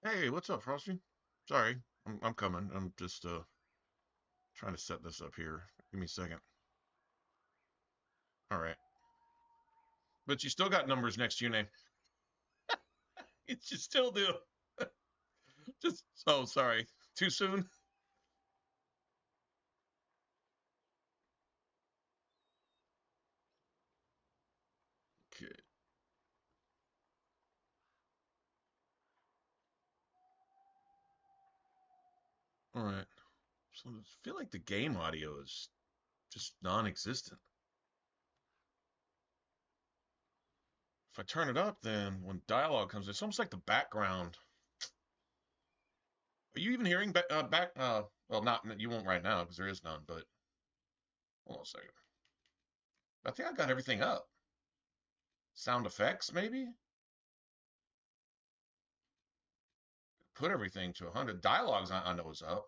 Hey, what's up, Frosty? Sorry, I'm coming. I'm just trying to set this up here. Give me a second. All right. But you still got numbers next to your name. It you still do. Just oh, sorry. Too soon? Okay. All right. So I feel like the game audio is just non-existent. If I turn it up, then when dialogue comes, it's almost like the background. Are you even hearing back? Well, not you won't right now because there is none. But hold on a second. I think I got everything up. Sound effects, maybe. Put everything to 100. Dialogues, I know is up.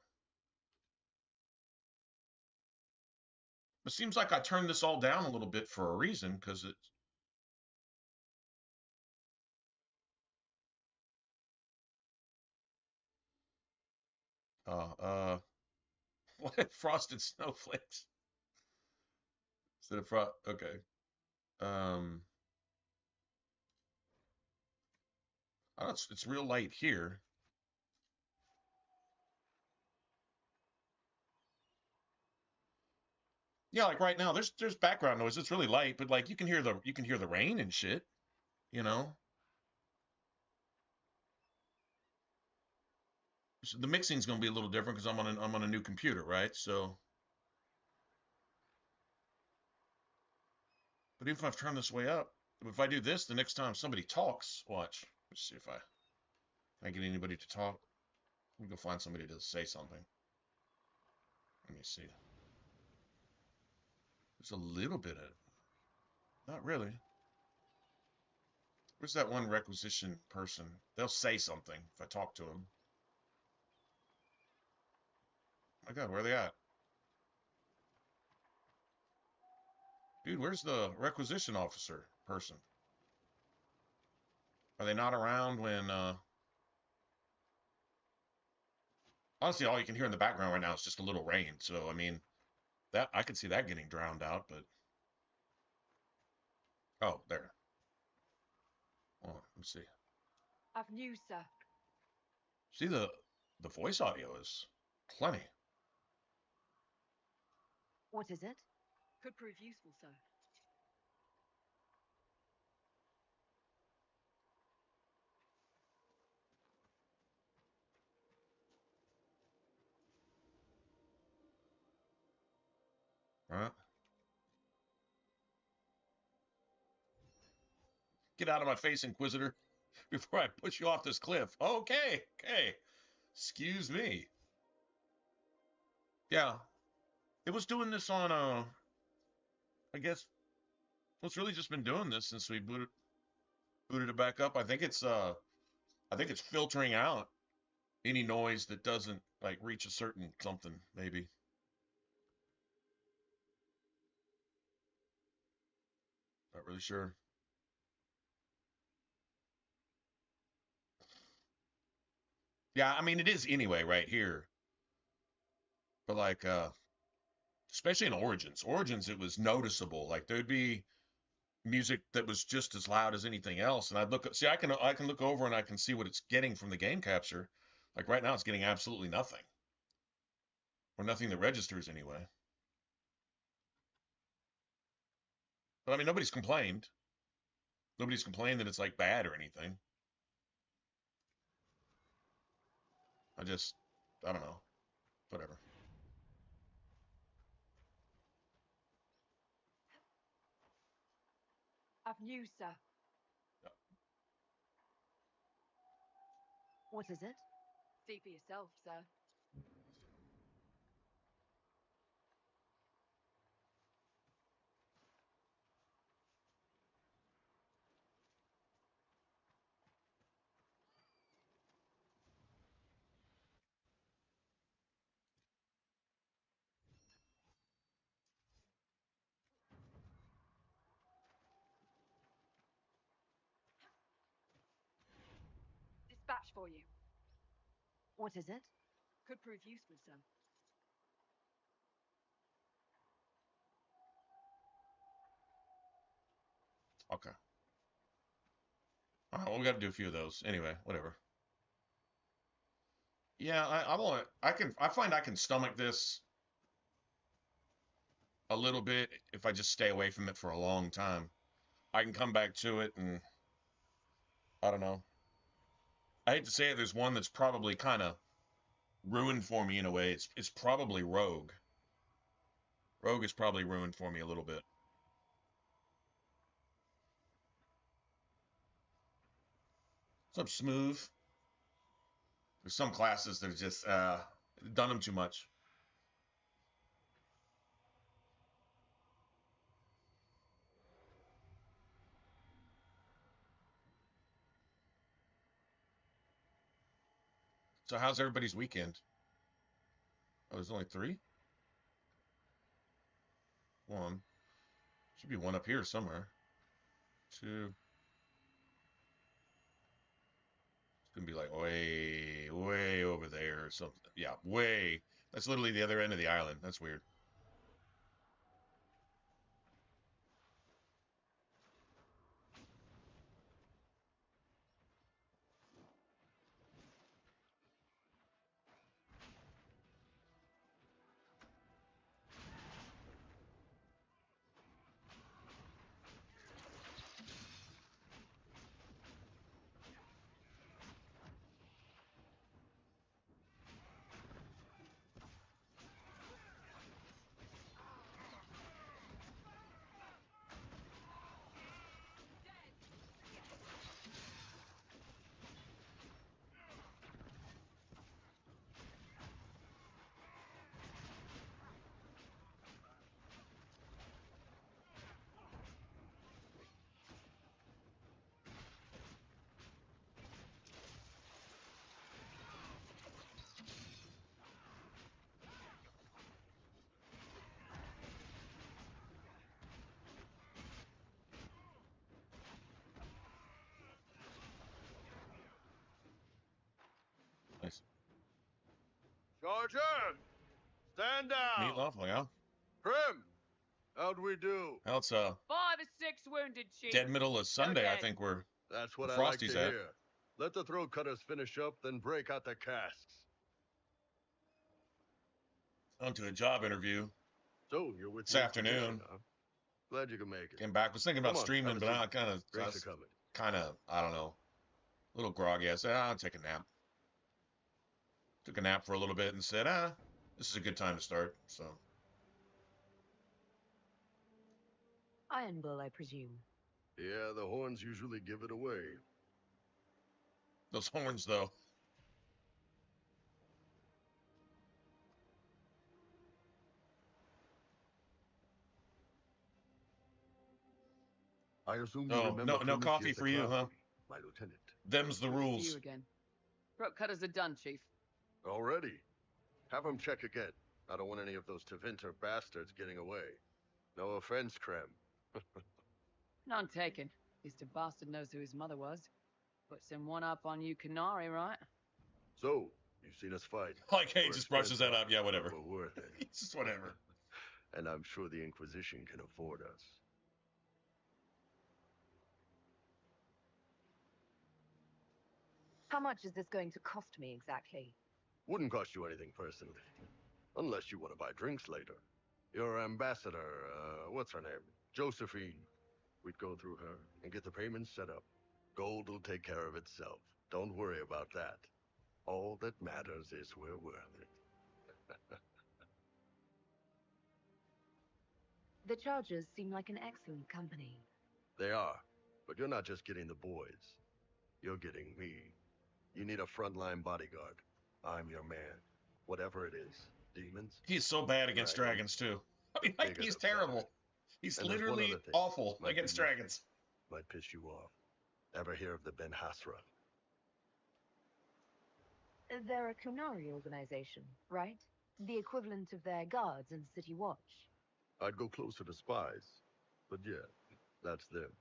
It seems like I turned this all down a little bit for a reason, because it's uh uh what frosted snowflakes instead of okay. Um, oh, it's real light here. Yeah, like right now, there's background noise. It's really light, but like you can hear the rain and shit. You know, so the mixing's gonna be a little different because I'm on a new computer, right? So, but even if I've turned this way up, if I do this, the next time somebody talks, watch. Let's see if I get anybody to talk. Let me go find somebody to say something. Let me see. There's a little bit of, not really. Where's that one requisition person? They'll say something if I talk to them. My God, where are they at? Dude, where's the requisition officer person? Are they not around when, honestly, all you can hear in the background right now is just a little rain. So, I mean, that I could see that getting drowned out, but, oh, there. Hold on, let me see. I've news, sir. See, the voice audio is plenty. What is it? Could prove useful, sir. All right. Get out of my face, Inquisitor, before I push you off this cliff. Okay, okay. Excuse me. Yeah, it was doing this on I guess well, it's really just been doing this since we booted it back up. I think it's filtering out any noise that doesn't like reach a certain something, maybe. Not really sure. Yeah, I mean it is anyway right here. But like especially in Origins. Origins it was noticeable. Like there'd be music that was just as loud as anything else. And I'd look see I can look over and I can see what it's getting from the game capture. Like right now it's getting absolutely nothing. Or nothing that registers anyway. But I mean nobody's complained. Nobody's complained that it's like bad or anything. I just I don't know. Whatever. I've news, sir. What is it? See for yourself, sir. Dispatch for you. What is it? Could prove useful, sir. Okay. All right, well, we got to do a few of those. Anyway, whatever. Yeah, I want. I find I can stomach this a little bit if I just stay away from it for a long time. I can come back to it, and I don't know. I hate to say it. There's one that's probably kind of ruined for me in a way. It's probably Rogue. Rogue is probably ruined for me a little bit. What's up, Smooth? There's some classes that are just done them too much. So how's everybody's weekend? Oh, there's only three? One. Should be one up here somewhere. Two. It's gonna be like way, way over there or something. Yeah, way. That's literally the other end of the island. That's weird. Nice. Charger! Stand down! Meatloaf, yeah. Prim! How'd we do? Well, it's 5 or 6 wounded, Chief. dead middle of Sunday. I dead. think we're That's where what I like Frosty's to at. hear. Let the throat cutters finish up, then break out the casks. On to a job interview So, you're with this the afternoon. Inquisition, huh? Glad you can make it. Came back. Was thinking Come about on, streaming, have a but seat. I kind of, Drinks are coming. I don't know, a little groggy. I said, I'll take a nap. Took a nap for a little bit and said, this is a good time to start. So Iron Bull, I presume. Yeah, the horns usually give it away. those horns, though. I assume you Oh, remember no Trilogy coffee as the for you, clown huh? lady, my lieutenant. Them's the You rules. again. Throat cutters are done, Chief. Already? Have him check again. I don't want any of those Tevinter bastards getting away. No offense, Krem. None taken. At least a bastard knows who his mother was. Puts him one up on you Canary, right? So, you've seen us fight. Like, hey, We're just brushes that expensive, up. Yeah, whatever. but we're worth it. It's just whatever. And I'm sure the Inquisition can afford us. How much is this going to cost me exactly? Wouldn't cost you anything personally. Unless you want to buy drinks later. Your ambassador, what's her name? Josephine. We'd go through her and get the payments set up. Gold will take care of itself. Don't worry about that. All that matters is we're worth it. The Chargers seem like an excellent company. They are. But you're not just getting the boys. You're getting me. You need a frontline bodyguard. I'm your man. Whatever it is. Demons? He's so bad against dragons, too. I mean, like, Bigger he's the better. terrible. He's And there's one literally other thing. awful Might be against useful. dragons. Might piss you off. Ever hear of the Ben Hasra? They're a Kunari organization, right? The equivalent of their guards and city watch. I'd go closer to spies. But yeah, that's them.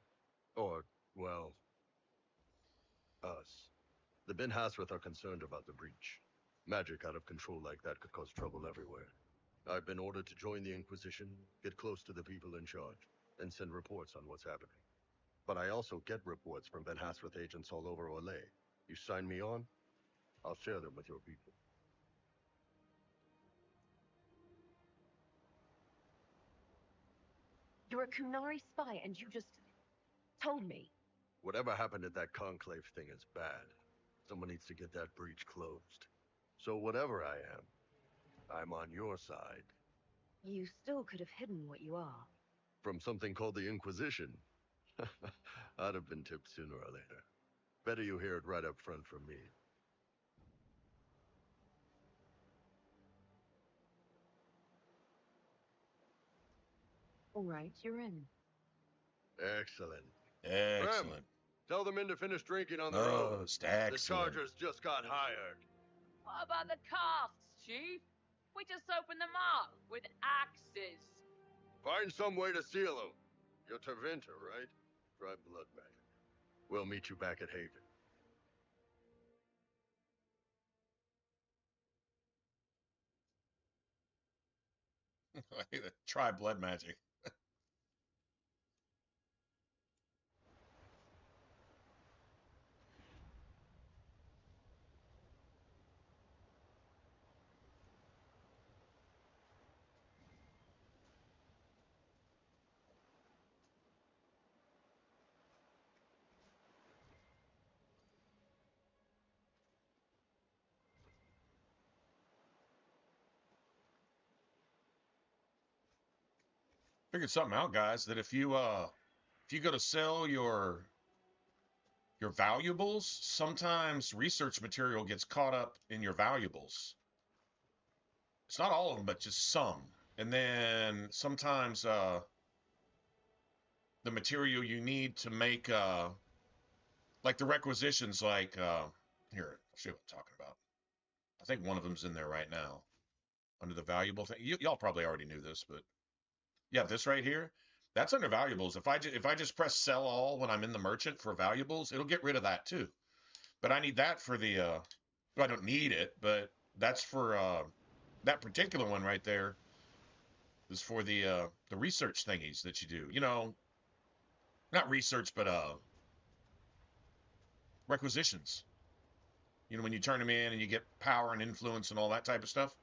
Or, well, us. The Ben Hasrath are concerned about the breach. Magic out of control like that could cause trouble everywhere. I've been ordered to join the Inquisition, get close to the people in charge, and send reports on what's happening. But I also get reports from Ben Hasworth agents all over Olay. You sign me on, I'll share them with your people. You're a Kunari spy, and you just told me. Whatever happened at that conclave thing is bad. Someone needs to get that breach closed. So whatever I am, I'm on your side. You still could have hidden what you are. From something called the Inquisition. I'd have been tipped sooner or later. Better you hear it right up front from me. All right, you're in. Excellent. Excellent. Tell the men to finish drinking on the road. Most The excellent. Chargers just got hired. What about the casks, Chief? We just opened them up with axes. Find some way to seal them. You're Tervinter, right? Try blood magic. We'll meet you back at Haven. Try blood magic. Figured something out, guys, that if you go to sell your valuables, sometimes research material gets caught up in your valuables. It's not all of them, but just some. And then sometimes the material you need to make like the requisitions, like here, I'll show you what I'm talking about. I think one of them's in there right now under the valuable thing. Y'all probably already knew this, but yeah, this right here, that's under valuables. If I just press sell all when I'm in the merchant for valuables, it'll get rid of that too. But I need that for the well, I don't need it, but that's for that particular one right there is for the research thingies that you do. You know, not research, but requisitions. You know, when you turn them in and you get power and influence and all that type of stuff.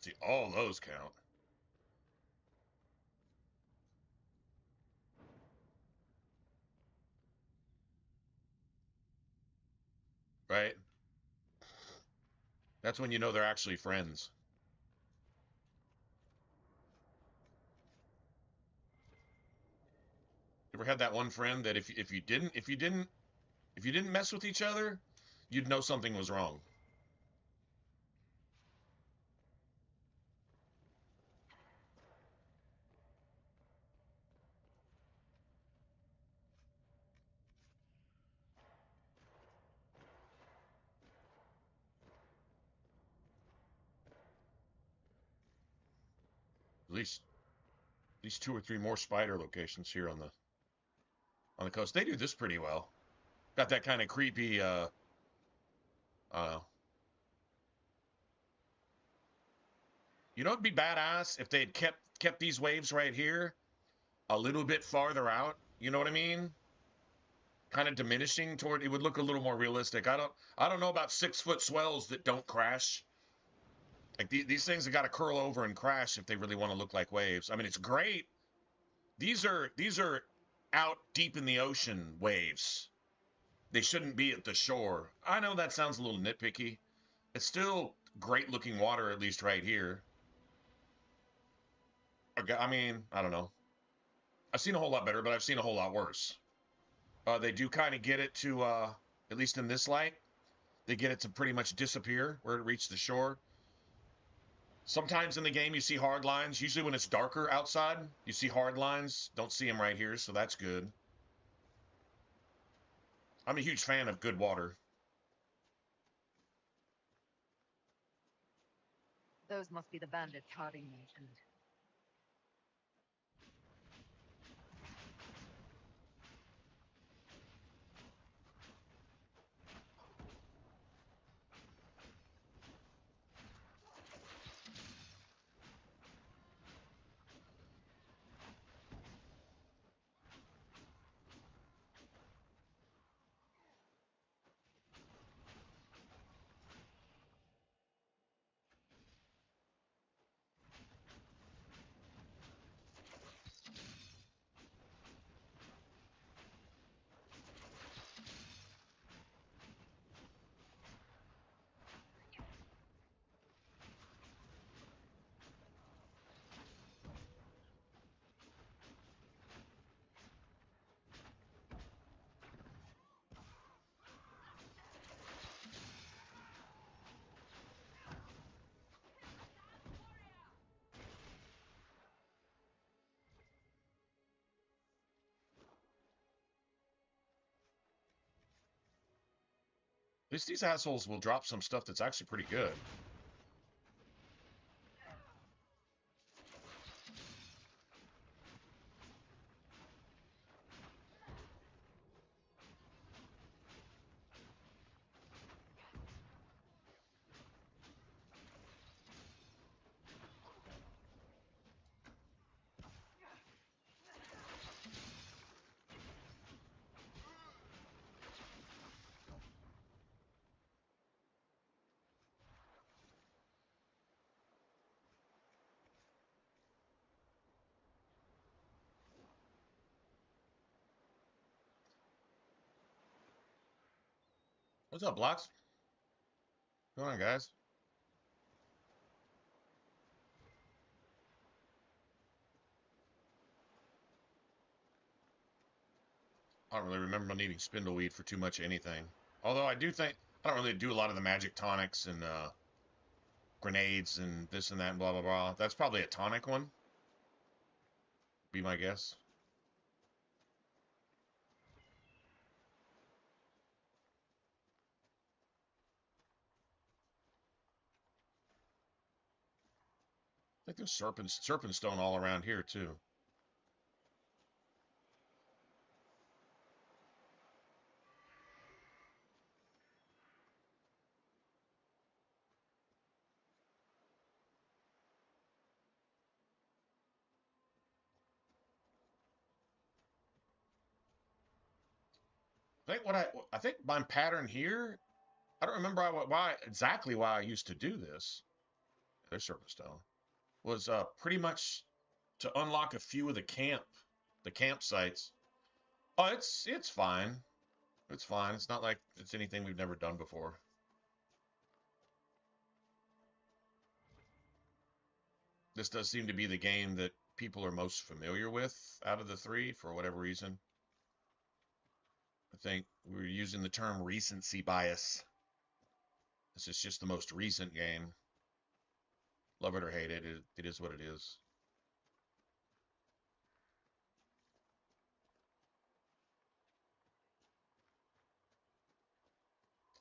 See, all those count. Right? That's when you know they're actually friends. Ever had that one friend that if you didn't mess with each other, you'd know something was wrong. At least two or three more spider locations here on the coast. They do this pretty well. Got that kind of creepy you know it'd be badass if they'd kept these waves right here a little bit farther out. You know what I mean? Kind of diminishing toward it would look a little more realistic. I don't know about 6-foot swells that don't crash. Like these things have got to curl over and crash if they really want to look like waves. I mean, it's great. These are out deep in the ocean waves. They shouldn't be at the shore. I know that sounds a little nitpicky. It's still great looking water, at least right here. I mean, I don't know. I've seen a whole lot better, but I've seen a whole lot worse. They do kind of get it to, at least in this light, they get it to pretty much disappear where it reached the shore. Sometimes in the game you see hard lines. Usually when it's darker outside, you see hard lines. Don't see them right here, so that's good. I'm a huge fan of good water. Those must be the bandits Harding mentioned. At least these assholes will drop some stuff that's actually pretty good. What's up, Blocks? What's going on, guys? I don't really remember needing spindleweed for too much of anything. Although I do think I don't really do a lot of the magic tonics and grenades and this and that and blah blah blah. That's probably a tonic one. Be my guess. I think there's serpent stone all around here too. I think my pattern here. I don't remember why exactly why I used to do this. There's serpent stone. Was pretty much to unlock a few of the campsites. Oh, it's fine. It's fine. It's not like it's anything we've never done before. This does seem to be the game that people are most familiar with out of the three for whatever reason. I think we were using the term recency bias. This is just the most recent game. Love it or hate it, it is what it is.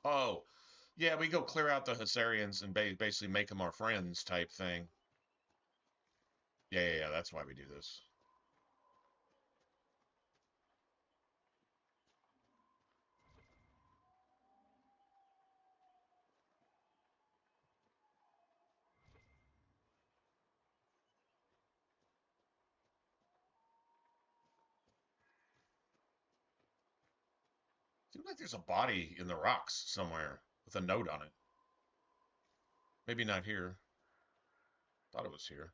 Oh, yeah, we go clear out the Husarians and basically make them our friends type thing. Yeah, that's why we do this. Seems like there's a body in the rocks somewhere with a note on it. Maybe not here. Thought it was here.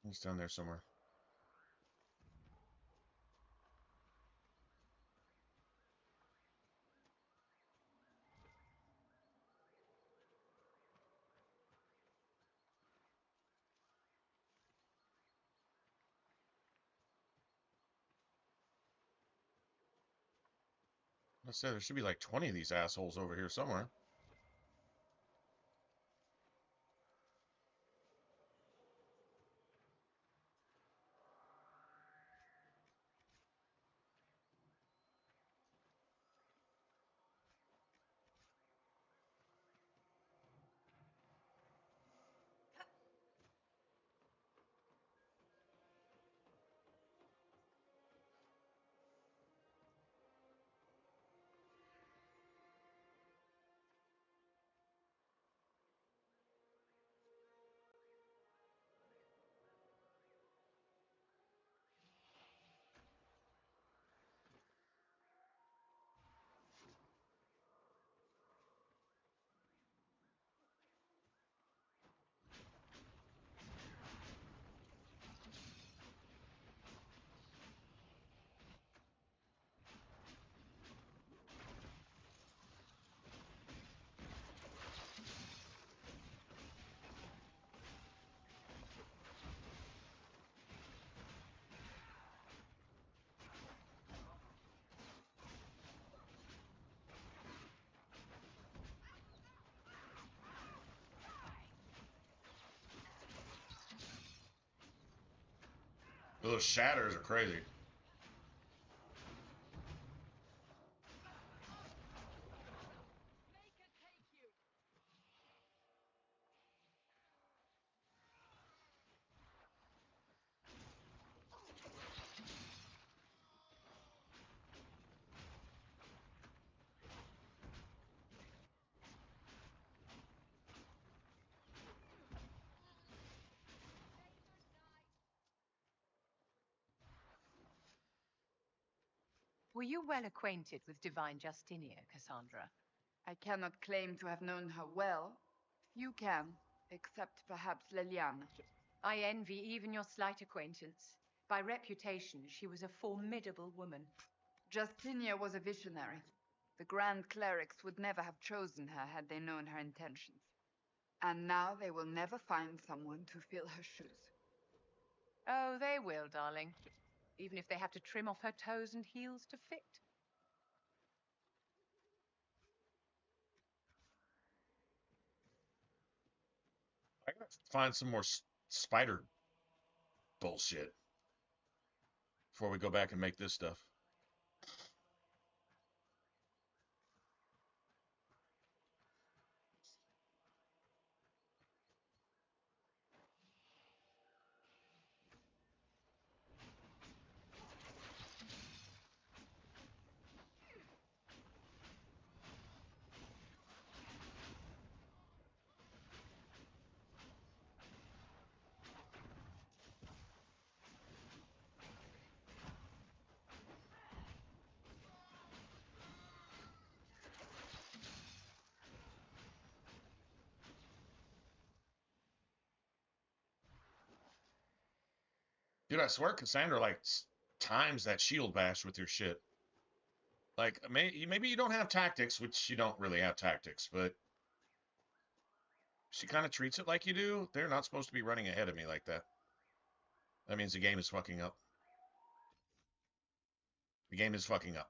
He's down there somewhere. I said there should be like 20 of these assholes over here somewhere. Those shatters are crazy. Were you well acquainted with Divine Justinia, Cassandra? I cannot claim to have known her well. Few can, except perhaps Leliane. I envy even your slight acquaintance. By reputation, she was a formidable woman. Justinia was a visionary. The Grand Clerics would never have chosen her had they known her intentions. And now they will never find someone to fill her shoes. Oh, they will, darling. Even if they have to trim off her toes and heels to fit. I gotta find some more spider bullshit before we go back and make this stuff. Dude, I swear Cassandra like times that shield bash with your shit. Like maybe you don't have tactics, which you don't really have tactics, but she kind of treats it like you do. They're not supposed to be running ahead of me like that. That means the game is fucking up. The game is fucking up.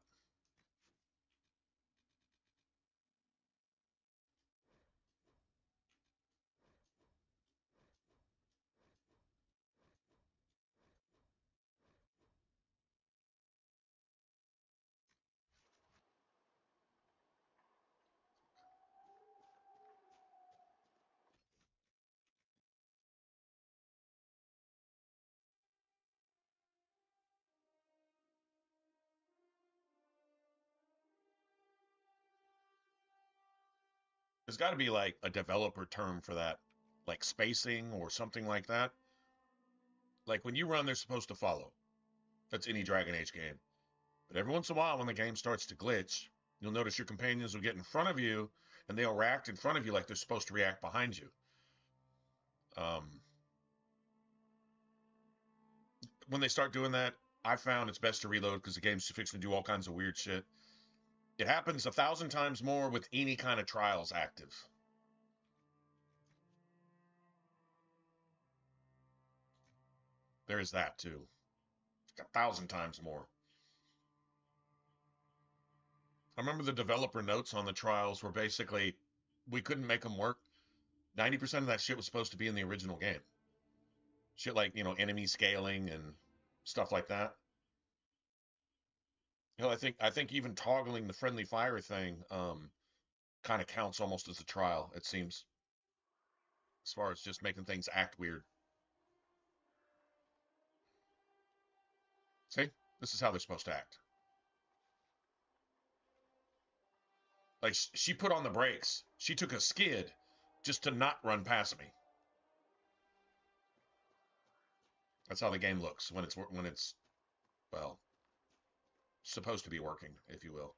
There's got to be like a developer term for that, like spacing or something like that. Like when you run, they're supposed to follow. That's any Dragon Age game. But every once in a while, when the game starts to glitch, you'll notice your companions will get in front of you and they'll react in front of you like they're supposed to react behind you. Um, when they start doing that, I found it's best to reload because the game's fixing to do all kinds of weird shit. It happens 1,000 times more with any kind of trials active. There is that too. 1,000 times more. I remember the developer notes on the trials were basically, we couldn't make them work. 90% of that shit was supposed to be in the original game. Shit like, enemy scaling and stuff like that. I think even toggling the friendly fire thing kind of counts almost as a trial, it seems, as far as just making things act weird. See? This is how they're supposed to act. Like, she put on the brakes. She took a skid just to not run past me. That's how the game looks when it's well, supposed to be working, if you will.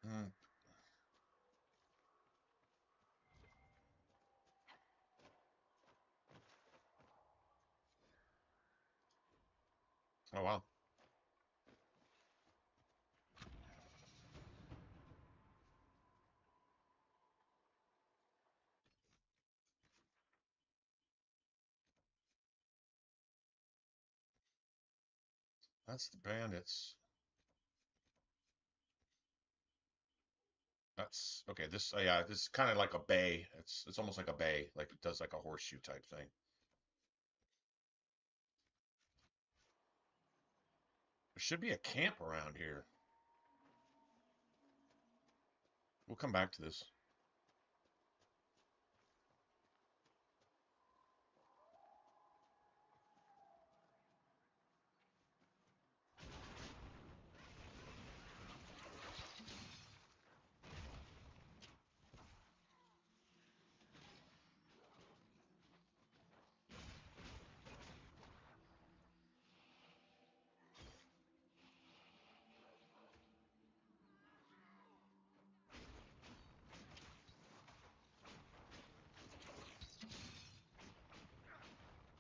Hmm. Oh, wow. That's the bandits. That's okay. This, yeah, this is kind of like a bay. It's almost like a bay, like it does like a horseshoe type thing. There should be a camp around here. We'll come back to this.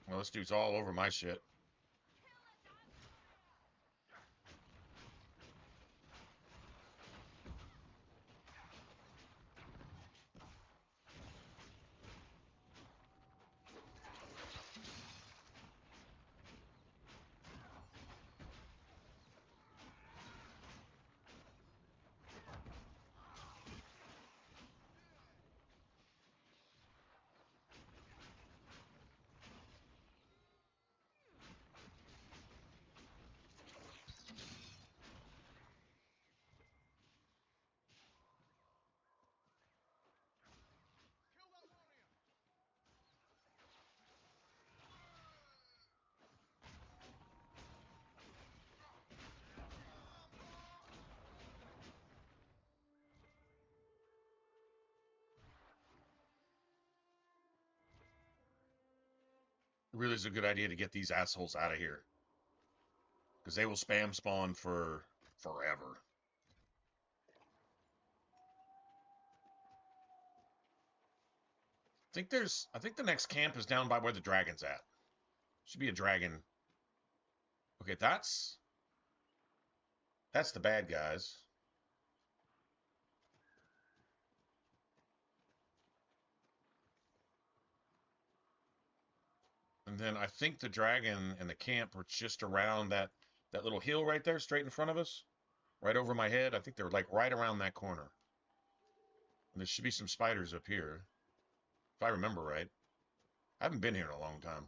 Well, this dude's all over my shit. It really is a good idea to get these assholes out of here, because they will spam spawn for forever. I think the next camp is down by where the dragon's at. Should be a dragon. Okay, that's the bad guys. And then I think the dragon and the camp are just around that little hill right there, straight in front of us, right over my head. I think they're like right around that corner. And there should be some spiders up here, if I remember right. I haven't been here in a long time.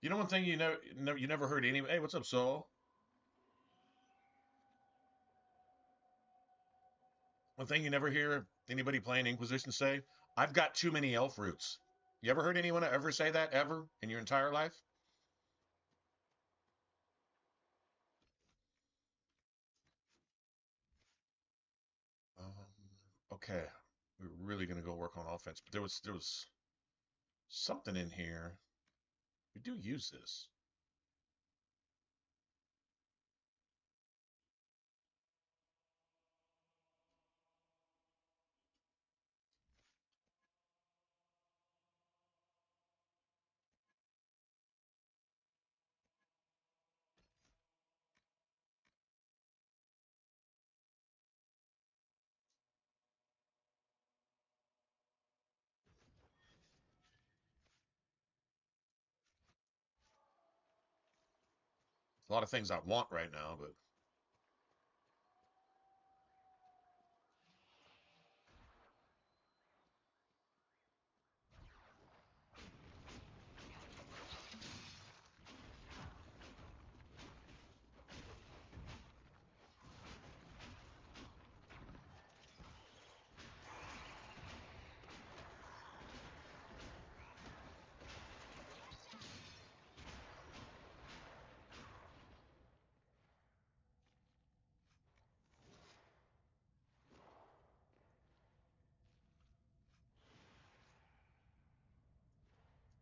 You know one thing you never heard any. Hey, what's up, Saul? One thing you never hear anybody playing Inquisition say: I've got too many elf roots. You ever heard anyone ever say that ever in your entire life? Um, okay, we're really gonna go work on offense, but there was something in here. We do use this. A lot of things I want right now, but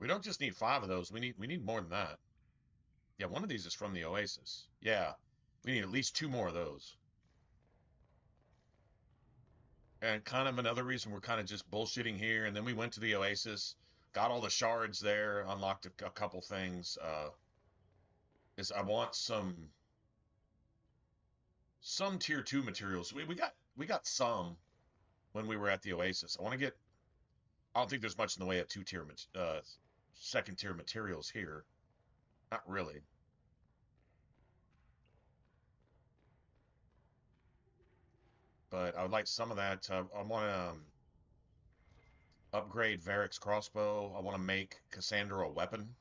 we don't just need 5 of those. We need more than that. Yeah, one of these is from the Oasis. Yeah, we need at least 2 more of those. And kind of another reason we're kind of just bullshitting here. And then we went to the Oasis, got all the shards there, unlocked a couple things. Is I want some tier 2 materials. We got some when we were at the Oasis. I want to get. I don't think there's much in the way of second tier materials here. Not really. But I would like some of that. I want to upgrade Varric's crossbow. I want to make Cassandra a weapon.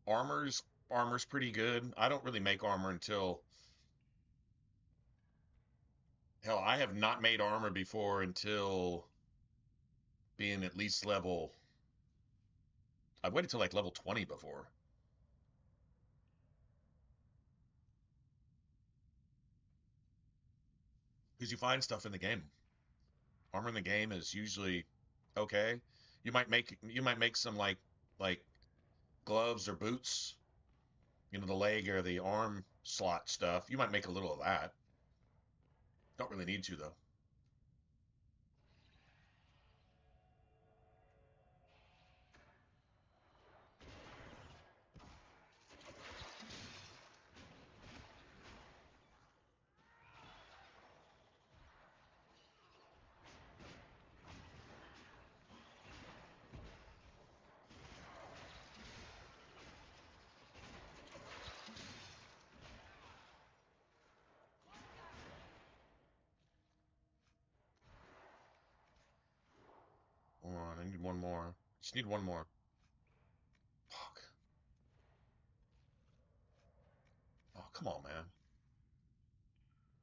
Armor's armor's pretty good. I don't really make armor until hell. I have not made armor before until being at least level. I've waited till like level 20 before. Because you find stuff in the game. Armor in the game is usually okay. You might make some like gloves or boots, the leg or the arm slot stuff. You might make a little of that. Don't really need to though. Hold on, I need one more. Just need one more. Fuck. Oh, come on, man.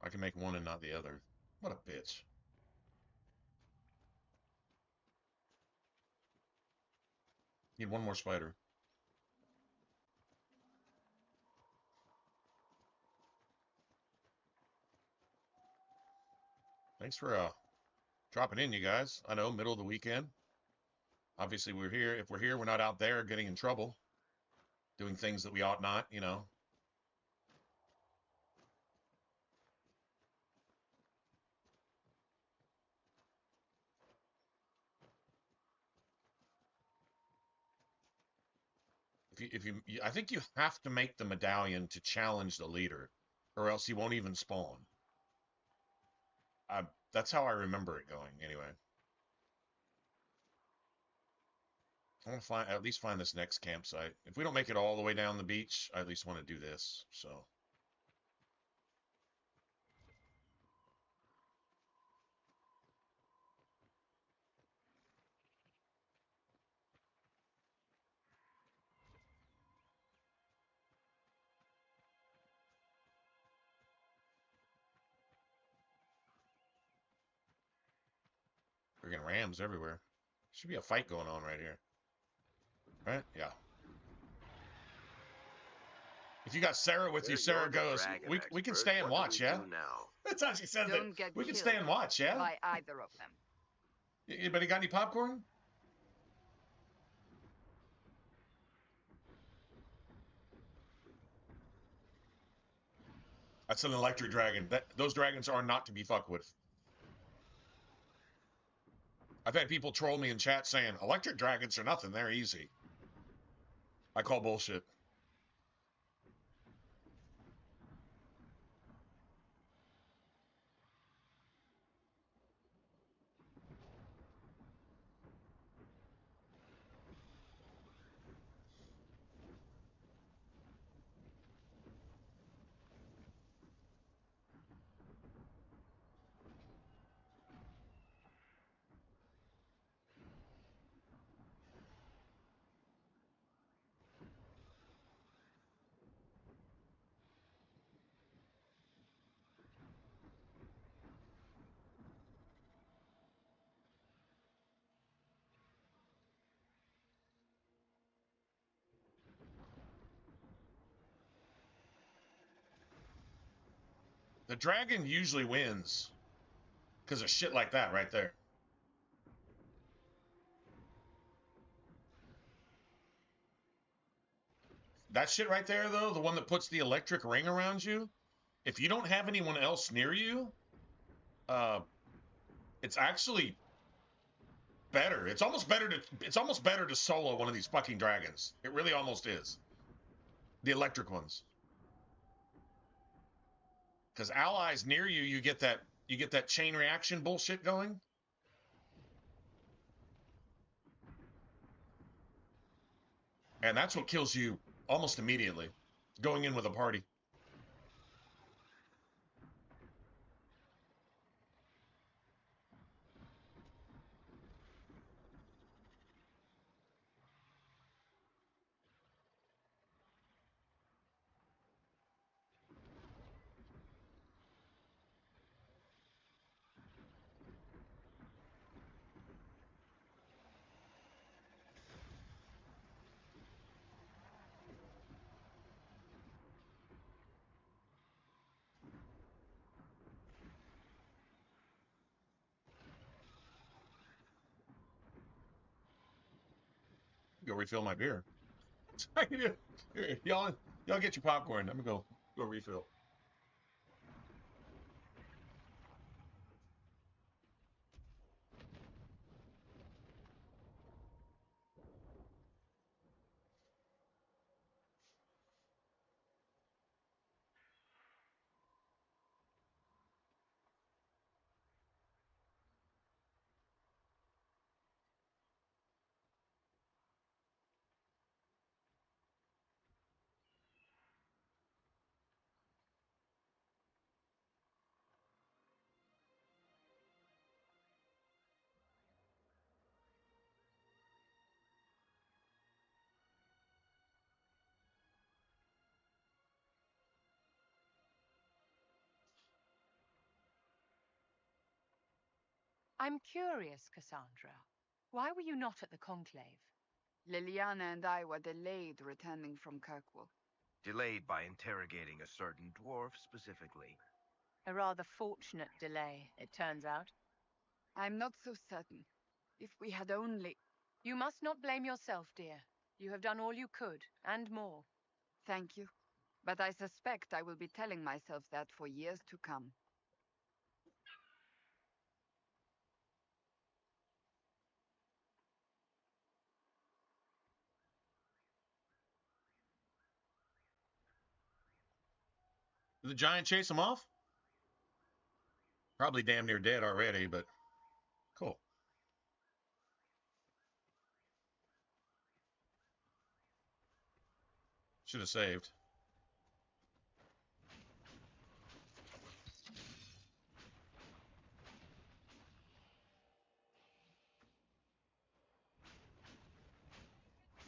I can make one and not the other. What a bitch. Need one more spider. Thanks for dropping in, you guys. I know, middle of the weekend. Obviously, we're here. If we're here, we're not out there getting in trouble, doing things that we ought not. I think you have to make the medallion to challenge the leader, or else he won't even spawn. That's how I remember it going, anyway. I want to at least find this next campsite. If we don't make it all the way down the beach, I at least want to do this. So freaking rams everywhere. Should be a fight going on right here. Right? Yeah. If you got Sarah with you, Sarah You're the goes, dragon we can expert. stay and What do watch, we yeah? do now? That's how she said that. Don't get We can killed stay and watch, yeah? by either of them. Anybody got any popcorn? That's an electric dragon. Those dragons are not to be fucked with. I've had people troll me in chat saying, electric dragons are nothing, they're easy. I call bullshit. The dragon usually wins because of shit like that right there. That shit right there, though, the one that puts the electric ring around you, if you don't have anyone else near you, it's actually better. It's almost better to solo one of these fucking dragons. It really almost is. The electric ones. Because allies near you, you get that chain reaction bullshit going. And that's what kills you almost immediately. Going in with a party. Go refill my beer. Here, y'all get your popcorn. I'm gonna go refill. I'm curious, Cassandra. Why were you not at the conclave? Liliana and I were delayed returning from Kirkwall. Delayed by interrogating a certain dwarf specifically. A rather fortunate delay, it turns out. I'm not so certain. If we had only... You must not blame yourself, dear. You have done all you could, and more. Thank you. But I suspect I will be telling myself that for years to come. Did the giant chase him off? Probably damn near dead already, but cool. Should have saved.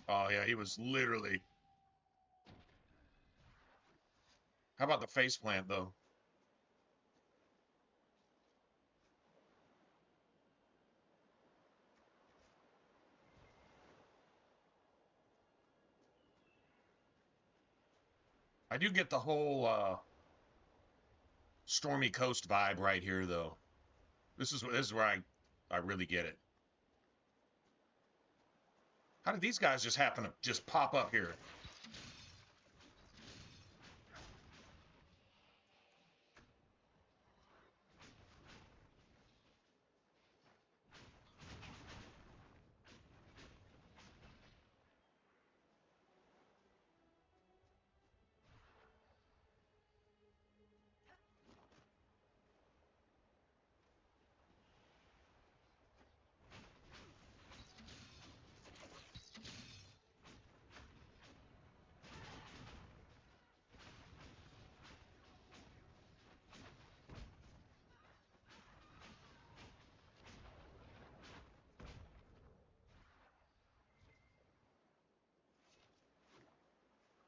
Oh yeah, he was literally. How about the face plant though? I do get the whole Stormy Coast vibe right here, though. This is where I really get it. How did these guys just happen to just pop up here?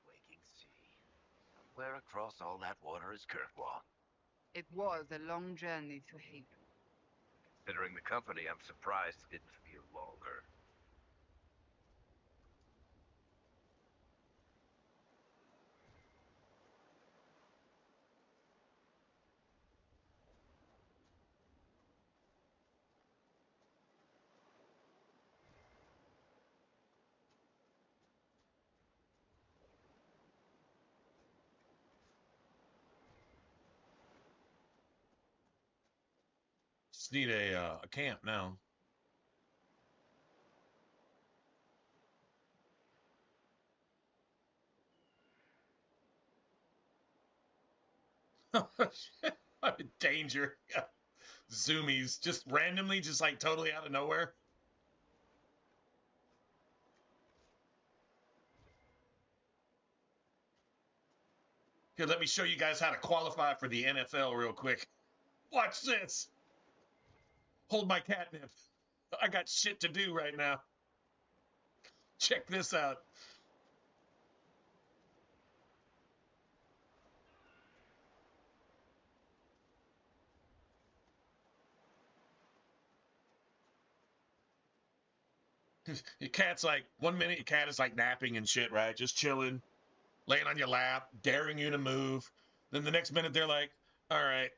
Waking sea. Somewhere across all that water is Kirkwall. It was a long journey to Haven. Considering the company, I'm surprised it didn't feel longer. Just need a camp now. I'm in danger. Zoomies just randomly, just like totally out of nowhere. Here, let me show you guys how to qualify for the NFL real quick. Watch this. Hold my catnip. I got shit to do right now. Check this out. Your cat's like, 1 minute your cat is like napping and shit, right? Just chilling, laying on your lap, daring you to move. Then the next minute they're like, all right,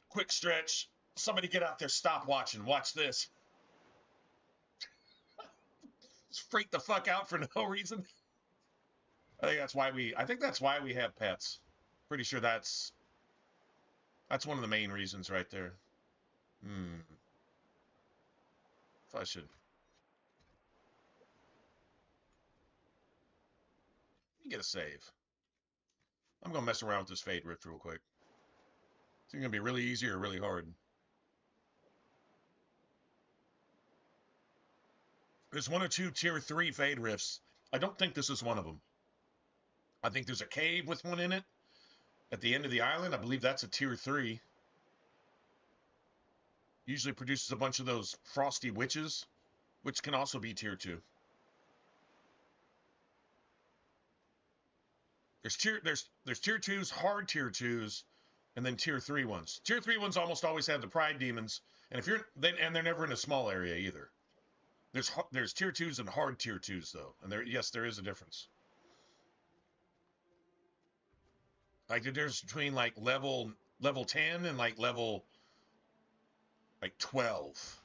quick stretch. Somebody get out there, stop watching. Watch this. Just freak the fuck out for no reason. I think that's why we have pets. Pretty sure that's one of the main reasons right there. If I should get a save. I'm gonna mess around with this Fade Rift real quick. It's gonna be really easy or really hard. There's one or two tier 3 Fade Rifts. I don't think this is one of them. I think there's a cave with one in it at the end of the island. I believe that's a tier 3. Usually produces a bunch of those frosty witches, which can also be tier 2. There's tier 2s, hard tier 2s, and then tier 3 ones. Tier 3 ones almost always have the pride demons, and they're never in a small area either. There's tier 2s and hard tier 2s though, and there is a difference. Like the difference between like level 10 and like level 12.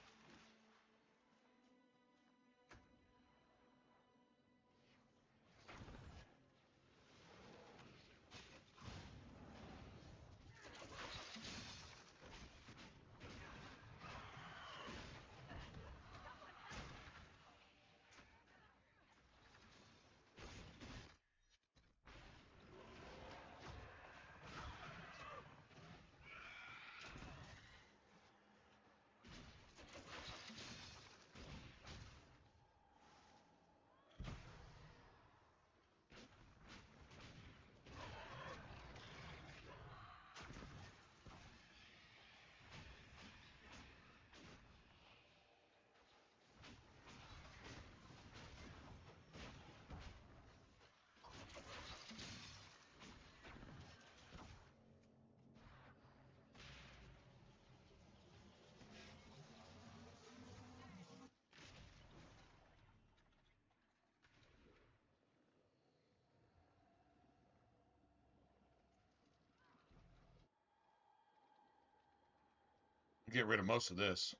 Get rid of most of this.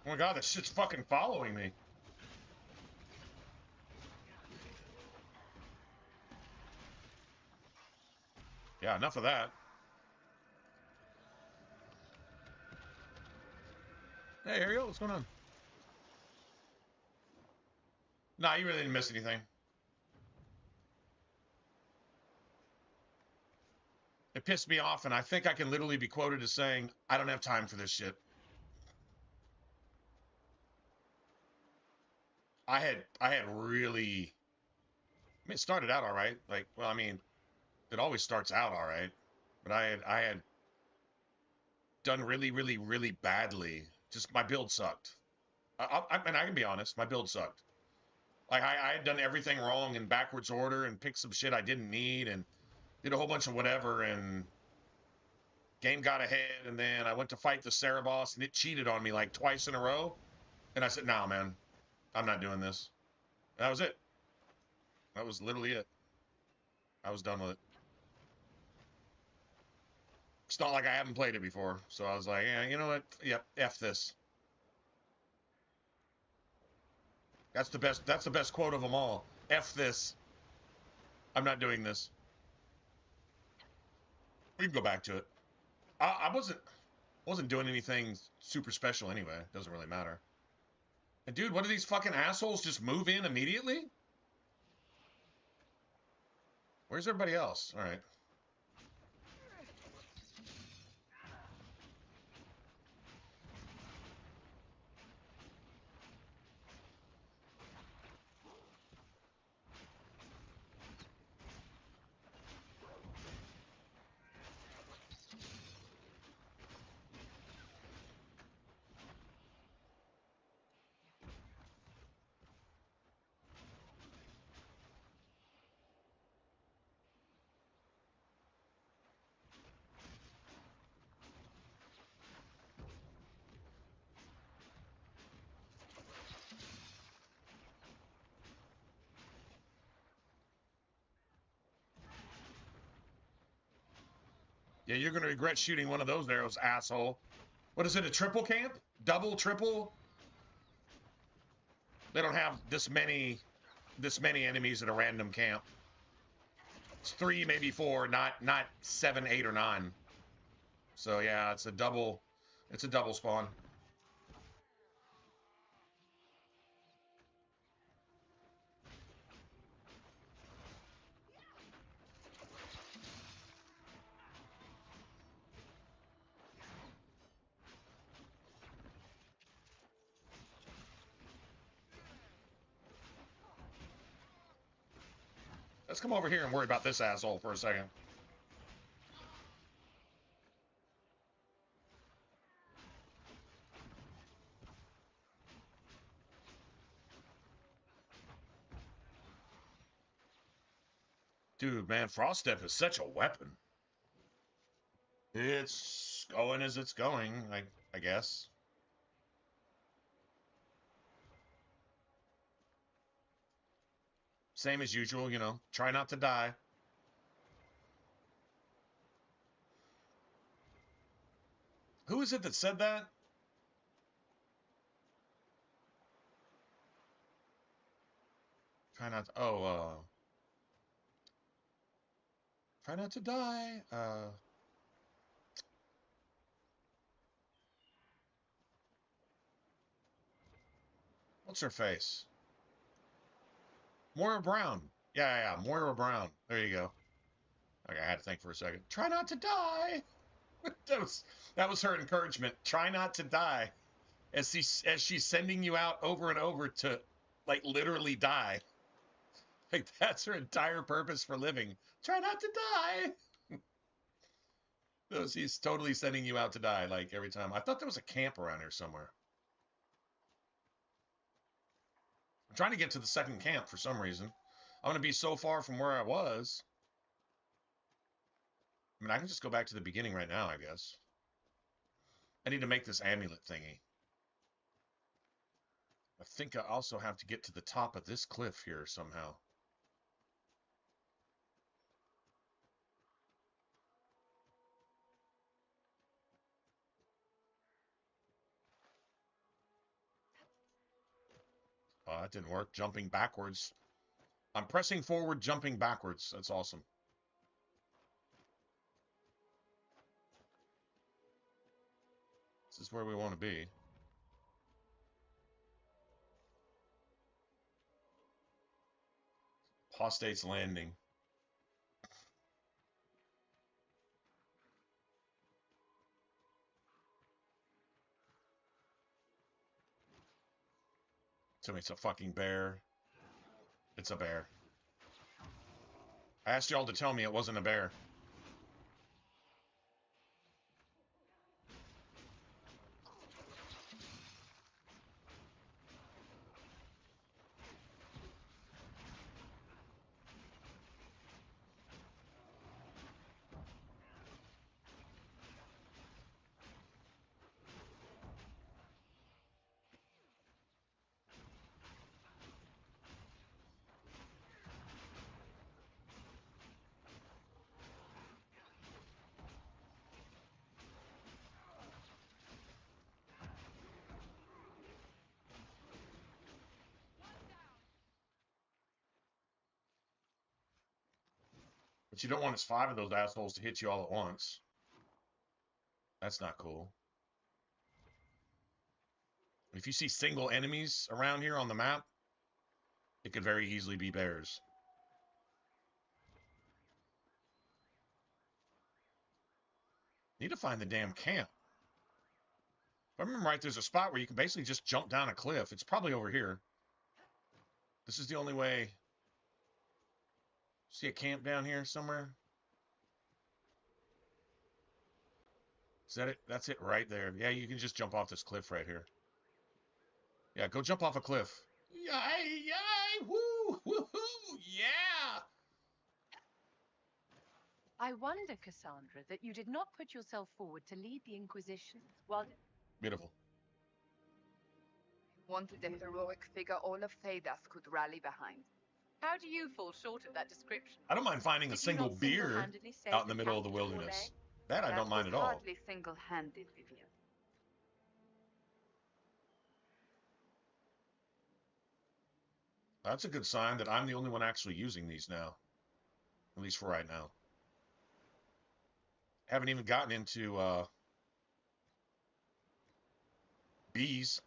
Oh my god, this shit's fucking following me. Yeah, enough of that. Hey, Ariel, what's going on? Nah, you really didn't miss anything. It pissed me off, and I think I can literally be quoted as saying, I don't have time for this shit. I had really, I mean, it started out all right. Like, well, I mean, it always starts out all right, but I had done really, really, really badly. Just my build sucked. And I can be honest, my build sucked. Like I had done everything wrong in backwards order and picked some shit I didn't need and did a whole bunch of whatever, and game got ahead, and then I went to fight the Sarah boss and it cheated on me like twice in a row. And I said, nah, man, I'm not doing this. And that was it. That was literally it. I was done with it. It's not like I haven't played it before. So I was like, yeah, you know what? Yep, F this. That's the best quote of them all. F this. I'm not doing this. We can go back to it. I wasn't doing anything super special anyway. Doesn't really matter. And dude, what do these fucking assholes just move in immediately? Where's everybody else? All right. Yeah, you're gonna regret shooting one of those arrows, asshole. What is it? A triple camp? Double, triple? They don't have this many enemies at a random camp. It's 3, maybe 4, not 7, 8, or 9. So yeah, it's a double spawn. Let's come over here and worry about this asshole for a second. Dude, man, Frost Step is such a weapon. It's going as it's going, I guess. Same as usual, you know. Try not to die. Who is it that said that? Try not to... Oh, try not to die. What's her face? Moira Brown. Yeah, Moira Brown. There you go. Okay, I had to think for a second. Try not to die. that was her encouragement. Try not to die. As she's sending you out over and over to, like, literally die. Like, that's her entire purpose for living. Try not to die. No, she's totally sending you out to die, like, every time. I thought there was a camp around here somewhere. I'm trying to get to the second camp for some reason. I'm going to be so far from where I was. I mean, I can just go back to the beginning right now, I guess. I need to make this amulet thingy. I think I also have to get to the top of this cliff here somehow. Oh, that didn't work. Jumping backwards. I'm pressing forward, jumping backwards. That's awesome. This is where we want to be. Apostate's Landing. Tell me it's a fucking bear. It's a bear. I asked y'all to tell me it wasn't a bear. What you don't want is 5 of those assholes to hit you all at once. That's not cool. If you see single enemies around here on the map, it could very easily be bears. Need to find the damn camp. If I remember right, there's a spot where you can basically just jump down a cliff. It's probably over here. This is the only way. See a camp down here somewhere? Is that it? That's it right there. Yeah, you can just jump off this cliff right here. Yeah, go jump off a cliff. Yay, yay, woo, woohoo, yeah! I wonder, Cassandra, that you did not put yourself forward to lead the Inquisition. While Beautiful. Wanted a heroic figure all of Thedas could rally behind. how do you fall short of that description? I don't mind finding a Did you single not beard single-handedly save out in the middle of the captive wilderness. Orlais? That I That don't mind was at all. hardly single-handed, Vivian. That's a good sign that I'm the only one actually using these now. At least for right now. Haven't even gotten into bees.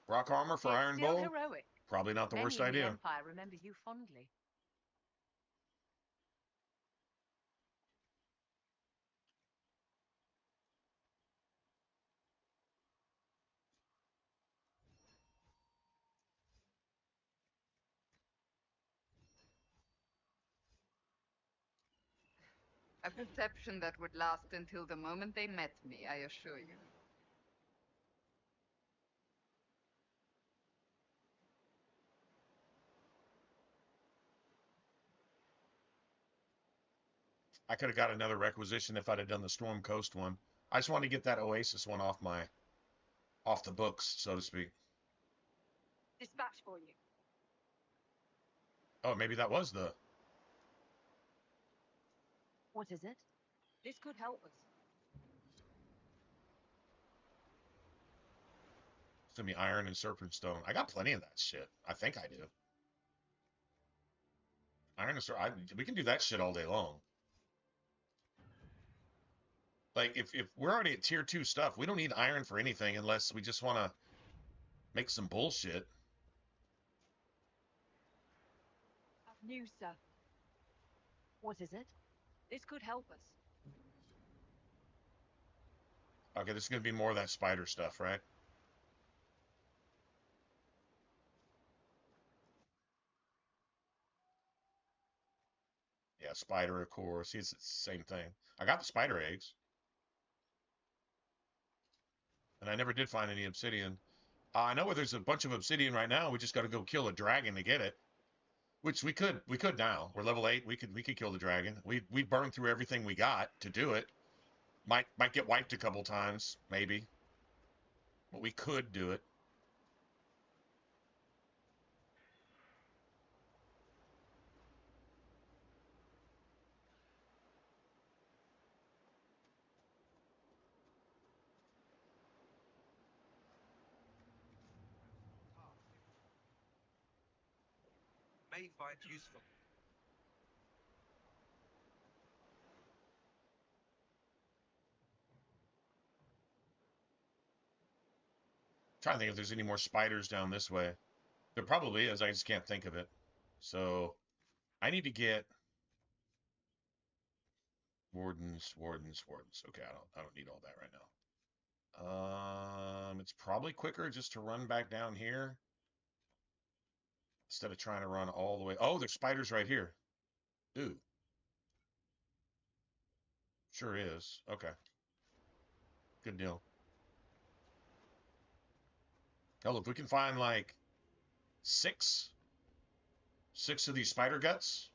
Rock armor for Yet Iron still Bowl? heroic. Probably not the Many worst in the idea. Empire remember you fondly. A perception that would last until the moment they met me, I assure you. I could have got another requisition if I'd have done the Storm Coast one. I just wanted to get that Oasis one off the books, so to speak. Dispatch for you. Oh, maybe that was the. What is it? This could help us. It's gonna be iron and serpent stone. I got plenty of that shit. I think I do. Iron and serpent. We can do that shit all day long. Like if we're already at tier 2 stuff, we don't need iron for anything unless we just want to make some bullshit. New, sir. What is it? This could help us. Okay, this is gonna be more of that spider stuff, right? Yeah, spider, of course. It's the same thing. I got the spider eggs. And I never did find any obsidian. I know where there's a bunch of obsidian right now. We just got to go kill a dragon to get it. Which we could now. We're level 8. We could kill the dragon. We burned through everything we got to do it. Might get wiped a couple times, maybe. But we could do it. May find useful. Trying to think if there's any more spiders down this way. There probably is. I just can't think of it. So I need to get wardens. Okay, I don't need all that right now. It's probably quicker just to run back down here instead of trying to run all the way. Oh, there's spiders right here. Ooh. Sure is. Okay. Good deal. Hell, if we can find like six of these spider guts,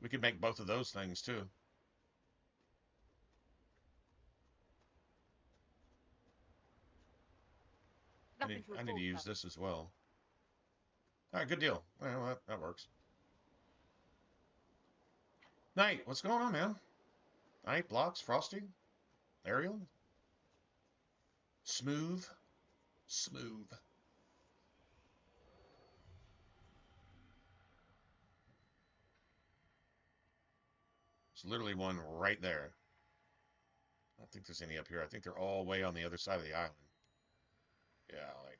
we could make both of those things too. Nothing to I need to report, use sir. this as well. All right, good deal. Well, that works. Knight, what's going on, man? Knight, Blocks, Frosty, Ariel, Smooth. There's literally one right there. I don't think there's any up here. I think they're all way on the other side of the island. Yeah, like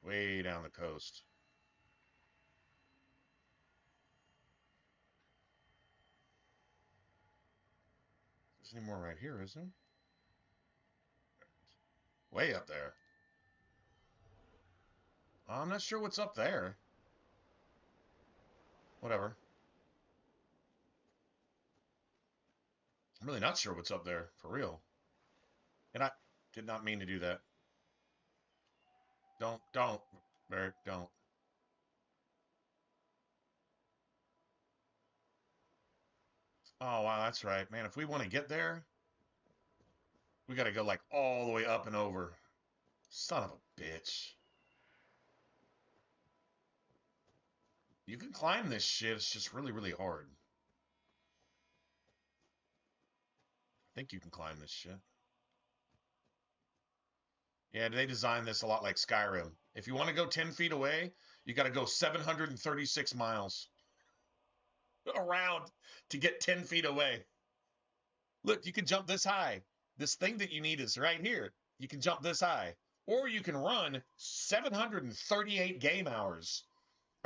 way down the coast. There's any more right here, isn't there? Way up there. I'm not sure what's up there. Whatever. I'm really not sure what's up there, for real. And I did not mean to do that. Don't, Barrett, don't. Oh, wow, that's right. Man, if we want to get there, we got to go like all the way up and over. Son of a bitch. You can climb this shit. It's just really hard. I think you can climb this shit. Yeah, they designed this a lot like Skyrim. If you want to go 10 feet away, you got to go 736 miles around to get 10 feet away. Look, you can jump this high. This thing that you need is right here. You can jump this high. Or you can run 738 game hours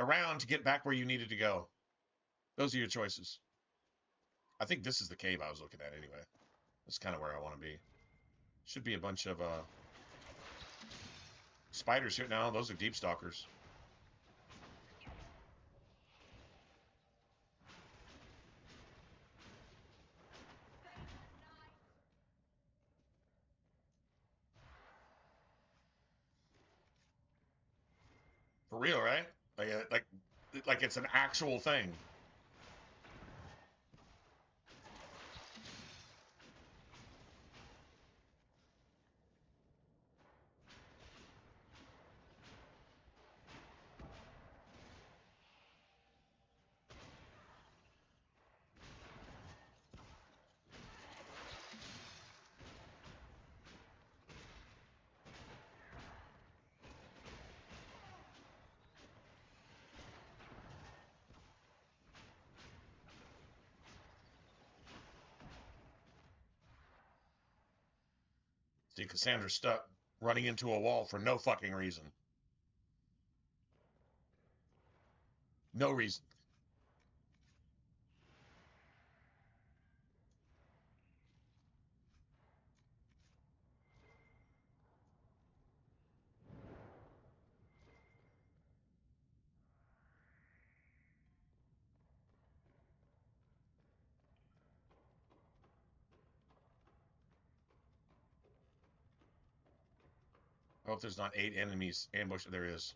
around to get back where you needed to go. Those are your choices. I think this is the cave I was looking at anyway. That's kind of where I want to be. Should be a bunch of spiders here now. Those are deep stalkers. For real, right? Like it's an actual thing. See, Cassandra's stuck running into a wall for no fucking reason. No reason. I hope there's not 8 enemies ambushed. There is.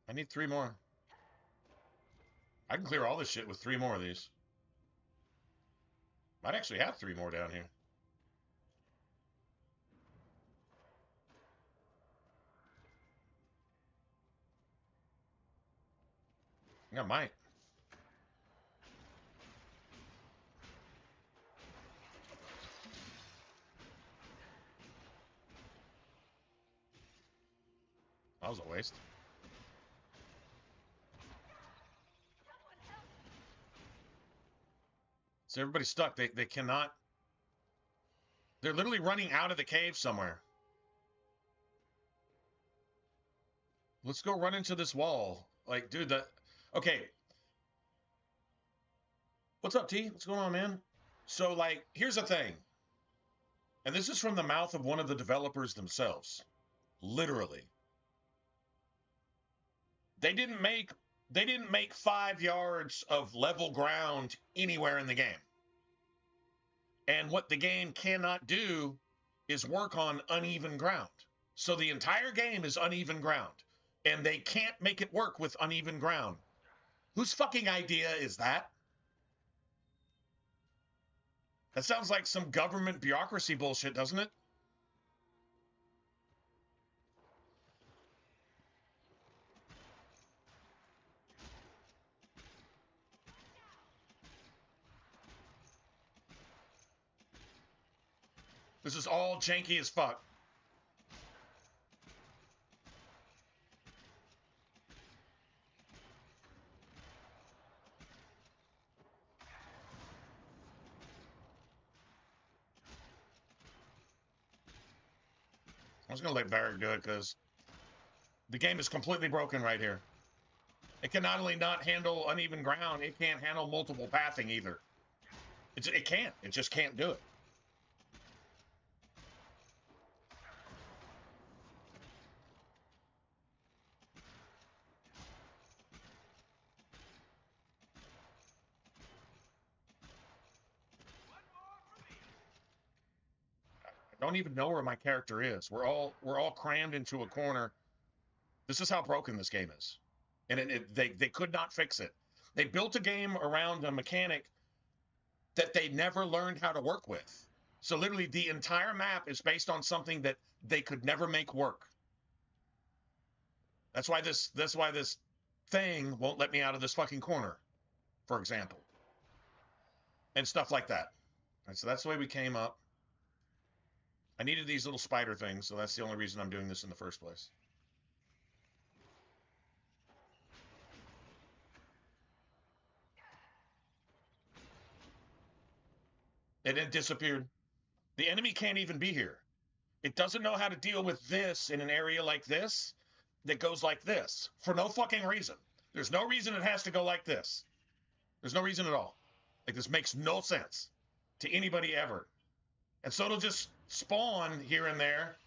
I need 3 more. I can clear all this shit with 3 more of these. Might actually have 3 more down here. Yeah, might. That was a waste. So everybody's stuck. They cannot. They're literally running out of the cave somewhere. Let's go run into this wall. Like, dude, that. Okay. What's up, T? What's going on, man? So, like, here's the thing. And this is from the mouth of one of the developers themselves. Literally. They didn't make 5 yards of level ground anywhere in the game. And what the game cannot do is work on uneven ground. So the entire game is uneven ground. And they can't make it work with uneven ground. Whose fucking idea is that? That sounds like some government bureaucracy bullshit, doesn't it? This is all janky as fuck. I was going to let Barrick do it because the game is completely broken right here. It can not only not handle uneven ground, it can't handle multiple pathing either. It can't. It just can't do it. I don't even know where my character is. We're all crammed into a corner. This is how broken this game is. And they could not fix it. They built a game around a mechanic that they never learned how to work with. So literally the entire map is based on something that they could never make work. That's why this thing won't let me out of this fucking corner, for example. And stuff like that. And so that's the way we came up. I needed these little spider things, so that's the only reason I'm doing this in the first place. And it disappeared. The enemy can't even be here. It doesn't know how to deal with this in an area like this that goes like this for no fucking reason. There's no reason it has to go like this. There's no reason at all. Like, this makes no sense to anybody ever. And so it'll just spawn here and there.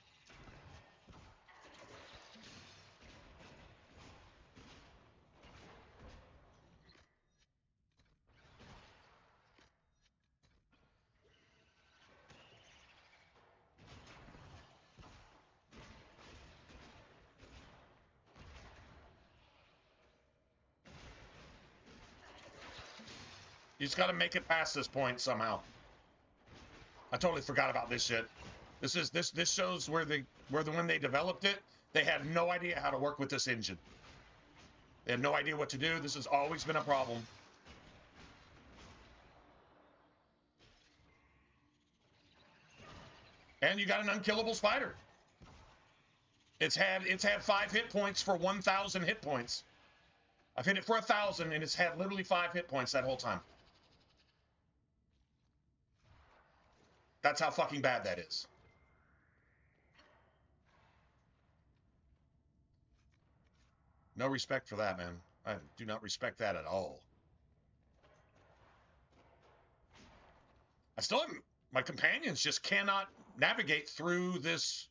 You just got to make it past this point somehow. I totally forgot about this shit. This shows where when they developed it, they had no idea how to work with this engine. They had no idea what to do. This has always been a problem. And you got an unkillable spider. It's had 5 hit points for 1,000 hit points. I've hit it for 1,000, and it's had literally 5 hit points that whole time. That's how fucking bad that is. No respect for that, man. I do not respect that at all. I still haven't. My companions just cannot navigate through this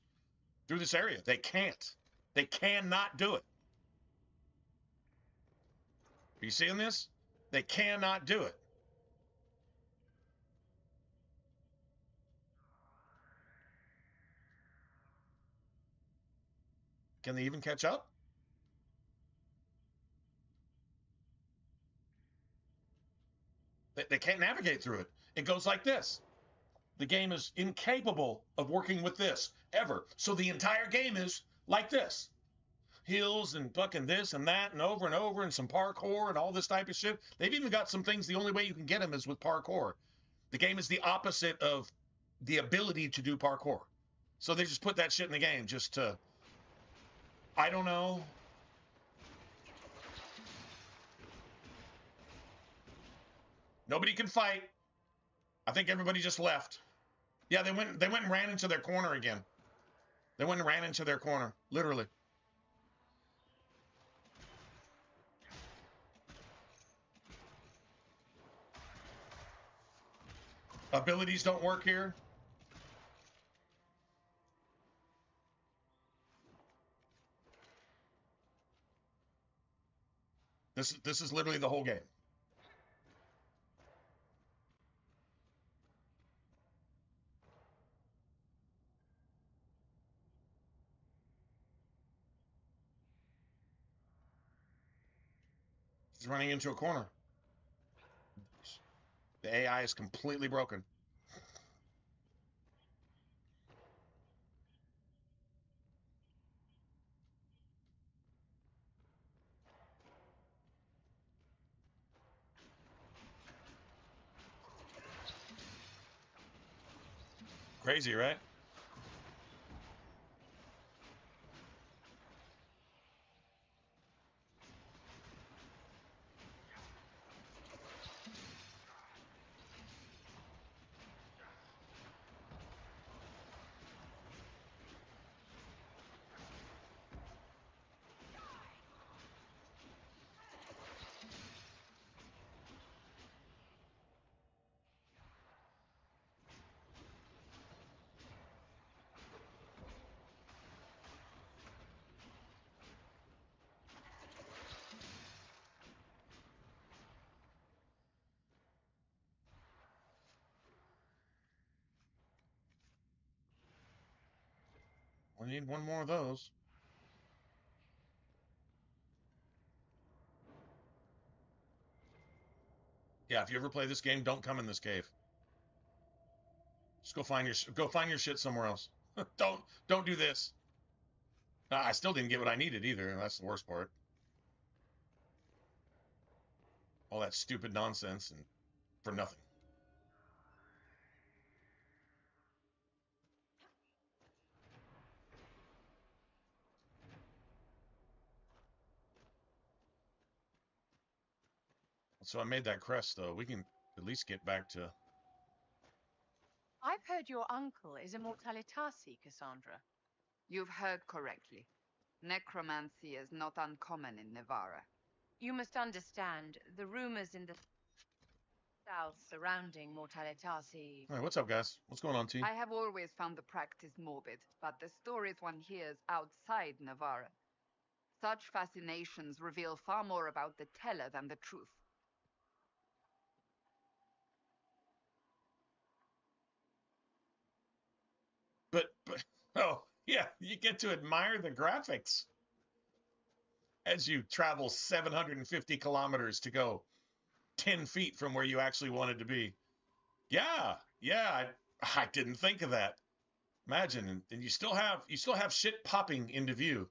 area. They can't. They cannot do it. Are you seeing this? They cannot do it. Can they even catch up? They can't navigate through it. It goes like this. The game is incapable of working with this ever. So the entire game is like this. Hills and fucking this and that and over and some parkour and all this type of shit. They've even got some things the only way you can get them is with parkour. The game is the opposite of the ability to do parkour. So they just put that shit in the game just to, I don't know. Nobody can fight. I think everybody just left. Yeah, they went and ran into their corner again. They went and ran into their corner, literally. Abilities don't work here. This is literally the whole game. He's running into a corner. The AI is completely broken. Crazy, right? We need one more of those. Yeah, if you ever play this game, don't come in this cave. Just go find your shit somewhere else. don't do this. I still didn't get what I needed either. That's the worst part. All that stupid nonsense and for nothing. So I made that crest, though. We can at least get back to... I've heard your uncle is a Mortalitasi, Cassandra. You've heard correctly. Necromancy is not uncommon in Nevarra. You must understand, the rumors in the south surrounding Mortalitasi. All right, what's up, guys? What's going on, T? I have always found the practice morbid, but the stories one hears outside Nevarra. Such fascinations reveal far more about the teller than the truth. But, oh, yeah, you get to admire the graphics as you travel 750 kilometers to go 10 feet from where you actually wanted to be. Yeah, I didn't think of that. Imagine, and you still have shit popping into view.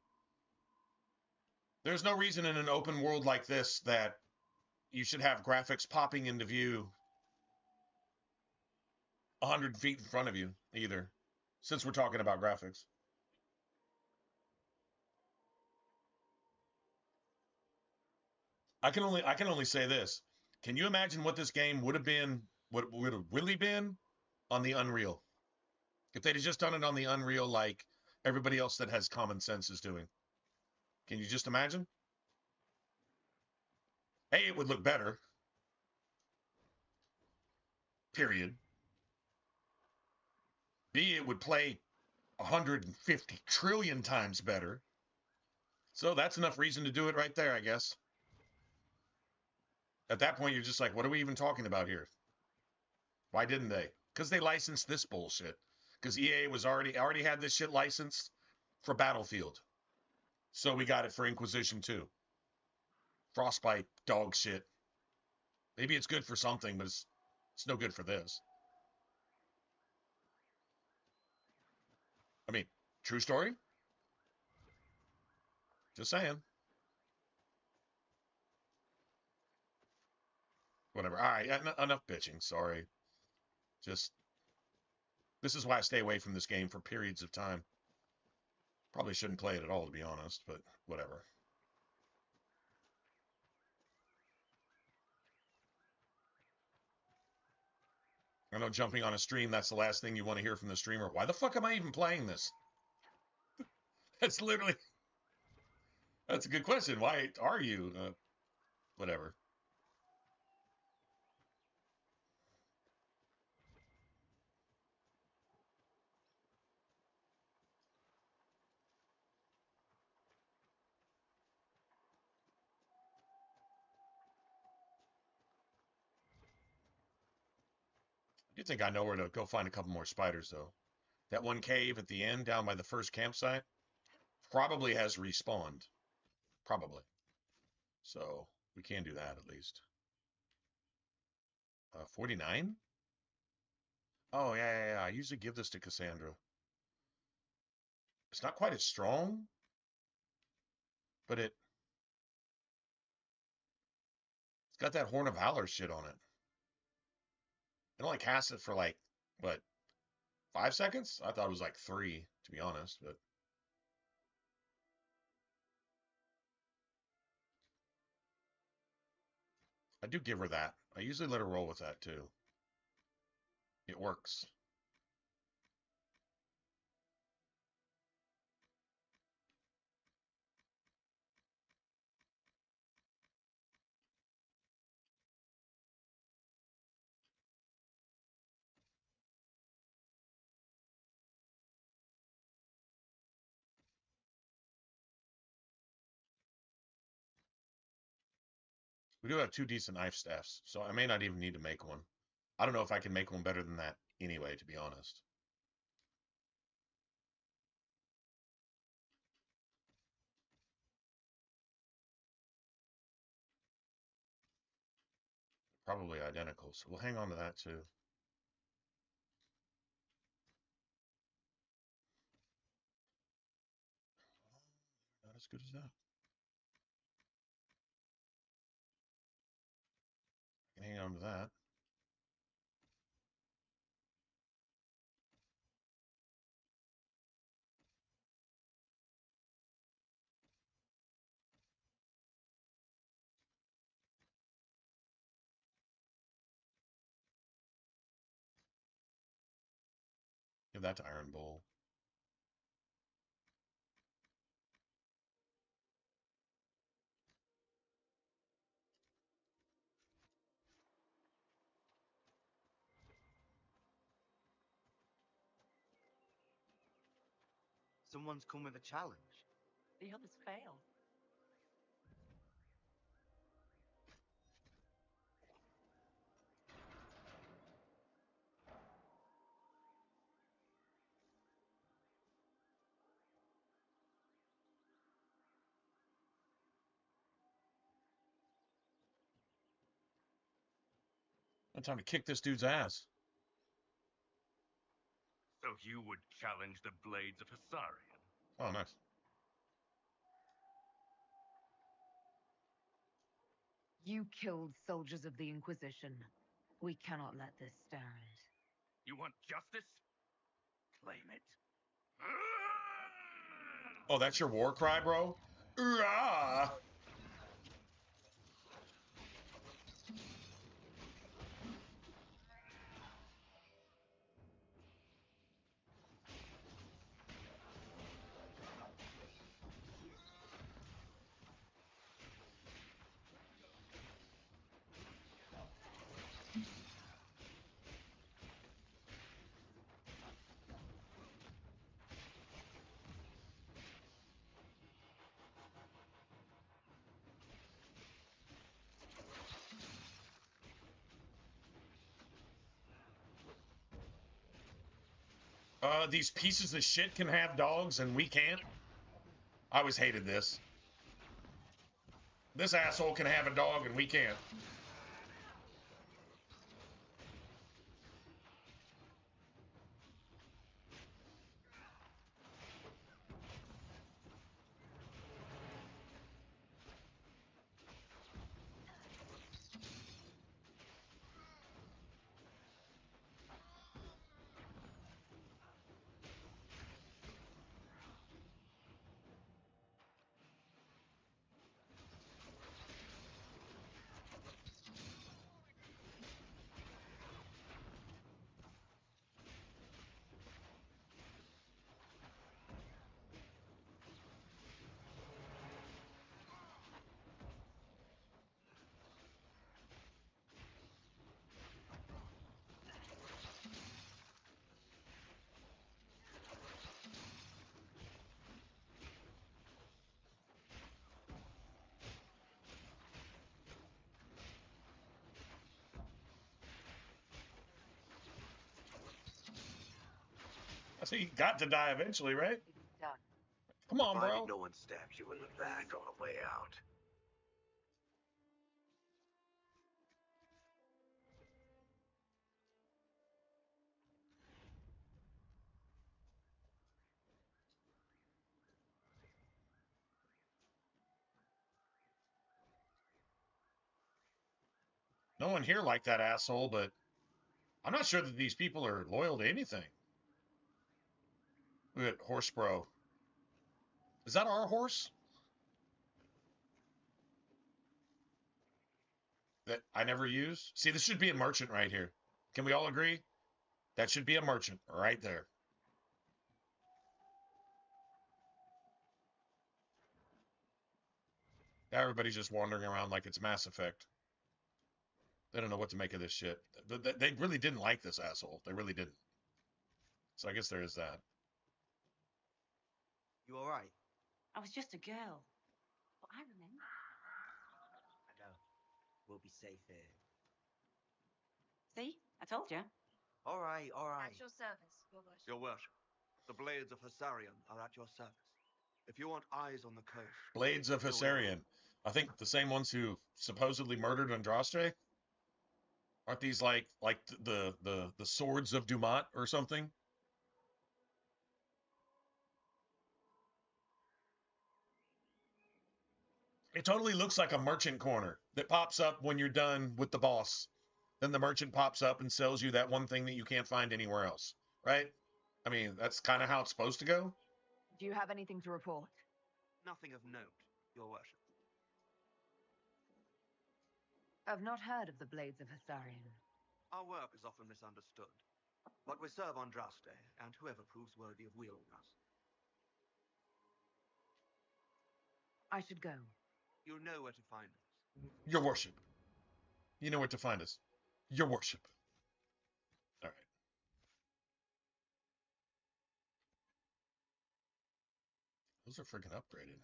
There's no reason in an open world like this that you should have graphics popping into view 100 feet in front of you either, since we're talking about graphics. I can only say this. Can you imagine what this game would have been, what it would have really been on the Unreal? If they'd have just done it on the Unreal like everybody else that has common sense is doing. Can you just imagine? A, it would look better. Period. B, it would play 150 trillion times better. So that's enough reason to do it right there, I guess. At that point, you're just like, what are we even talking about here? Why didn't they? Because they licensed this bullshit. Because EA was already had this shit licensed for Battlefield. So we got it for Inquisition 2. Frostbite, dog shit. Maybe it's good for something, but it's It's no good for this. I mean, true story. Just saying. Whatever. All right, enough bitching. Sorry. Just this is why I stay away from this game for periods of time. Probably shouldn't play it at all, to be honest, but whatever. I know jumping on a stream, that's the last thing you want to hear from the streamer. Why the fuck am I even playing this? That's literally... That's a good question. Why are you? Whatever. I do think I know where to go find a couple more spiders, though. That one cave at the end down by the first campsite probably has respawned. Probably. So we can do that at least. 49? Oh, yeah. I usually give this to Cassandra. It's not quite as strong, but it's got that Horn of Valor shit on it. It only casts it for like, what, 5 seconds? I thought it was like 3, to be honest, but... I do give her that. I usually let her roll with that, too. It works. We do have 2 decent knife staffs, so I may not even need to make one. I don't know if I can make one better than that anyway, to be honest. Probably identical, so we'll hang on to that too. Not as good as that. I can hang on to that. Give that to Iron Bull. Someone's come with a challenge. The others failed. No time to kick this dude's ass. So you would challenge the blades of Hassarian? Oh, nice. You killed soldiers of the Inquisition. We cannot let this stand. You want justice? Claim it. Oh, that's your war cry, bro? Urgh! These pieces of shit can have dogs and we can't? I always hated this. This asshole can have a dog and we can't. So you got to die eventually, right? It's done. Come on, Provided bro. no one stabs you in the back on the way out. No one here liked that asshole, but I'm not sure that these people are loyal to anything. Look at Horse Bro. Is that our horse? That I never use? See, this should be a merchant right here. Can we all agree? That should be a merchant right there. Now everybody's just wandering around like it's Mass Effect. They don't know what to make of this shit. They really didn't like this asshole. They really didn't. So I guess there is that. You alright? I was just a girl. But I remember. I know. We'll be safe here. See? I told you. Alright. At your service, Your Worship. Your worship, the blades of Hessarian are at your service. If you want eyes on the coast... Blades of Hessarian. I think the same ones who supposedly murdered Andraste. Aren't these like the swords of Dumat or something? It totally looks like a merchant corner that pops up when you're done with the boss. Then the merchant pops up and sells you that one thing that you can't find anywhere else, right? I mean, that's kind of how it's supposed to go. Do you have anything to report? Nothing of note, your worship. I've not heard of the Blades of Hessarian. Our work is often misunderstood. But we serve Andraste, and whoever proves worthy of wielding us. I should go. You know where to find us. Your worship. You know where to find us. Your worship. All right. Those are freaking upgraded.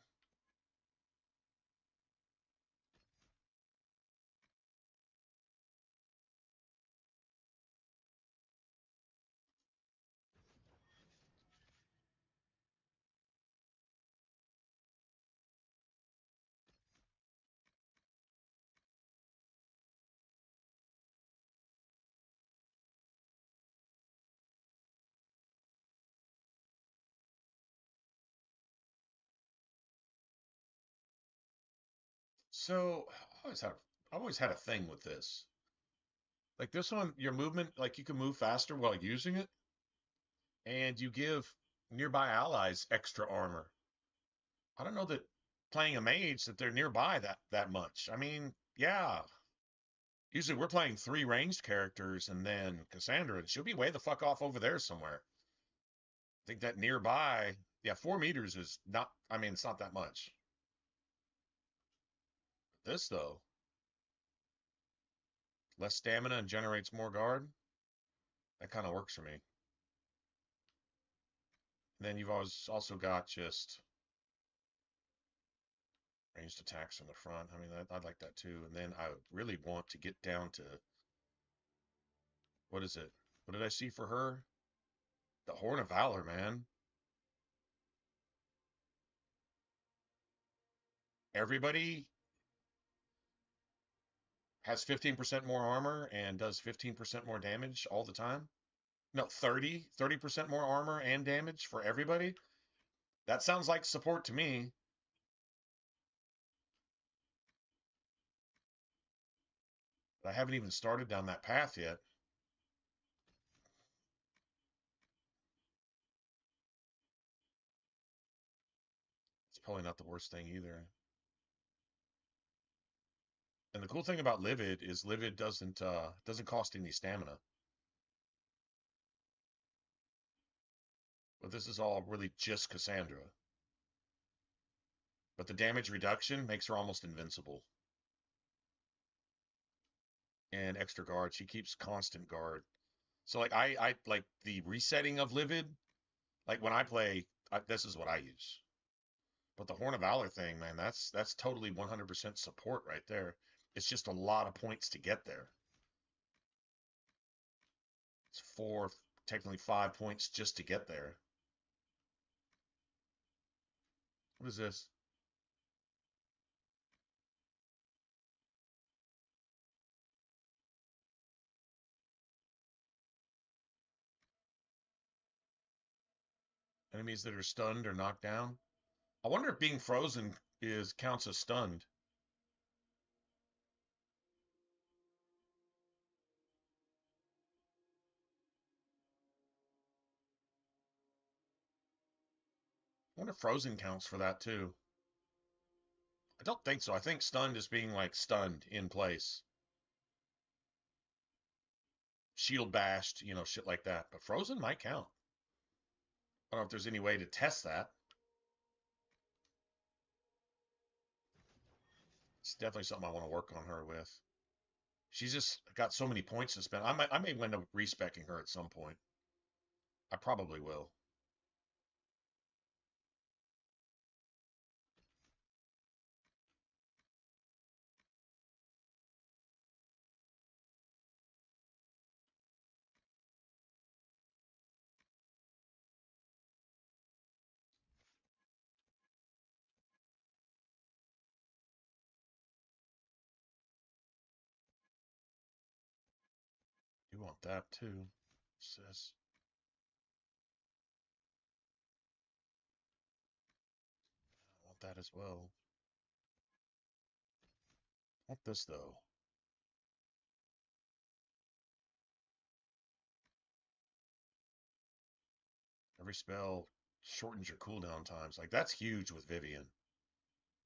So I've always had a thing with this. Like this one, your movement, like you can move faster while using it, and you give nearby allies extra armor. I don't know that playing a mage that they're nearby that much. I mean, yeah. Usually we're playing 3 ranged characters and then Cassandra, and she'll be way the fuck off over there somewhere. I think that nearby, yeah, 4 meters is not, I mean, it's not that much. This though, less stamina and generates more guard. That kind of works for me. And then you've also got just ranged attacks on the front. I mean, I'd like that too. And then I really want to get down to, what is it? What did I see for her? The Horn of Valor, man. Everybody has 15% more armor and does 15% more damage all the time. No, 30% more armor and damage for everybody. That sounds like support to me. But I haven't even started down that path yet. It's probably not the worst thing either. And the cool thing about Livid is Livid doesn't cost any stamina. But this is all really just Cassandra. But the damage reduction makes her almost invincible. And extra guard, she keeps constant guard. So like I like the resetting of Livid. Like when I play, this is what I use. But the Horn of Valor thing, man, that's totally 100% support right there. It's just a lot of points to get there. It's 4 technically 5 points just to get there. What is this? Enemies that are stunned or knocked down. I wonder if being frozen counts as stunned. I wonder if frozen counts for that too. I don't think so. I think stunned is being like stunned in place. Shield bashed, you know, shit like that. But frozen might count. I don't know if there's any way to test that. It's definitely something I want to work on her with. She's just got so many points to spend. I may end up respecking her at some point. I probably will. You want that too, sis. I want that as well. I want this though. Every spell shortens your cooldown times. Like that's huge with Vivian.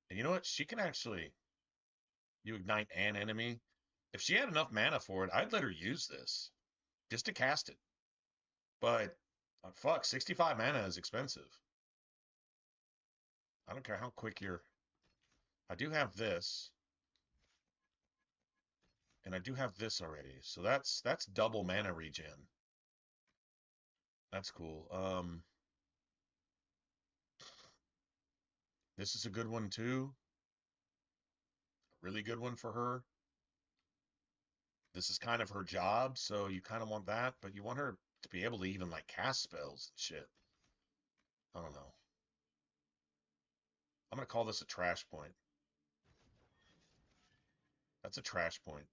And you know what? She can actually you ignite an enemy. If she had enough mana for it, I'd let her use this just to cast it. But fuck, 65 mana is expensive. I don't care how quick you're. I do have this, and I do have this already, so that's double mana regen. That's cool. This is a good one too. Really good one for her. This is kind of her job, so you kind of want that, but you want her to be able to even like cast spells and shit. I don't know. I'm gonna call this a trash point. That's a trash point.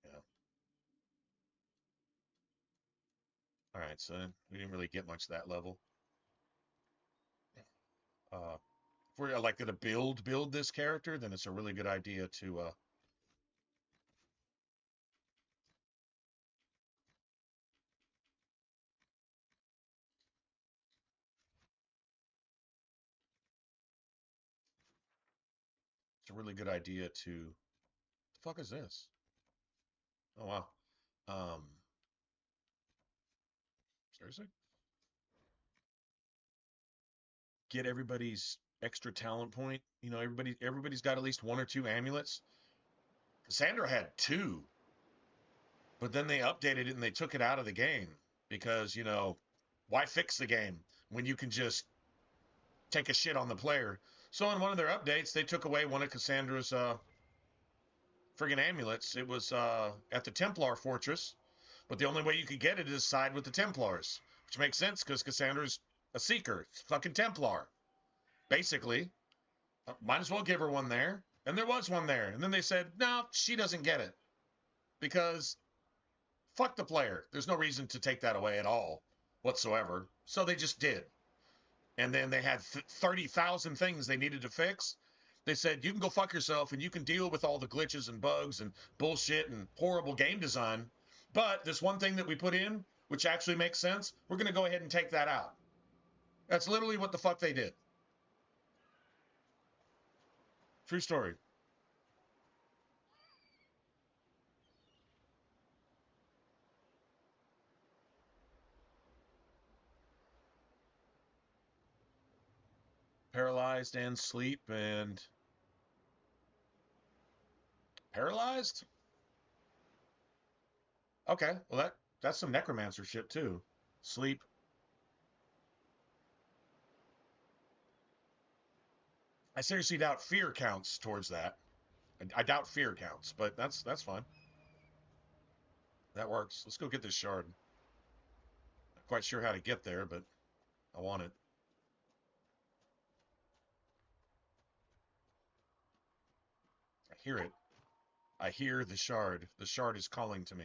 Yeah. All right, so we didn't really get much that level. If we're like gonna build this character, then it's a really good idea to it's a really good idea to. The fuck is this? Oh wow. Um, seriously? Get everybody's extra talent point. You know, everybody's got at least one or two amulets. Cassandra had two, but then they updated it and they took it out of the game because, you know, why fix the game when you can just take a shit on the player? So in one of their updates, they took away one of Cassandra's friggin' amulets. It was at the Templar Fortress, but the only way you could get it is side with the Templars, which makes sense because Cassandra's a Seeker, fucking Templar. Basically, might as well give her one there. And there was one there. And then they said, no, she doesn't get it because fuck the player. There's no reason to take that away at all whatsoever. So they just did. And then they had 30,000 things they needed to fix. They said, you can go fuck yourself and you can deal with all the glitches and bugs and bullshit and horrible game design. But this one thing that we put in, which actually makes sense, we're going to go ahead and take that out. That's literally what the fuck they did. True story. Paralyzed and sleep and paralyzed? Okay, well that's some necromancer shit too. Sleep. I seriously doubt fear counts towards that. I doubt fear counts, but that's fine. That works. Let's go get this shard. Not quite sure how to get there, but I want it. I hear it. I hear the shard. The shard is calling to me.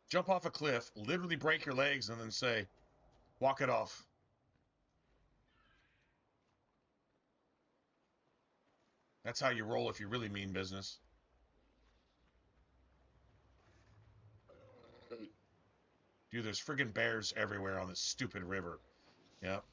Jump off a cliff, literally break your legs, and then say, walk it off. That's how you roll if you really mean business. Dude, there's friggin' bears everywhere on this stupid river. Yep.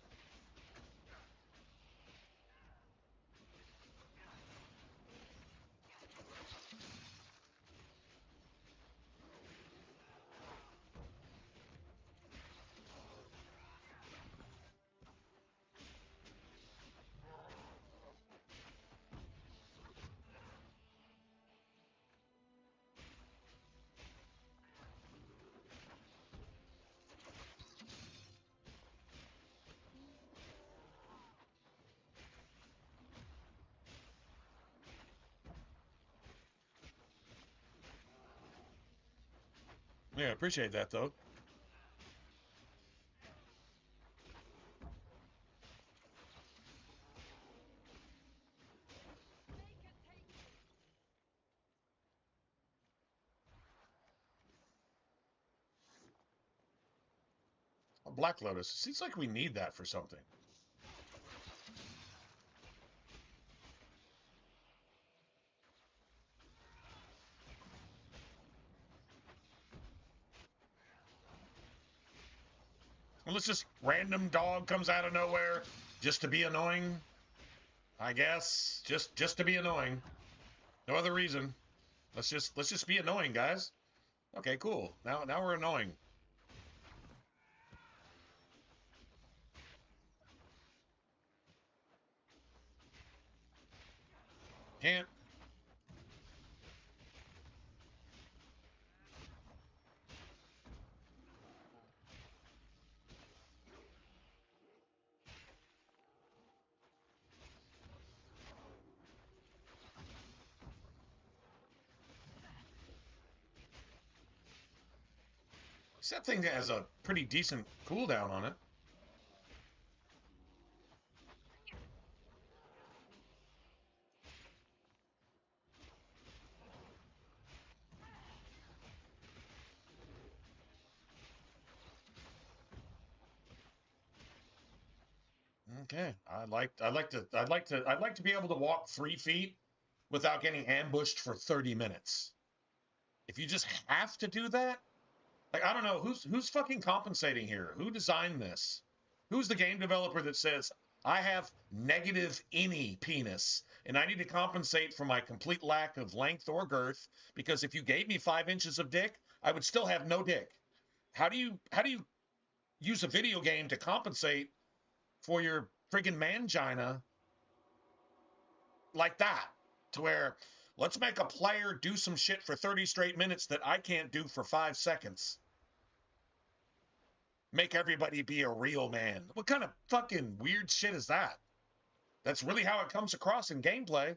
Yeah, appreciate that, though. A Black Lotus. Seems like we need that for something. Well, it's just random dog comes out of nowhere just to be annoying. I guess just to be annoying. No other reason. Let's just be annoying, guys. Okay, cool. Now we're annoying. Can't. That thing has a pretty decent cooldown on it. Okay, I'd like to be able to walk 3 feet without getting ambushed for 30 minutes. If you just have to do that, like I don't know who's fucking compensating here. Who designed this? Who's the game developer that says I have negative any penis and I need to compensate for my complete lack of length or girth because if you gave me 5 inches of dick, I would still have no dick. How do you use a video game to compensate for your friggin' mangina like that? To where let's make a player do some shit for 30 straight minutes that I can't do for 5 seconds. Make everybody be a real man. What kind of fucking weird shit is that? That's really how it comes across in gameplay.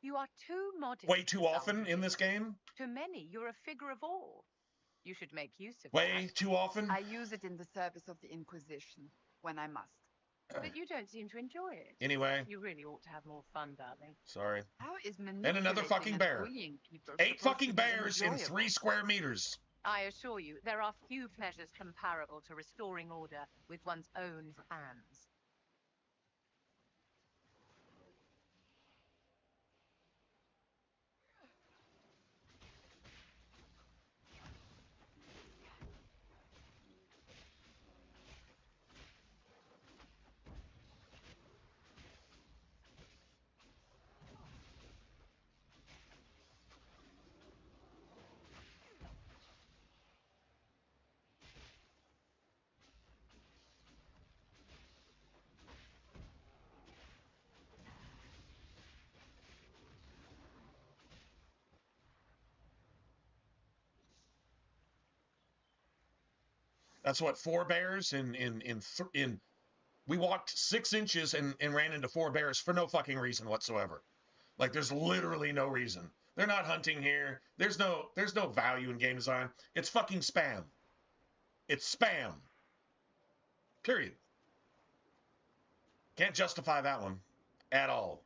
You are too modest. Way too often in this game. To many, you're a figure of awe. You should make use of Way that. too often. I use it in the service of the Inquisition when I must. But you don't seem to enjoy it. Anyway. You really ought to have more fun, darling. Sorry. How is And another fucking bear. 8 fucking bears in 3 square meters. I assure you, there are few pleasures comparable to restoring order with one's own hands. That's what 4 bears in we walked 6 inches and ran into 4 bears for no fucking reason whatsoever. Like there's literally no reason. They're not hunting here. There's no value in game design. It's fucking spam. It's spam. Period. Can't justify that one at all.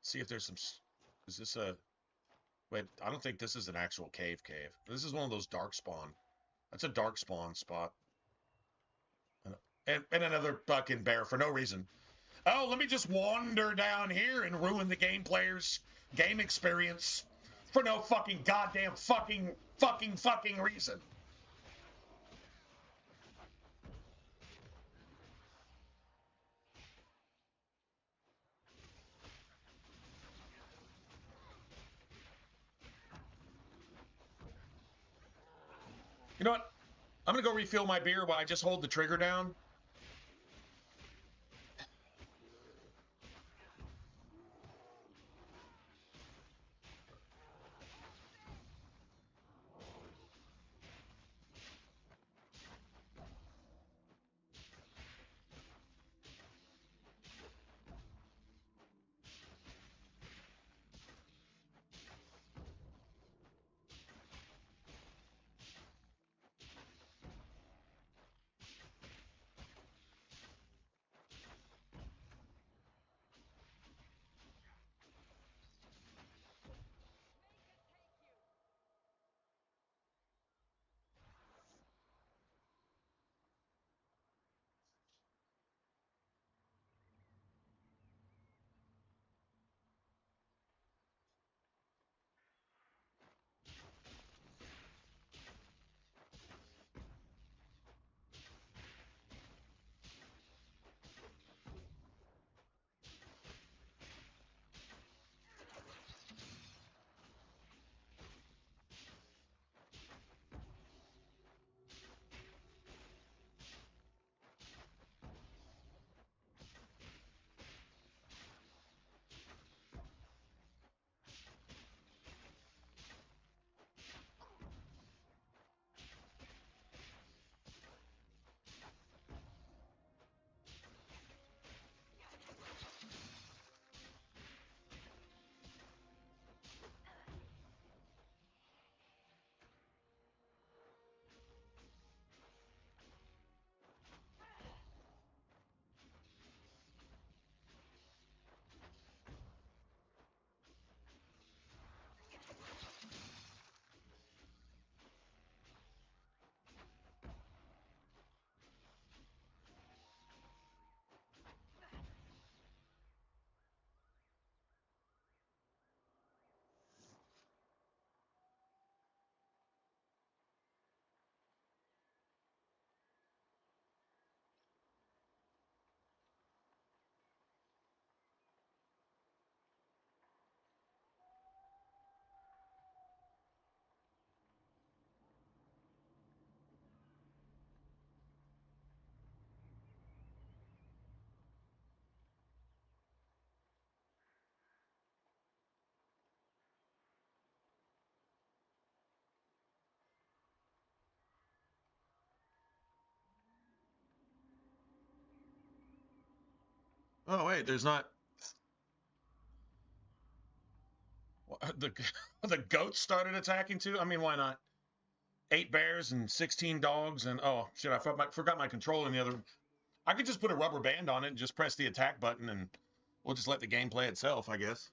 See if there's some. Is this a? Wait, I don't think this is an actual cave. This is one of those dark spawn. That's a dark spawn spot. And another fucking bear for no reason. Oh, let me just wander down here and ruin the game player's game experience for no fucking goddamn fucking reason. You know what? I'm gonna go refill my beer while I just hold the trigger down. Oh wait, there's not. The the goats started attacking too. I mean, why not? 8 bears and 16 dogs and oh shit, I forgot my control in the other. I could just put a rubber band on it and just press the attack button and we'll just let the game play itself, I guess.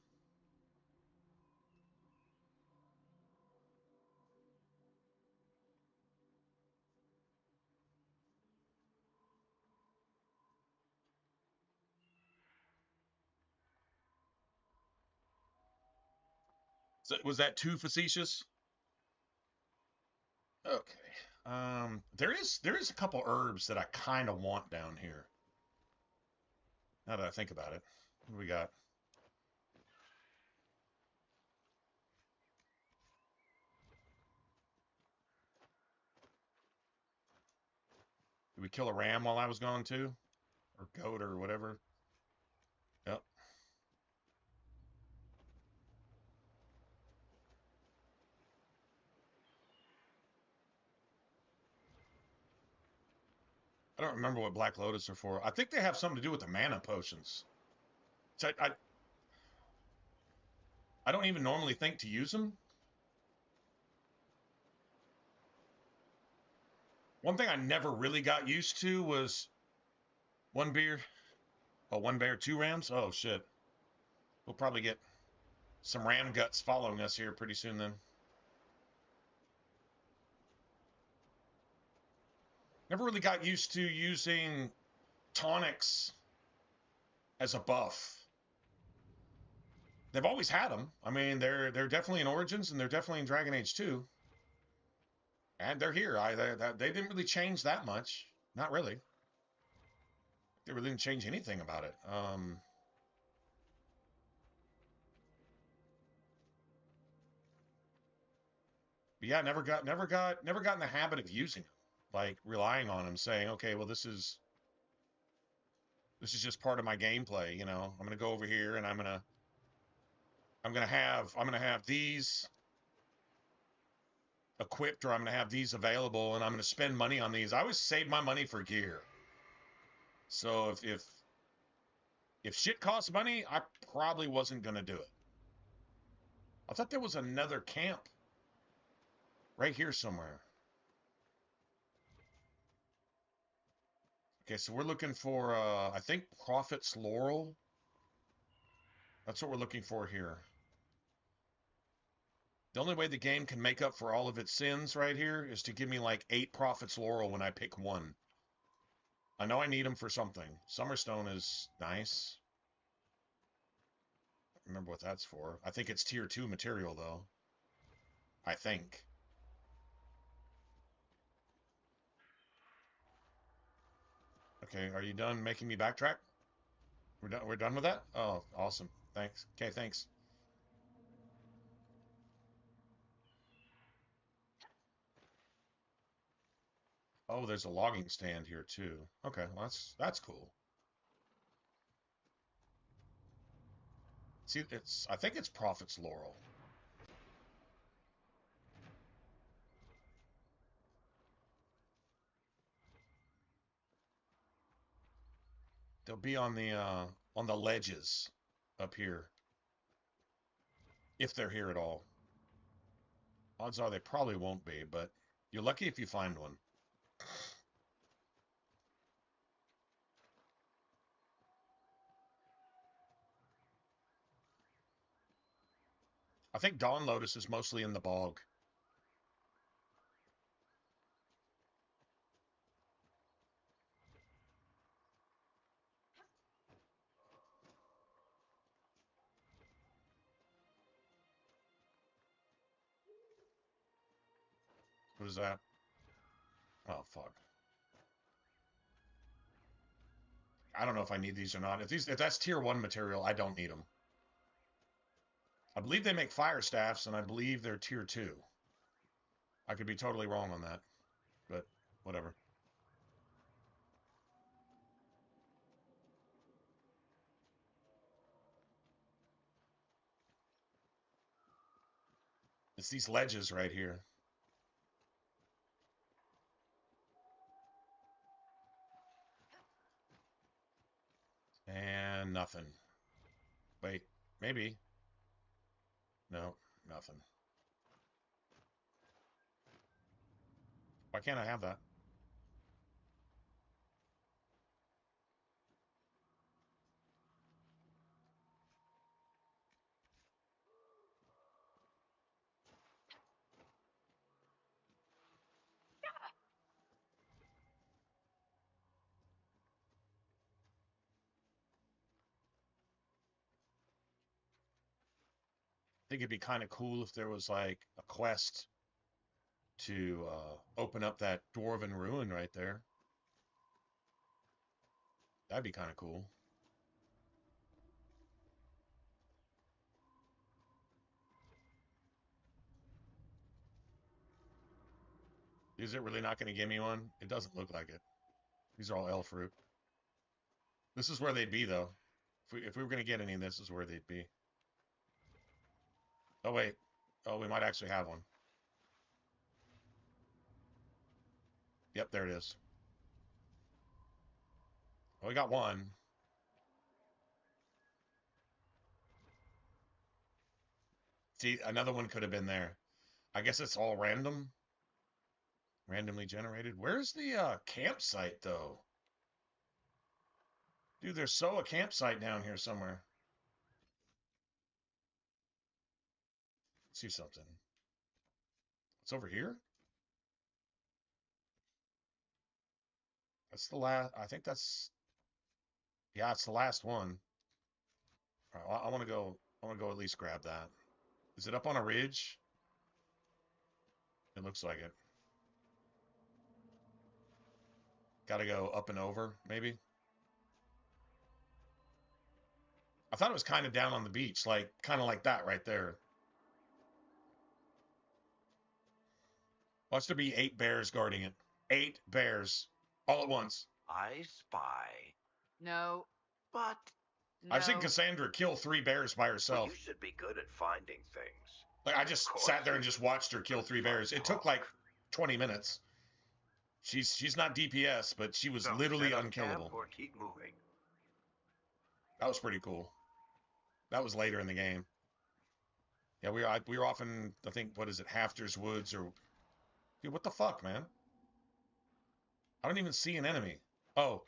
So, was that too facetious? Okay. There is a couple herbs that I kind of want down here. Now that I think about it, what do we got? Did we kill a ram while I was gone too, or goat or whatever? Yep. I don't remember what Black Lotus are for. I think they have something to do with the mana potions. So I don't even normally think to use them. One thing I never really got used to was one beer. Oh, one bear, two rams? Oh, shit. We'll probably get some ram guts following us here pretty soon then. Never really got used to using tonics as a buff. They've always had them. I mean, they're definitely in Origins and they're definitely in Dragon Age 2. And they're here. They didn't really change that much. Not really. They really didn't change anything about it. But yeah, never got in the habit of using them, like relying on them, saying, okay, well, this is just part of my gameplay. You know, I'm gonna go over here and I'm gonna have these equipped, or I'm gonna have these available, and I'm gonna spend money on these. I always save my money for gear. So if shit costs money, I probably wasn't gonna do it. I thought there was another camp right here somewhere. Okay, so we're looking for, I think, Prophet's Laurel. That's what we're looking for here. The only way the game can make up for all of its sins right here is to give me like 8 Prophet's Laurel when I pick one. I know I need them for something. Summerstone is nice. I don't remember what that's for. I think it's tier 2 material, though. I think. Okay, are you done making me backtrack? We're done with that? Oh, awesome. Thanks. Okay, thanks. Oh, there's a logging stand here too. Okay, well that's cool. See, I think it's Prophet's Laurel. They'll be on the ledges up here. If they're here at all. Odds are they probably won't be, but you're lucky if you find one. I think Dawn Lotus is mostly in the bog. What is that? Oh, fuck. I don't know if I need these or not. If that's tier 1 material, I don't need them. I believe they make fire staffs, and I believe they're tier 2. I could be totally wrong on that, but whatever. It's these ledges right here. And nothing. Wait, maybe. No, nothing. Why can't I have that? I think it'd be kind of cool if there was like a quest to open up that dwarven ruin right there. That'd be kind of cool. Is it really not going to give me one? It doesn't look like it. These are all elf fruit. This is where they'd be, though. If we were going to get any, this is where they'd be. Oh, wait. Oh, we might actually have one. Yep, there it is. Well, we got one. See, another one could have been there. I guess it's all random. Randomly generated. Where's the campsite, though? Dude, there's a campsite down here somewhere. Let's see something. It's over here? That's the last. I think that's. Yeah, it's the last one. All right, well, I want to go. I want to go at least grab that. Is it up on a ridge? It looks like it. Got to go up and over, maybe. I thought it was kind of down on the beach, like kind of like that right there. Watch there be 8 bears guarding it. 8 bears all at once. I spy. No. But No. I've seen Cassandra kill 3 bears by well, herself. you should be good at finding things. Like I just sat there and just watched her kill 3 bears. It took like 20 minutes. She's not DPS, but she was So, literally set up unkillable. camp or keep moving. That was pretty cool. That was later in the game. Yeah, we were off in, I think, what is it, Hafter's Woods or... Dude, what the fuck, man? I don't even see an enemy. Oh,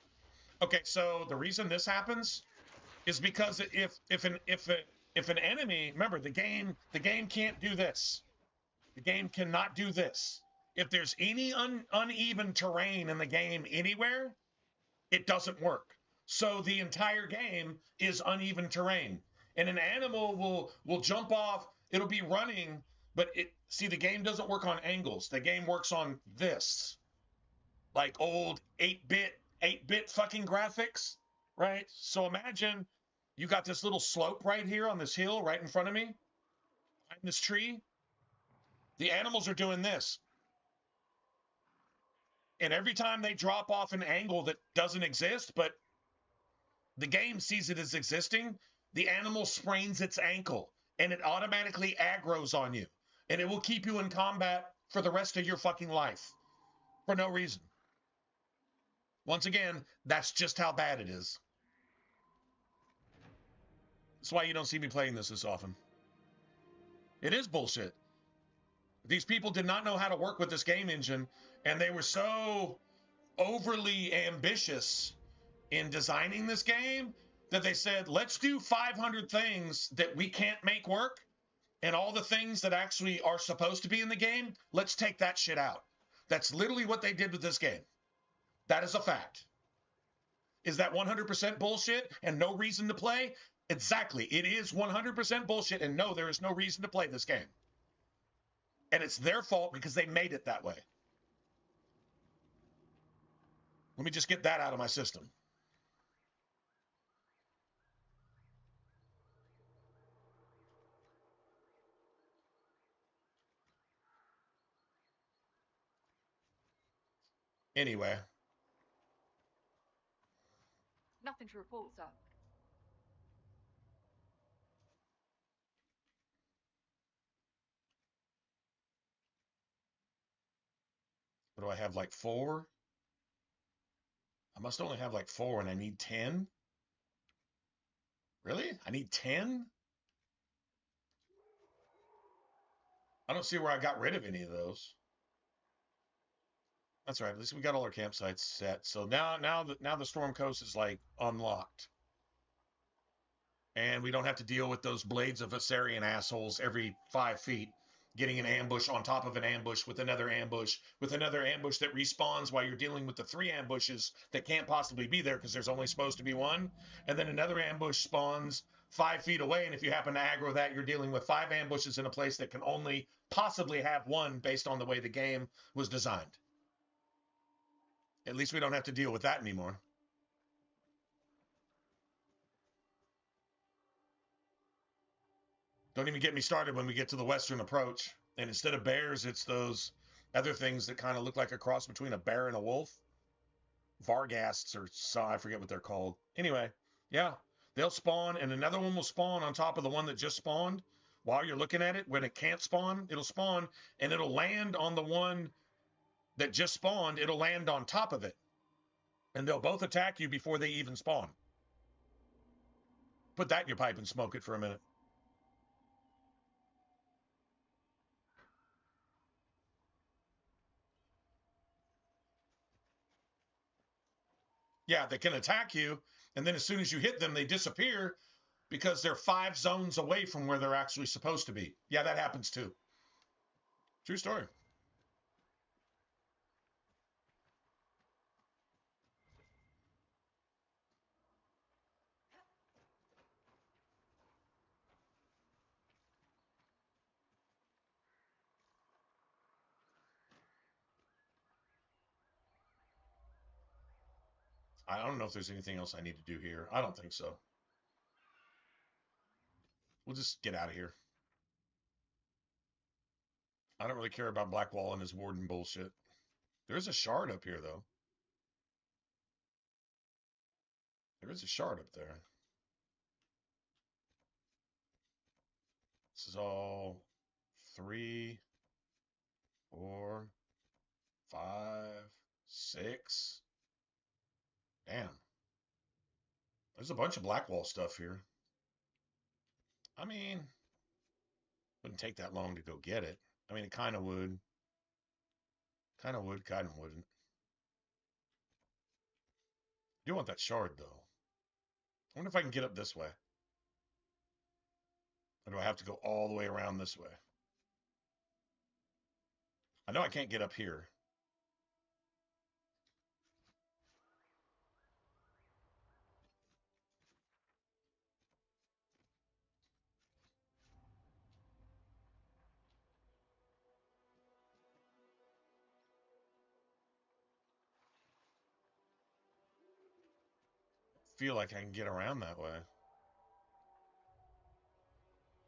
okay. So the reason this happens is because if an enemy, remember the game can't do this. The game cannot do this. If there's any uneven terrain in the game anywhere, it doesn't work. So the entire game is uneven terrain, and an animal will jump off. It'll be running, but the game doesn't work on angles. The game works on this, like old 8-bit fucking graphics, right? So imagine you got this little slope right here on this hill right in front of me, behind this tree. The animals are doing this. And every time they drop off an angle that doesn't exist, but the game sees it as existing, the animal sprains its ankle and it automatically aggroes on you. And it will keep you in combat for the rest of your fucking life for no reason. Once again, that's just how bad it is. That's why you don't see me playing this often. It is bullshit. These people did not know how to work with this game engine, and they were so overly ambitious in designing this game that they said, let's do 500 things that we can't make work, and all the things that actually are supposed to be in the game, let's take that shit out. That's literally what they did with this game. That is a fact. Is that 100% bullshit and no reason to play? Exactly. It is 100% bullshit, and no, there is no reason to play this game. And it's their fault because they made it that way. Let me just get that out of my system. Anyway. Nothing to report, sir. What do I have, like 4? I must only have like 4 and I need 10? Really? I need 10? I don't see where I got rid of any of those. That's right. At least we got all our campsites set. So now the Storm Coast is like unlocked. And we don't have to deal with those Blades of Asarian assholes every 5 feet, getting an ambush on top of an ambush with another ambush that respawns while you're dealing with the 3 ambushes that can't possibly be there because there's only supposed to be 1. And then another ambush spawns 5 feet away. And if you happen to aggro that, you're dealing with 5 ambushes in a place that can only possibly have 1 based on the way the game was designed. At least we don't have to deal with that anymore. Don't even get me started when we get to the western approach. And instead of bears, it's those other things that kind of look like a cross between a bear and a wolf. Varghasts or so, I forget what they're called. Anyway, yeah, they'll spawn, and another one will spawn on top of the one that just spawned. While you're looking at it, when it can't spawn, it'll spawn, and it'll land on the one that just spawned. It'll land on top of it. And they'll both attack you before they even spawn. Put that in your pipe and smoke it for a minute. Yeah, they can attack you, and then as soon as you hit them, they disappear because they're 5 zones away from where they're actually supposed to be. Yeah, that happens too. True story. I don't know if there's anything else I need to do here. I don't think so. We'll just get out of here. I don't really care about Blackwall and his warden bullshit. There is a shard up here, though. There is a shard up there. This is all 3, 4, 5, 6. Damn. There's a bunch of Blackwall stuff here. I mean, wouldn't take that long to go get it. I mean, it kind of would. Kind of would, kind of wouldn't. I do want that shard, though. I wonder if I can get up this way. Or do I have to go all the way around this way? I know I can't get up here. Feel like I can get around that way.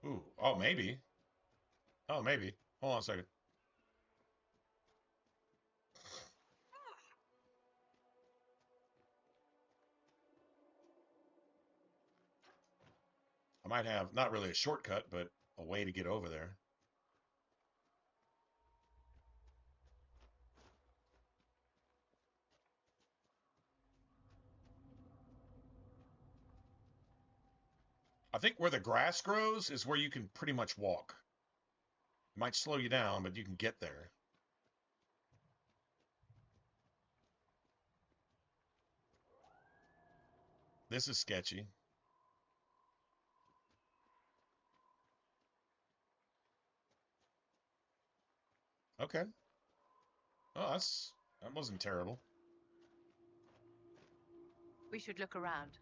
Ooh, oh, maybe. Oh, maybe. Hold on a second. I might have, not really a shortcut, but a way to get over there. I think where the grass grows is where you can pretty much walk. It might slow you down, but you can get there. This is sketchy. Okay. Oh, that wasn't terrible. We should look around.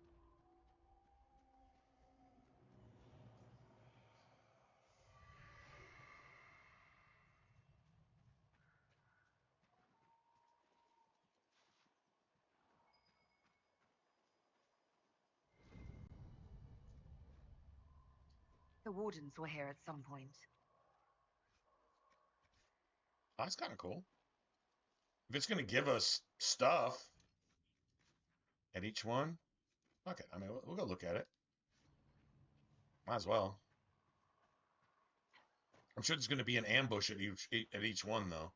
The wardens were here at some point. That's kind of cool. If it's going to give us stuff at each one, okay. I mean, we'll go look at it. Might as well. I'm sure there's going to be an ambush at each one, though.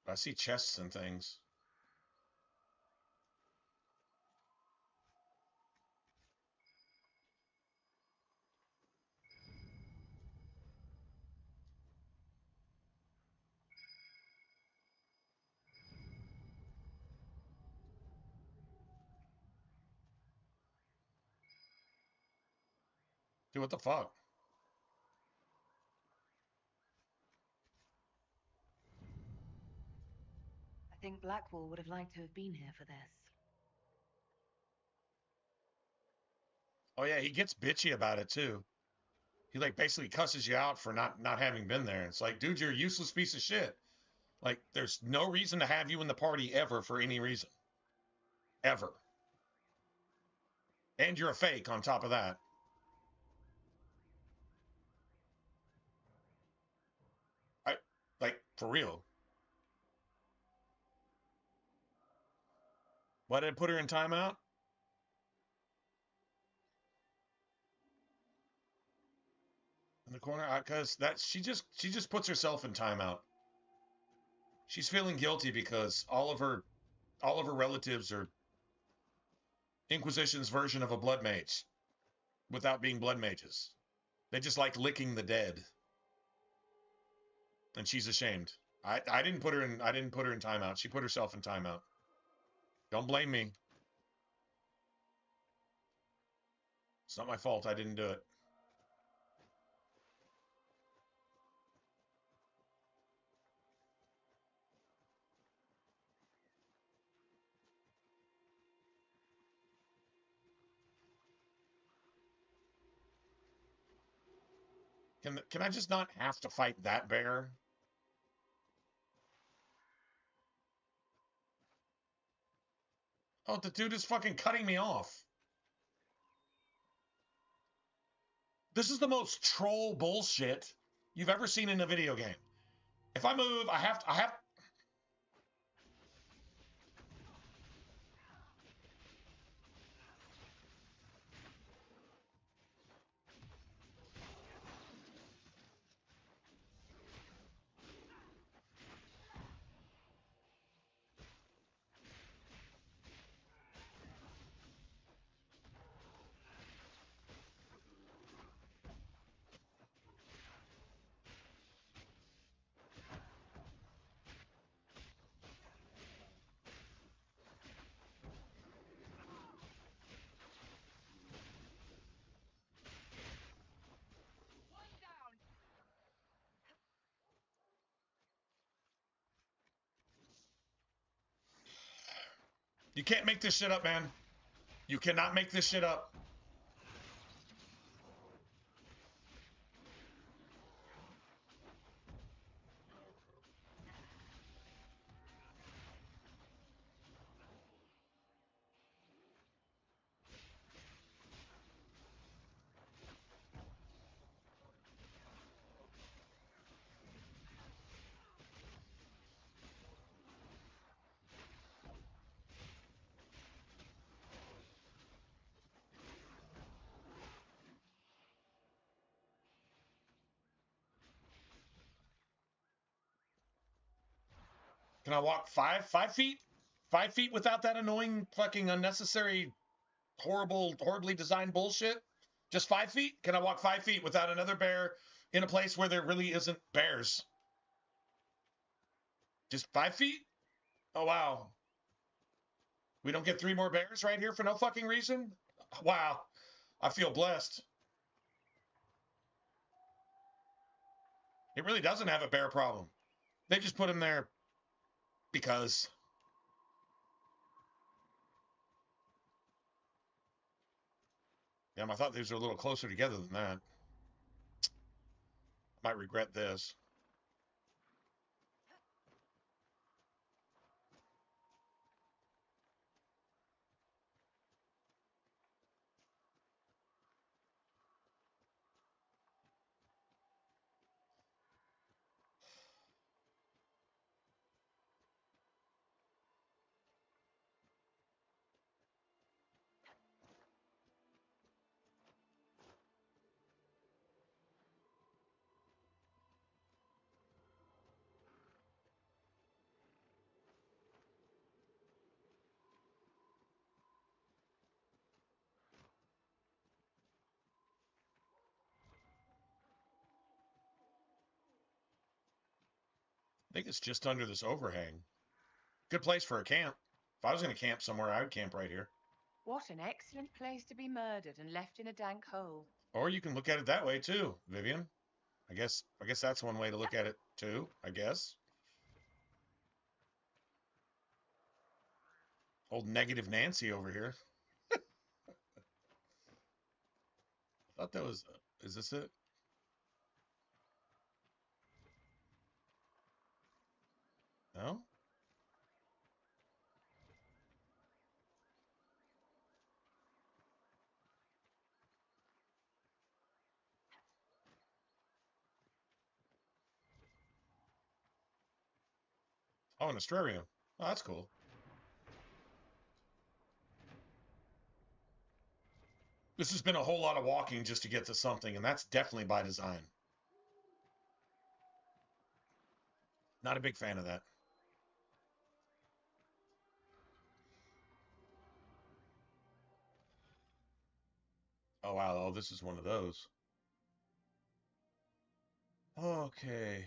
I see chests and things. Dude, what the fuck? I think Blackwall would have liked to have been here for this. Oh yeah, he gets bitchy about it too. He like basically cusses you out for not having been there. It's like, dude, you're a useless piece of shit. Like, there's no reason to have you in the party ever for any reason. Ever. And you're a fake on top of that. Like, for real. Why did I put her in timeout? In the corner? Because she just puts herself in timeout. She's feeling guilty because all of her relatives are Inquisition's version of a blood mage without being blood mages. They just like licking the dead. And she's ashamed. I didn't put her in timeout. She put herself in timeout. Don't blame me. It's not my fault. I didn't do it. Can I just not have to fight that bear? Oh, the dude is fucking cutting me off. This is the most troll bullshit you've ever seen in a video game. If I move, I have You can't make this shit up, man. You cannot make this shit up. Can I walk 5 feet? 5 feet without that annoying, fucking unnecessary, horribly designed bullshit? Just 5 feet? Can I walk 5 feet without another bear in a place where there really isn't bears? Just 5 feet? Oh, wow. We don't get 3 more bears right here for no fucking reason? Wow. I feel blessed. It really doesn't have a bear problem. They just put him there because. Damn, I thought these were a little closer together than that. I might regret this. I think it's just under this overhang. Good place for a camp. If I was going to camp somewhere, I would camp right here. What an excellent place to be murdered and left in a dank hole. Or you can look at it that way too, Vivian. I guess that's one way to look at it too, I guess. Old negative Nancy over here. I thought that was, is this it? No? Oh, an Astrarium. Oh, that's cool. This has been a whole lot of walking just to get to something, and that's definitely by design. Not a big fan of that. Oh, wow. Oh, this is one of those. Okay.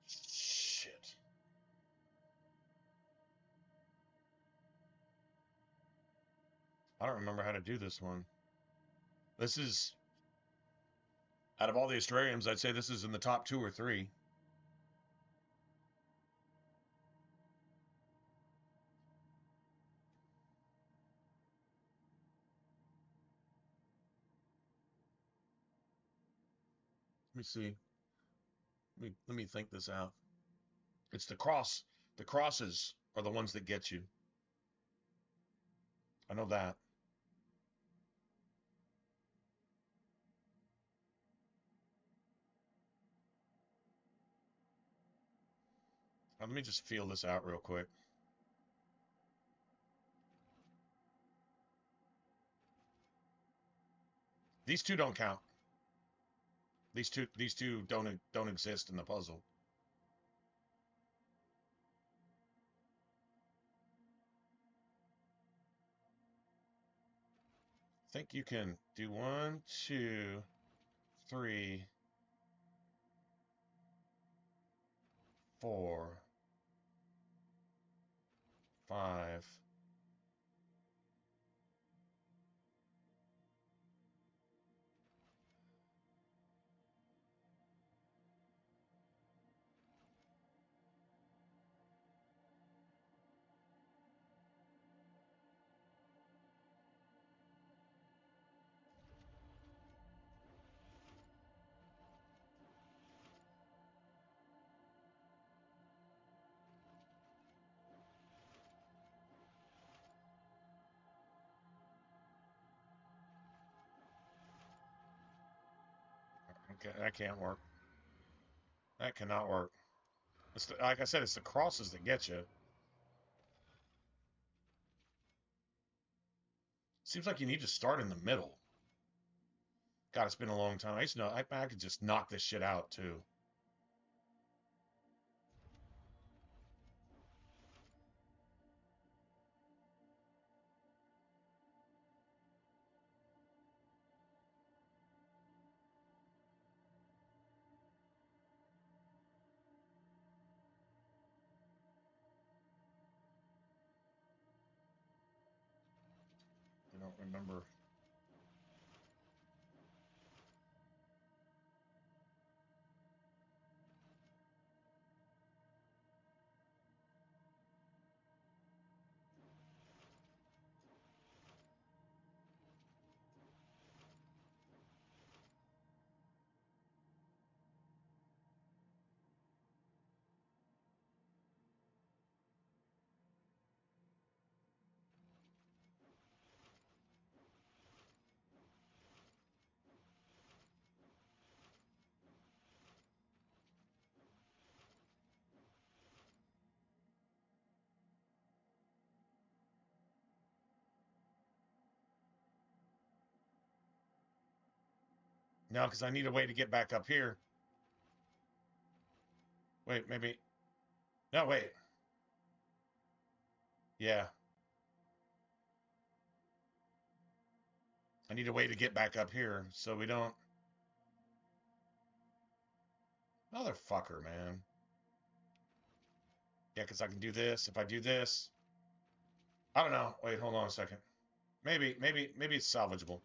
Shit. I don't remember how to do this one. This is, out of all the Astrariums, I'd say this is in the top 2 or 3. Let me see. Let me think this out. It's the cross. The crosses are the ones that get you. I know that. Now, let me just feel this out real quick. These two don't count. These two don't exist in the puzzle. I think you can do 1, 2, 3, 4, 5. Okay, that can't work. That cannot work. Like I said, it's the crosses that get you. Seems like you need to start in the middle. God, it's been a long time. I used to know I could just knock this shit out too. I don't remember. No, because I need a way to get back up here. Wait, maybe. No, wait. Yeah. I need a way to get back up here so we don't. Motherfucker, man. Yeah, because I can do this. If I do this. I don't know. Wait, hold on a second. Maybe it's salvageable.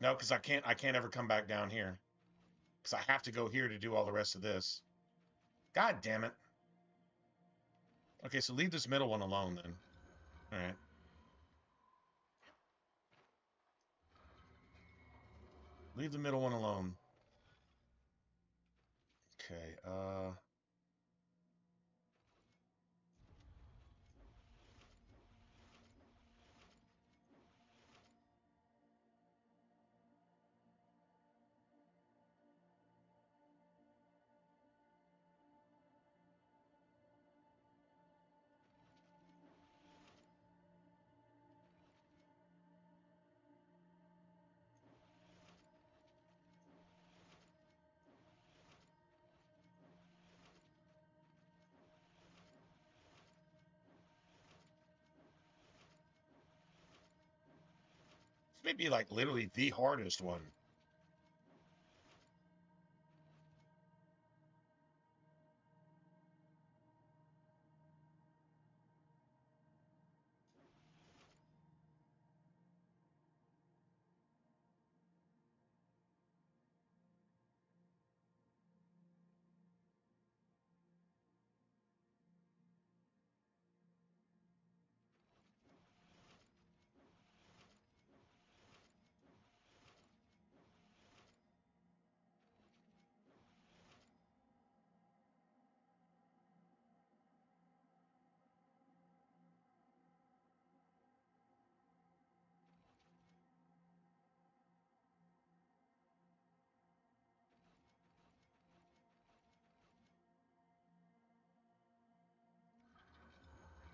No, because I can't ever come back down here. Because I have to go here to do all the rest of this. God damn it. Okay, so leave this middle one alone then. Alright. Leave the middle one alone. Okay, may be like literally the hardest one.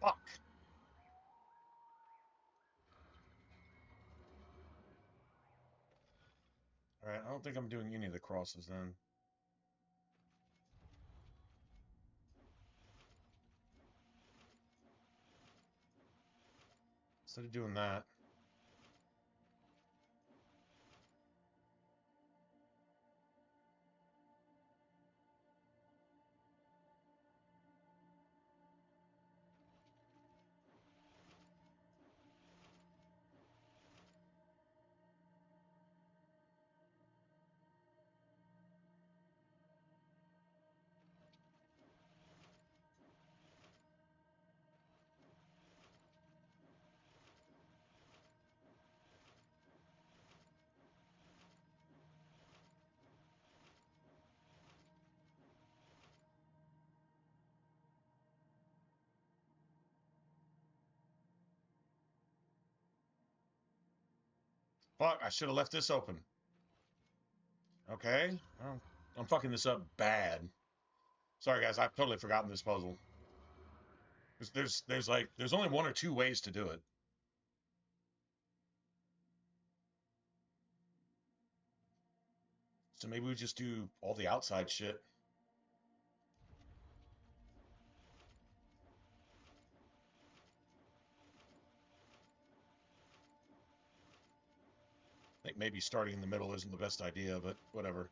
Fuck. All right, I don't think I'm doing any of the crosses then. Instead of doing that, fuck, I should have left this open. Okay, I'm fucking this up bad. Sorry guys, I've totally forgotten this puzzle. There's only one or two ways to do it. So maybe we just do all the outside shit. I think maybe starting in the middle isn't the best idea, but whatever.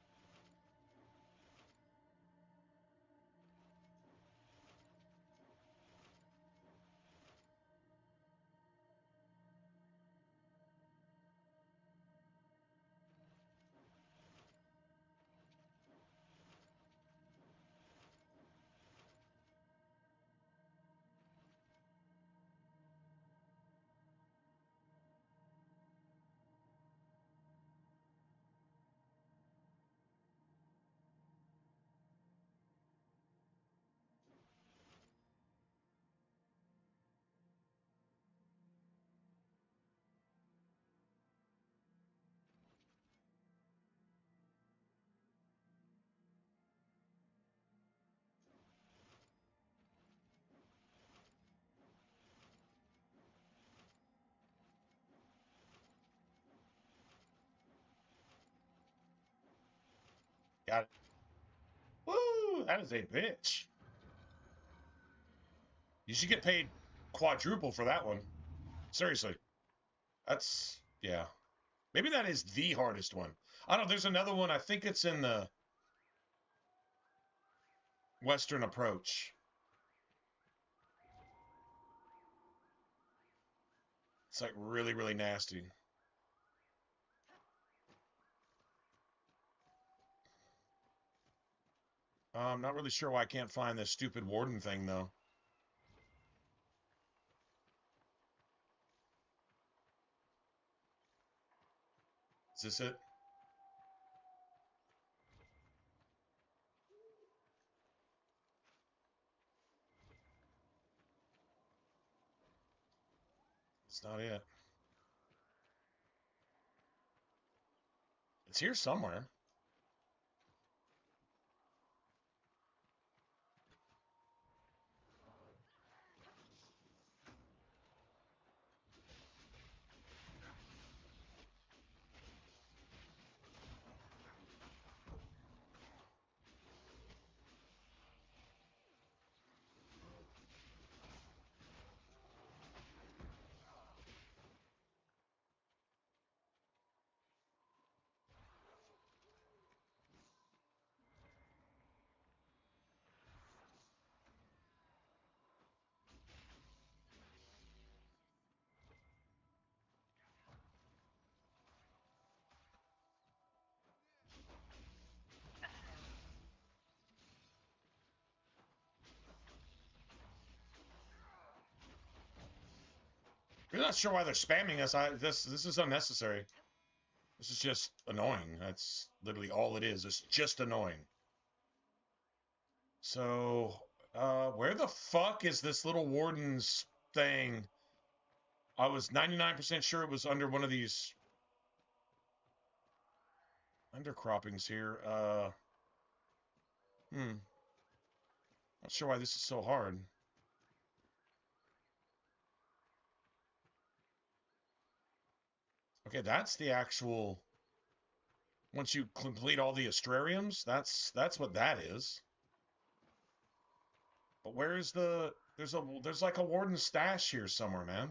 Got it. Woo! That is a bitch. You should get paid quadruple for that one. Seriously. That's, yeah. Maybe that is the hardest one. I don't know. There's another one. I think it's in the Western Approach. It's like really, really nasty. I'm not really sure why I can't find this stupid warden thing, though. Is this it? It's not it. It's here somewhere. I'm not sure why they're spamming us. This is unnecessary. This is just annoying. That's literally all it is. It's just annoying. So, where the fuck is this little warden's thing? I was 99% sure it was under one of these undercroppings here. Not sure why this is so hard. Okay, that's the actual... Once you complete all the astrariums, that's what that is. But where is the... There's like a warden's stash here somewhere, man.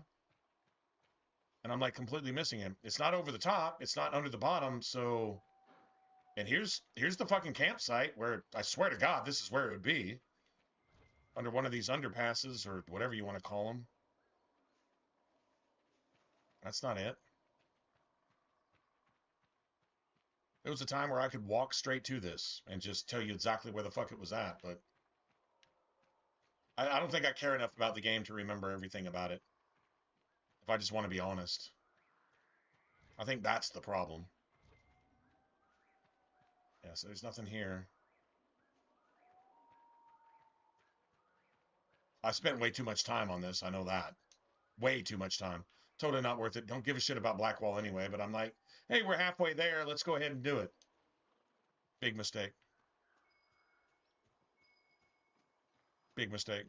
And I'm like completely missing it. It's not over the top. It's not under the bottom. So, and here's the fucking campsite where I swear to God, this is where it would be. Under one of these underpasses or whatever you want to call them. That's not it. There was a time where I could walk straight to this and just tell you exactly where the fuck it was at, but I don't think I care enough about the game to remember everything about it. If I just want to be honest. I think that's the problem. Yeah, so there's nothing here. I spent way too much time on this, I know that. Way too much time. Totally not worth it. Don't give a shit about Blackwall anyway, but I'm like, hey, we're halfway there. Let's go ahead and do it. Big mistake. Big mistake.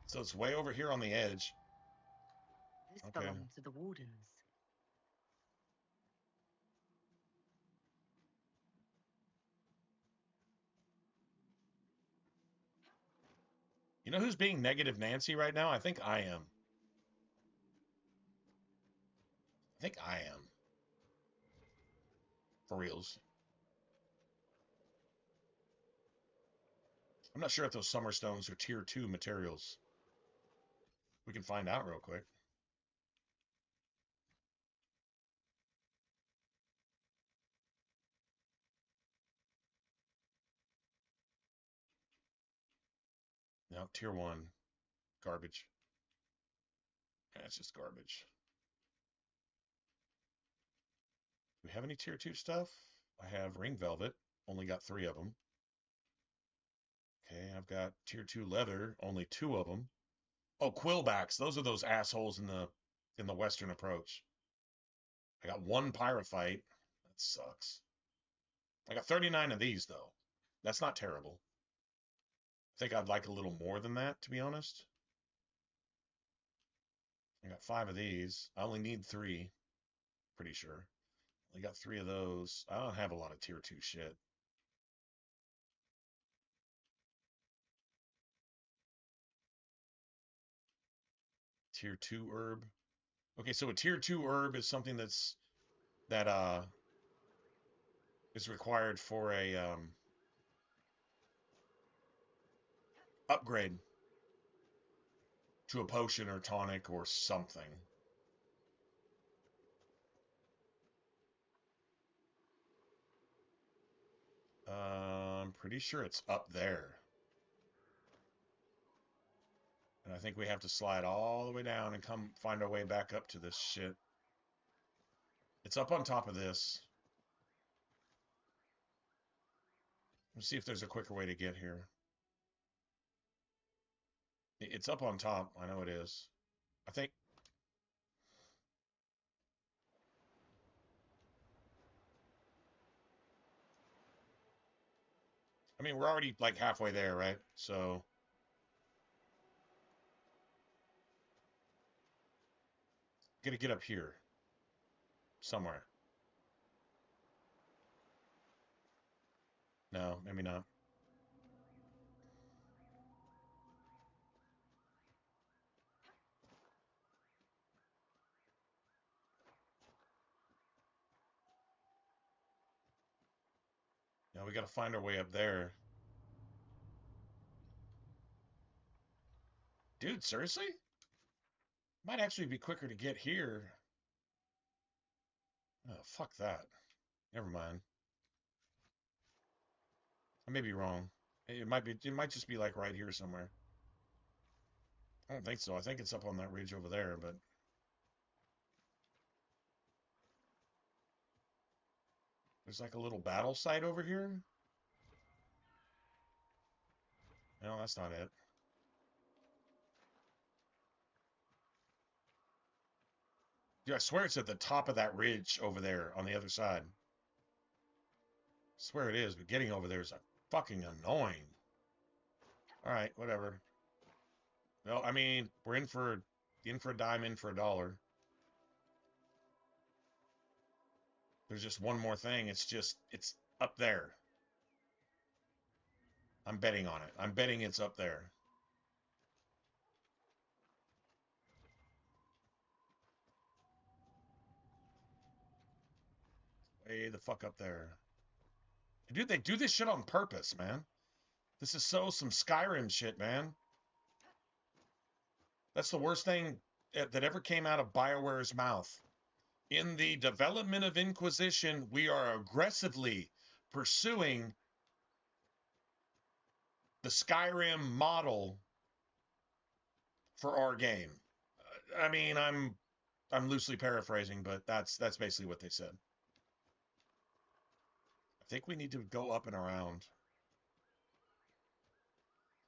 So it's way over here on the edge. This belonged to the wardens. You know who's being negative Nancy right now? I think I am. I think I am. For reals. I'm not sure if those summer stones are tier 2 materials. We can find out real quick. No, tier 1. Garbage. Yeah, it's just garbage. Do we have any tier 2 stuff? I have ring velvet. Only got 3 of them. Okay, I've got tier 2 leather. Only 2 of them. Oh, quillbacks. Those are those assholes in the western approach. I got 1 pyrophyte. That sucks. I got 39 of these, though. That's not terrible. I think I'd like a little more than that, to be honest. I got 5 of these. I only need 3. Pretty sure. I got 3 of those. I don't have a lot of tier 2 shit. Tier 2 herb. Okay, so a tier 2 herb is something that is required for a upgrade to a potion or tonic or something. I'm pretty sure it's up there. And I think we have to slide all the way down and come find our way back up to this shit. It's up on top of this. Let's see if there's a quicker way to get here. It's up on top. I know it is. I think... I mean, we're already like halfway there, right? So... Gotta get up here. Somewhere. No, maybe not. No, we gotta find our way up there. Dude, seriously? Might actually be quicker to get here. Oh, fuck that. Never mind. I may be wrong. It might just be like right here somewhere. I don't think so. I think it's up on that ridge over there, but there's like a little battle site over here. No, that's not it. Dude, I swear it's at the top of that ridge over there on the other side. I swear it is, but getting over there is fucking annoying. All right, whatever. No, I mean, we're in for a dime, in for a dollar. There's just one more thing. It's up there. I'm betting on it. I'm betting it's up there. Way the fuck up there. Dude, they do this shit on purpose, man. This is some Skyrim shit, man. That's the worst thing that ever came out of BioWare's mouth. In the development of Inquisition, we are aggressively pursuing the Skyrim model for our game. I mean, I'm loosely paraphrasing, but that's basically what they said. I think we need to go up and around.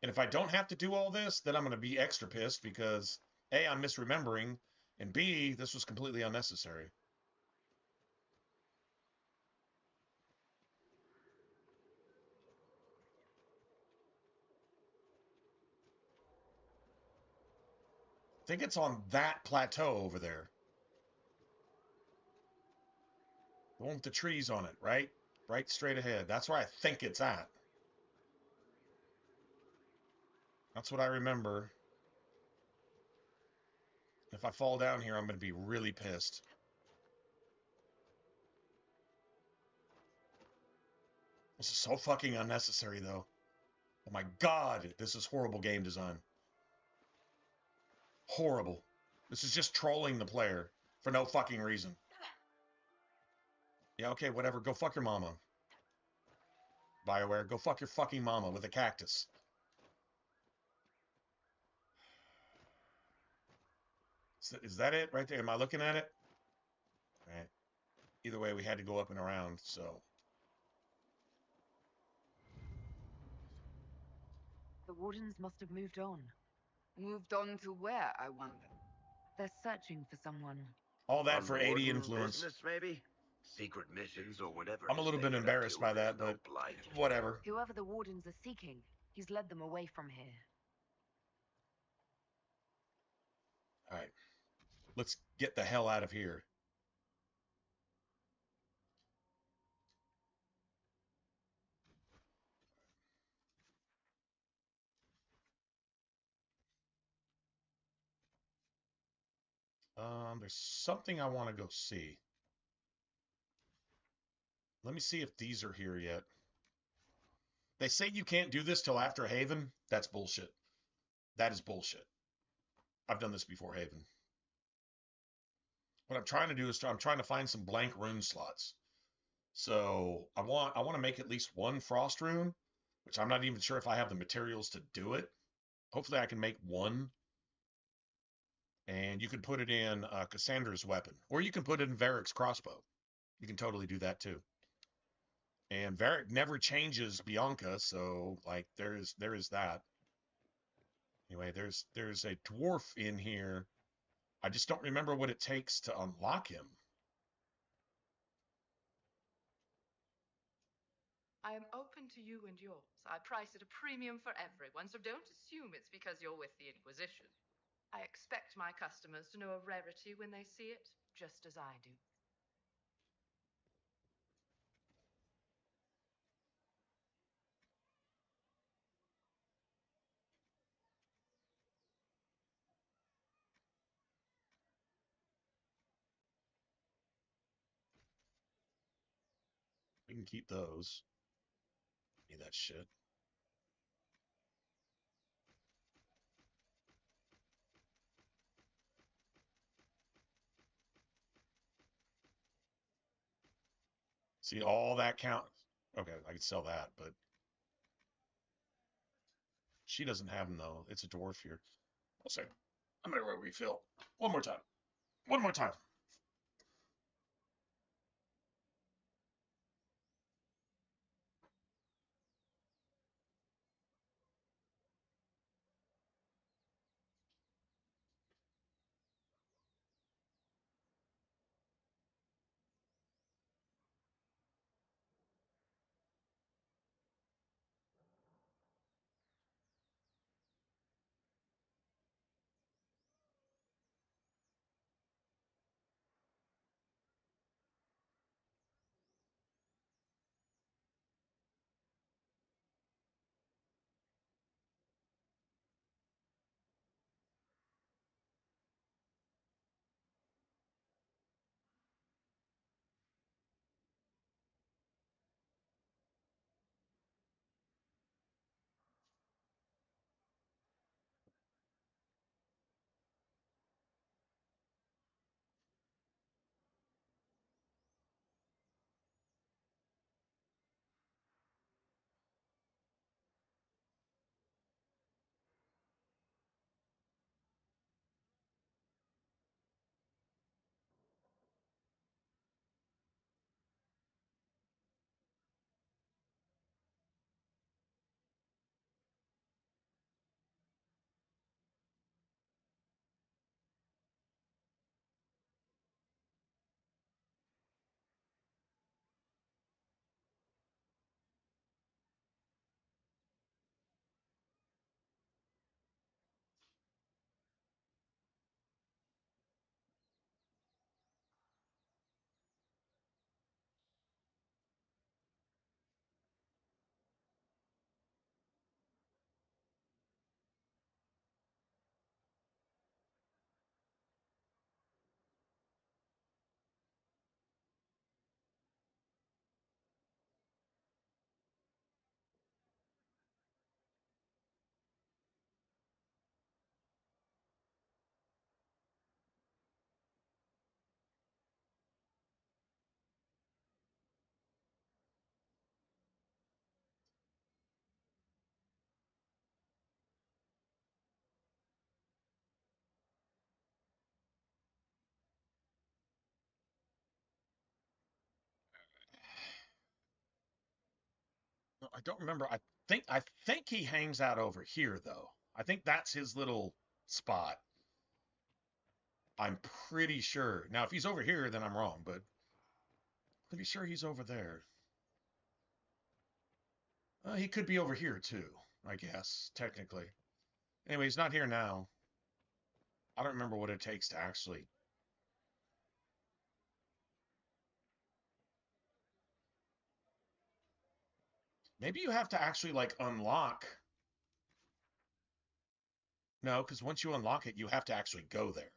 And if I don't have to do all this, then I'm going to be extra pissed because A, I'm misremembering, and B, this was completely unnecessary. I think it's on that plateau over there. The one with the trees on it, right? Right straight ahead. That's where I think it's at. That's what I remember. If I fall down here, I'm going to be really pissed. This is so fucking unnecessary, though. Oh my god, this is horrible game design. Horrible. This is just trolling the player for no fucking reason. Yeah, okay, whatever. Go fuck your mama. BioWare, go fuck your fucking mama with a cactus. Is that it right there? Am I looking at it? All right. Either way, we had to go up and around, so. The Wardens must have moved on. Moved on to where, I wonder? They're searching for someone. All that for 80 Warden influence. business, maybe? Secret missions or whatever. I'm a little bit embarrassed by that, but whatever. Whoever the Wardens are seeking, he's led them away from here. All right. Let's get the hell out of here. There's something I want to go see. Let me see if these are here yet. They say you can't do this till after Haven. That's bullshit. That is bullshit. I've done this before Haven. What I'm trying to do is I'm trying to find some blank rune slots. So I want to make at least one frost rune, which I'm not even sure if I have the materials to do it. Hopefully I can make one. And you can put it in Cassandra's weapon, or you can put it in Varric's crossbow. You can totally do that too. And Varric never changes Bianca, so like there is that. Anyway, there's a dwarf in here. I just don't remember what it takes to unlock him. I am open to you and yours. I price at a premium for everyone, so don't assume it's because you're with the Inquisition. I expect my customers to know a rarity when they see it, just as I do. We can keep those. Need that shit. See, all that count. Okay, I could sell that, but she doesn't have them though. It's a dwarf here. I'll say, I'm gonna refill. One more time. One more time. No, I don't remember. I think he hangs out over here though. I think that's his little spot. I'm pretty sure. Now, if he's over here, then I'm wrong, but pretty sure he's over there. He could be over here too, I guess, technically. Anyway, he's not here now. I don't remember what it takes to actually. Maybe you have to actually like unlock. No, because once you unlock it, you have to actually go there.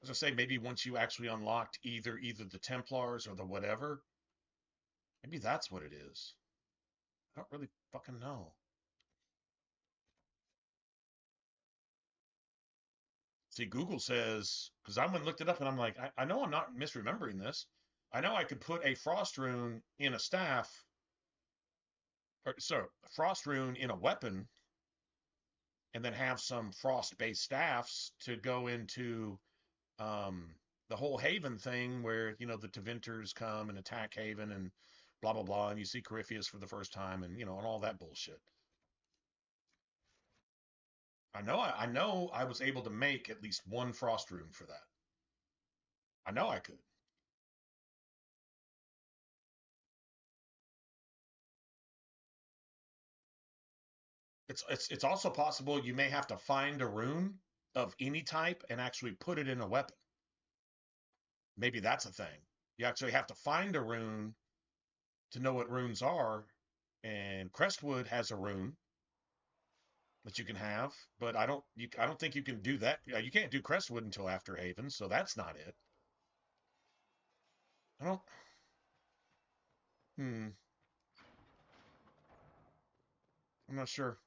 As I say, maybe once you actually unlocked either the Templars or the whatever, maybe that's what it is. I don't really fucking know. See, Google says, because I went and looked it up and I'm like, I know I'm not misremembering this. I know I could put a frost rune in a staff, or sorry, a frost rune in a weapon, and then have some frost-based staffs to go into um, the whole Haven thing where, you know, the Tevinters come and attack Haven and blah, blah, blah, and you see Corypheus for the first time and, you know, and all that bullshit. I know I was able to make at least one frost rune for that. I know I could. It's also possible you may have to find a rune of any type and actually put it in a weapon. Maybe that's a thing. You actually have to find a rune to know what runes are, and Crestwood has a rune that you can have, but I don't think you can do that. You can't do Crestwood until after Haven, so that's not it. I don't. Hmm. I'm not sure.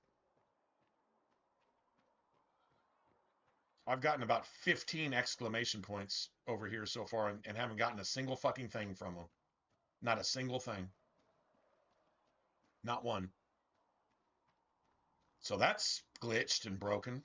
I've gotten about 15 exclamation points over here so far and haven't gotten a single fucking thing from them. Not a single thing. Not one. So that's glitched and broken.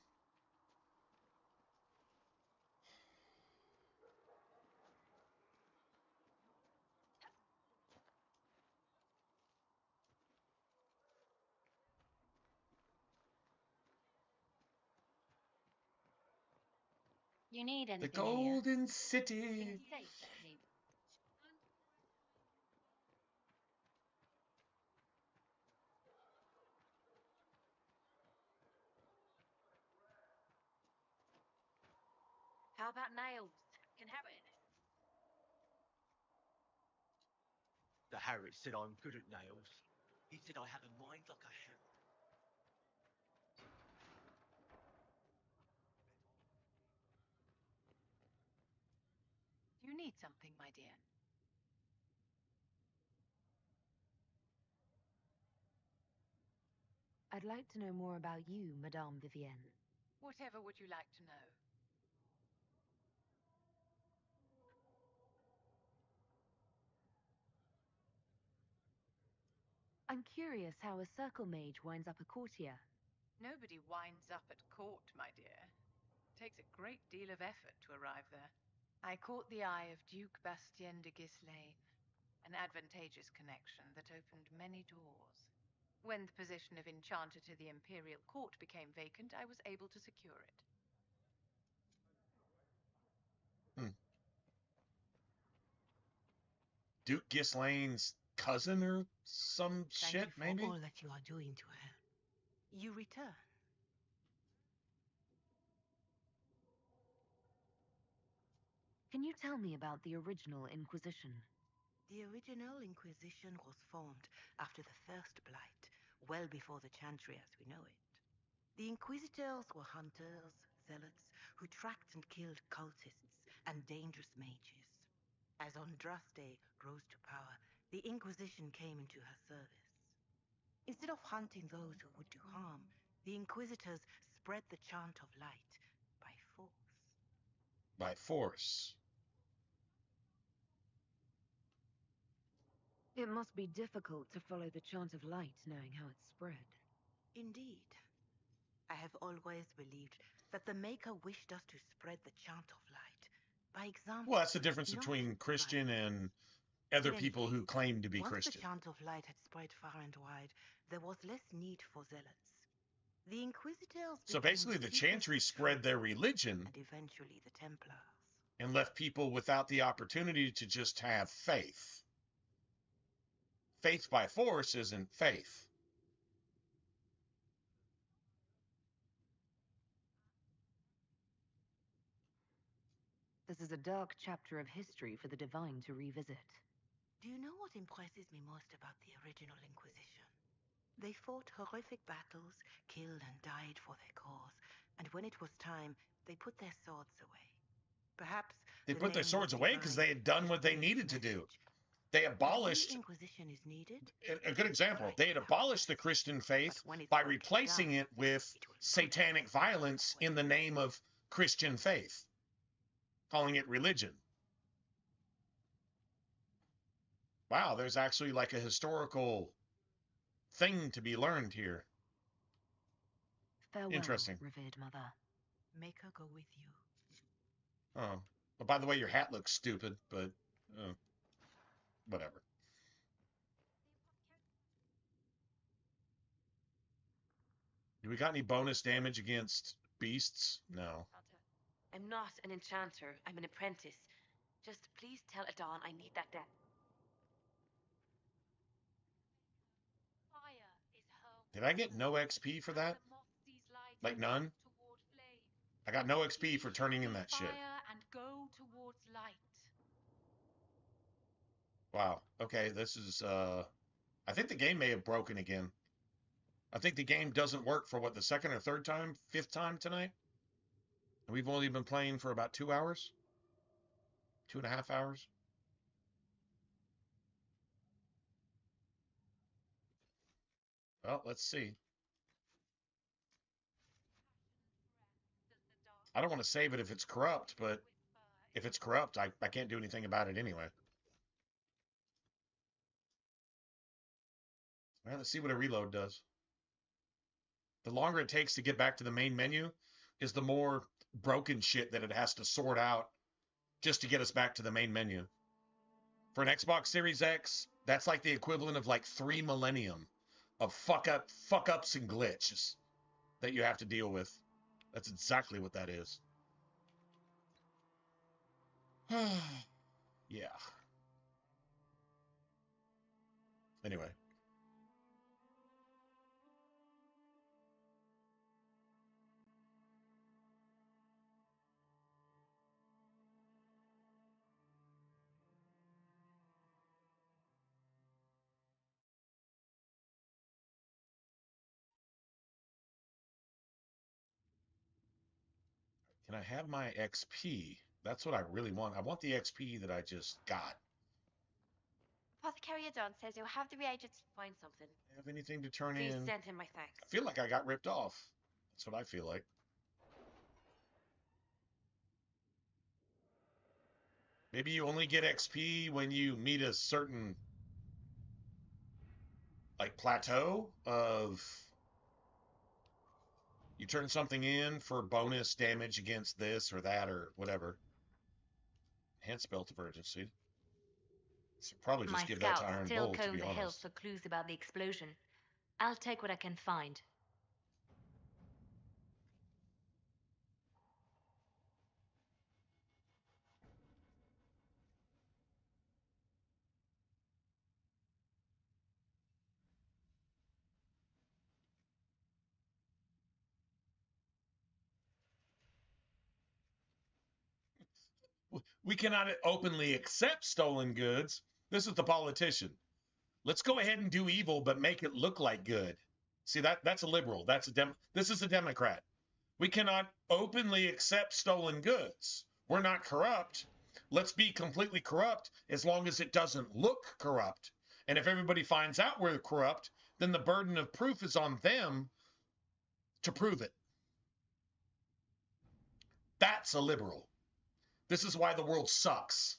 You need The anything Golden here? City. It's safe, maybe. How about nails? Can have it. The Harry said I'm good at nails. He said I have a mind like a hammer. Do you need something, my dear? I'd like to know more about you, Madame Vivienne. Whatever would you like to know? I'm curious how a circle mage winds up a courtier. Nobody winds up at court, my dear. It takes a great deal of effort to arrive there. I caught the eye of Duke Bastien de Gisley, an advantageous connection that opened many doors. When the position of Enchanter to the Imperial Court became vacant, I was able to secure it. Duke Gislane's cousin or some Thank shit, you for maybe? all that you are doing to her. You return. Can you tell me about the original Inquisition? The original Inquisition was formed after the First Blight, well before the Chantry as we know it. The Inquisitors were hunters, zealots, who tracked and killed cultists and dangerous mages. As Andraste rose to power, the Inquisition came into her service. Instead of hunting those who would do harm, the Inquisitors spread the chant of light by force. By force. It must be difficult to follow the chant of light knowing how it's spread. Indeed. I have always believed that the Maker wished us to spread the chant of light by example. Well, that's the difference not between Christian violence. and other In any people who case, claim to be once Christian. the chant of light had spread far and wide, there was less need for zealots. The Inquisitors So became basically, the keepers Chantry of spread truth, their religion and eventually the Templars. and left people without the opportunity to just have faith. Faith by force isn't faith. This is a dark chapter of history for the Divine to revisit. Do you know what impresses me most about the original Inquisition? They fought horrific battles, killed and died for their cause, and when it was time, they put their swords away. Perhaps They the put their name swords was away because divine they had done just what to they give its needed to do. message. They The abolished, Inquisition is needed. a good example, Right, they had without abolished the question. Christian But faith when its by work is replacing done, it with it will satanic protest violence in the name of Christian faith, calling it religion. Wow, there's actually like a historical thing to be learned here. Farewell, Interesting. revered mother. Make her go with you. Oh, well, by the way, your hat looks stupid, but whatever. Do we got any bonus damage against beasts? No. I'm not an enchanter. I'm an apprentice. Just please tell Adon I need that death. Fire is hurled. Did I get no XP for that? Like none? I got no XP for turning in that shit. Fire and go towards light. Wow. Okay, this is I think the game may have broken again. I think the game doesn't work for what, the second or third time, fifth time tonight? And we've only been playing for about 2 hours? 2.5 hours? Well, let's see. I don't want to save it if it's corrupt, but if it's corrupt, I can't do anything about it anyway. Well, let's see what a reload does. The longer it takes to get back to the main menu is the more broken shit that it has to sort out just to get us back to the main menu. For an Xbox Series X, that's like the equivalent of like 3 millennium of fuck-ups and glitches that you have to deal with. That's exactly what that is. Yeah. Anyway. Can I have my XP? That's what I really want. I want the XP that I just got. Apothecary Adon says you'll have the reagents to find something. Have anything to turn Please in? send him my thanks. I feel like I got ripped off. That's what I feel like. Maybe you only get XP when you meet a certain like plateau of you turn something in for bonus damage against this or that or whatever. Hence belt of urgency. So probably just My give that to scouts Iron still Bull, to comb be the hills honest. for clues about the explosion. I'll take what I can find. We cannot openly accept stolen goods. This is the politician. Let's go ahead and do evil, but make it look like good. See, that's a liberal. This is a Democrat. We cannot openly accept stolen goods. We're not corrupt. Let's be completely corrupt as long as it doesn't look corrupt. And if everybody finds out we're corrupt, then the burden of proof is on them to prove it. That's a liberal. This is why the world sucks.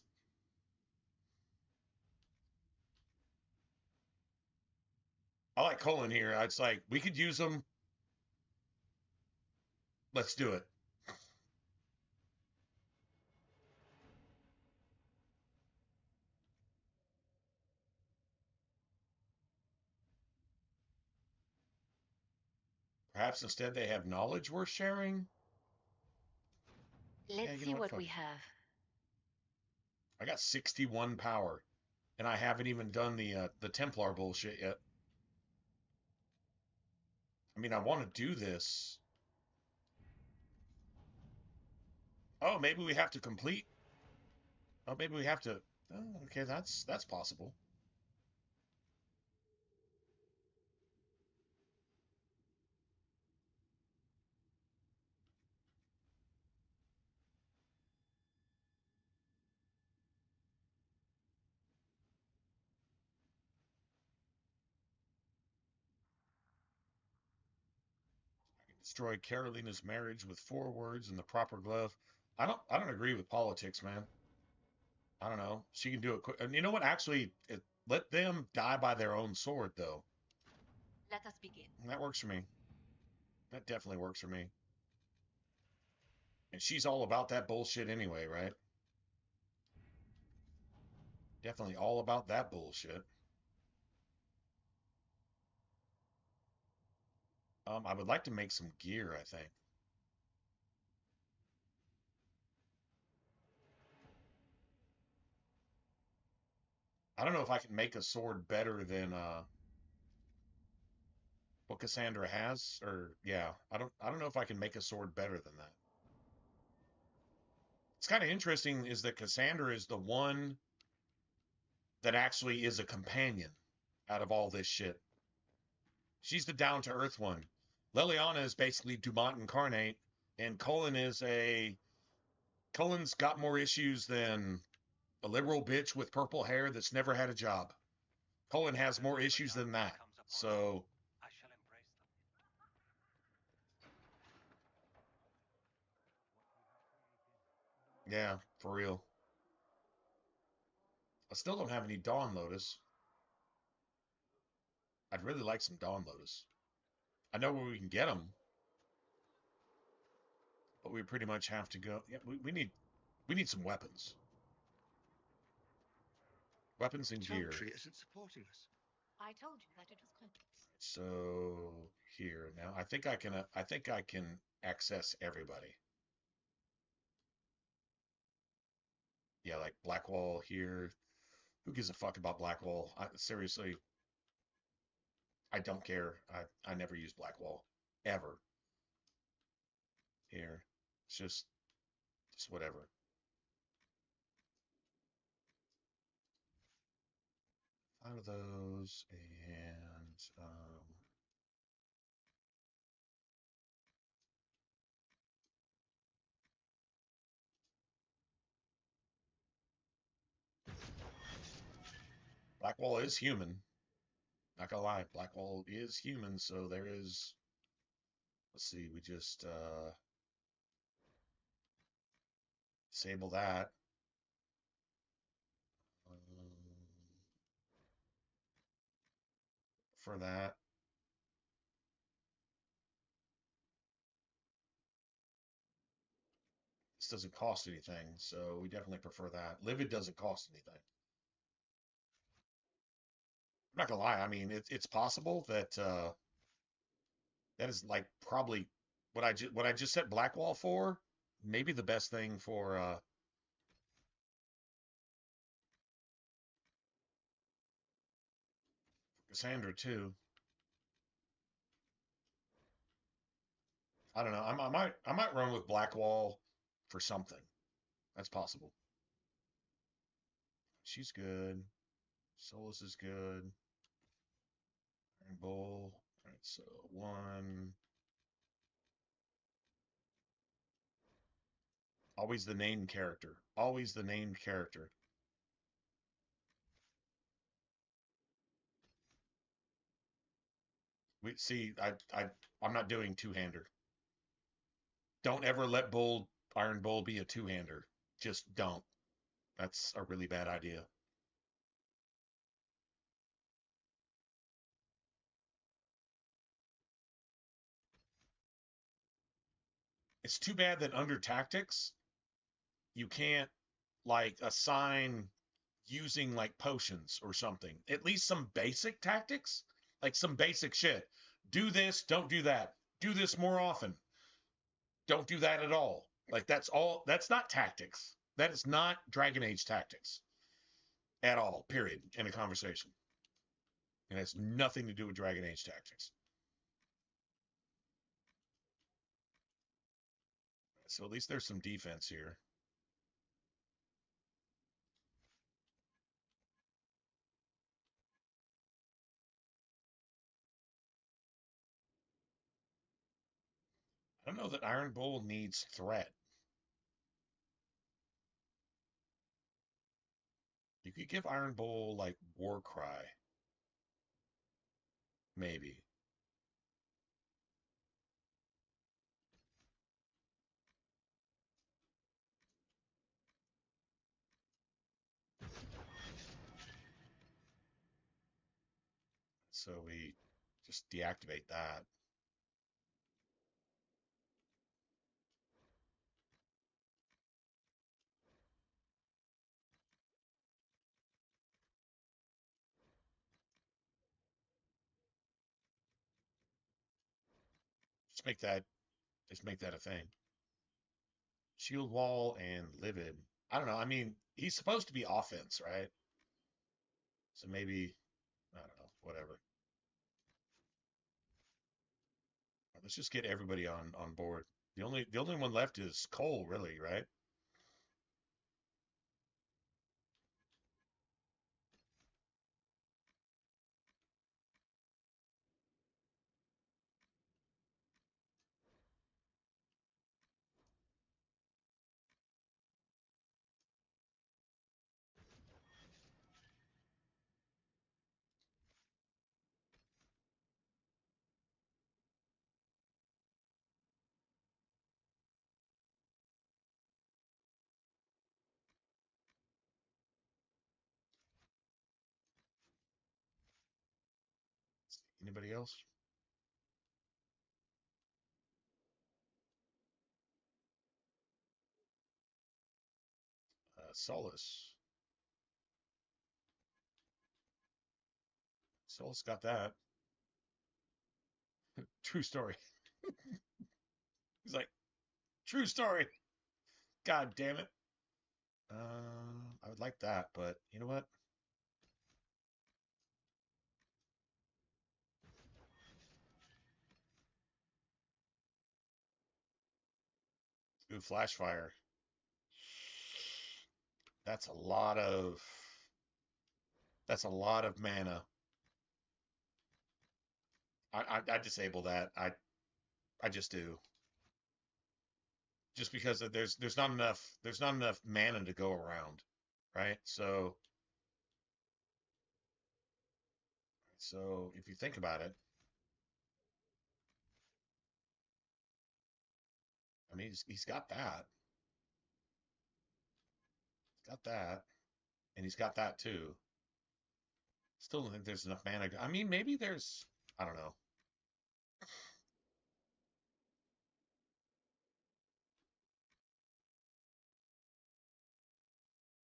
I like Colin here. It's like, we could use them. Let's do it. Perhaps instead they have knowledge worth sharing. Let's see what we have. I got 61 power, and I haven't even done the Templar bullshit yet. I mean, I want to do this. Oh, maybe we have to complete. Oh, maybe we have to. Oh, okay, that's possible. I can destroy Carolina's marriage with 4 words in the proper glove. I don't agree with politics, man. I don't know. She can do it quick. And you know what? Actually, let them die by their own sword, though. Let us begin. That works for me. That definitely works for me. And she's all about that bullshit anyway, right? Definitely all about that bullshit. I would like to make some gear, I think. I don't know if I can make a sword better than what Cassandra has, or yeah, I don't know if I can make a sword better than that. It's kind of interesting is that Cassandra is the one that actually is a companion out of all this shit. She's the down to earth one. Liliana is basically Dumont incarnate, and Cullen's got more issues than a liberal bitch with purple hair that's never had a job. Cullen has more issues than that. So yeah, for real. I still don't have any Dawn Lotus. I'd really like some Dawn Lotus. I know where we can get them, but we pretty much have to go. Yeah, we need some weapons. Weapons and gear. Chantry isn't supporting us. I told you that it was complex. So here now, I think I can access everybody. Yeah, like Blackwall here. Who gives a fuck about Blackwall? Seriously, I don't care. I never use Blackwall ever here. It's just whatever. Out of those and Blackwall is human. Not gonna lie, Blackwall is human, so there is. Let's see, we just disable that. For that. This doesn't cost anything, so we definitely prefer that. Livid doesn't cost anything. I'm not gonna lie. I mean, it's possible that that is like probably what I just set Blackwall for. Maybe the best thing for Cassandra too. I don't know. I might run with Blackwall for something. That's possible. She's good. Solus is good. Iron Bull. All right, so one. Always the named character. Always the named character. We see. I'm not doing two-hander. Don't ever let Iron Bull be a two-hander. Just don't. That's a really bad idea. It's too bad that under tactics, you can't like assign using like potions or something. At least some basic tactics, like some basic shit. Do this, don't do that. Do this more often. Don't do that at all. Like that's all. That's not tactics. That is not Dragon Age tactics at all. Period. In a conversation. It has nothing to do with Dragon Age tactics. So at least there's some defense here. I don't know that Iron Bull needs threat. You could give Iron Bull like War Cry. Maybe. So we just deactivate that. Just make that a thing. Shield Wall and Livid. I don't know. I mean, he's supposed to be offense, right? So maybe I don't know. Whatever. Let's just get everybody on board. The only one left is Cole, really, right? Anybody else? Solus. Solus got that. True story. He's like, true story. God damn it. I would like that, but you know what? Ooh, flash fire. That's a lot of mana. I disable that. I just do. Just because there's not enough mana to go around, right? So if you think about it, I mean he's got that. He's got that, and he's got that too. Still don't think there's enough mana. I mean, maybe there's, I don't know.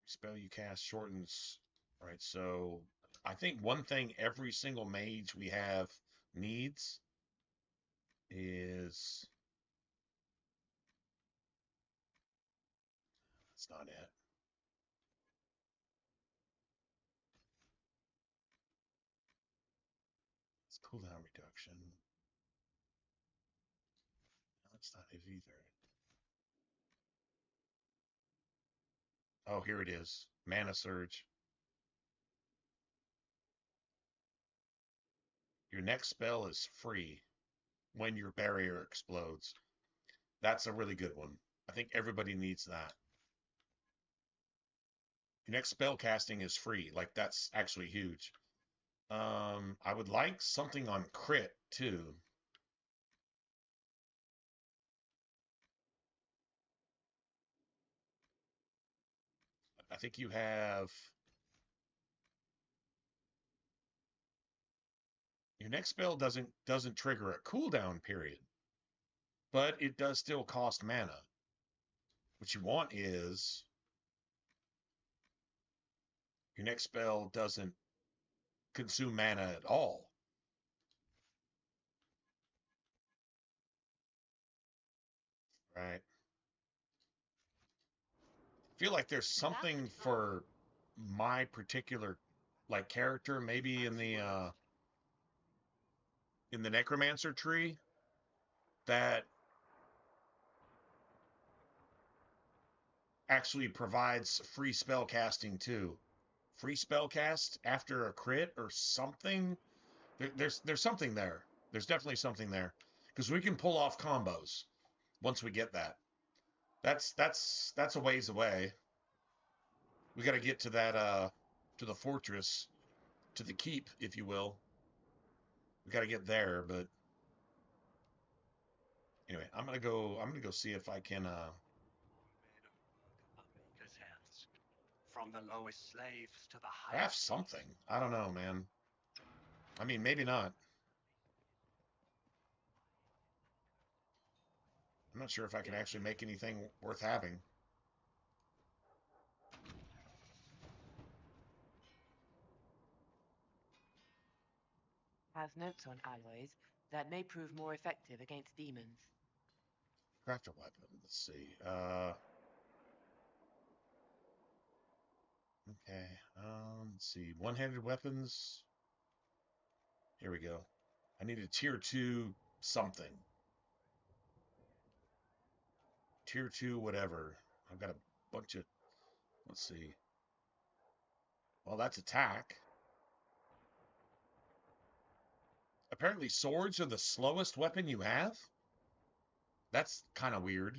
Spell you cast shortens. All right, so I think one thing every single mage we have needs is, that's not it. It's cooldown reduction. No, that's not it either. Oh, here it is. Mana surge. Your next spell is free when your barrier explodes. That's a really good one. I think everybody needs that. Your next spell casting is free. Like, that's actually huge. I would like something on crit too. I think you have your next spell doesn't trigger a cooldown period, but it does still cost mana. What you want is your next spell doesn't consume mana at all. Right? I feel like there's something for my particular like character, maybe in the necromancer tree, that actually provides free spell casting too. Free spell cast after a crit or something. There's something there. There's definitely something there because we can pull off combos once we get that. That's a ways away. We got to get to that to the fortress, to the keep, if you will. We got to get there, but anyway, I'm gonna go see if I can From the lowest slaves to the craft highest. something. I don't know, man. I mean, maybe not. I'm not sure if I can actually make anything worth having. Has notes on alloys that may prove more effective against demons. Craft a weapon. Let's see. Okay. Let's see. One-handed weapons. Here we go. I need a tier 2 something. Tier 2 whatever. I've got a bunch of... Let's see. Well, that's attack. Apparently swords are the slowest weapon you have? That's kind of weird.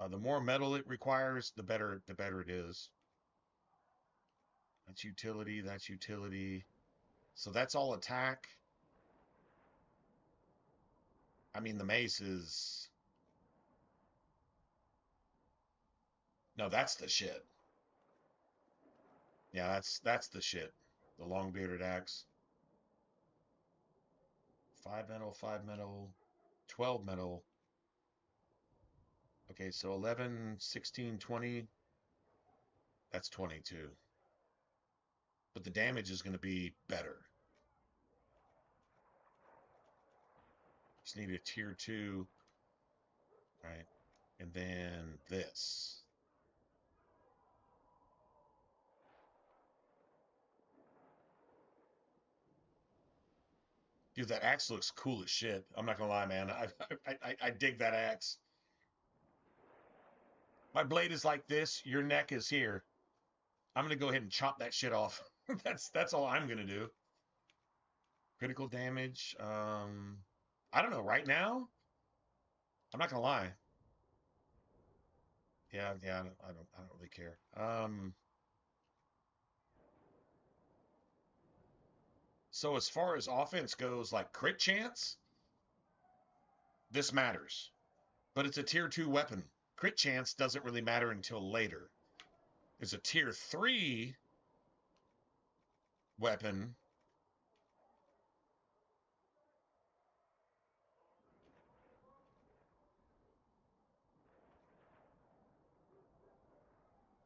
The more metal it requires, the better it is. That's utility, that's utility. So that's all attack. I mean, the mace is... No, that's the shit. Yeah, that's the shit. The long bearded axe. 5 metal, 5 metal, 12 metal. Okay, so 11, 16, 20. That's 22. But the damage is going to be better. Just need a tier 2. right? And then this. Dude, that axe looks cool as shit. I'm not gonna lie, man. I dig that axe. My blade is like this. Your neck is here. I'm gonna go ahead and chop that shit off. That's all I'm gonna do. Critical damage. I don't know. Right now, I'm not gonna lie. Yeah. I don't really care. So as far as offense goes, like crit chance, this matters. But it's a tier 2 weapon. Crit chance doesn't really matter until later. There's a tier 3 weapon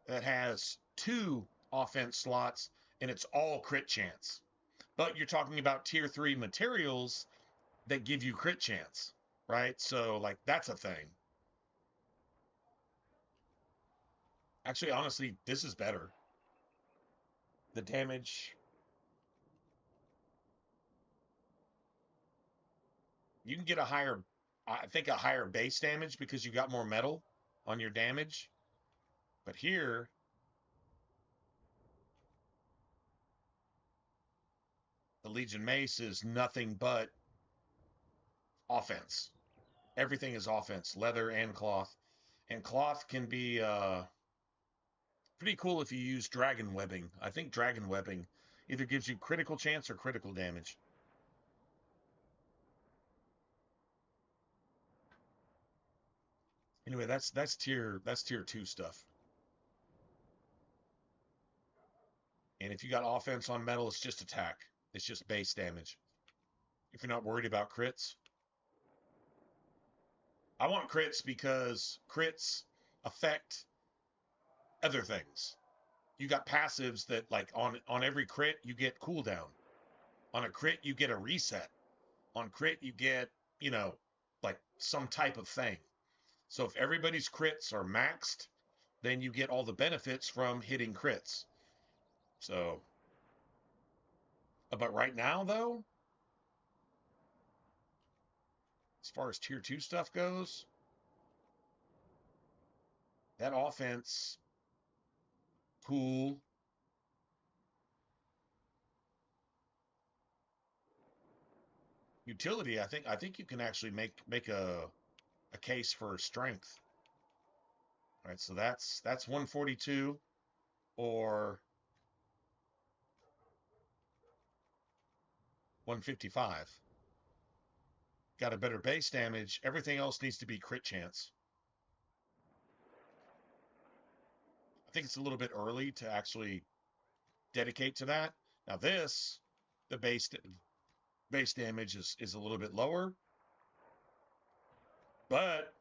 that has 2 offense slots, and it's all crit chance. But you're talking about tier 3 materials that give you crit chance, right? So, like, that's a thing. Actually, honestly, this is better. The damage. You can get a higher, I think, a higher base damage because you got more metal on your damage. But here, the Legion Mace is nothing but offense. Everything is offense, leather and cloth. And cloth can be pretty cool if you use dragon webbing. I think dragon webbing either gives you critical chance or critical damage. Anyway, that's tier 2 stuff. And if you got offense on metal, it's just attack. It's just base damage. If you're not worried about crits. I want crits because crits affect other things. You got passives that, like, on every crit you get cooldown. On a crit you get a reset. On crit you get, like some type of thing. So if everybody's crits are maxed, then you get all the benefits from hitting crits. So, but right now though, as far as tier 2 stuff goes, that offense, cool. Utility, I think you can actually make a case for strength. All right, so that's 142 or 155. Got a better base damage. Everything else needs to be crit chance. I think it's a little bit early to actually dedicate to that. Now this, the base damage is a little bit lower, but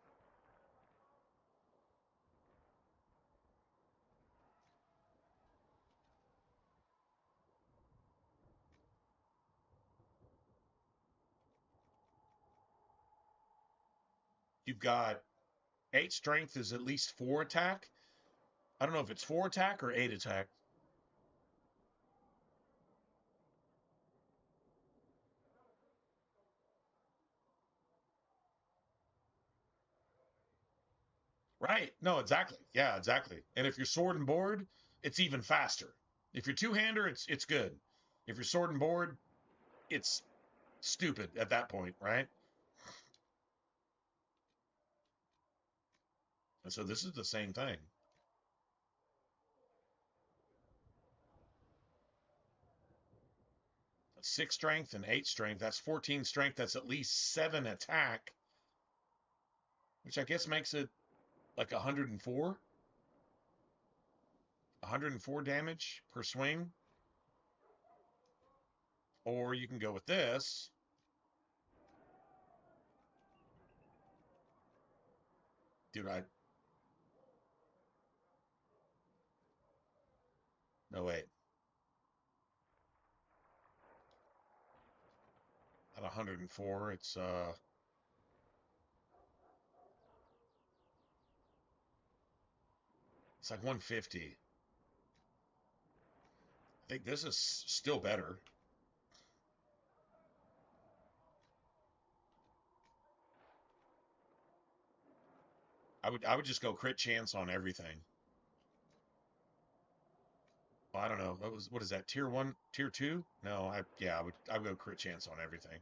you've got 8 strength is at least 4 attack. I don't know if it's 4 attack or 8 attack. Right. No, exactly. Yeah, exactly. And if you're sword and board, it's even faster. If you're two-hander, it's good. If you're sword and board, it's stupid at that point, right? And so this is the same thing. 6 strength and 8 strength. That's 14 strength. That's at least 7 attack, which I guess makes it like 104. 104 damage per swing. Or you can go with this. Dude, no, wait. At 104, it's It's like 150. I think this is still better. I would just go crit chance on everything. Well, I don't know. What is that? Tier 1, tier 2? No, I would go crit chance on everything.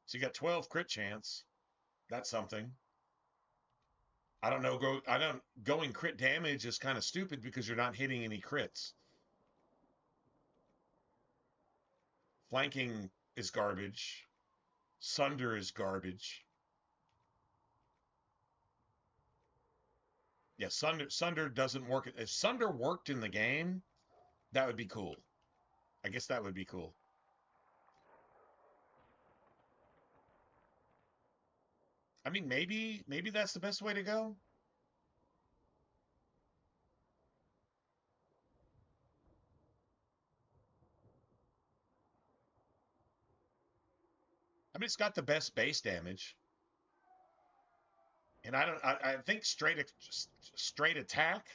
So you got 12 crit chance. That's something. I don't know. Going crit damage is kind of stupid because you're not hitting any crits. Flanking is garbage. Sunder is garbage. Yeah, Sunder doesn't work. If Sunder worked in the game, that would be cool. I guess that would be cool. I mean, maybe that's the best way to go. I mean, it's got the best base damage, and I think straight attack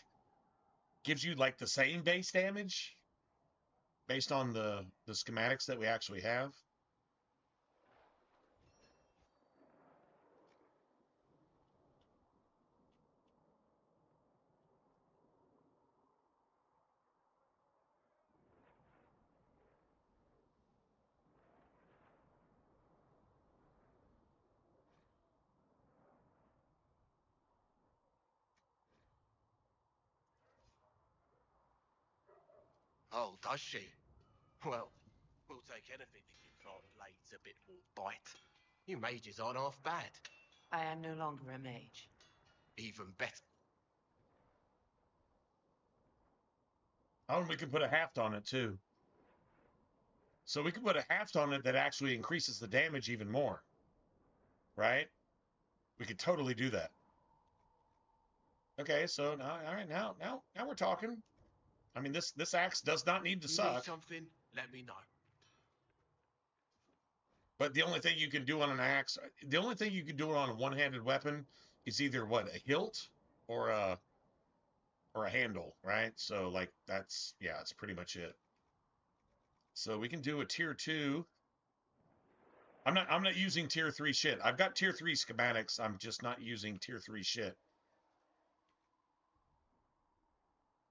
gives you like the same base damage based on the schematics that we actually have. Oh, does she? Well, we'll take anything to give our blades a bit more bite. You mages aren't half bad. I am no longer a mage. Even better. Oh, and we can put a haft on it too. So we can put a haft on it that actually increases the damage even more. Right? We could totally do that. Okay, so now, all right, now we're talking. I mean, this axe does not need to You suck. need something? Let me know. But the only thing you can do on an axe, the only thing you can do on a one-handed weapon is either what, a hilt or a handle, right? So like that's pretty much it. So we can do a tier 2. I'm not using tier 3 shit. I've got tier 3 schematics. I'm just not using tier 3 shit.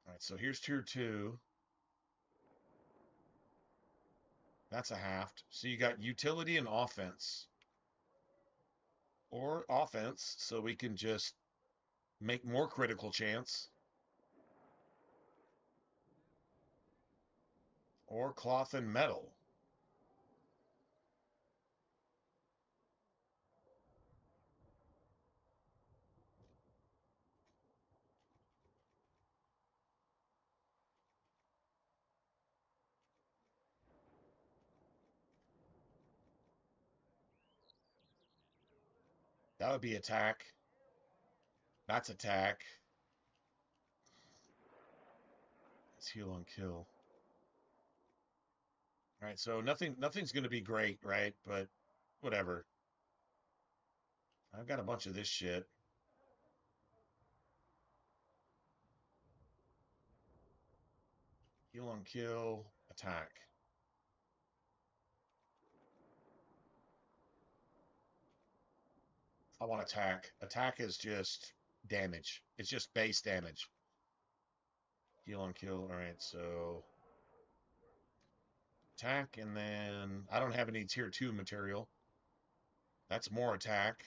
All right, so here's tier 2. That's a haft. So you got utility and offense. Or offense, so we can just make more critical chance. Or cloth and metal. That would be attack. That's attack. Let's heal on kill. All right, so nothing's going to be great, right? But whatever. I've got a bunch of this shit. Heal on kill, attack. I want attack. Attack is just damage. It's just base damage. Heal on kill. All right, so attack, and then I don't have any tier 2 material. That's more attack.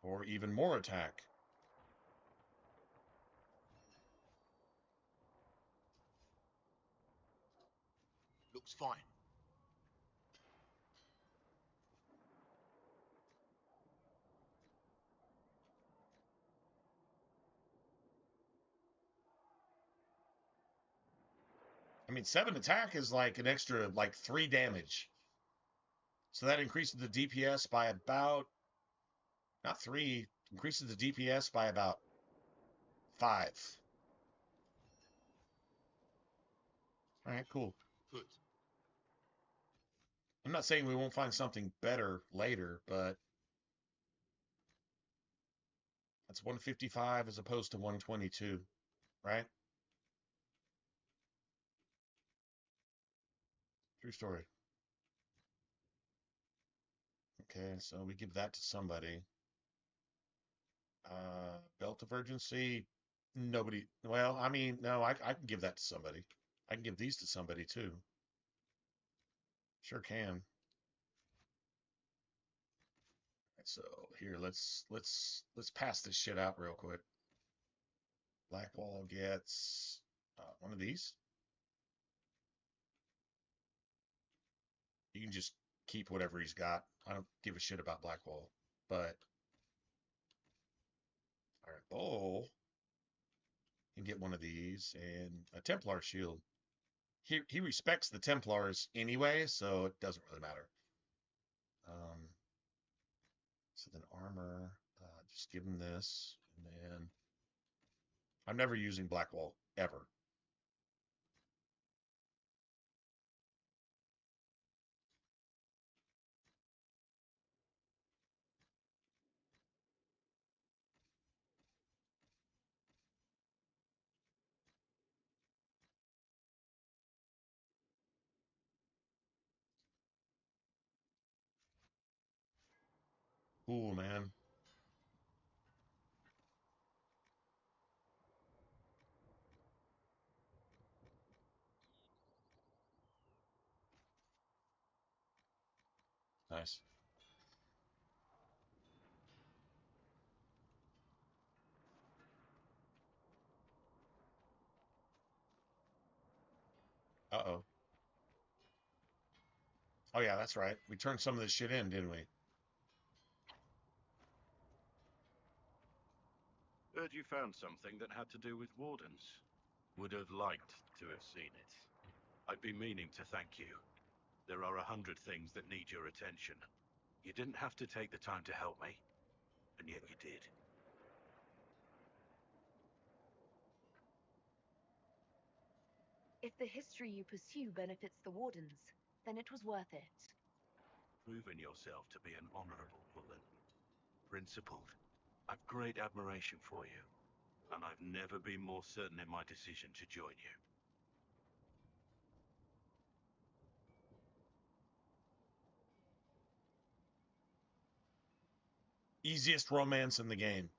Or even more attack. Looks fine. I mean, 7 attack is like an extra, like 3 damage. So that increases the DPS by about, not 3, increases the DPS by about 5. All right, cool. Good. I'm not saying we won't find something better later, but That's 155 as opposed to 122, right? True story. Okay, so we give that to somebody. Belt of urgency. Nobody. Well, I mean, no, I can give that to somebody. I can give these to somebody too. Sure can. So here, let's pass this shit out real quick. Blackwall gets one of these. You can just keep whatever he's got. I don't give a shit about Blackwall, but Iron Bull can get one of these and a Templar shield. He respects the Templars anyway, so it doesn't really matter. So then armor, just give him this, and then I'm never using Blackwall ever. Cool, man. Nice. Uh-oh. Oh yeah, that's right. We turned some of this shit in, didn't we? Heard you found something that had to do with wardens. Would have liked to have seen it. I've been meaning to thank you. There are 100 things that need your attention. You didn't have to take the time to help me, and yet you did. If the history you pursue benefits the Wardens, then it was worth it. Proven yourself to be an honorable woman. Principled. I've great admiration for you, and I've never been more certain in my decision to join you. Easiest romance in the game.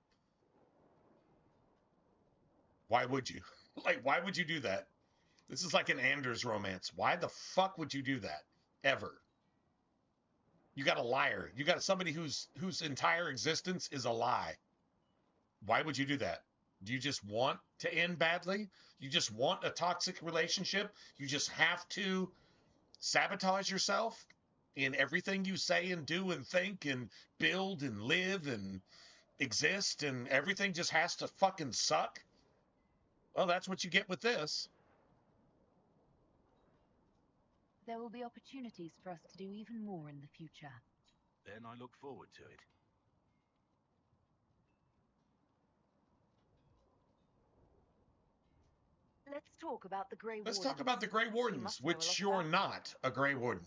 Why would you? Like, why would you do that? This is like an Anders romance. Why the fuck would you do that? Ever? You got a liar. You got somebody whose entire existence is a lie. Why would you do that? Do you just want to end badly? You just want a toxic relationship? You just have to sabotage yourself in everything you say and do and think and build and live and exist, and everything just has to fucking suck? Well, that's what you get with this. There will be opportunities for us to do even more in the future. Then I look forward to it. Let's talk about the Grey Let's Wardens. talk about the Grey Wardens, which you're not a Grey Warden.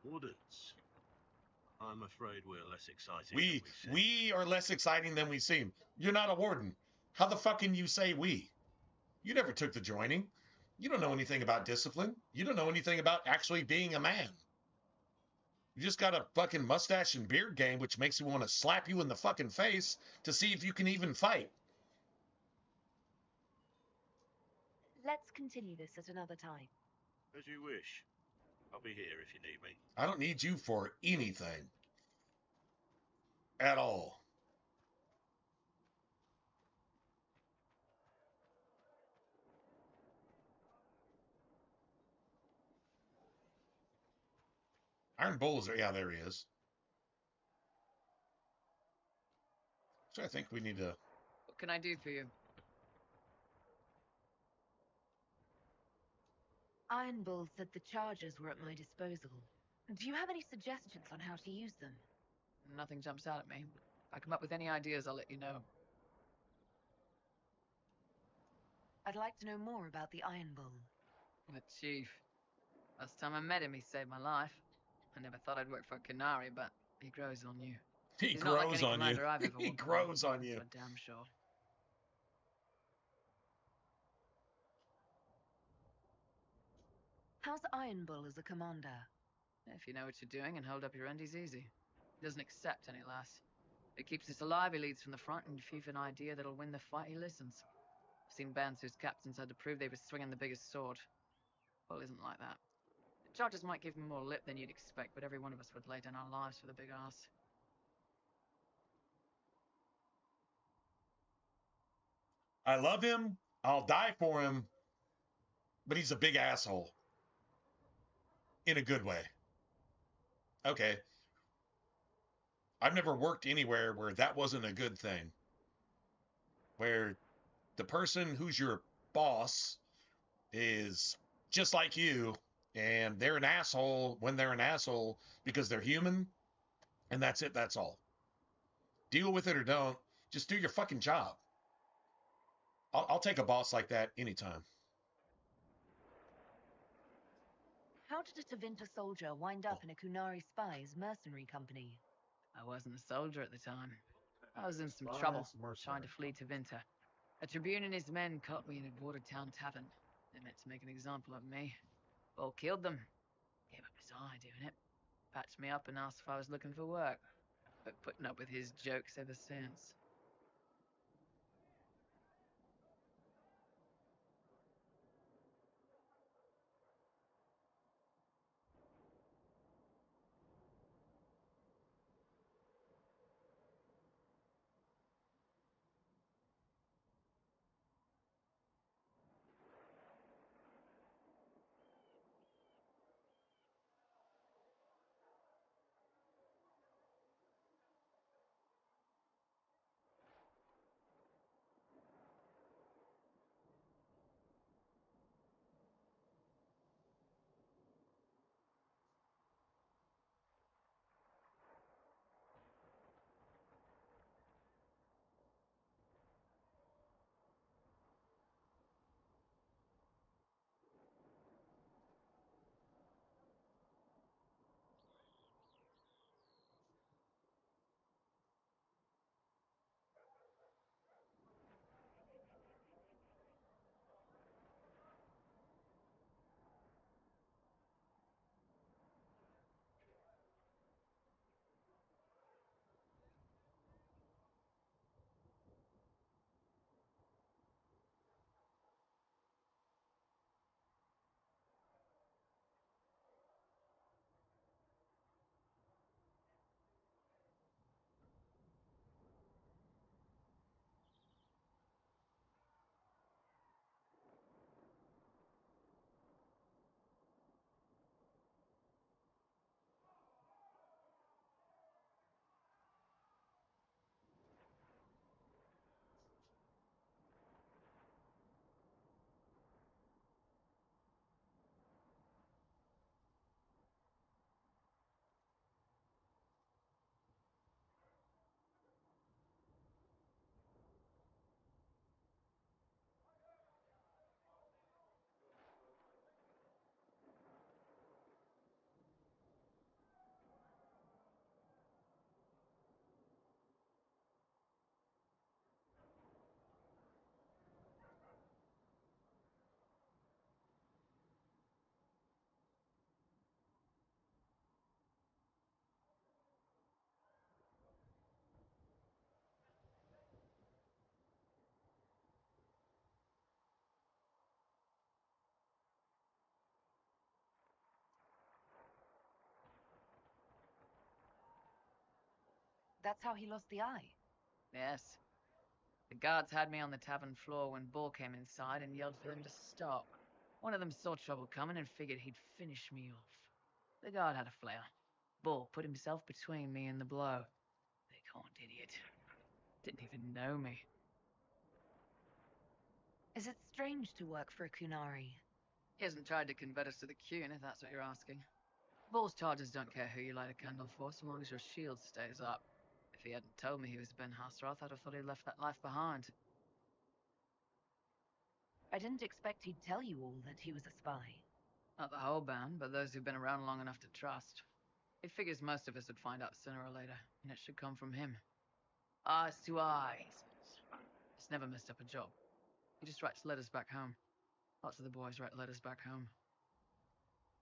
Wardens? I'm afraid we're less exciting. We are less exciting than we seem. You're not a warden. How the fuck can you say we? You never took the joining. You don't know anything about discipline. You don't know anything about actually being a man. You just got a fucking mustache and beard game, which makes me want to slap you in the fucking face to see if you can even fight. Let's continue this at another time. As you wish. I'll be here if you need me. I don't need you for anything. At all. Iron Bull is there. Yeah, there he is. So I think we need to... What can I do for you? Iron Bull said the charges were at my disposal. Do you have any suggestions on how to use them? Nothing jumps out at me. If I come up with any ideas, I'll let you know. I'd like to know more about the Iron Bull. The chief. Last time I met him, he saved my life. I never thought I'd work for Canary, but he grows on you. He He's not like grows any on you. commander I've ever He worked for, grows on that's you. for damn sure. How's Iron Bull as a commander? If you know what you're doing and hold up your end, he's easy. He doesn't accept any less. If he keeps us alive, he leads from the front, and if you've an idea that'll win the fight, he listens. I've seen bands whose captains had to prove they were swinging the biggest sword. Bull isn't like that. The charges might give him more lip than you'd expect, but every one of us would lay down our lives for the big ass. I love him. I'll die for him. But he's a big asshole. In a good way. Okay. I've never worked anywhere where that wasn't a good thing. Where the person who's your boss is just like you, and they're an asshole when they're an asshole because they're human, and that's it, that's all. Deal with it or don't. Just do your fucking job. I'll take a boss like that anytime. How did a Tevinter soldier wind up in a Kunari spy's mercenary company? I wasn't a soldier at the time. I was in some trouble, trying to flee to Vinter. A Tribune and his men caught me in a border town tavern. They meant to make an example of me. Bull killed them. Gave up his eye doing it. Patched me up and asked if I was looking for work. But putting up with his jokes ever since. That's how he lost the eye. Yes. The guards had me on the tavern floor when Bull came inside and yelled for them to stop. One of them saw trouble coming and figured he'd finish me off. The guard had a flare. Bull put himself between me and the blow. Big horned idiot. Didn't even know me. Is it strange to work for a Kunari? He hasn't tried to convert us to the Qun, if that's what you're asking. Bull's charges don't care who you light a candle for, so long as your shield stays up. If he hadn't told me he was Ben Hasroth, I'd have thought he'd left that life behind. I didn't expect he'd tell you all that he was a spy. Not the whole band, but those who've been around long enough to trust. It figures most of us would find out sooner or later, and it should come from him. Eyes to eyes. He's never messed up a job. He just writes letters back home. Lots of the boys write letters back home.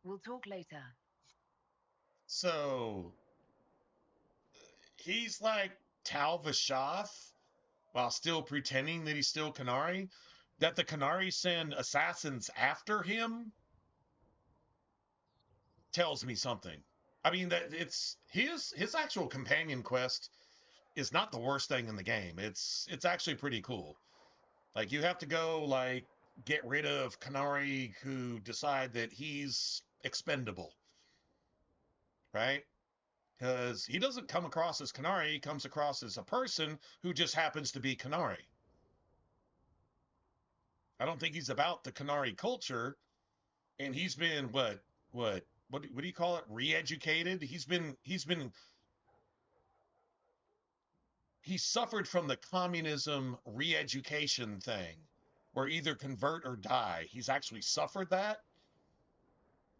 We'll talk later. So he's like Tal Vashoth while still pretending that he's still Qunari? That the Qunari send assassins after him tells me something. I mean, that it's his actual companion quest is not the worst thing in the game. It's actually pretty cool. Like, you have to go like get rid of Qunari who decide that he's expendable, right? Because he doesn't come across as Qunari, he comes across as a person who just happens to be Qunari. I don't think he's about the Qunari culture, and he's been what do you call it? Re-educated. He suffered from the communism re-education thing, where either convert or die. He's actually suffered that,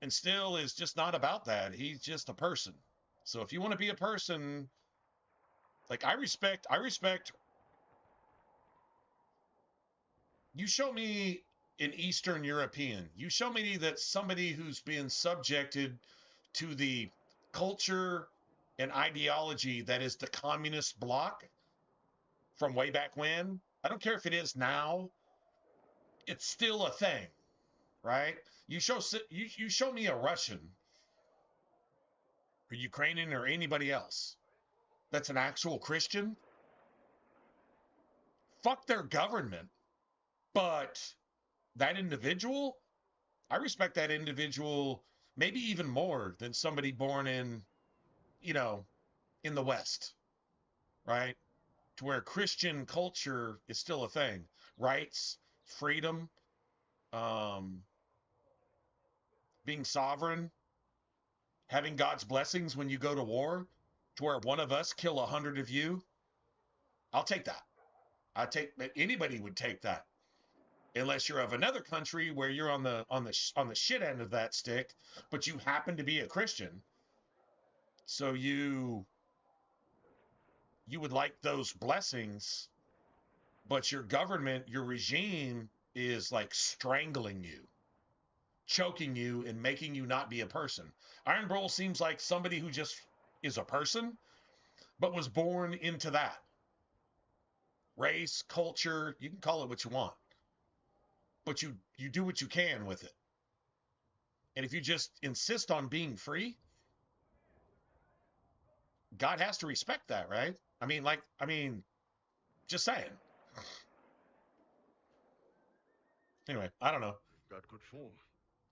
and still is just not about that. He's just a person. So if you want to be a person, like I respect. You show me an Eastern European. You show me that somebody who's been subjected to the culture and ideology that is the communist bloc from way back when. I don't care if it is now. It's still a thing, right? You show me a Russian or Ukrainian or anybody else that's an actual Christian. Fuck their government. But that individual, I respect that individual maybe even more than somebody born in, in the West, right? To where Christian culture is still a thing. Rights, freedom, being sovereign, having God's blessings when you go to war, to where one of us kill 100 of you. I'll take that. Anybody would take that. Unless you're of another country where you're on the shit end of that stick, but you happen to be a Christian, so you would like those blessings, but your government, your regime is like strangling you, choking you, and making you not be a person. Iron Bull seems like somebody who just is a person, but was born into that. Race, culture, you can call it what you want. But you do what you can with it. And if you just insist on being free, God has to respect that, right? I mean, just saying. Anyway, I don't know. Got good form.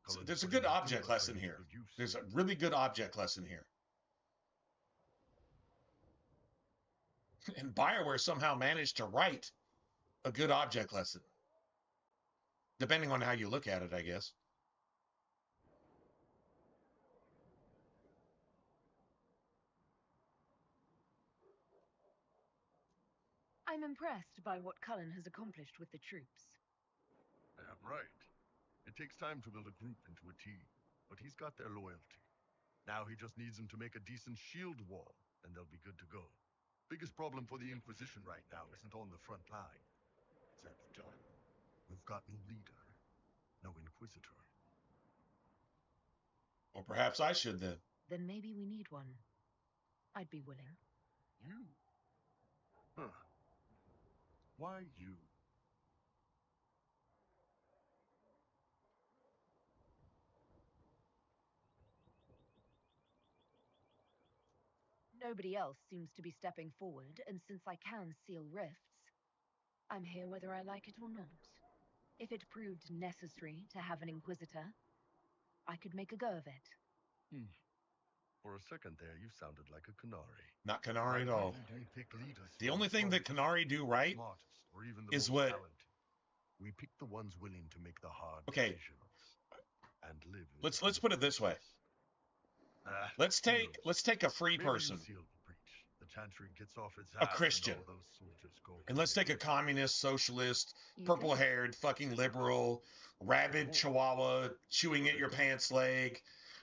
So there's a good object lesson here. There's a really good object lesson here. And BioWare somehow managed to write a good object lesson. Depending on how you look at it, I guess. I'm impressed by what Cullen has accomplished with the troops. Right. It takes time to build a group into a team, but he's got their loyalty. Now he just needs them to make a decent shield wall, and they'll be good to go. Biggest problem for the Inquisition right now isn't on the front line. It's at the top. We've got no leader, no Inquisitor. Or perhaps I should then. Then maybe we need one. I'd be willing. You? Huh. Why you? Nobody else seems to be stepping forward, and since I can seal rifts, I'm here whether I like it or not. If it proved necessary to have an Inquisitor, I could make a go of it. For a second there, you sounded like a Qunari. Not Qunari at all. Pick leaders The only thing that Qunari do right is what... We pick the ones willing to make the hard decisions and live. Let's put it this way. Let's take a free person, a Christian, and let's take a communist, socialist, purple-haired, fucking liberal, rabid chihuahua chewing at your pants leg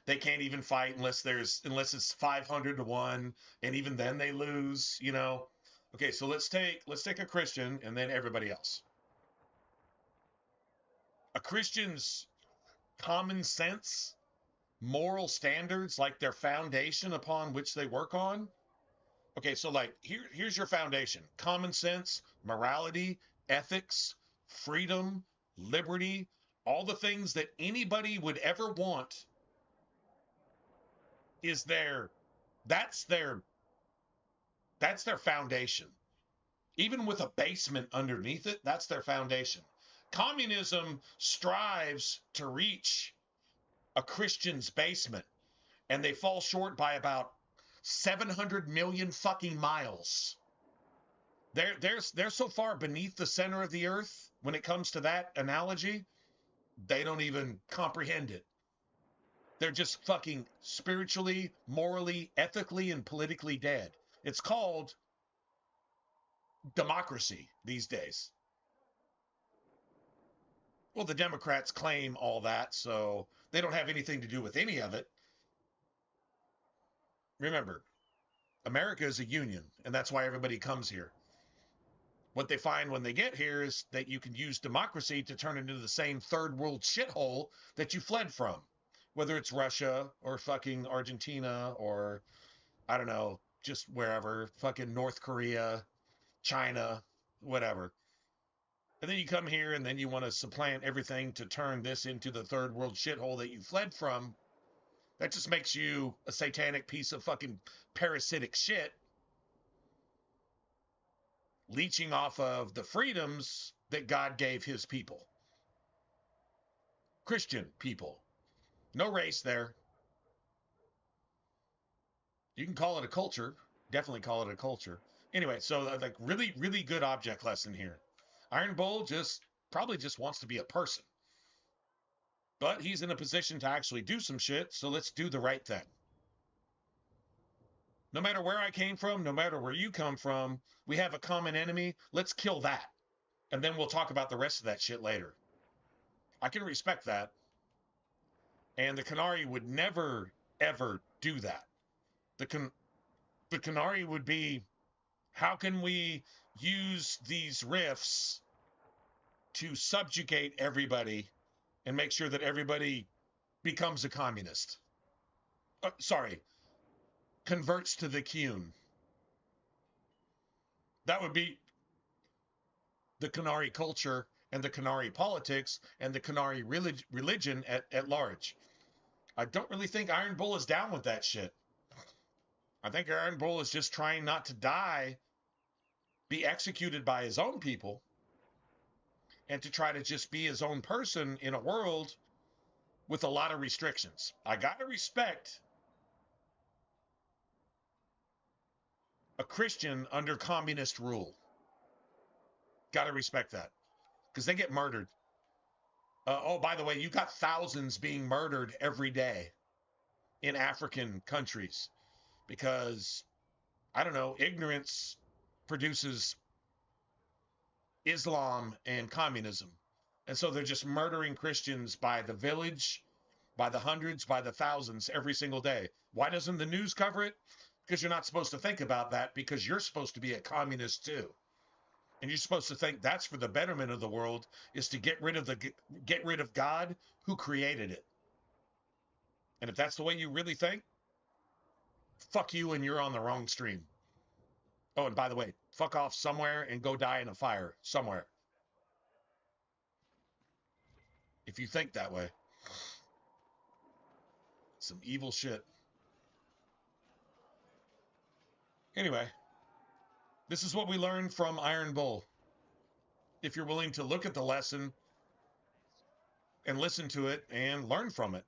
They can't even fight unless it's 500 to 1, and even then they lose, you know. Okay, so let's take a Christian and then everybody else. A Christian's common sense, moral standards, like their foundation upon which they work on. Okay, so like here's your foundation: common sense, morality, ethics, freedom, liberty, all the things that anybody would ever want is that's their foundation. Even with a basement underneath it, that's their foundation. Communism strives to reach a Christian's basement, and they fall short by about 700 million fucking miles. They're so far beneath the center of the earth when it comes to that analogy, they don't even comprehend it. They're just fucking spiritually, morally, ethically, and politically dead. It's called democracy these days. Well, the Democrats claim all that, so they don't have anything to do with any of it. Remember, America is a union, and that's why everybody comes here. What they find when they get here is that you can use democracy to turn into the same third world shithole that you fled from, whether it's Russia or fucking Argentina or, I don't know, just wherever, fucking North Korea, China, whatever. And then you come here and then you want to supplant everything to turn this into the third world shithole that you fled from. That just makes you a satanic piece of fucking parasitic shit, leeching off of the freedoms that God gave his people. Christian people. No race there. You can call it a culture. Definitely call it a culture. Anyway, so like really, really good object lesson here. Iron Bull probably just wants to be a person. But he's in a position to actually do some shit, so let's do the right thing. No matter where I came from, no matter where you come from, we have a common enemy. Let's kill that. And then we'll talk about the rest of that shit later. I can respect that. And the Canary would never, ever do that. The Canary would be, how can we use these rifts to subjugate everybody and make sure that everybody becomes a communist? Converts to the Qun. That would be the Canary culture and the Canary politics and the Canary religion at large. I don't really think Iron Bull is down with that shit. I think Iron Bull is just trying not to die, be executed by his own people, and to try to just be his own person in a world with a lot of restrictions. I gotta respect a Christian under communist rule. Gotta respect that. Because they get murdered. Oh, by the way, you got thousands being murdered every day in African countries because, I don't know, ignorance produces Islam and communism. And so they're just murdering Christians by the village, by the hundreds, by the thousands every single day. Why doesn't the news cover it? Because you're not supposed to think about that, because you're supposed to be a communist too. And you're supposed to think that's for the betterment of the world, is to get rid of God who created it. And if that's the way you really think, fuck you and you're on the wrong stream. Oh, and by the way, fuck off somewhere and go die in a fire somewhere. If you think that way. Some evil shit. Anyway, this is what we learned from Iron Bull. If you're willing to look at the lesson and listen to it and learn from it.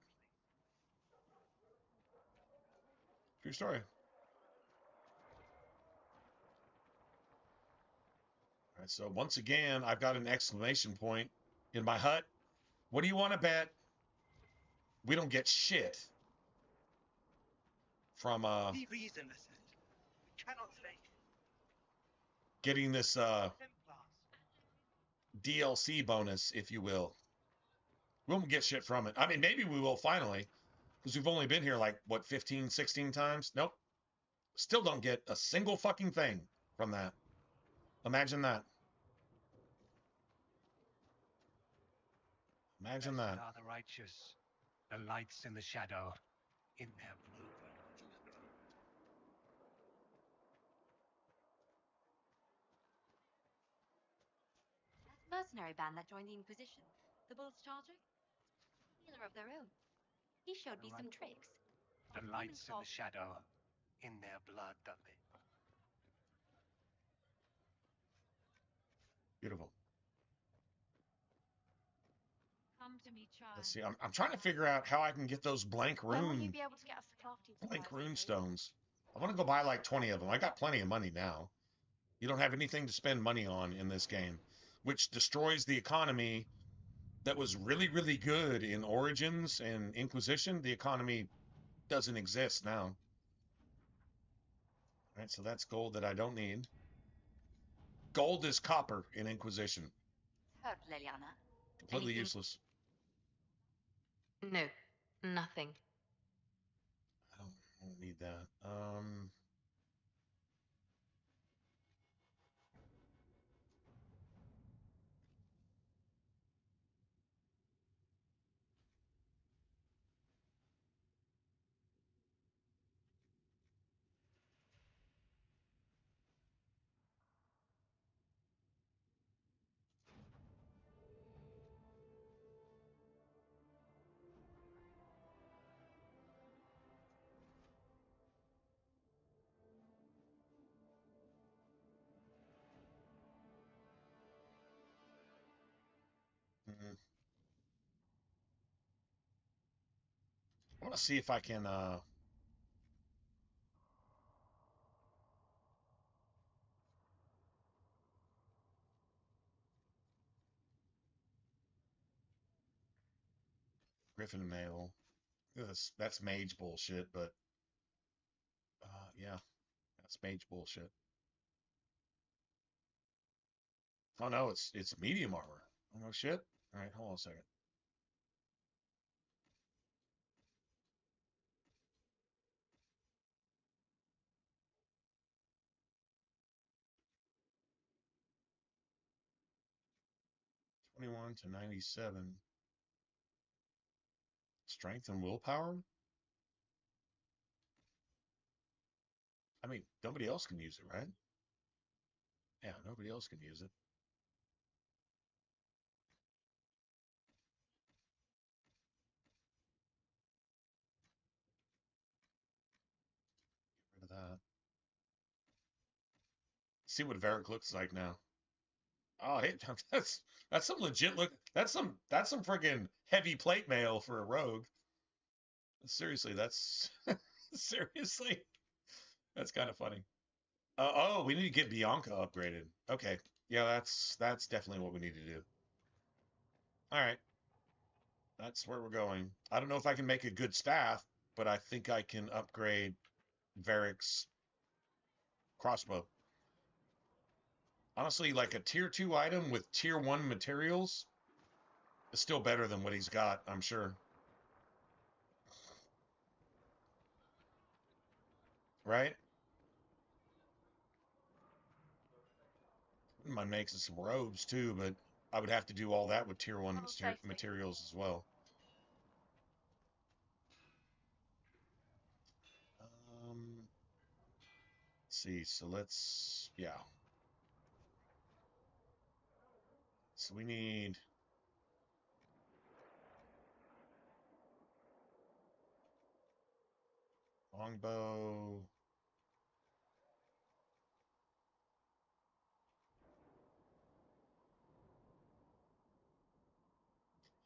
True story. All right, so once again, I've got an exclamation point in my hut. What do you want to bet? We don't get shit from Be reasonless. We cannot stay. getting this DLC bonus, if you will. We won't get shit from it. I mean, maybe we will finally. Because we've only been here like, what, 15, 16 times? Nope. Still don't get a single fucking thing from that. Imagine that. Imagine Blessed that. are the righteous, the lights in the shadow, in their blood. That mercenary band that joined the Inquisition, the Bull's Charger, healer of their own. He showed me some tricks. The lights in the shadow, in their blood, Dudley. Beautiful. Come to me, child. Let's see. I'm trying to figure out how I can get those blank When will you rune be able to get us the crafting blank supplies we rune need? stones. I want to go buy like 20 of them. I got plenty of money now. You don't have anything to spend money on in this game, which destroys the economy that was really, really good in Origins and Inquisition. The economy doesn't exist now. All right, so that's gold that I don't need. Gold is copper in Inquisition. Herb, Liliana. Completely Anything? useless. No, nothing. I don't need that. I want to see if I can Griffin Mail. That's mage bullshit, but yeah, that's mage bullshit. Oh no, it's medium armor. Oh no shit. All right, hold on a second. '21 to 97. Strength and willpower. I mean, nobody else can use it, right? Yeah, nobody else can use it. Get rid of that. See what Varric looks like now. Oh, hey, that's some legit look. That's some friggin' heavy plate mail for a rogue. Seriously, that's seriously. That's kind of funny. Oh, we need to get Bianca upgraded. Okay. Yeah, that's definitely what we need to do. All right. That's where we're going. I don't know if I can make a good staff, but I think I can upgrade Varric's crossbow. Honestly, like a tier 2 item with tier 1 materials is still better than what he's got, I'm sure. Right? Might make some robes too, but I would have to do all that with tier 1 materials as well. Let's see. So yeah. So we need longbow.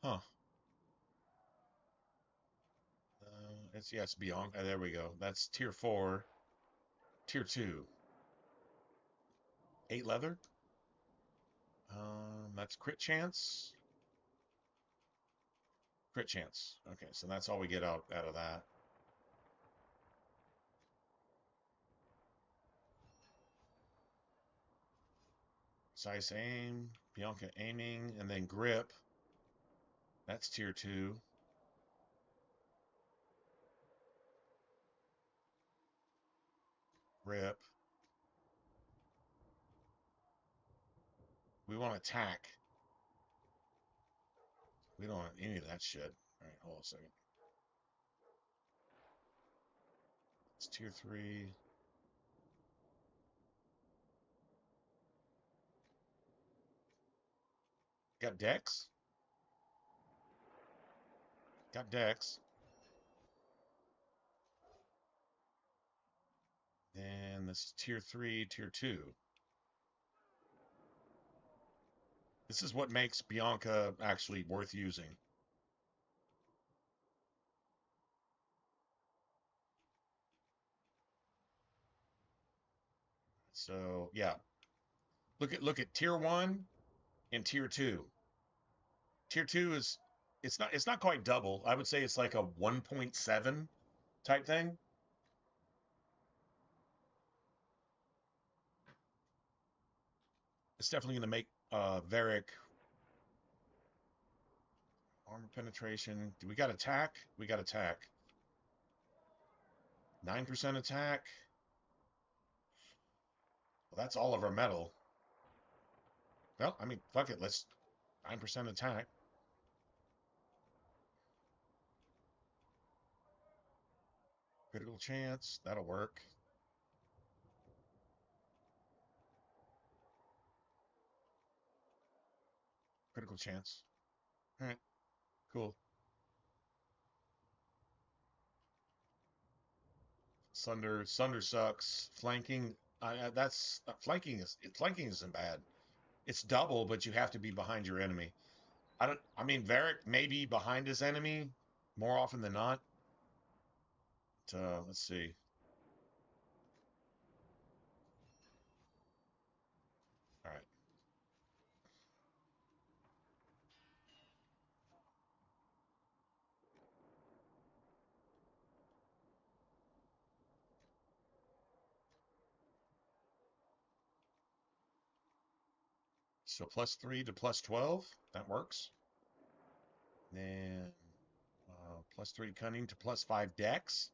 Huh. It's Bianca. There we go. That's tier 4. Tier 2. 8 leather. That's crit chance. Crit chance. Okay, so that's all we get out of that. Precise aim, Bianca aiming, and then grip. That's tier 2. Rip. We want attack. We don't want any of that shit. All right, hold on a second. It's tier 3. Got Dex. Got Dex. Then this is tier 3, tier 2. This is what makes Bianca actually worth using. So yeah, look at tier 1 and tier 2. Tier 2 is it's not quite double. I would say it's like a 1.7 type thing. It's definitely going to make Varric armor penetration. Do we got attack? We got attack. 9% attack. Well, that's all of our metal. Well, I mean, fuck it. Let's 9% attack. Critical chance. That'll work. Critical chance. All right. Cool. Sunder sucks. Flanking. That's flanking isn't bad. It's double, but you have to be behind your enemy. I mean, Varric may be behind his enemy more often than not. Let's see. All right. So +3 to +12. That works. Then +3 cunning to +5 dex.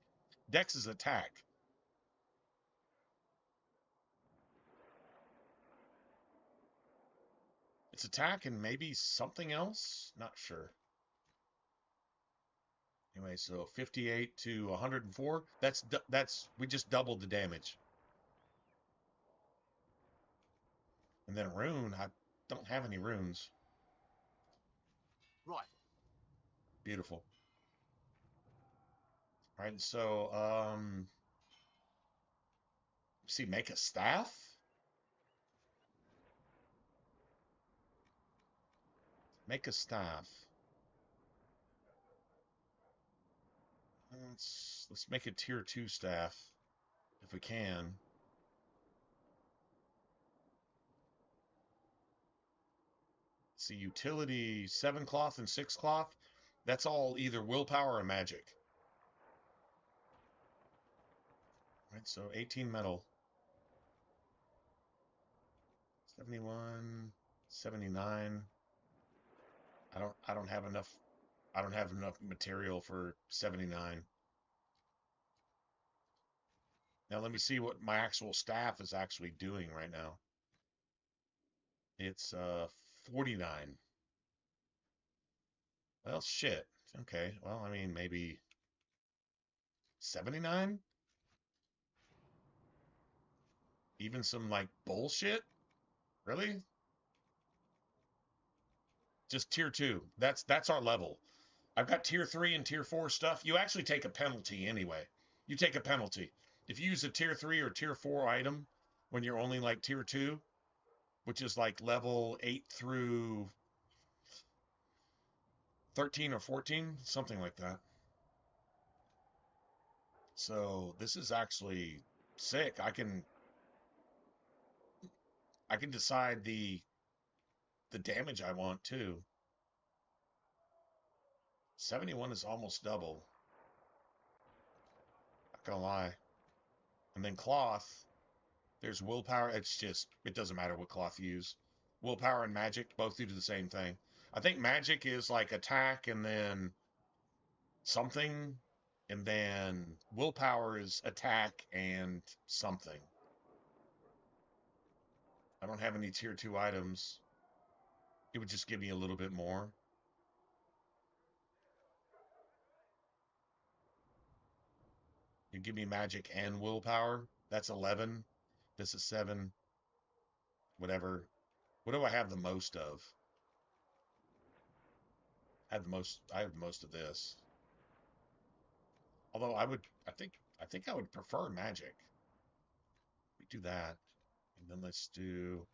Dex is attack. It's attack and maybe something else. Not sure. Anyway, so 58 to 104. That's we just doubled the damage. And then rune, I don't have any runes. Right. Beautiful. All right, so see, make a staff. Make a staff. Let's make a tier 2 staff if we can. See, utility 7 cloth and 6 cloth. That's all either willpower or magic. Right, so 18 metal. 71, 79. I don't have enough material for 79. Now let me see what my actual staff is actually doing right now. It's 49. Well, shit. Okay. Well, I mean, maybe 79? Even some like bullshit? Really? Just tier 2. That's our level. I've got tier 3 and tier 4 stuff. You actually take a penalty anyway. You take a penalty. If you use a tier 3 or tier 4 item when you're only like tier 2, which is like level 8 through 13 or 14, something like that. So this is actually sick. I can decide the damage I want too. 71 is almost double. Not gonna lie. And then cloth, there's willpower. It doesn't matter what cloth you use. Willpower and magic both do the same thing. I think magic is like attack and then something And then willpower is attack and something. I don't have any tier 2 items. It would just give me a little bit more. You give me magic and willpower. That's 11. This is 7. Whatever. What do I have the most of? I have the most of this. Although I think I would prefer magic. We do that. And then let's do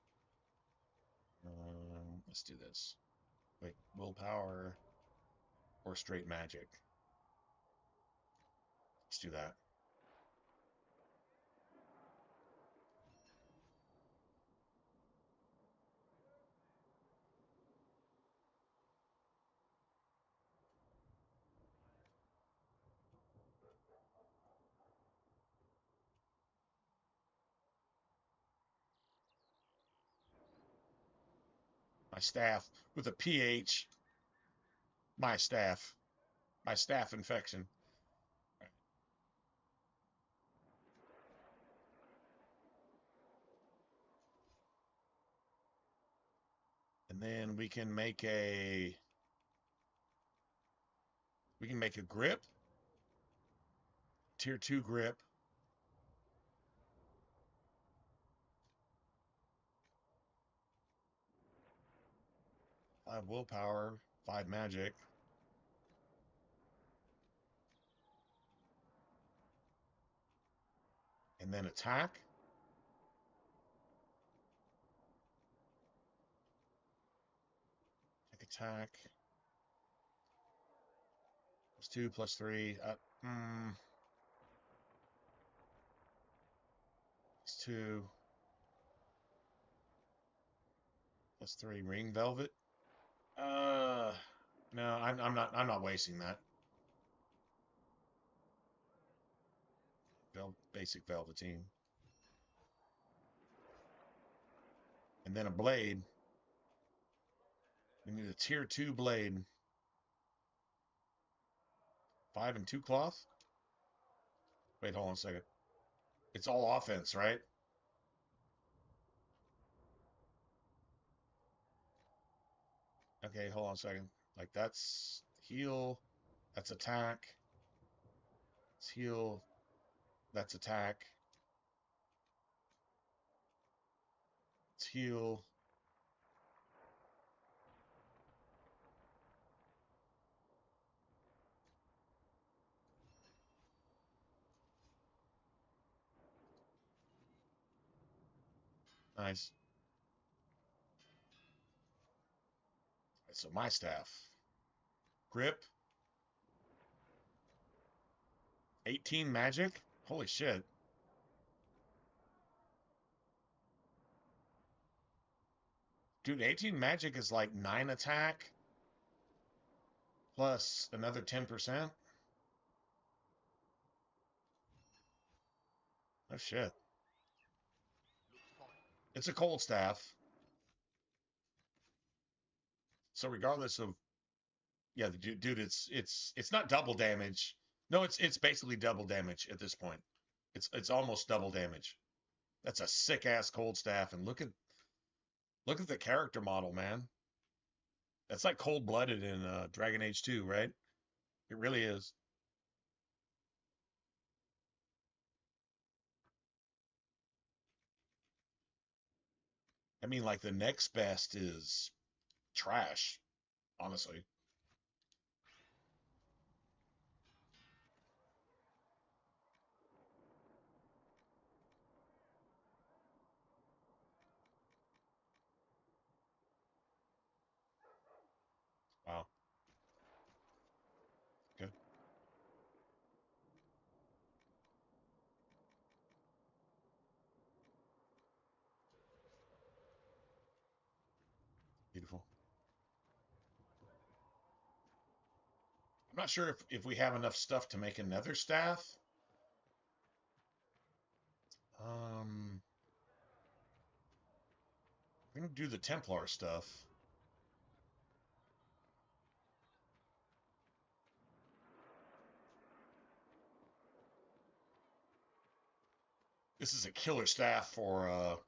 this. Wait, willpower or straight magic. Let's do that. My staff with a PH. My staff infection. And then we can make a grip. Tier 2 grip. 5 willpower, 5 magic. And then attack. Attack. +2, +3. +2. +3. Ring velvet. No, I'm not wasting that. Basic velveteen. And then a blade. We need a tier 2 blade. 5 and 2 cloth. Wait, hold on a second. It's all offense, right? Okay, hold on a second. Like that's heal. That's attack. It's heal. That's attack. It's heal. Nice. So my staff. Grip. 18 magic? Holy shit. Dude, 18 magic is like 9 attack plus another 10%. Oh shit. It's a cold staff. So regardless of, yeah, dude, it's not double damage. No, it's basically double damage at this point. It's almost double damage. That's a sick ass cold staff, and look at the character model, man. That's like cold blooded in Dragon Age 2, right? It really is. I mean, like the next best is trash, honestly. Wow. Good. Beautiful. I'm not sure if we have enough stuff to make another staff. We're gonna do the Templar stuff. This is a killer staff for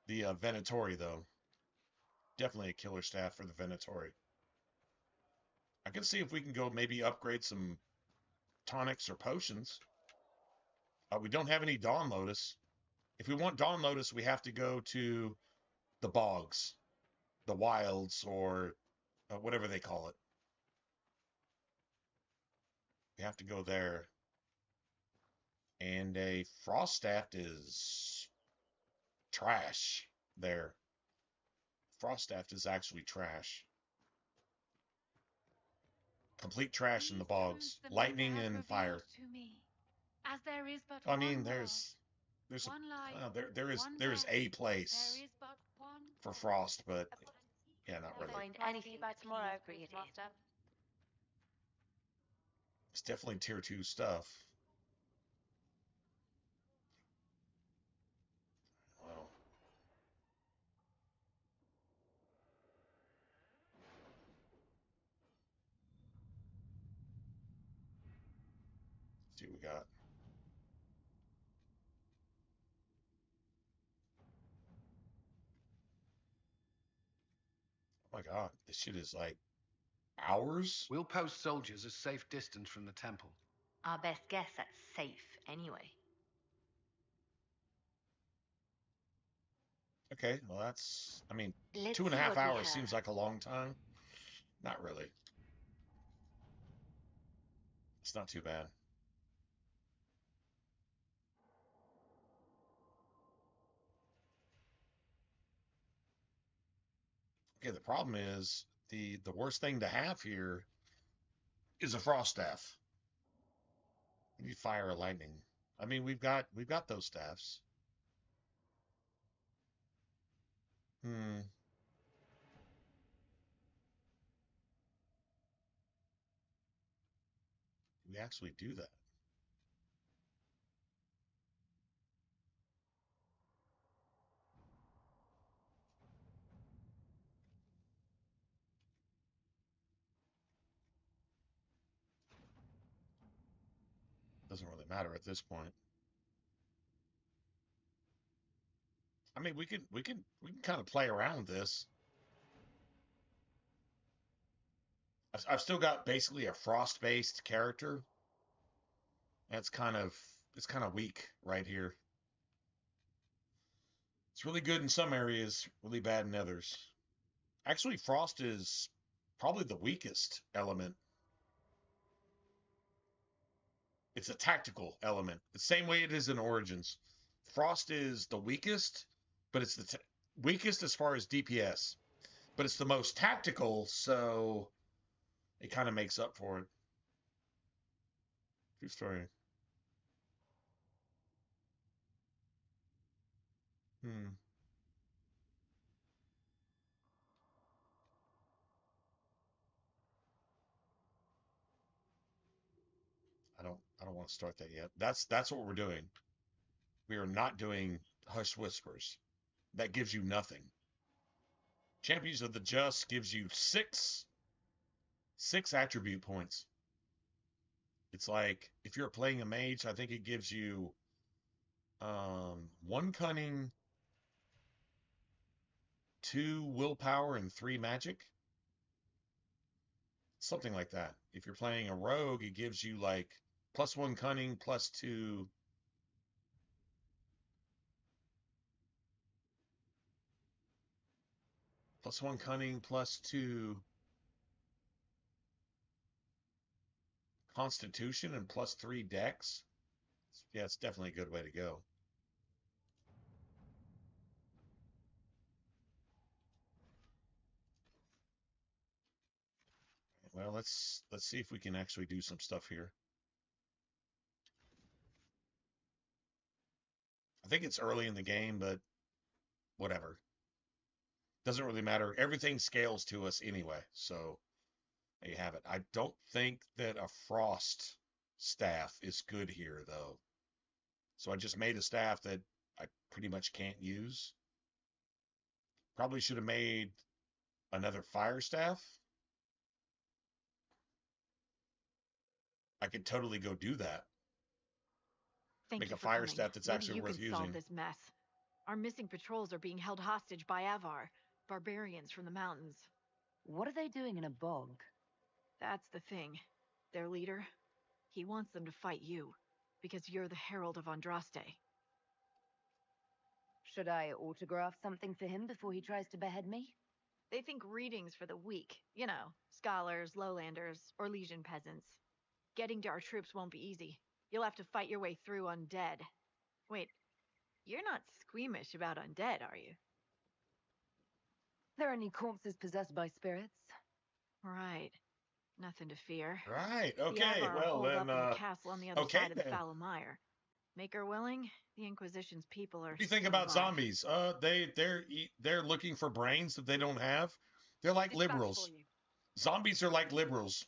the Venatori, though. Definitely a killer staff for the Venatori. I can see if we can go maybe upgrade some tonics or potions. We don't have any Dawn Lotus. If we want Dawn Lotus, we have to go to the bogs, the wilds, or whatever they call it. We have to go there. And a frost staff is trash there. Frost staff is actually trash. Complete trash in the bogs. Lightning and fire. To me, as there is but I mean, one there's one light, there is a place there is but one for frost, but yeah, not We'll really. find anything by tomorrow, Brigadier. It's definitely tier 2 stuff. Well, let's see what we got. Oh my god, this shit is like hours? We'll post soldiers a safe distance from the temple. Our best guess at safe, anyway. Okay, well that's, I mean, Let's 2.5 see what we hours have. seems like a long time. Not really. It's not too bad. Okay, the problem is the worst thing to have here is a frost staff. We need fire or lightning. I mean, we've got those staffs. Hmm. We actually do that. Doesn't really matter at this point. I mean, we can kind of play around with this. I've still got basically a frost-based character. That's it's kind of weak right here. It's really good in some areas, really bad in others. Actually, frost is probably the weakest element. It's a tactical element. The same way it is in Origins. Frost is the weakest, but it's the weakest as far as DPS. But it's the most tactical, so it kind of makes up for it. True story. Hmm. I don't want to start that yet. That's what we're doing. We are not doing Hush Whispers. That gives you nothing. Champions of the Just gives you six attribute points. It's like if you're playing a mage, I think it gives you 1 cunning, 2 willpower, and 3 magic. Something like that. If you're playing a rogue, it gives you like +1 cunning, +2. +1 cunning, +2 constitution, and +3 dex. Yeah, it's definitely a good way to go. Well, let's see if we can actually do some stuff here. I think it's early in the game, but whatever. Doesn't really matter. Everything scales to us anyway, so there you have it. I don't think that a frost staff is good here, though. So I just made a staff that I pretty much can't use. Probably should have made another fire staff. I could totally go do that. Thank make you a for fire coming. staff that's Maybe actually you worth can solve using. this mess. Our missing patrols are being held hostage by Avar, barbarians from the mountains. What are they doing in a bog? That's the thing. Their leader, he wants them to fight you, because you're the Herald of Andraste. Should I autograph something for him before he tries to behead me? They think readings for the weak. You know, scholars, lowlanders, or Legion peasants. Getting to our troops won't be easy. You'll have to fight your way through undead. Wait, you're not squeamish about undead, are you? There are any corpses possessed by spirits? Right. Nothing to fear. Right. The Okay. Avar are Well holed then. up in the castle on the other Okay side of the then. Foul Mire. Make her willing, the Inquisition's people are What do you think still about alive. zombies? They're looking for brains that they don't have. They're like Dispatch for liberals. you. Zombies are like liberals.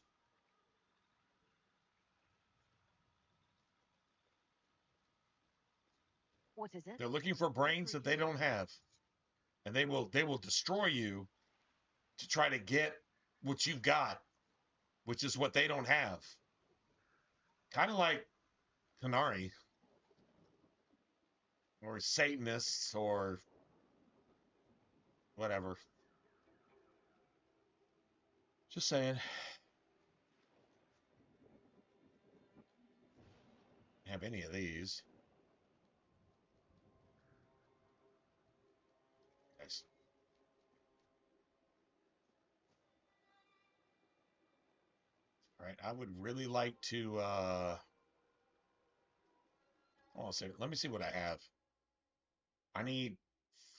What is it? They're looking for brains that they don't have, and they will destroy you to try to get what you've got, which is what they don't have. Kind of like Canary or Satanists or whatever. Just saying. Have any of these. Nice. All right, I would really like to hold on a second. Let me see what I have. I need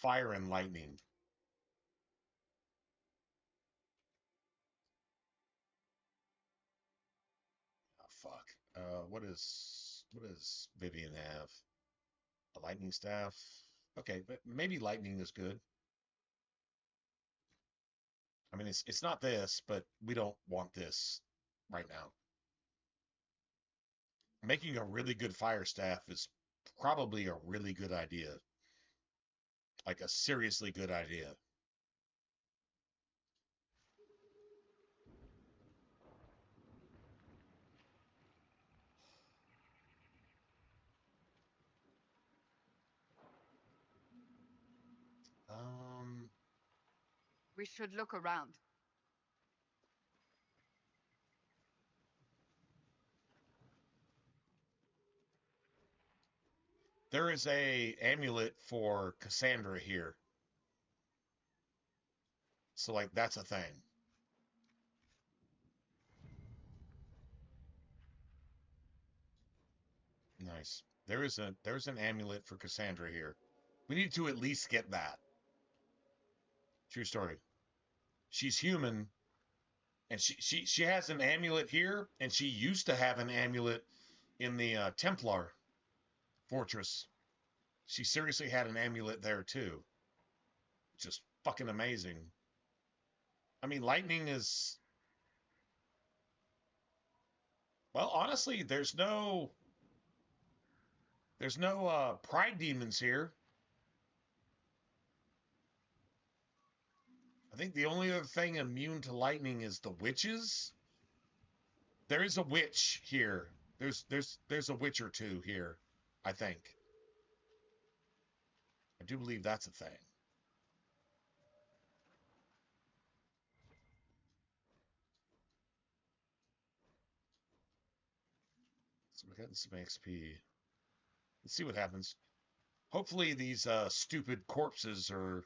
fire and lightning. Oh, fuck. What does Vivian have? A lightning staff. Okay, but maybe lightning is good. I mean, it's not this, but we don't want this right now. Making a really good fire staff is probably a really good idea. Like a seriously good idea. We should look around. There is a amulet for Cassandra here. So like that's a thing. Nice. There's an amulet for Cassandra here. We need to at least get that. True story. She's human, and she has an amulet here, and she used to have an amulet in the Templar fortress. She seriously had an amulet there too. Just fucking amazing. I mean, lightning is, well, honestly, there's no pride demons here. I think the only other thing immune to lightning is the witches. There is a witch here. There's a witch or two here, I think. I do believe that's a thing. So we're getting some XP. Let's see what happens. Hopefully these stupid corpses are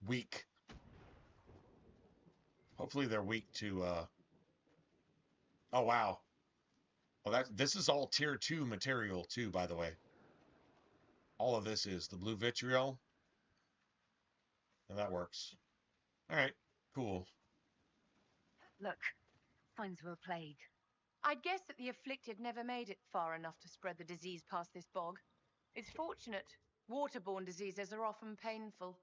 weak. Hopefully they're weak to oh wow. Oh, this is all tier 2 material too, by the way. All of this is the blue vitriol. And that works. All right, cool. Look, signs of a plague. I'd guess that the afflicted never made it far enough to spread the disease past this bog. It's fortunate. Waterborne diseases are often painful.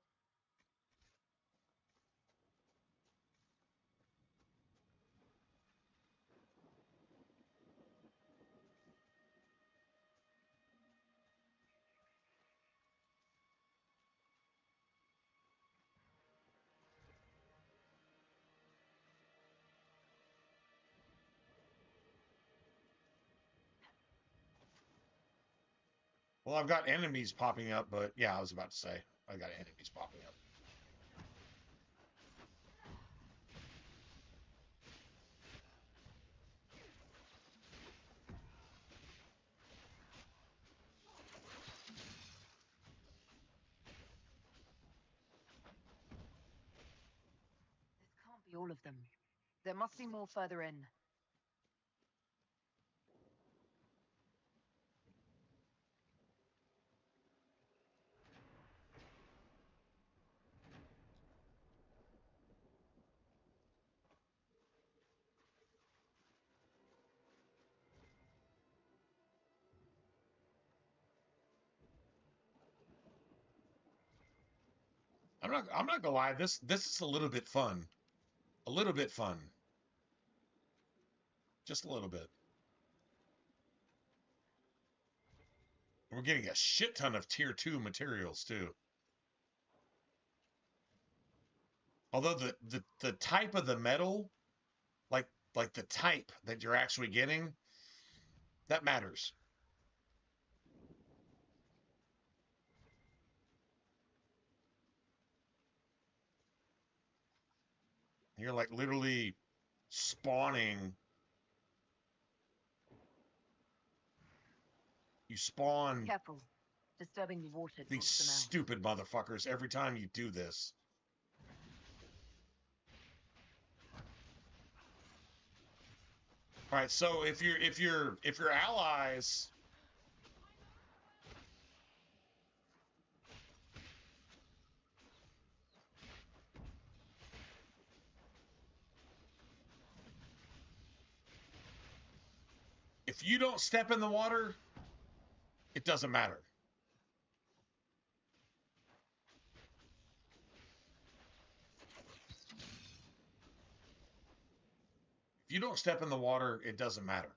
Well, I've got enemies popping up, but yeah, I was about to say I got enemies popping up. This can't be all of them. There must be more further in. I'm not gonna lie, this is a little bit fun. A little bit fun. Just a little bit. We're getting a shit ton of tier 2 materials too. Although the type of the metal, like the type that you're actually getting, that matters. You're like literally spawning. You spawn Careful. Disturbing the water these draws them out. stupid motherfuckers every time you do this. All right, so if your allies, if you don't step in the water, it doesn't matter. If you don't step in the water, it doesn't matter.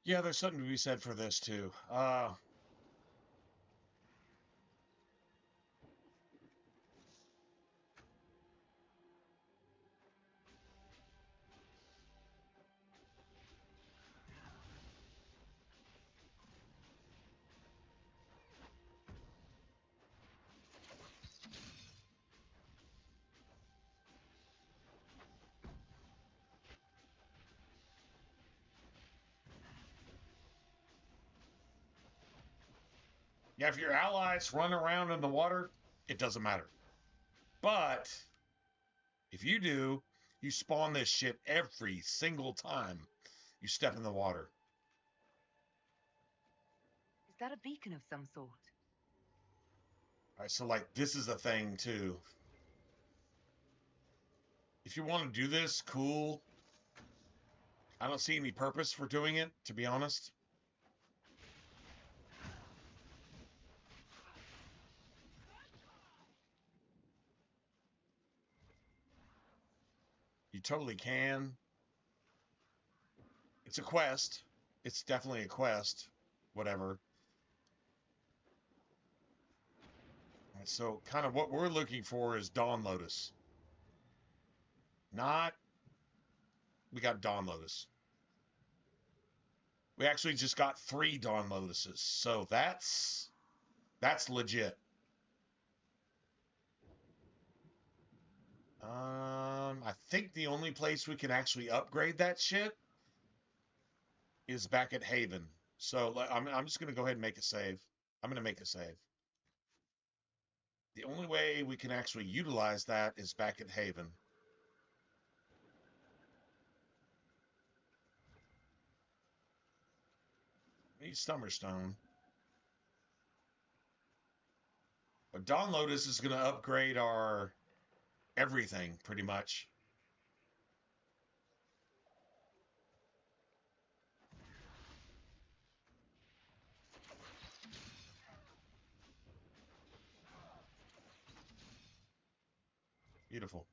Yeah, there's something to be said for this too. Yeah, if your allies run around in the water, it doesn't matter. But if you do, you spawn this shit every single time you step in the water. Is that a beacon of some sort? All right, so like this is a thing too. If you want to do this, cool. I don't see any purpose for doing it, to be honest. You totally can. It's a quest. It's definitely a quest. Whatever. And so kind of what we're looking for is Dawn Lotus. We got Dawn Lotus. We actually just got 3 Dawn Lotuses. So that's legit. I think the only place we can actually upgrade that shit is back at Haven. So I'm just going to go ahead and make a save. I'm going to make a save. The only way we can actually utilize that is back at Haven. Need Summerstone. But Dawn Lotus is going to upgrade our everything, pretty much. Beautiful.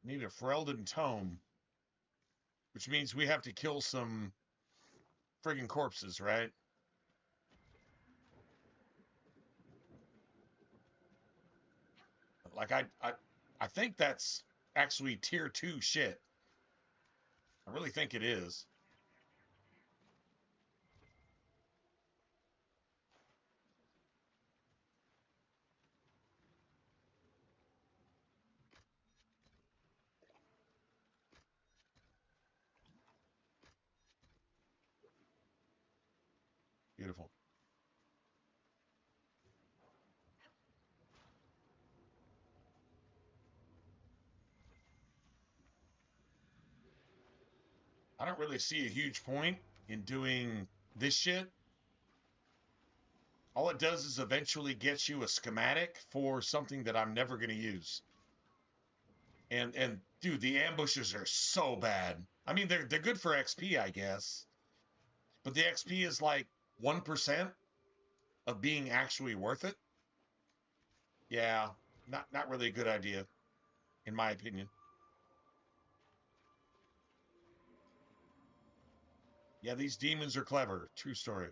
Need a Ferelden tome, which means we have to kill some friggin' corpses, right? Like I think that's actually tier 2 shit. I really think it is. Beautiful. I don't really see a huge point in doing this shit. All it does is eventually get you a schematic for something that I'm never going to use. And dude, the ambushes are so bad. I mean, they're good for XP, I guess. But the XP is like 1% of being actually worth it. Yeah, not really a good idea, in my opinion. Yeah, these demons are clever. True story.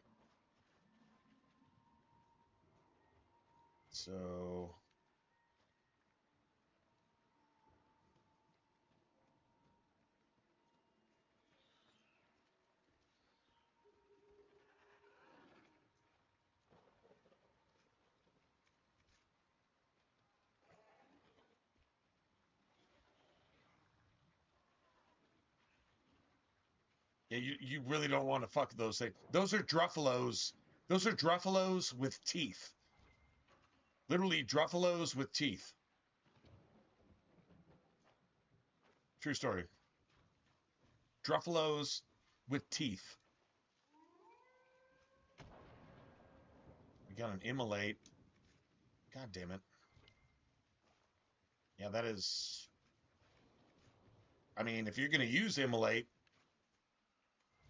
So yeah, you really don't want to fuck those things. Those are Druffalos. Those are Druffalos with teeth. Literally Druffalos with teeth. True story. Druffalos with teeth. We got an immolate. God damn it. Yeah, that is... I mean, if you're going to use immolate,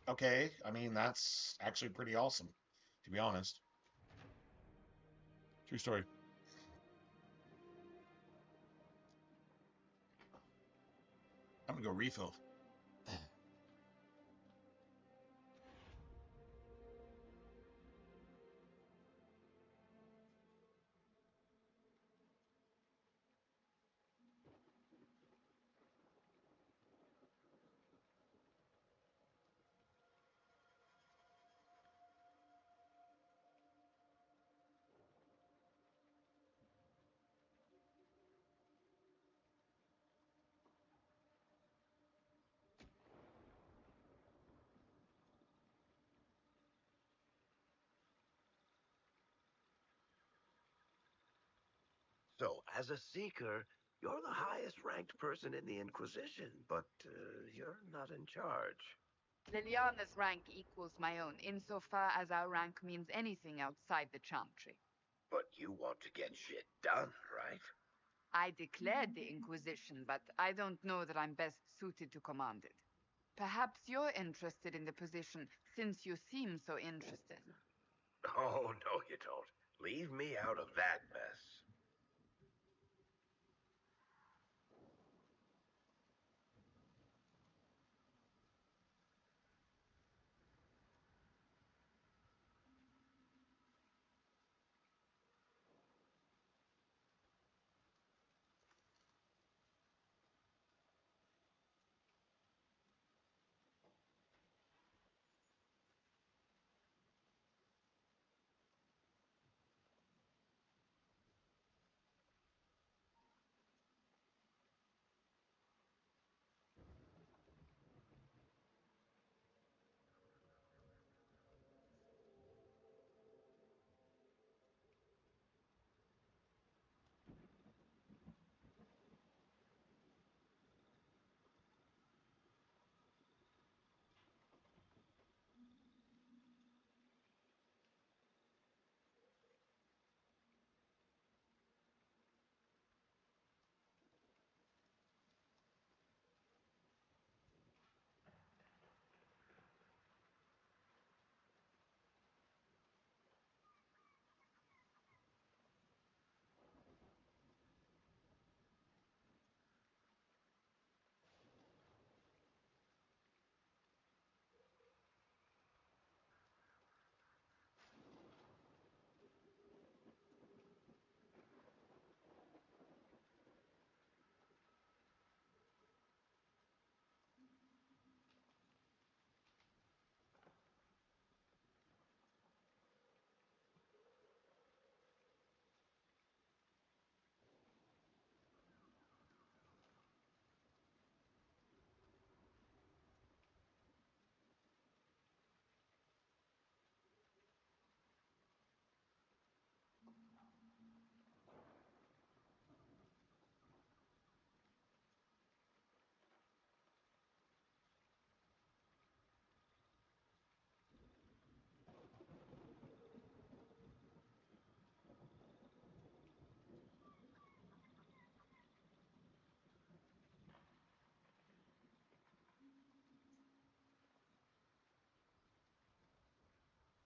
okay. I mean, that's actually pretty awesome, to be honest. True story. I'm going to go refill. So, as a Seeker, you're the highest ranked person in the Inquisition, but you're not in charge. Liliana's rank equals my own, insofar as our rank means anything outside the Chantry. But you want to get shit done, right? I declared the Inquisition, but I don't know that I'm best suited to command it. Perhaps you're interested in the position, since you seem so interested. Oh, no, you don't. Leave me out of that mess.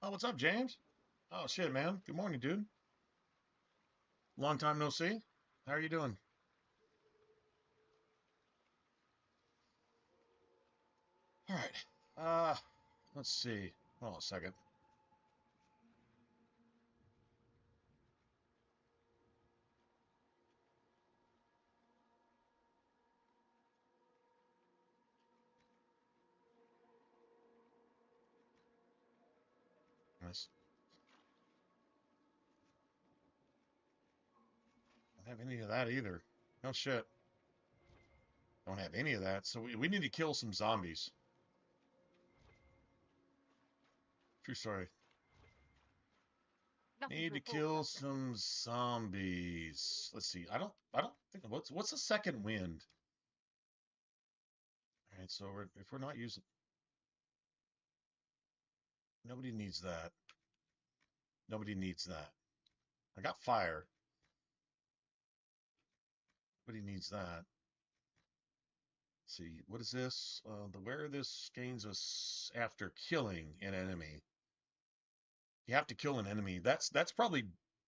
Oh, what's up, James? Oh, shit, man. Good morning, dude. Long time no see. How are you doing? All right. Let's see. Hold on a second. Nice. Don't have any of that either. No shit. Don't have any of that. So we need to kill some zombies. True story. Nothing Need to to report, kill Captain. some zombies. Let's see. I don't think what's the second wind? All right, so if we're not using, nobody needs that. Nobody needs that. I got fire. Nobody needs that. Let's see, what is this? The where this gains us after killing an enemy. You have to kill an enemy. That's probably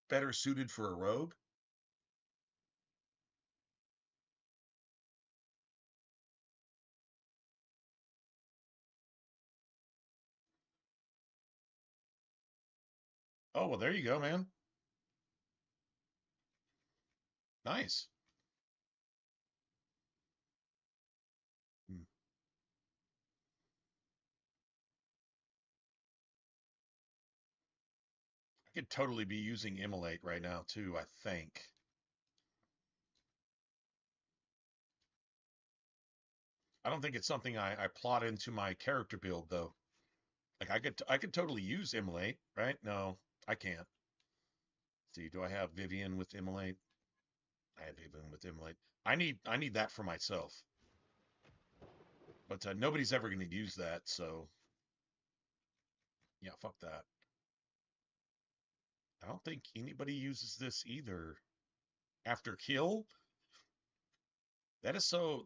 better suited for a rogue. Oh, well, there you go, man. Nice. Hmm. I could totally be using Immolate right now, too, I think. I don't think it's something I plot into my character build, though. Like, I could totally use Immolate, right? No, I can't. Let's see, do I have Vivian with Immolate? I have Vivian with Immolate. I need that for myself. But nobody's ever going to use that, so yeah, fuck that. I don't think anybody uses this either. After kill, that's so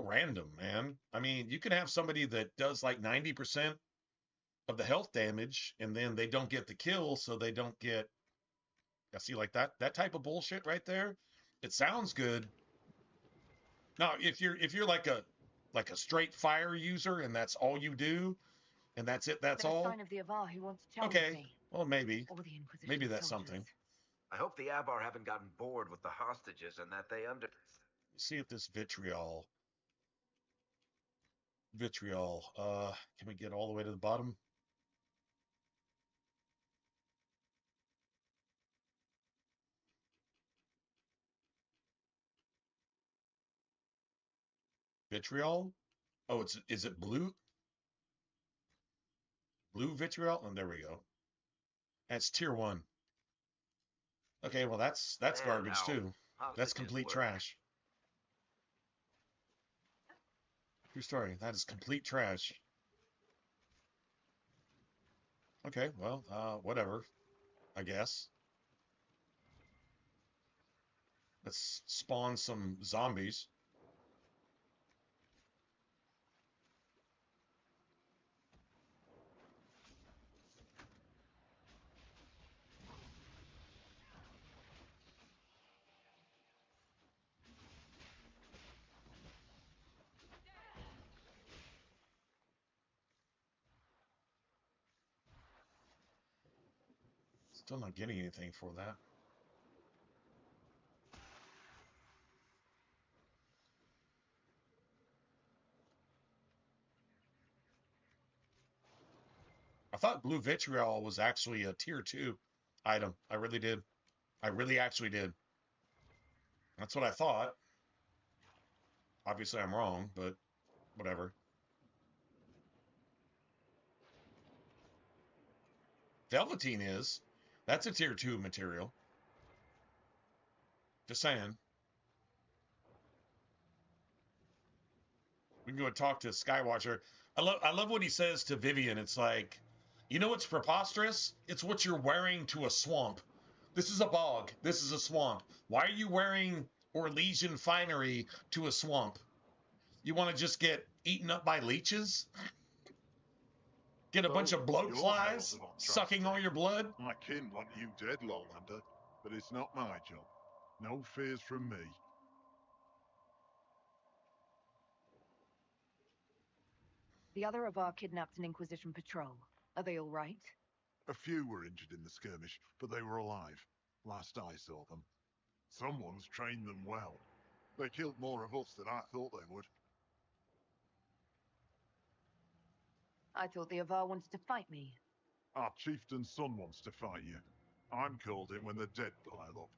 random, man. I mean, you can have somebody that does like 90% of the health damage, and then they don't get the kill, so they don't get. I see, like that type of bullshit right there. It sounds good. Now, if you're like a straight fire user and that's all you do, and that's it, that's No all. sign of the Avar who wants to challenge Okay, me. well maybe Or the Inquisition maybe that's soldiers. something. I hope the Abar haven't gotten bored with the hostages and that they under. See if this vitriol. Can we get all the way to the bottom? Vitriol? Oh, is it blue? Blue vitriol? Oh, there we go. That's tier 1. Okay, well that's garbage now. too. That's Hostages complete work. trash. True story. That is complete trash. Okay, well, whatever, I guess. Let's spawn some zombies. Still not getting anything for that. I thought blue vitriol was actually a tier 2 item. I really did. I really actually did. That's what I thought. Obviously, I'm wrong, but whatever. Velveteen is. That's a tier 2 material. Just saying. We can go and talk to Skywatcher. I love what he says to Vivian. It's like, you know what's preposterous? It's what you're wearing to a swamp. This is a bog. This is a swamp. Why are you wearing Orlesian finery to a swamp? You want to just get eaten up by leeches? Get a bunch of bloat Your flies house of sucking all your blood? My kin want you dead, Lowlander, but it's not my job. No fears from me. The other of our kidnapped an Inquisition patrol. Are they all right? A few were injured in the skirmish, but they were alive. Last I saw them. Someone's trained them well. They killed more of us than I thought they would. I thought the Avar wanted to fight me. Our chieftain's son wants to fight you. I'm called in when the dead pile up.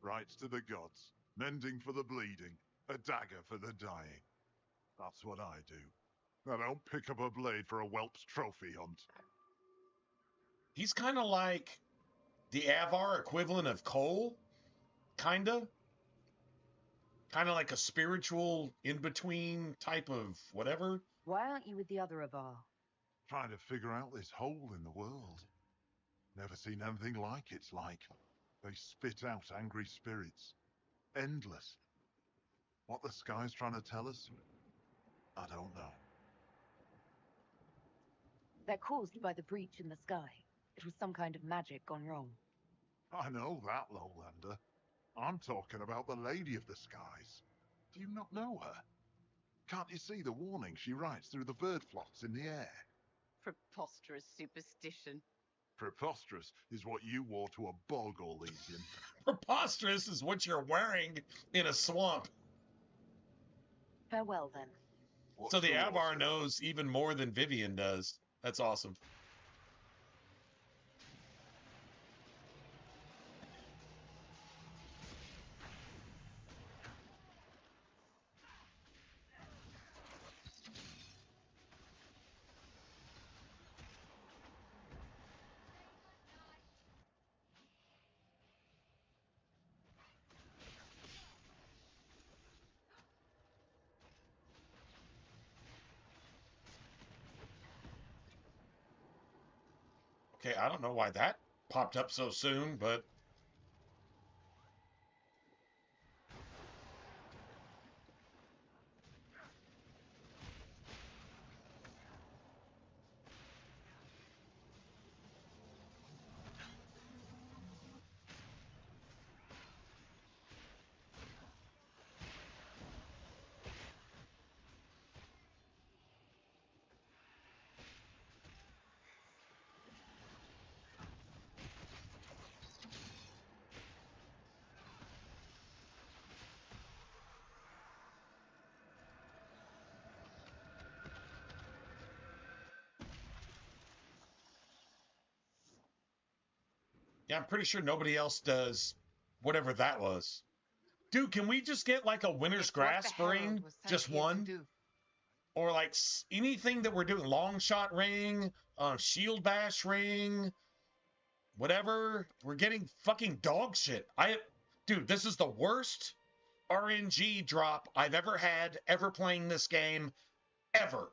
Rights to the gods, mending for the bleeding, a dagger for the dying. That's what I do. I don't pick up a blade for a whelp's trophy hunt. He's kind of like the Avar equivalent of Cole, kinda. Kind of like a spiritual in-between type of whatever. Why aren't you with the other Avar? Trying to figure out this hole in the world. Never seen anything like it's like. They spit out angry spirits. Endless. What the sky's trying to tell us? I don't know. They're caused by the breach in the sky. It was some kind of magic gone wrong. I know that, Lowlander. I'm talking about the Lady of the Skies. Do you not know her? Can't you see the warning she writes through the bird flocks in the air? Preposterous superstition. Preposterous is what you wore to a bog, Orlesian. Preposterous is what you're wearing in a swamp. Farewell, then. So the Avar knows even more than Vivian does. That's awesome. Okay, I don't know why that popped up so soon, but... Yeah, I'm pretty sure nobody else does whatever that was. Dude, can we just get like a winter's grasp ring? Just one? Or like anything that we're doing. Long shot ring, shield bash ring, whatever. We're getting fucking dog shit. Dude, this is the worst RNG drop I've ever had, ever playing this game, ever.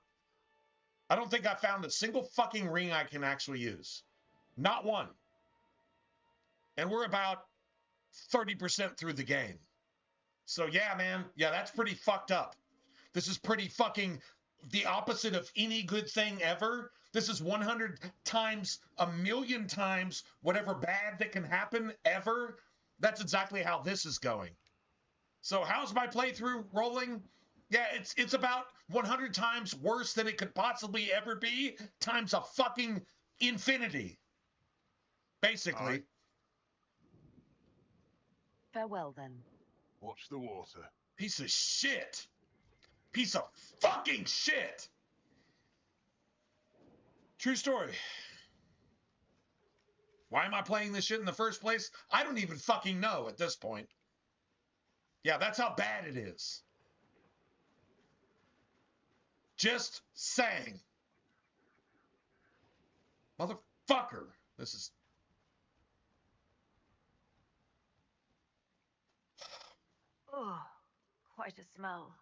I don't think I found a single fucking ring I can actually use. Not one. And we're about 30% through the game. So yeah, man. Yeah, that's pretty fucked up. This is pretty fucking the opposite of any good thing ever. This is 100 times, a million times, whatever bad that can happen ever. That's exactly how this is going. So how's my playthrough rolling? Yeah, it's about 100 times worse than it could possibly ever be, times a fucking infinity. Basically. Farewell, then. Watch the water. Piece of shit. Piece of fucking shit. True story. Why am I playing this shit in the first place? I don't even fucking know at this point. Yeah, that's how bad it is. Just saying. Motherfucker. This is... Oh, quite a smell.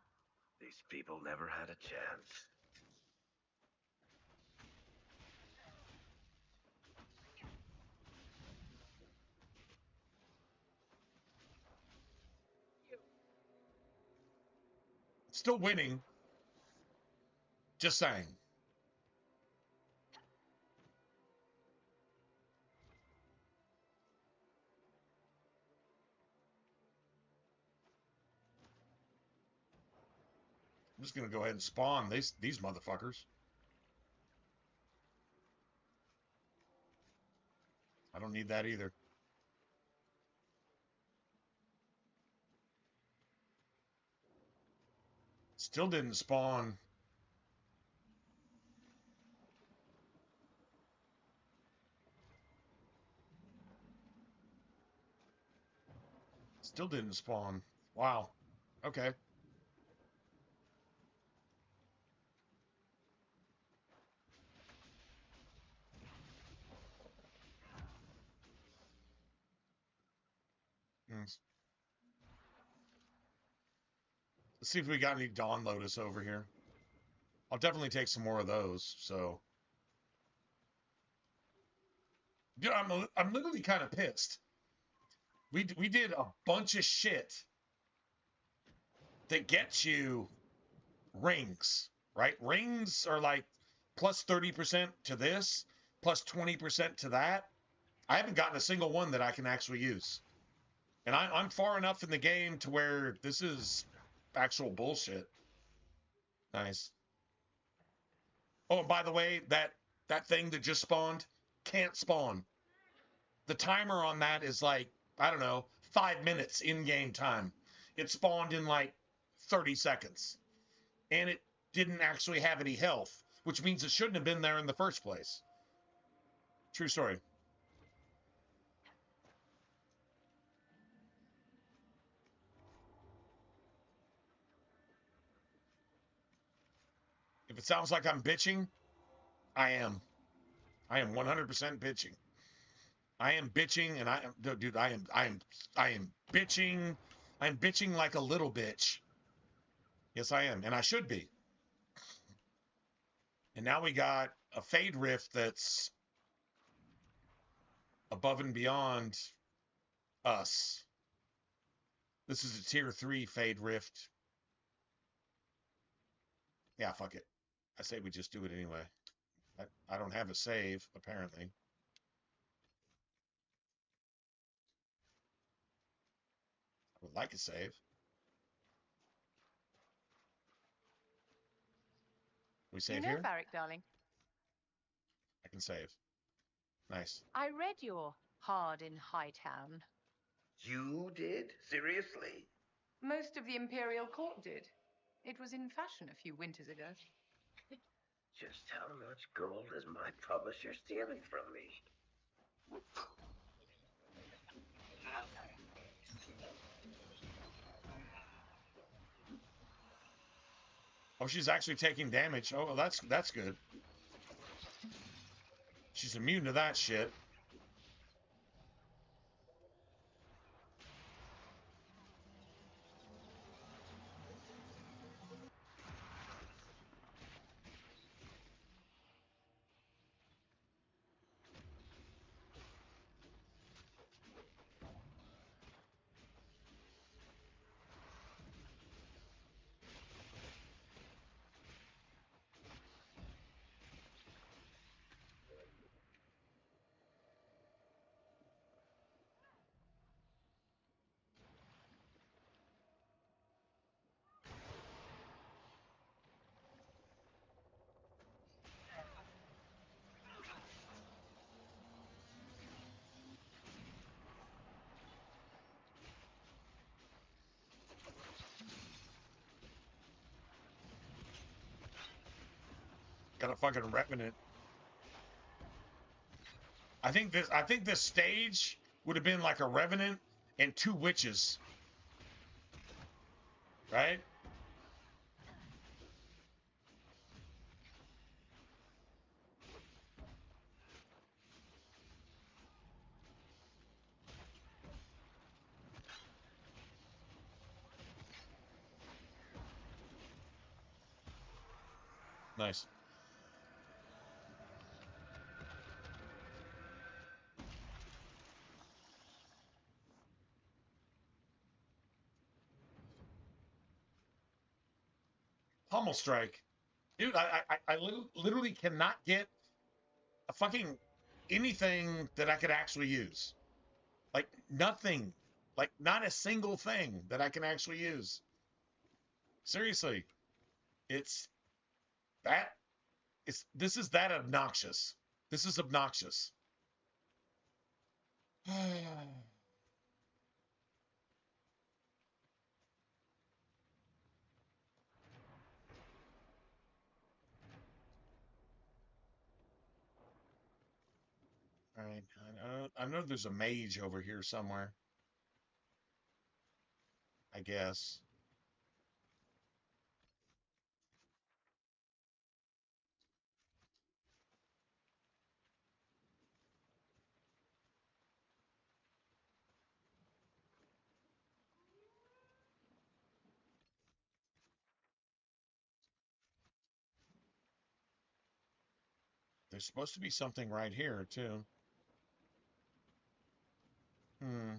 These people never had a chance. Still winning. Just saying. I'm just gonna go ahead and spawn these motherfuckers. I don't need that either. Still didn't spawn. Still didn't spawn. Wow. Okay. Let's see if we got any Dawn Lotus over here. I'll definitely take some more of those. So, dude, I'm literally kind of pissed. We did a bunch of shit that gets you rings, right? Rings are like plus 30% to this, plus 20% to that. I haven't gotten a single one that I can actually use. And I'm far enough in the game to where this is actual bullshit. Nice. Oh, and by the way, that thing that just spawned can't spawn. The timer on that is like, I don't know, 5 minutes in-game time. It spawned in like 30 seconds. And it didn't actually have any health, which means it shouldn't have been there in the first place. True story. If it sounds like I'm bitching, I am. I am 100% bitching. I am bitching, and I am, dude. I am bitching. I'm bitching like a little bitch. Yes, I am, and I should be. And now we got a Fade Rift that's above and beyond us. This is a tier 3 Fade Rift. Yeah, fuck it. I say we just do it anyway. I don't have a save, apparently. I would like a save. We save here? Varric, darling, I can save. Nice. I read your Hard in Hightown. You did? Seriously? Most of the Imperial Court did. It was in fashion a few winters ago. Just how much gold is my publisher stealing from me? Oh, she's actually taking damage. Oh, that's good. She's immune to that shit. Got a fucking revenant. I think this stage would have been like a revenant and 2 witches. Right? Nice. Pummel strike. Dude, I literally cannot get a fucking anything that I could actually use. Like nothing. Like not a single thing that I can actually use. Seriously. It's that. This is that obnoxious. This is obnoxious. All right, I know there's a mage over here somewhere. I guess. There's supposed to be something right here too. Hmm.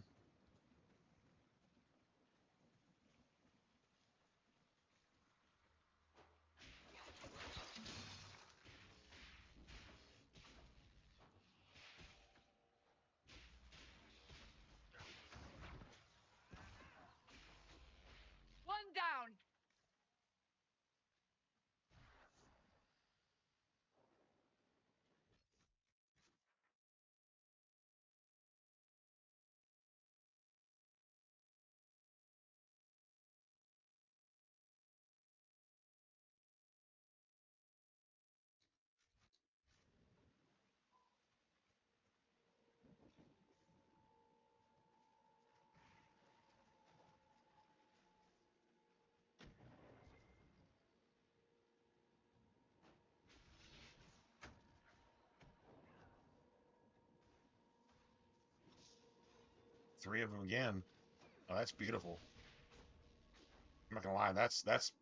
1 down.3 of them again. Oh, that's beautiful. I'm not gonna lie. That's.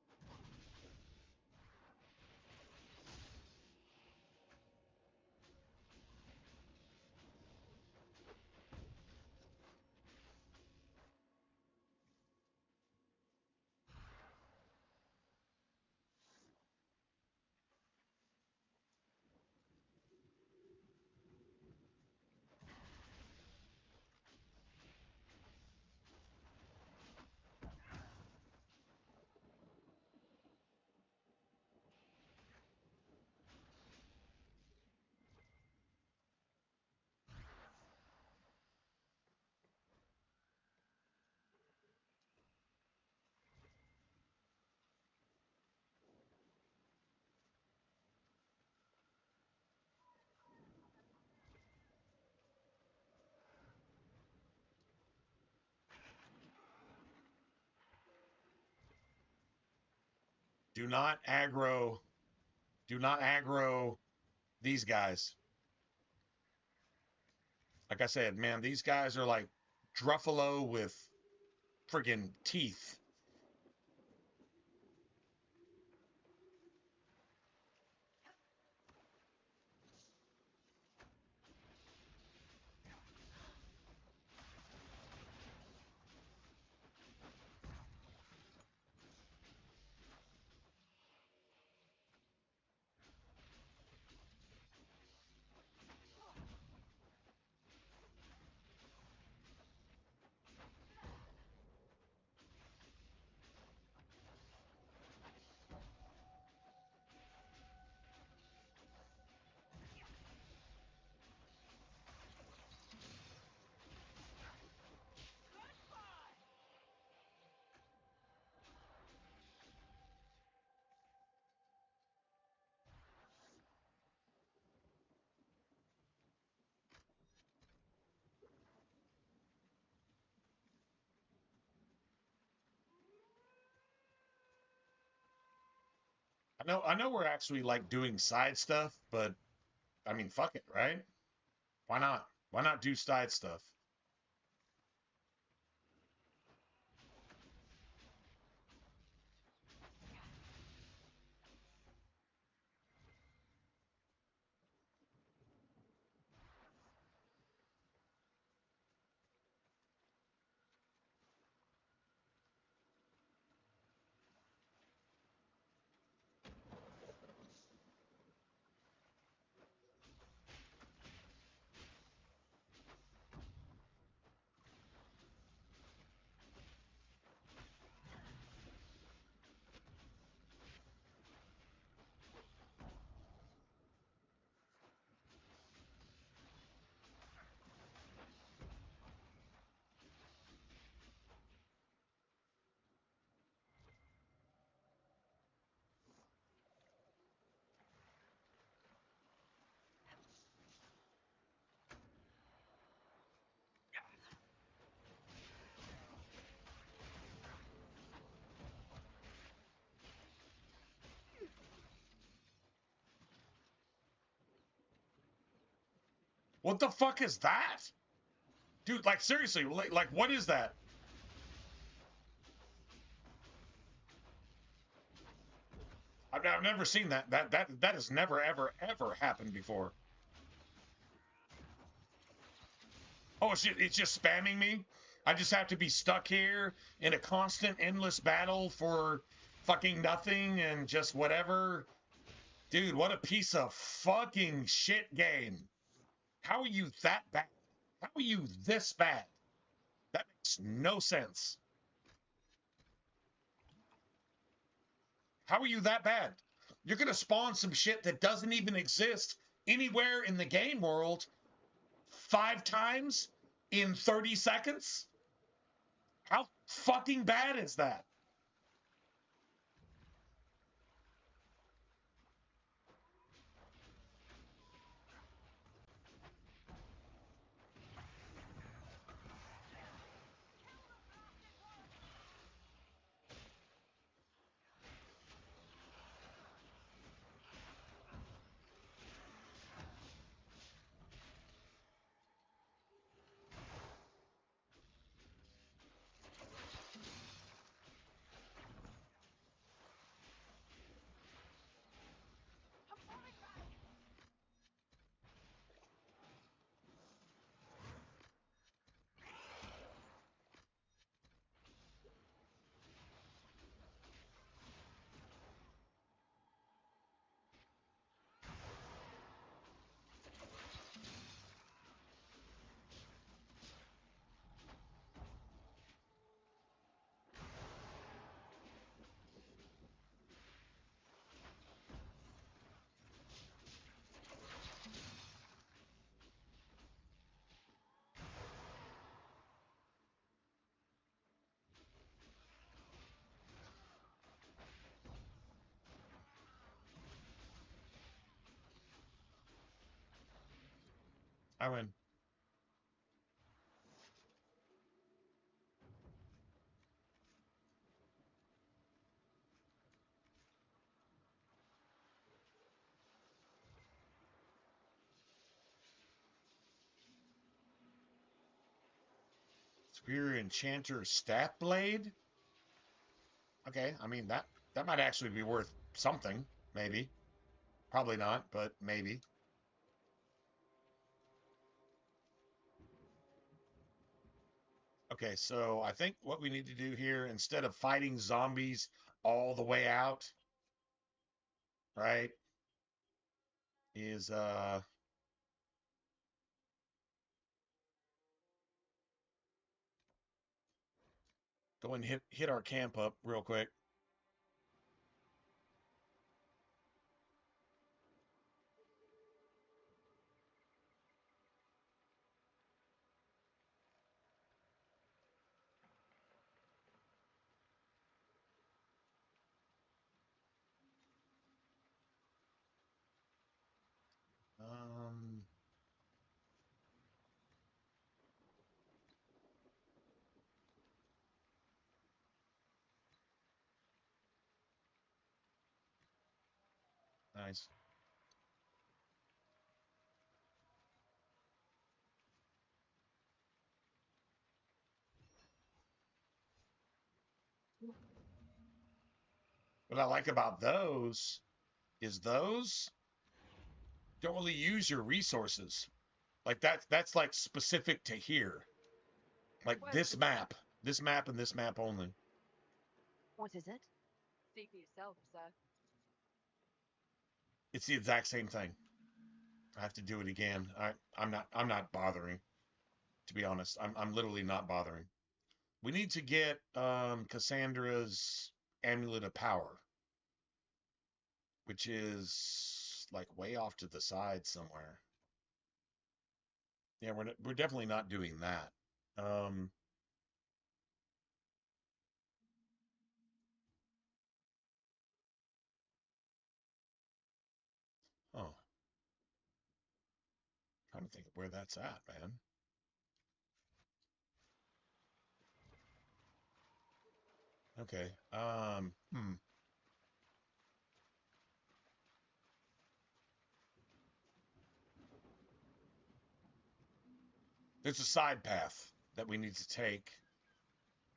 Do not aggro. Do not aggro these guys. Like I said, man, these guys are like Druffalo with friggin' teeth. I know we're actually like doing side stuff, but I mean, fuck it, right? Why not? Why not do side stuff? What the fuck is that? Dude, like, seriously, like what is that? I've never seen that. That has never, ever, ever happened before. Oh, it's just spamming me? I just have to be stuck here in a constant, endless battle for fucking nothing and just whatever. Dude, what a piece of fucking shit game. How are you that bad? How are you this bad? That makes no sense. How are you that bad? You're going to spawn some shit that doesn't even exist anywhere in the game world 5 times in 30 seconds? How fucking bad is that? I win. Superior Enchanter Staff Blade? Okay, I mean that might actually be worth something, maybe. Probably not, but maybe. Okay, so I think what we need to do here, instead of fighting zombies all the way out, right, is go and hit our camp up real quick. Um, nice. What I like about those is those don't really use your resources. Like that's like specific to here. Like this map and this map only. What is it? See for yourself, sir. It's the exact same thing. I have to do it again. I'm not bothering, to be honest. I'm literally not bothering. We need to get Cassandra's Amulet of Power, which is like way off to the side somewhere. Yeah, we're definitely not doing that. Oh, trying to think of where that's at, man. Okay. There's a side path that we need to take.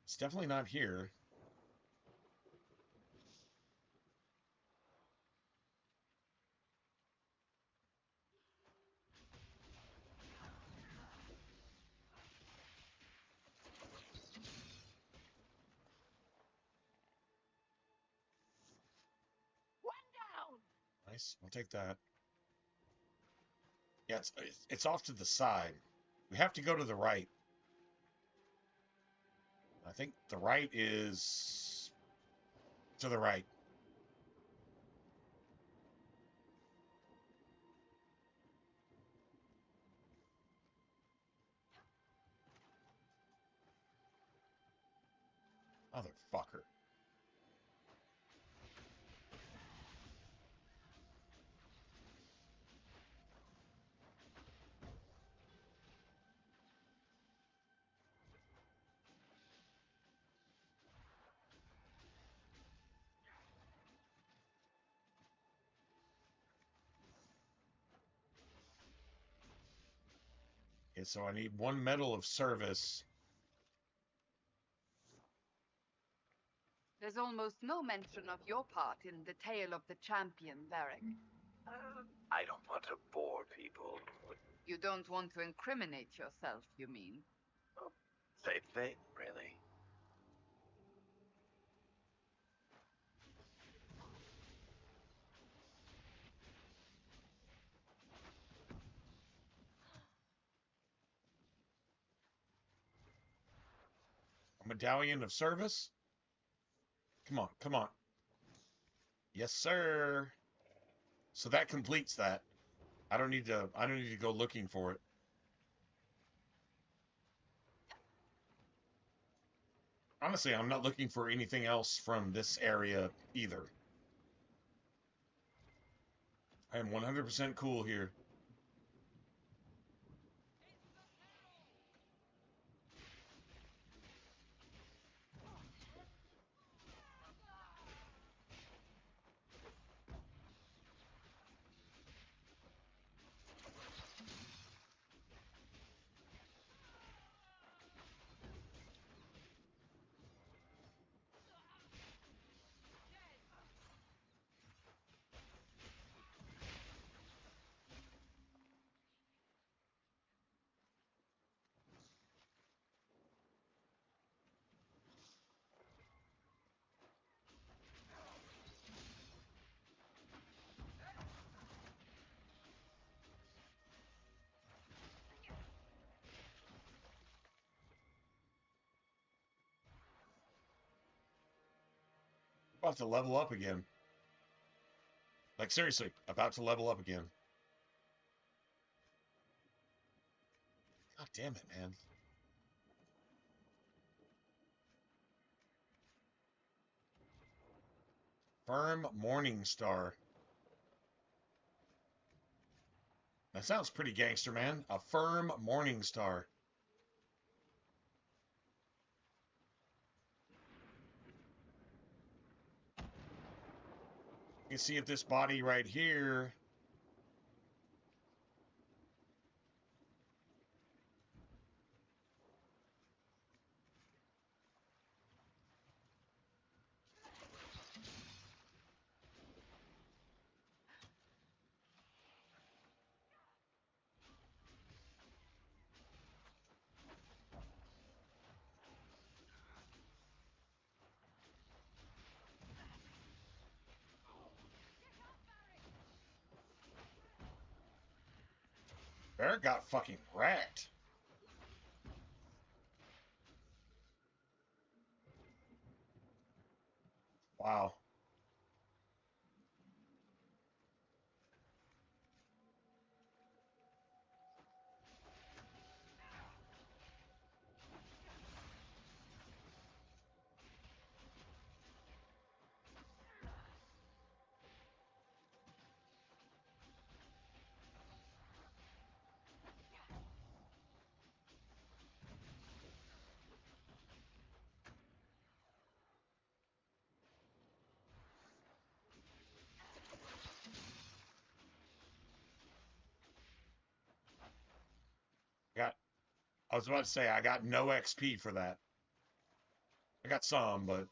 It's definitely not here. One down. Nice. I'll take that. Yeah, it's off to the side. We have to go to the right. I think the right is to the right. Motherfucker. Okay, so I need one medal of service. There's almost no mention of your part in the tale of the champion, Varric. I don't want to bore people. You don't want to incriminate yourself, you mean? Same thing, really. A medallion of service? Come on, come on. Yes, sir. So that completes that. I don't need to go looking for it. Honestly, I'm not looking for anything else from this area either. I am 100% cool here. About to level up again. Like, seriously, about to level up again. God damn it, man. Firm Morning Star. That sounds pretty gangster, man. A firm Morning Star. You can see if this body right here. Barrett got fucking wrecked. Wow. I was about to say, I got no XP for that. I got some, but...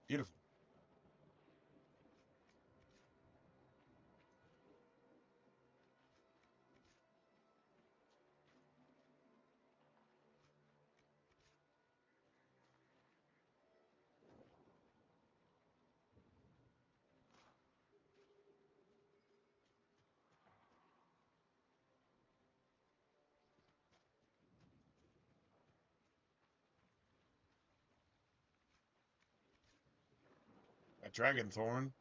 Beautiful. A dragon thorn.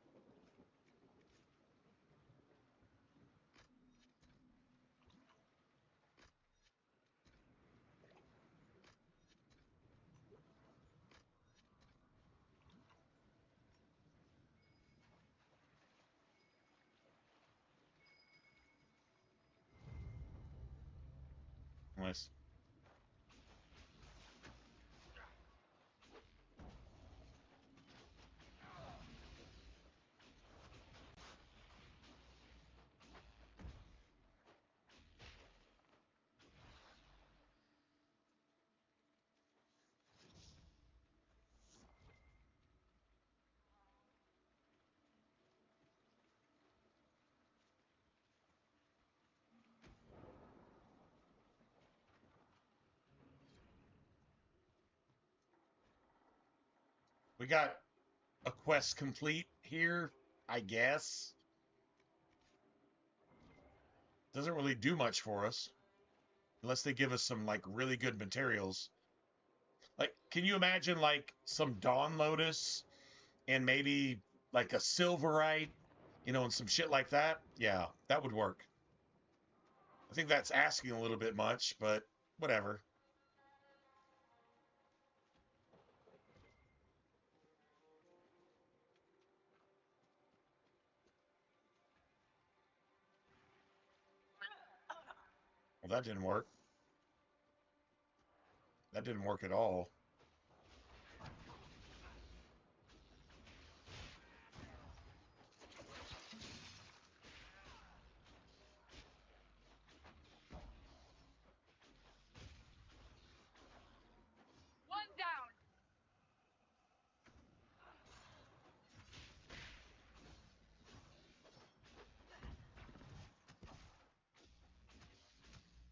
Nice. We got a quest complete here, I guess. Doesn't really do much for us. Unless they give us some, like, really good materials. Like, can you imagine, like, some Dawn Lotus and maybe, like, a Silverite, you know, and some shit like that? Yeah, that would work. I think that's asking a little bit much, but whatever. Well, that didn't work. That didn't work at all. One down.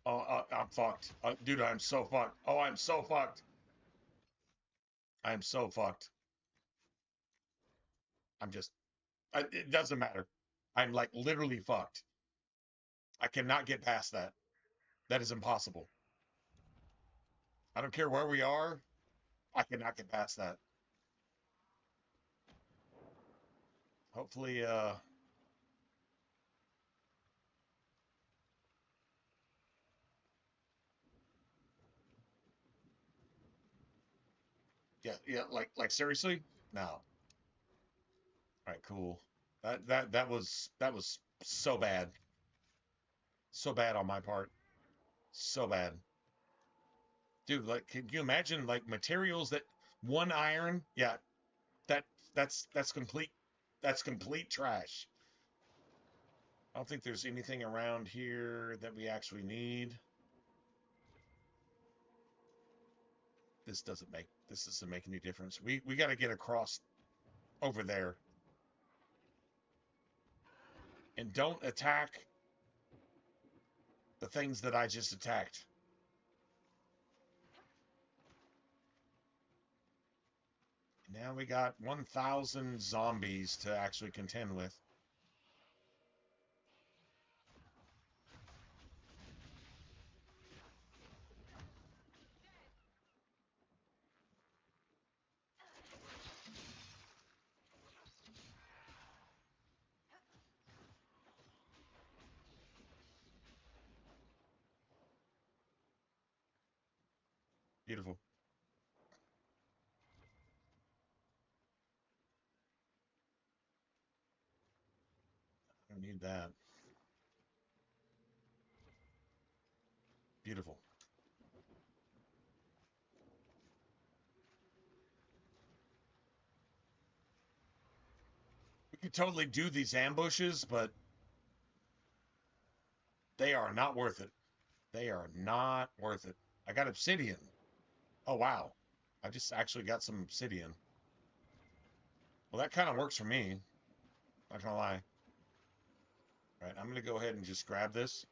Oh, I'm fucked. Dude, I'm so fucked. Oh, I'm so fucked. I'm so fucked. I'm just... it doesn't matter. I'm, like, literally fucked. I cannot get past that. That is impossible. I don't care where we are. I cannot get past that. Hopefully, yeah, like seriously? No. All right, cool. That was so bad. So bad on my part. So bad. Dude, like, can you imagine, like, materials that one iron? Yeah, that that's complete. That's complete trash. I don't think there's anything around here that we actually need. This doesn't make any difference. We got to get across over there. And don't attack the things that I just attacked. Now we got 1,000 zombies to actually contend with. Beautiful. I don't need that. Beautiful. We could totally do these ambushes, but they are not worth it. They are not worth it. I got obsidian. Oh, wow. I just actually got some obsidian. Well, that kind of works for me. Not gonna lie. All right, I'm gonna go ahead and just grab this.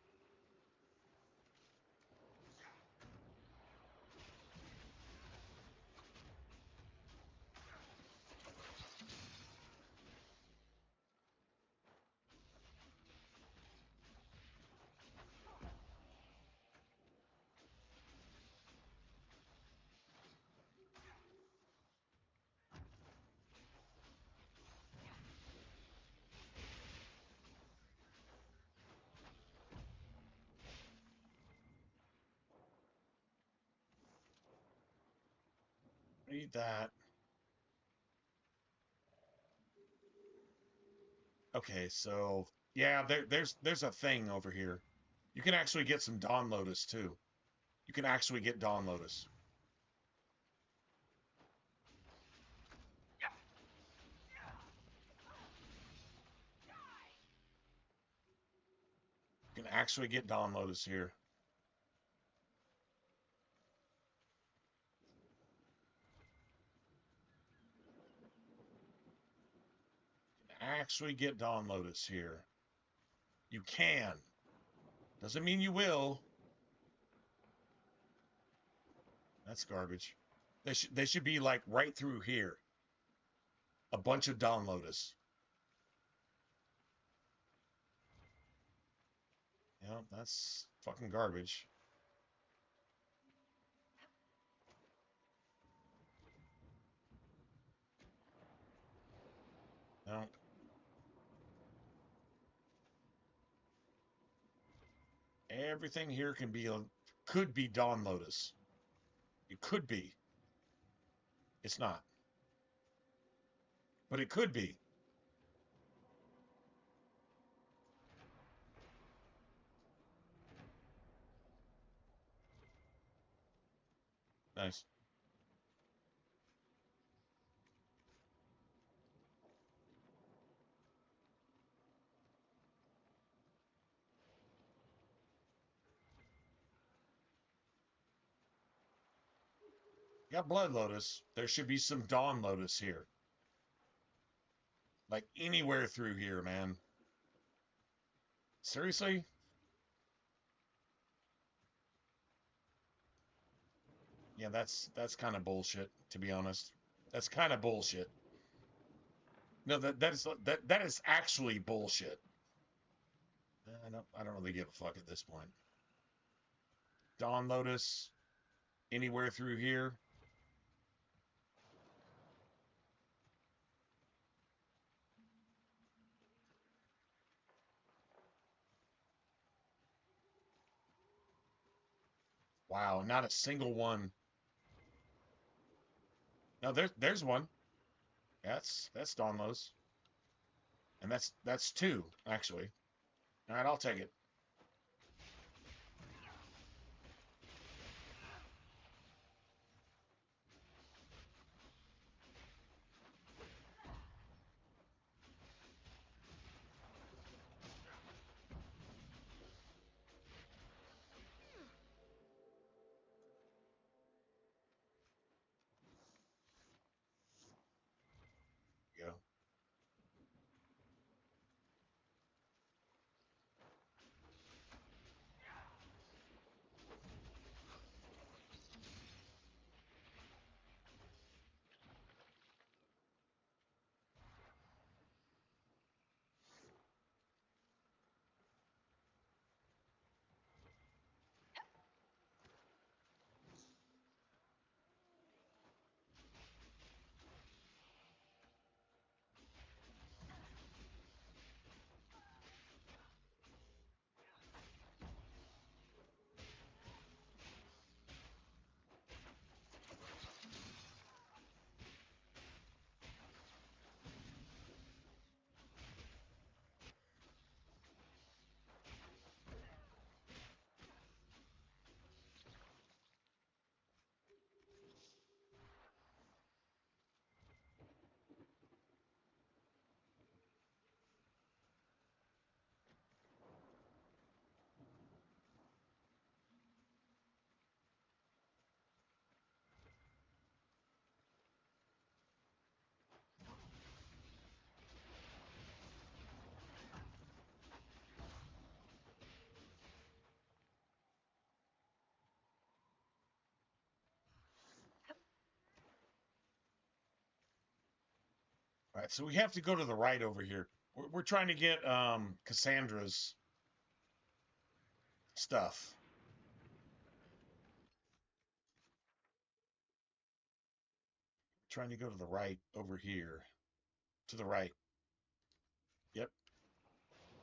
Need that. Okay, so yeah, there's a thing over here. You can actually get some Dawn Lotus too. You can actually get Dawn Lotus. You can actually get Dawn Lotus here. You can actually get Dawn Lotus here. You can. Doesn't mean you will. That's garbage. They should be like right through here. A bunch of Dawn Lotus. Yeah, that's fucking garbage. No. Everything here could be Dawn Lotus. It could be. It's not. But it could be. Nice. Got Blood Lotus. There should be some Dawn Lotus here. Like anywhere through here, man. Seriously? Yeah, that's kind of bullshit, to be honest. That's kind of bullshit. No, that is actually bullshit. I don't really give a fuck at this point. Dawn Lotus, anywhere through here. Wow, not a single one. No, there's one. That's Dawn Lotus. And that's two, actually. All right, I'll take it. Go. All right, so we have to go to the right over here. We're trying to get Cassandra's stuff. Trying to go to the right over here. To the right. Yep.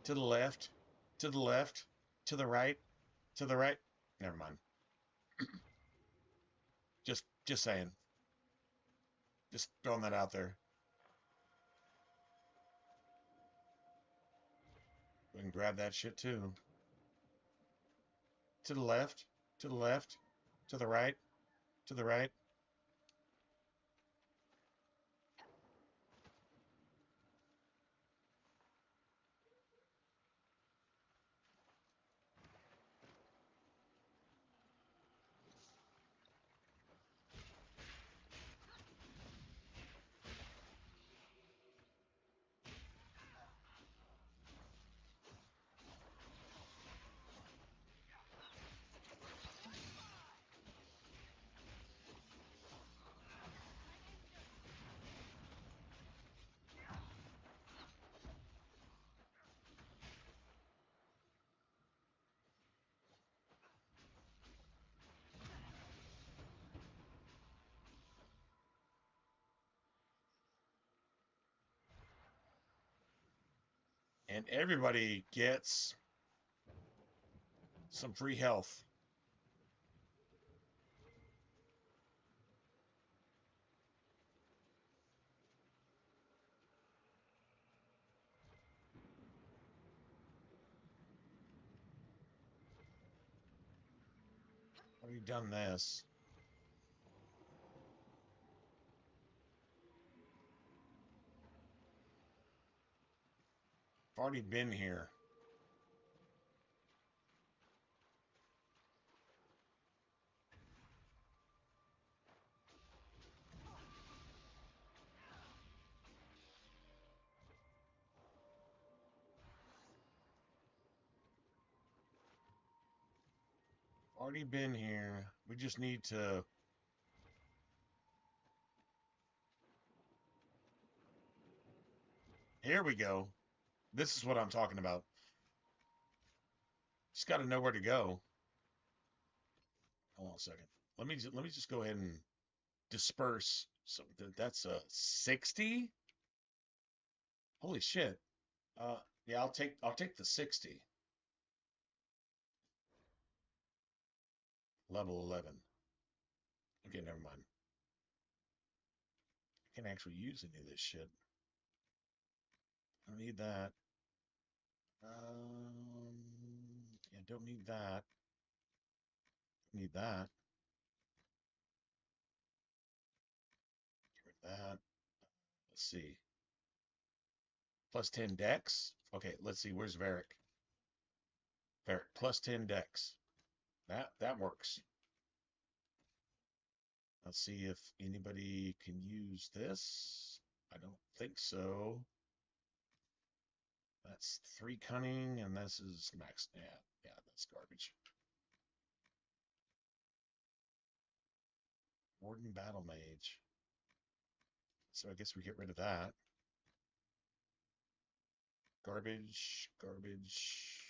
To the left. To the left. To the right. To the right. Never mind. Just saying. Just throwing that out there. We can grab that shit too. To the left. To the left. To the right. To the right. And everybody gets some free health. Already done this. I've already been here. Already been here. We just need to... Here we go. This is what I'm talking about. Just got to know where to go. Hold on a second. Let me just go ahead and disperse. So that's a 60. Holy shit. Yeah, I'll take the 60. Level 11. Okay, never mind. I can't actually use any of this shit. I don't need that. Yeah, don't need that. Need that. Get rid of that. Let's see. Plus 10 dex. Okay, let's see. Where's Varric? Varric, plus 10 dex. That works. Let's see if anybody can use this. I don't think so. That's 3 cunning, and this is max. Yeah, that's garbage. Warden Battle Mage. So I guess we get rid of that. Garbage, garbage.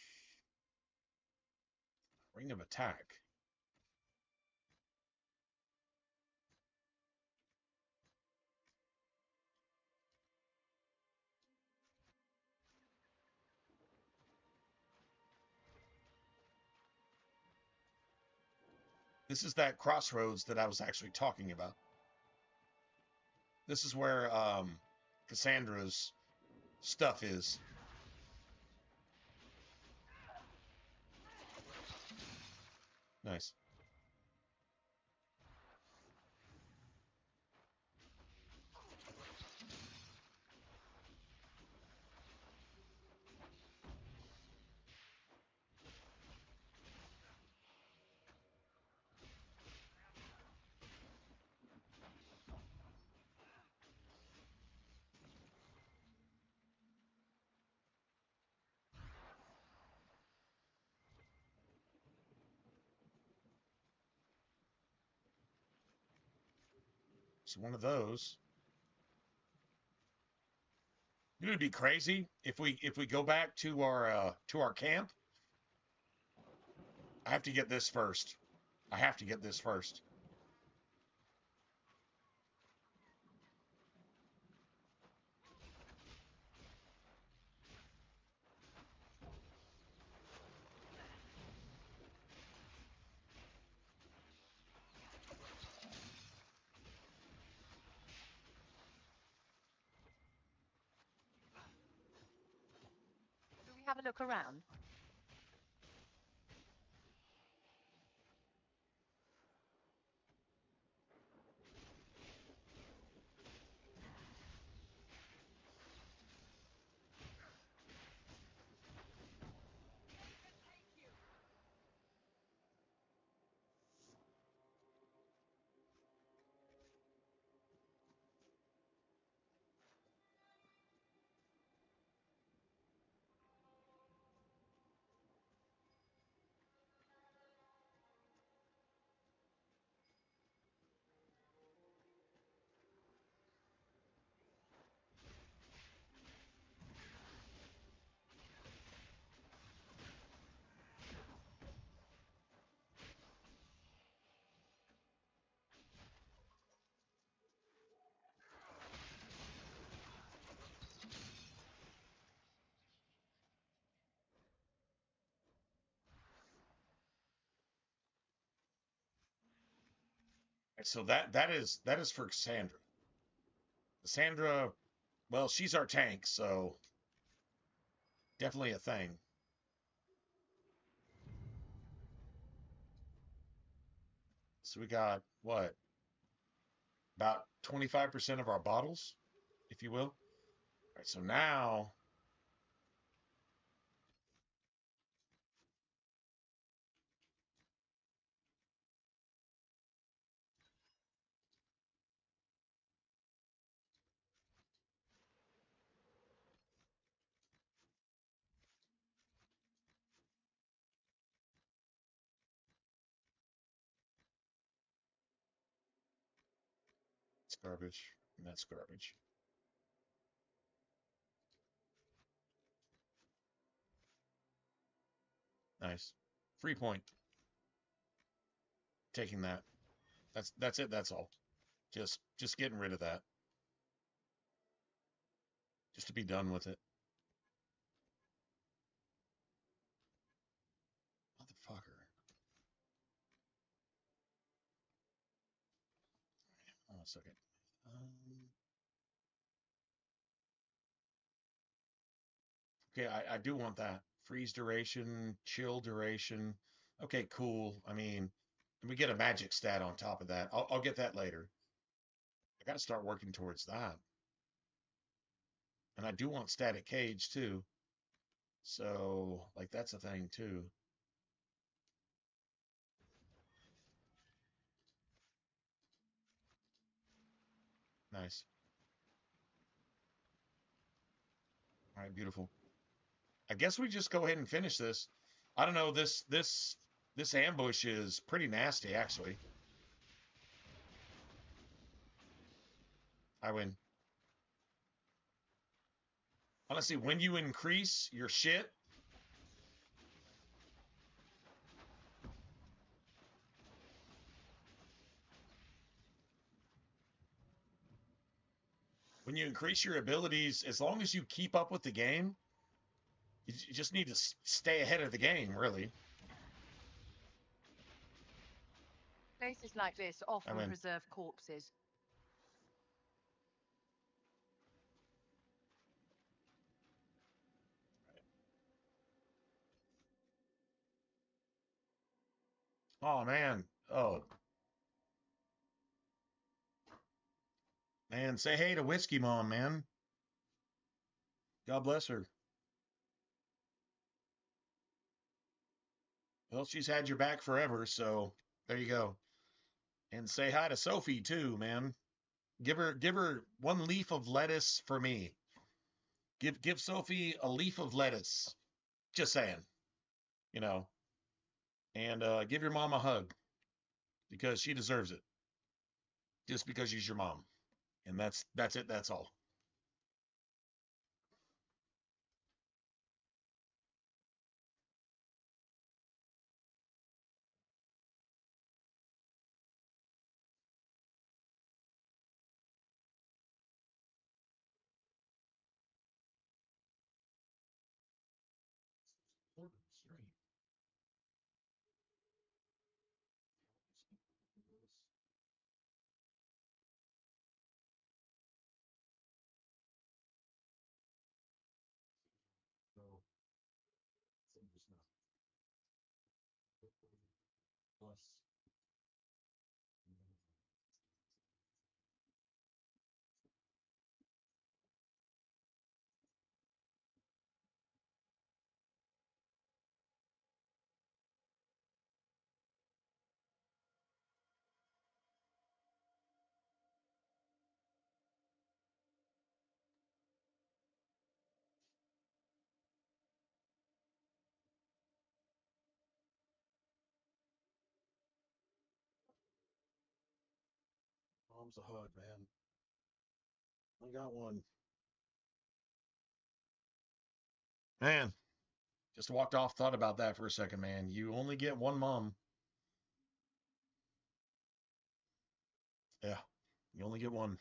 Ring of Attack. This is that crossroads that I was actually talking about. This is where Cassandra's stuff is. Nice. So one of those. You know, it'd be crazy if we go back to our camp. I have to get this first. I have to get this first. Do we have a look around? So that is for Cassandra. Cassandra, well, she's our tank, so definitely a thing. So we got what? About 25% of our bottles, if you will. All right, so now it's garbage, and that's garbage. Nice. Free point. Taking that. That's it. That's all. Just getting rid of that. Just to be done with it. Motherfucker. Hold on a second. Okay, I do want that. Freeze duration, chill duration. Okay, cool. I mean, and we get a magic stat on top of that. I'll get that later. I got to start working towards that. And I do want static cage too. So, like, that's a thing too. Nice. All right, beautiful. I guess we just go ahead and finish this. I don't know, this ambush is pretty nasty actually. I win. Honestly, when you increase your shit, when you increase your abilities, as long as you keep up with the game, you just need to stay ahead of the game, really. Places like this often preserve corpses. Oh man. Oh. Man, say hey to Whiskey Mom, man. God bless her. Well, she's had your back forever, so there you go. And say hi to Sophie too, man. Give her one leaf of lettuce for me. Give Sophie a leaf of lettuce. Just saying, you know. And give your mom a hug because she deserves it. Just because she's your mom. And that's it. That's all. Mom's a hug, man. I got one. Man, just walked off, thought about that for a second, man. You only get one mom. Yeah, you only get one.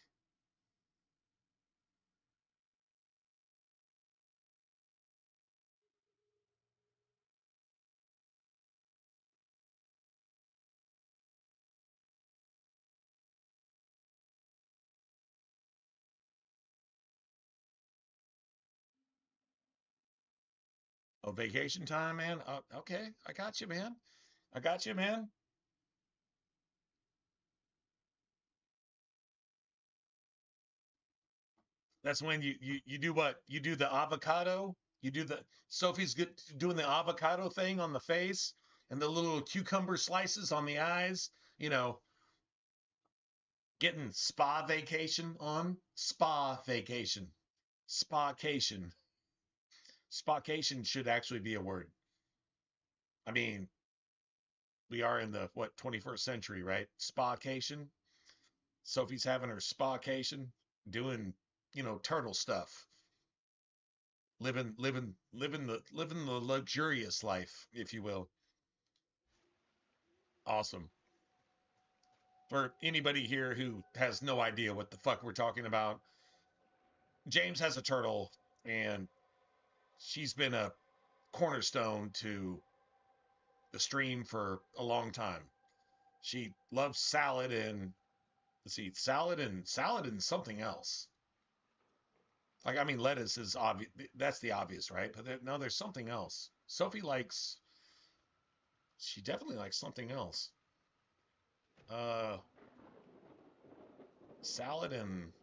Oh, vacation time, man. Okay, I got you, man. I got you, man. That's when you do what? You do the avocado. You do the Sophie's good doing the avocado thing on the face and the little cucumber slices on the eyes. You know, getting spa vacation on spa vacation, spacation. Spacation should actually be a word. I mean, we are in the what 21st century, right? Spacation. Sophie's having her spacation, doing turtle stuff, living the luxurious life, if you will. Awesome. For anybody here who has no idea what the fuck we're talking about, James has a turtle, and she's been a cornerstone to the stream for a long time. She loves salad and let's see, salad and something else. Like I mean, lettuce is obvious. That's the obvious, right? But no, there's something else. Sophie likes. She definitely likes something else. Uh, salad and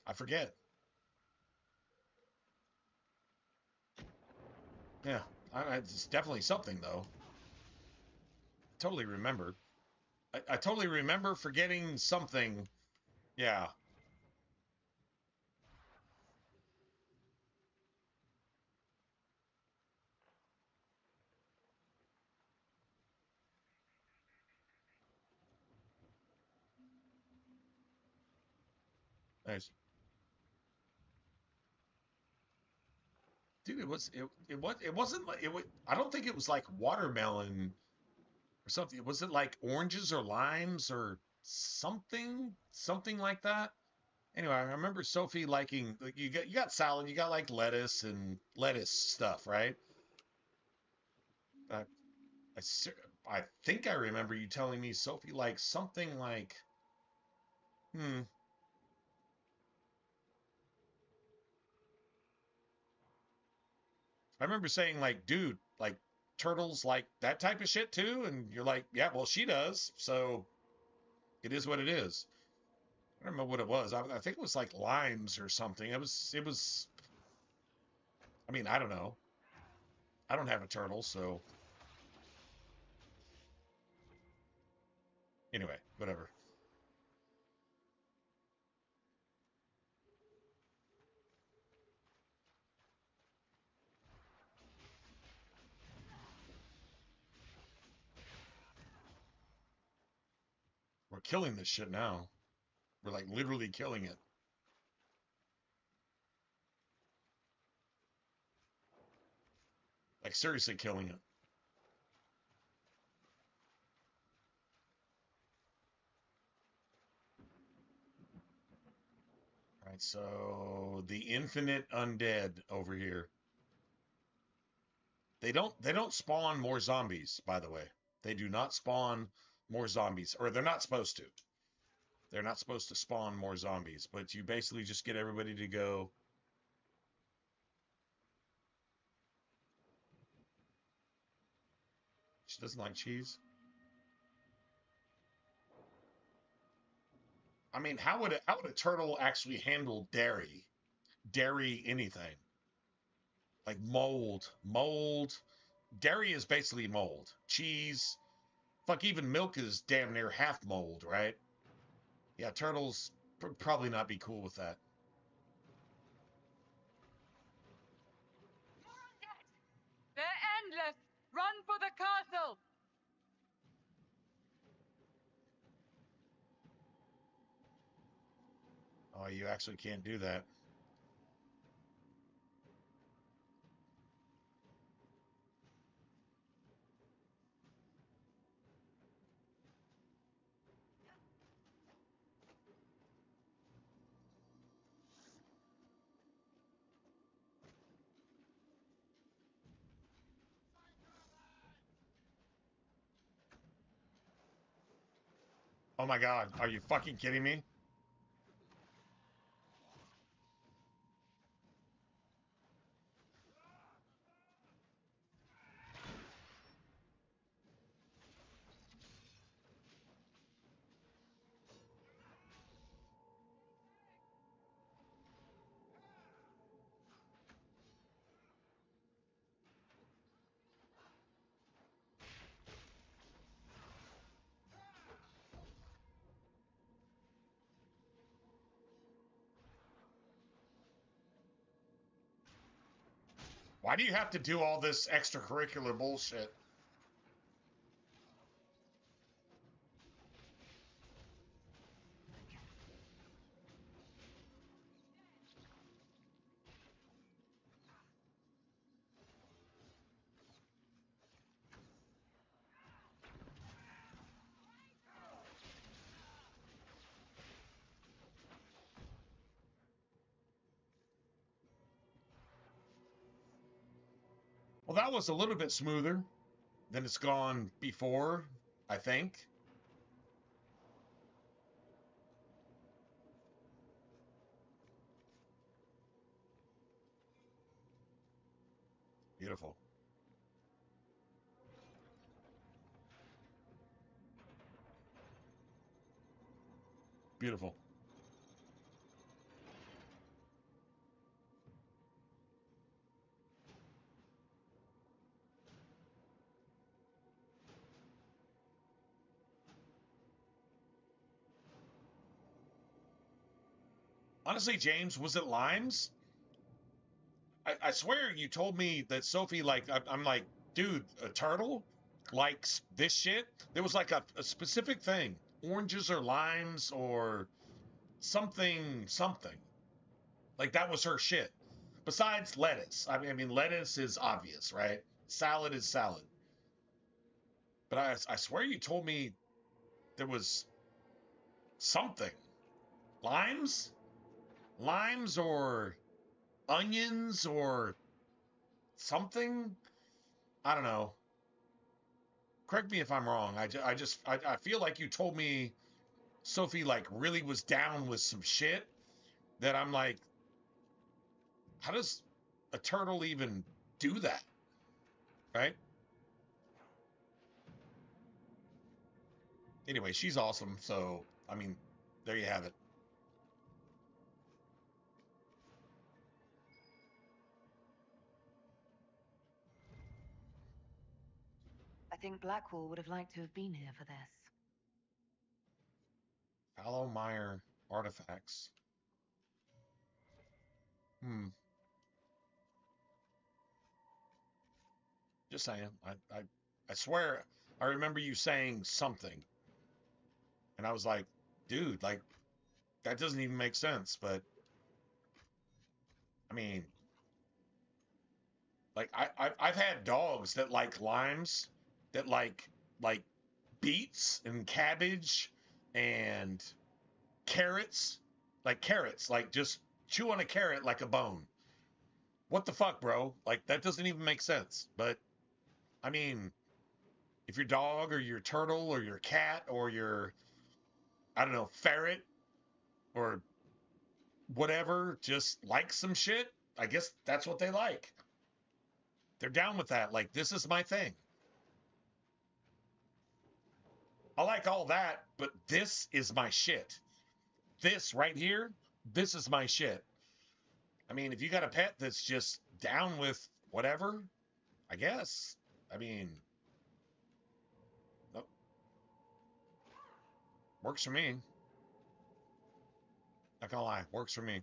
I forget. Yeah, it's definitely something though. Totally remember. I totally remember forgetting something. Yeah. Nice. Dude, it wasn't like it was, I don't think it was like watermelon or something. Was it like oranges or limes or something like that? Anyway, I remember Sophie liking like you got salad, you got like lettuce and lettuce stuff, right? I I, I think I remember you telling me Sophie likes something like hmm. I remember saying like, dude, like turtles like that type of shit too, and you're like, yeah, well she does, so it is what it is. I don't remember what it was. I think it was like limes or something. It was. I mean, I don't know. I don't have a turtle, so anyway, whatever. We're killing this shit now. We're like literally killing it. Like seriously killing it. so the infinite undead over here. They don't spawn more zombies, by the way. They do not spawn more zombies, or they're not supposed to. They're not supposed to spawn more zombies, but you basically just get everybody to go. She doesn't like cheese. I mean, how would a turtle actually handle dairy? Dairy anything. Like mold. Dairy is basically mold. Cheese, fuck, even milk is damn near half mold, right? Yeah, turtles probably not be cool with that. They're endless! Run for the castle! Oh, you actually can't do that. Oh my god, are you fucking kidding me? Why do you have to do all this extracurricular bullshit? Well, that was a little bit smoother than it's gone before, I think. Beautiful. Beautiful. Honestly, James, was it limes? I swear you told me that Sophie, like, I'm like, dude, a turtle likes this shit. There was like a specific thing, oranges or limes or something. Like that was her shit. Besides lettuce. I mean, lettuce is obvious, right? Salad is salad. But I swear you told me there was something. Limes? Limes or onions or something? I don't know. Correct me if I'm wrong. I feel like you told me Sophie like really was down with some shit that I'm like, how does a turtle even do that? Right? Anyway, she's awesome. So, I mean, there you have it. I think Blackwall would have liked to have been here for this. Fallow Mire artifacts. Just saying. I swear I remember you saying something. And I was like, dude, like that doesn't even make sense, but I mean, like I've had dogs that like limes, that like beets and cabbage and carrots, like just chew on a carrot like a bone. What the fuck, bro? Like, that doesn't even make sense. But, I mean, if your dog or your turtle or your cat or your, I don't know, ferret or whatever just likes some shit, I guess that's what they like. They're down with that. Like, this is my thing. I like all that, but this is my shit. This right here, this is my shit. I mean, if you got a pet that's just down with whatever, I guess. I mean, nope. Works for me. Not gonna lie, works for me.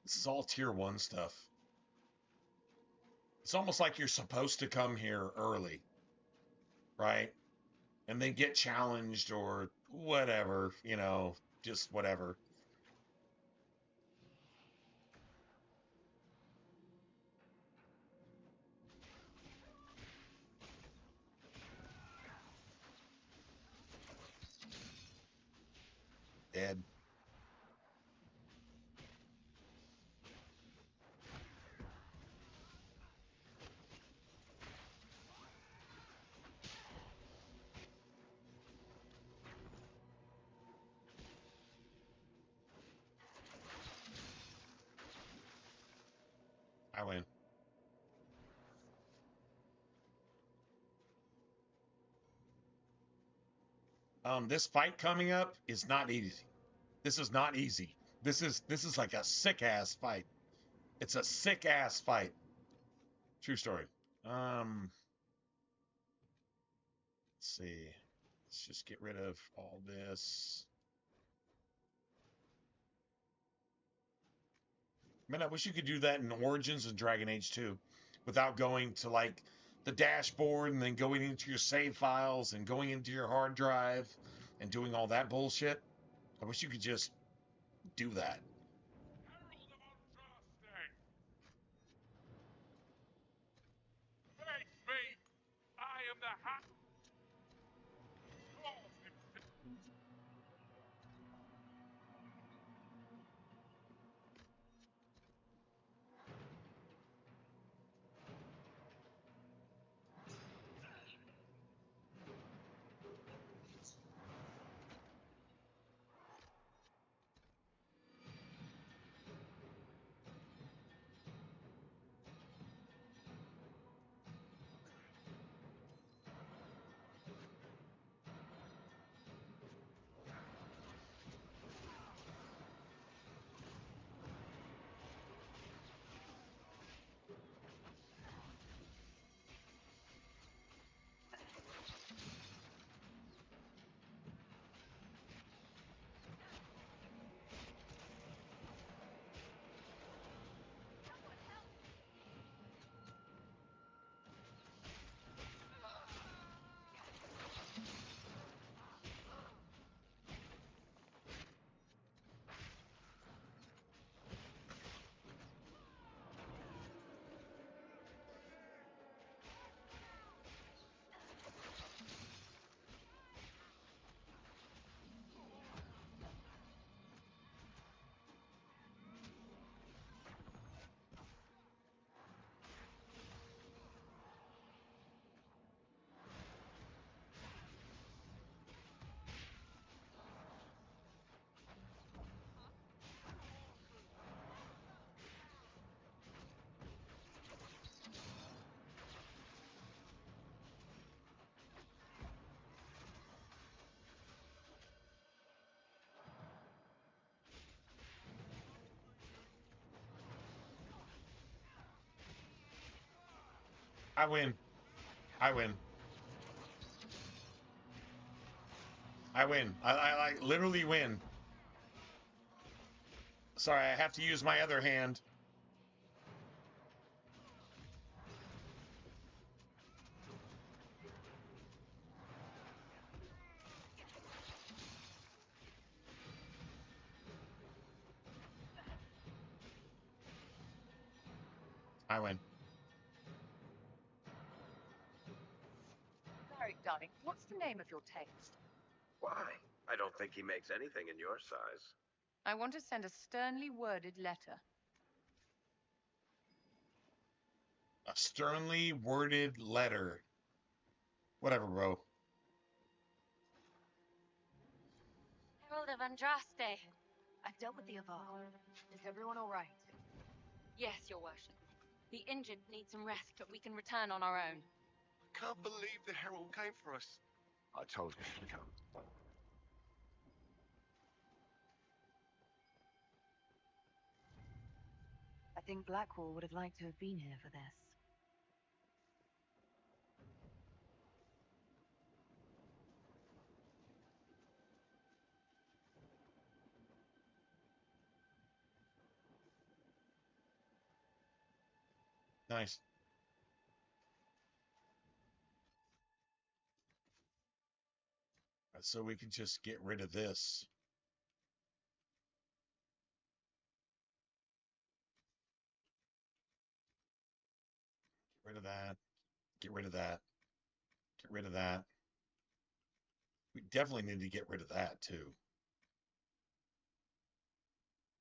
This is all tier 1 stuff. It's almost like you're supposed to come here early, right? And then get challenged or whatever, you know, just whatever. Dead. I win. This fight coming up is not easy. This is not easy. This is like a sick ass fight. It's a sick ass fight. True story. Let's see. Let's just get rid of all this. Man, I wish you could do that in Origins and Dragon Age 2 without going to like the dashboard and then going into your save files and going into your hard drive and doing all that bullshit. I wish you could just do that. Face me! I am the hat. I win. I win. I win. I like literally win. Sorry, I have to use my other hand. I win. Sorry, darling, what's the name of your taste? Why? I don't think he makes anything in your size. I want to send a sternly worded letter. A sternly worded letter. Whatever, bro. Herald of Andraste. I've dealt with the Avar. Is everyone all right? Yes, your worship. The injured need some rest, but we can return on our own. Can't believe the Herald came for us. I told you to come. I think Blackwall would have liked to have been here for this. Nice. So we can just get rid of this. Get rid of that. Get rid of that. Get rid of that. We definitely need to get rid of that too.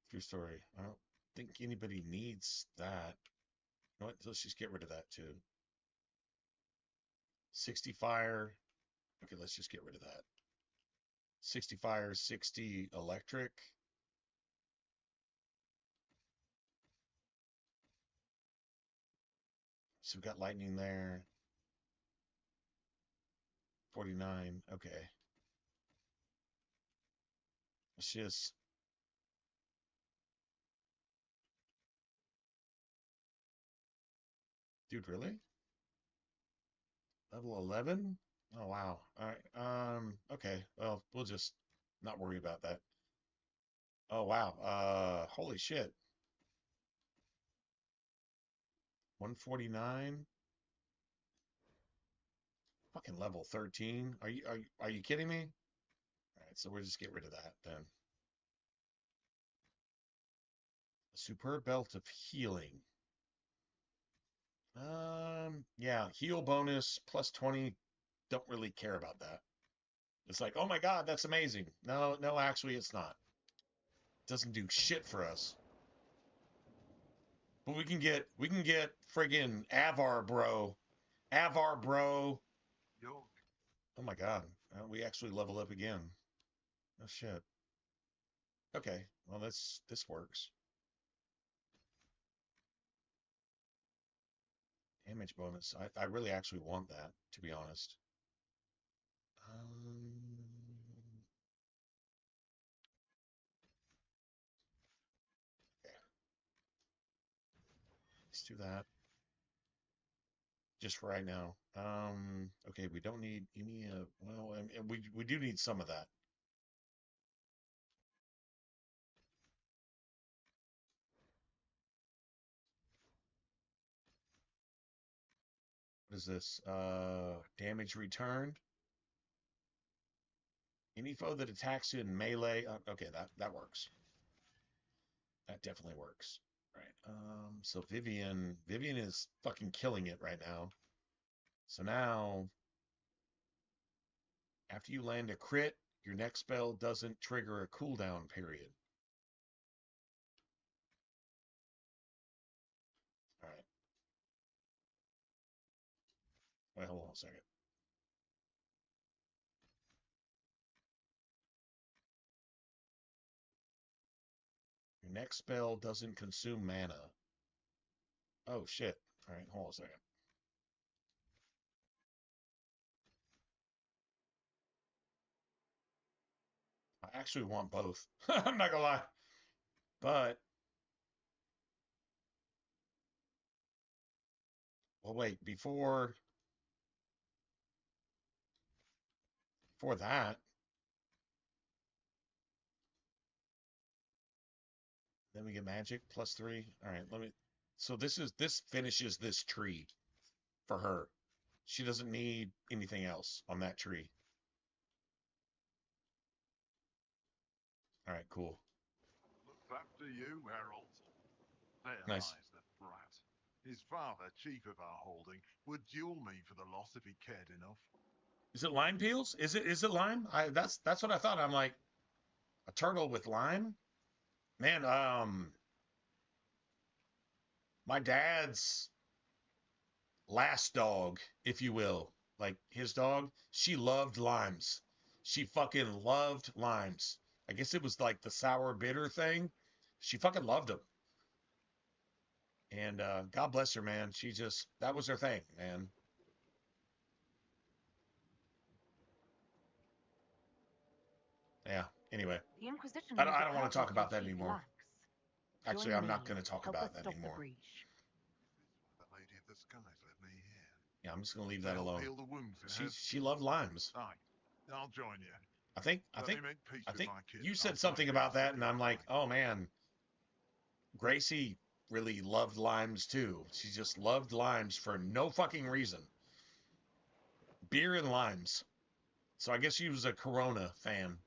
True story. I don't think anybody needs that. You know what? Let's just get rid of that too. 60 fire. Okay, let's just get rid of that. 60 fire, 60 electric. So we've got lightning there. 49. Okay. Let's just. Dude, really? Level 11? Oh, wow. All right. Okay. Well, we'll just not worry about that. Oh, wow. Holy shit. 149. Fucking level 13. Are you kidding me? All right, so we'll just get rid of that then. A superb belt of healing. Yeah, heal bonus plus 20. Don't really care about that. It's like, oh my god, that's amazing. No, actually it's not. Doesn't do shit for us. But we can get friggin' Avar bro. Avar bro. Oh my god. We actually level up again. Oh shit. Okay. Well, this works. Damage bonus. I really actually want that, to be honest. Okay. Let's do that. Just for right now. Okay, we don't need any, well, and we do need some of that. What is this? Damage returned. Any foe that attacks you in melee. Okay, that works. That definitely works. All right. So Vivian is fucking killing it right now. So now, after you land a crit, your next spell doesn't trigger a cooldown period. All right. Wait, hold on a second. Your next spell doesn't consume mana. Oh, shit. All right, hold on a second. I actually want both. I'm not gonna lie. But, well, wait, before that, then we get magic plus 3. All right, so this finishes this tree for her. She doesn't need anything else on that tree. All right, cool. Looks after you, Herald. There Nice. lies the brat. His father, chief of our holding, would duel me for the loss if he cared enough. Is it lime peels? Is it lime? That's what I thought. I'm like, a turtle with lime? Man, my dad's last dog, if you will, like his dog, she loved limes. She fucking loved limes. I guess it was like the sour bitter thing. She fucking loved them. And God bless her, man. She just, that was her thing, man. Yeah. Anyway, The Inquisition I don't a want to purpose talk your about that chief anymore. lacks. Actually, Join I'm me. not going to talk Help us about that stop the anymore. breach. The Lady of the Skies let me here. Yeah, I'm just going to leave To that help alone. heal the wounds in her She loved limes. Aye, I'll join you. I think Let me make peace with my you kids. said I'll something find about means to that, and I'm purify. like, oh man, Gracie really loved limes too. She just loved limes for no fucking reason. Beer and limes. So I guess she was a Corona fan.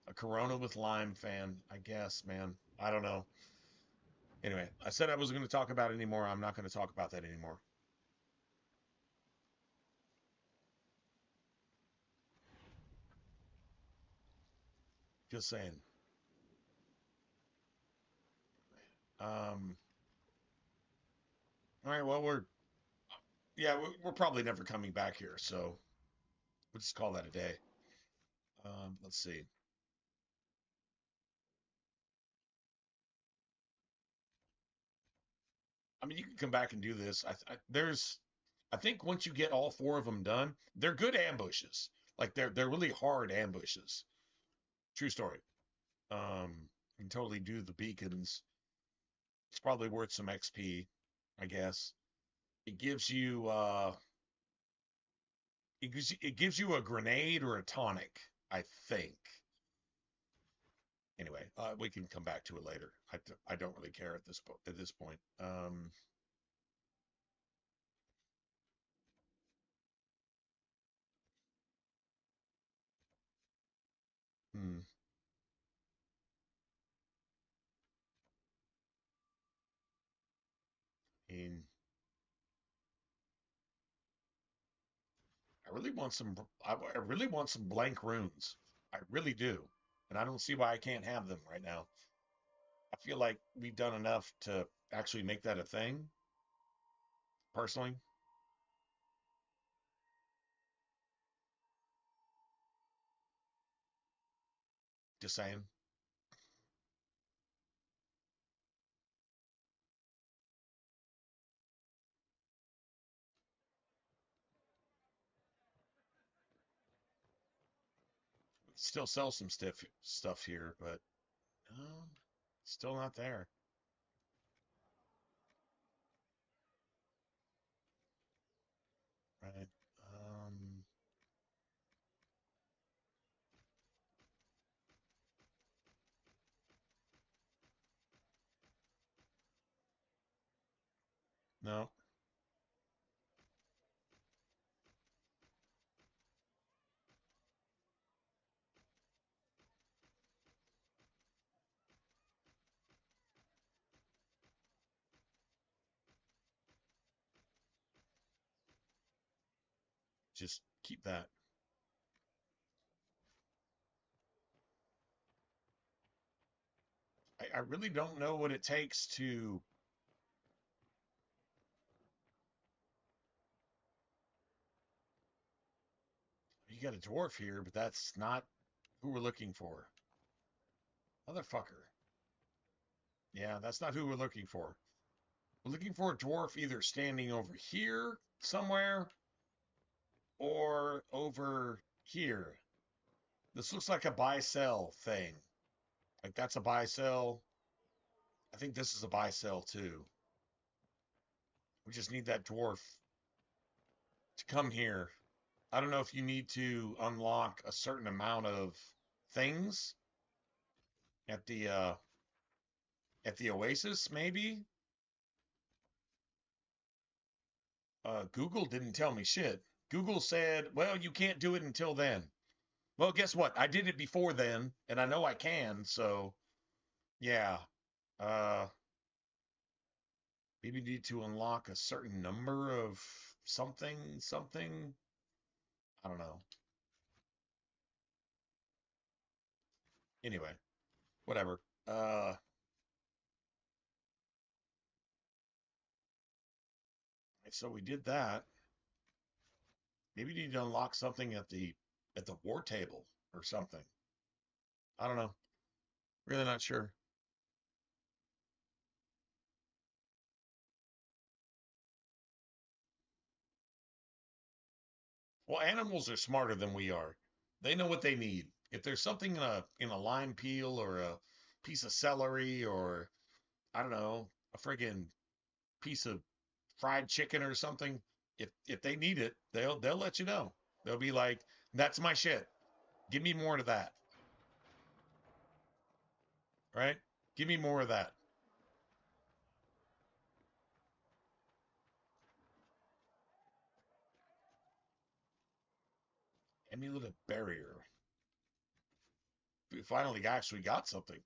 A Corona with lime fan, I guess, man. I don't know. Anyway, I said I wasn't going to talk about it anymore. I'm not going to talk about that anymore. Just saying. All right, well, we're probably never coming back here, so we'll just call that a day. Let's see. I mean, you can come back and do this. I think once you get all four of them done, they're good ambushes. Like they're really hard ambushes. True story. You can totally do the beacons. It's probably worth some XP, I guess. It gives you it gives you a grenade or a tonic, I think. Anyway, we can come back to it later. I don't really care at this point. Hmm. I mean, I really want some blank runes. I really do. And I don't see why I can't have them right now. I feel like we've done enough to actually make that a thing, personally. Just saying. Still sell some stuff here, but still not there. Right. No. Just keep that. I really don't know what it takes to. You got a dwarf here, but that's not who we're looking for. Motherfucker. Yeah, that's not who we're looking for. We're looking for a dwarf either standing over here somewhere or over here. This looks like a buy-sell thing. Like that's a buy-sell. I think this is a buy-sell too. We just need that dwarf to come here. I don't know if you need to unlock a certain amount of things at the Oasis, maybe. Google didn't tell me shit. Google said, well, you can't do it until then. Well, guess what? I did it before then, and I know I can, so yeah. Uh, maybe need to unlock a certain number of something. I don't know. Anyway, whatever. So we did that. Maybe you need to unlock something at the war table or something. I don't know. Really not sure. Well, animals are smarter than we are. They know what they need. If there's something in a lime peel or a piece of celery or I don't know, a friggin' piece of fried chicken or something, if they need it, they'll let you know. They'll be like, "That's my shit. Give me more of that." Right? Give me more of that. Amulet barrier. We finally actually got something.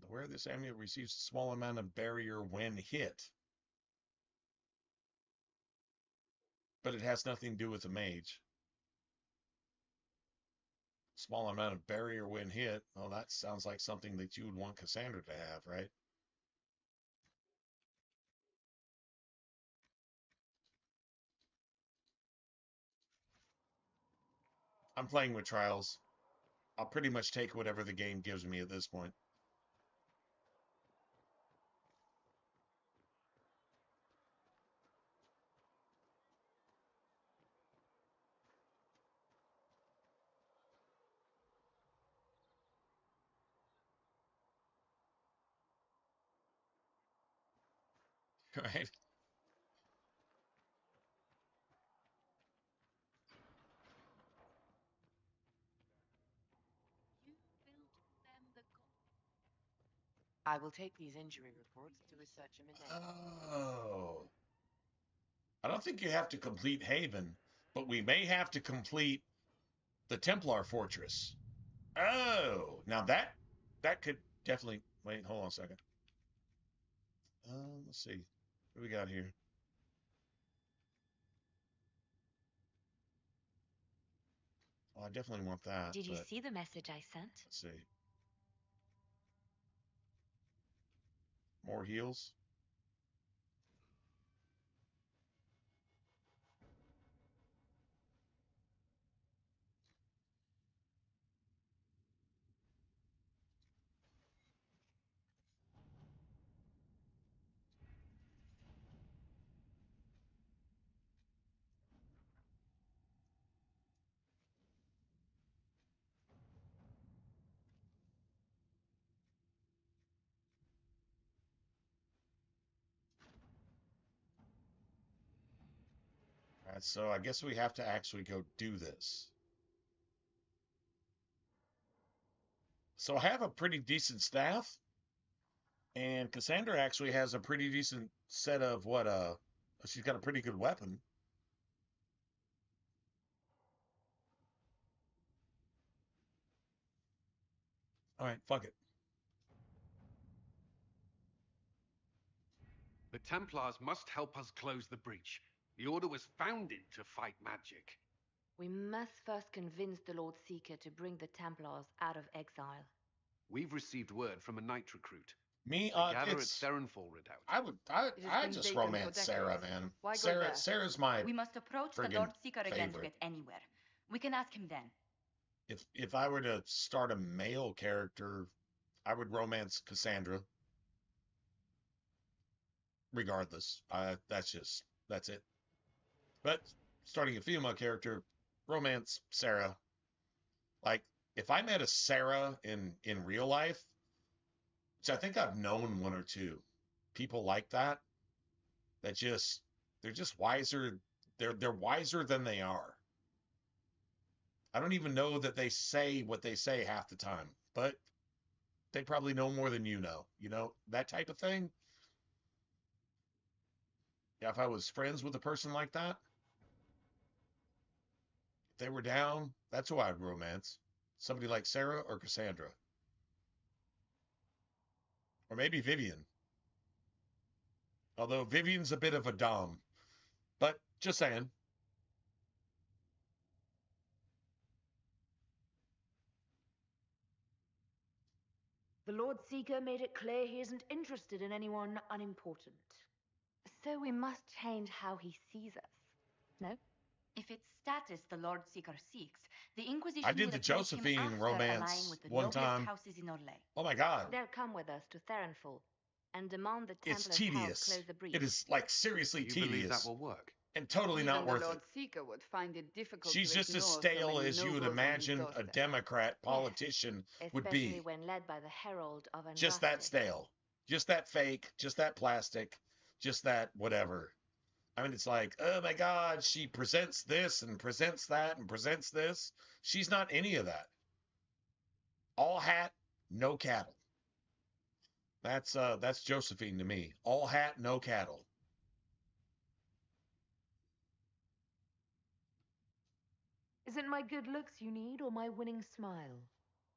Where this amulet receives a small amount of barrier when hit. But it has nothing to do with the mage. Small amount of barrier when hit. Well, that sounds like something that you would want Cassandra to have, right? I'm playing with trials. I'll pretty much take whatever the game gives me at this point. Right? I will take these injury reports to research him in Oh. I don't think you have to complete Haven, but we may have to complete the Templar Fortress. Oh, now that could definitely wait. Hold on a second. Let's see what we got here. Oh, I definitely want that. Did you But see the message I sent? let's see. More heals. All right, so I guess we have to actually go do this. So I have a pretty decent staff, and Cassandra actually has a pretty decent set of what she's got a pretty good weapon. All right, fuck it. The Templars must help us close the breach. The Order was founded to fight magic. We must first convince the Lord Seeker to bring the Templars out of exile. We've received word from a knight recruit. Me, I gather it's it's Serenfall Redoubt. I just romance Sarah, man. Why go there? Sarah's my We must approach the friggin' Lord Seeker again to favorite. get anywhere. We can ask him then. If I were to start a male character, I would romance Cassandra. Regardless, that's it. But starting a female character, romance Sarah. Like if I met a Sarah in real life, which I think I've known one or two people like that, that just they're just wiser. They're wiser than they are. I don't even know that they say what they say half the time, but they probably know more than you know. You know, that type of thing. Yeah, if I was friends with a person like that, if they were down, that's who I'd romance. Somebody like Sarah or Cassandra. Or maybe Vivian. Although Vivian's a bit of a dom. But just saying. The Lord Seeker made it clear he isn't interested in anyone unimportant. So we must change how he sees us. No? If it's status the Lord Seeker seeks, the Inquisition I did would the approach him Josephine after allying romance with the one noblest time. houses in Orlais. Oh my god. They'll come with us to Theronfall and demand the It's Templar's house tedious. close the breach. It is like seriously You tedious. believe that will work? And totally Even not the worth Lord it. Seeker would find it difficult She's to just as ignore so stale many as you would nobles on his imagine a doorstep. Democrat politician would Especially be. when led by the Herald of Andraste. Just that stale. Just that fake. Just that plastic. Just that whatever. I mean, it's like, oh my god, she presents this and presents that and presents this. She's not any of that. All hat, no cattle. That's Josephine to me. All hat, no cattle. Is it my good looks you need or my winning smile?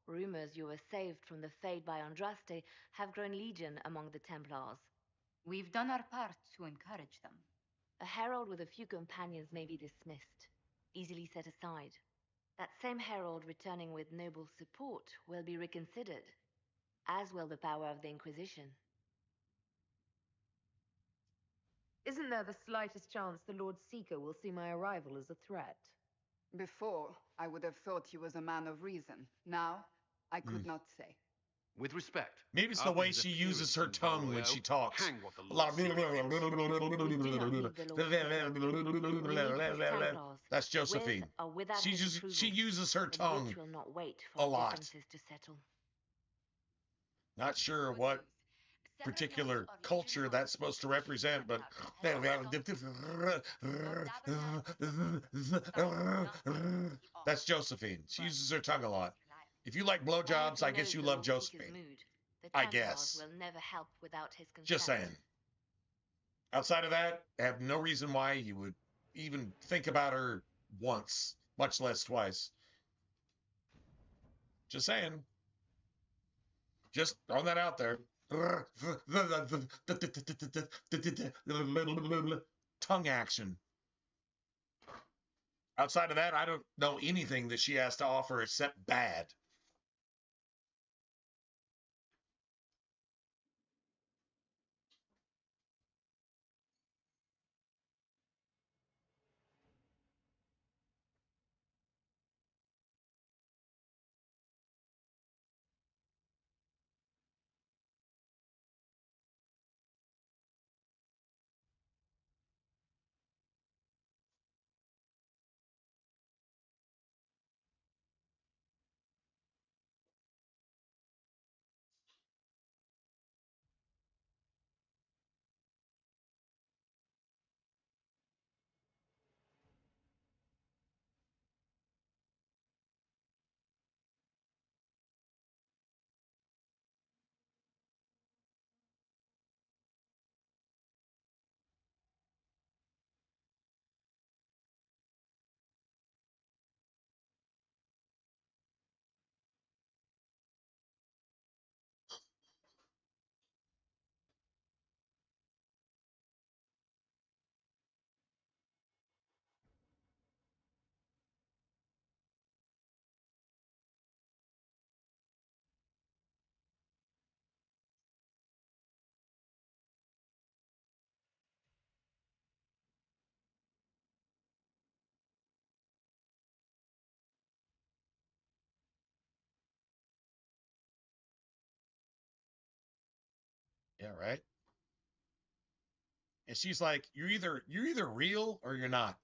Rumors you were saved from the fate by Andraste have grown legion among the Templars. We've done our part to encourage them. A herald with a few companions may be dismissed, easily set aside. That same herald returning with noble support will be reconsidered, as will the power of the Inquisition. Isn't there the slightest chance the Lord Seeker will see my arrival as a threat? Before, I would have thought he was a man of reason. Now, I could not say. With respect. Maybe it's the way she uses her tongue when she talks. Hang what the A lot Lord of that's Josephine. She uses her tongue Will not wait a for lot. differences to settle. Not sure what particular culture that's supposed to represent, but that's Josephine. She uses her tongue a lot. If you like blowjobs, I guess you love Josephine. I guess. Will never help without his consent. Just saying. Outside of that, I have no reason why you would even think about her once, much less twice. Just saying. Just throwing that out there. Tongue action. Outside of that, I don't know anything that she has to offer except bad. Yeah, right. And she's like, you're either real or you're not.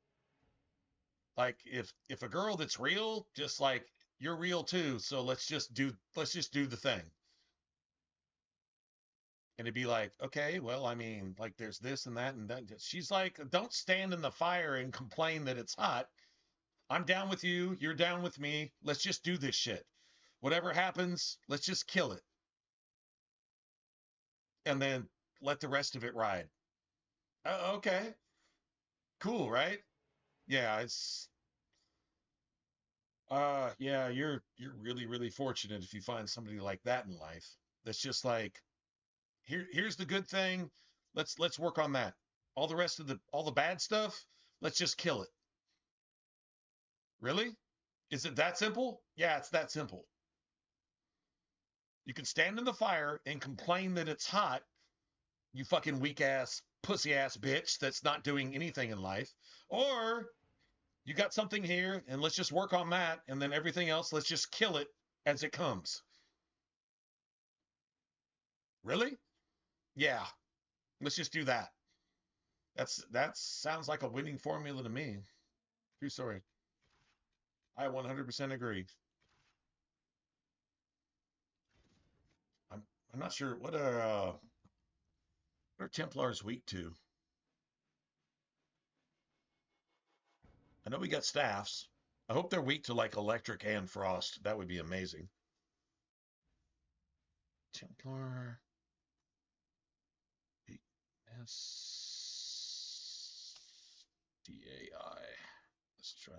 Like if a girl that's real, just like you're real too, so let's just do the thing. And it'd be like, okay, well, I mean, like there's this and that and that. She's like, don't stand in the fire and complain that it's hot. I'm down with you, you're down with me. Let's just do this shit. Whatever happens, let's just kill it. And then let the rest of it ride. Okay. Cool, right? Yeah, yeah, you're really, really fortunate if you find somebody like that in life. That's just like, here's the good thing. Let's work on that. All the rest of all the bad stuff, let's just kill it. Really? Is it that simple? Yeah, it's that simple. You can stand in the fire and complain that it's hot, you fucking weak ass, pussy ass bitch that's not doing anything in life. Or you got something here and let's just work on that. And then everything else, let's just kill it as it comes. Really? Yeah. Let's just do that. That sounds like a winning formula to me. True story. I 100% agree. I'm not sure what are Templars weak to. I know we got staffs. I hope they're weak to like electric and frost. That would be amazing. Templar. SDAI. Let's try.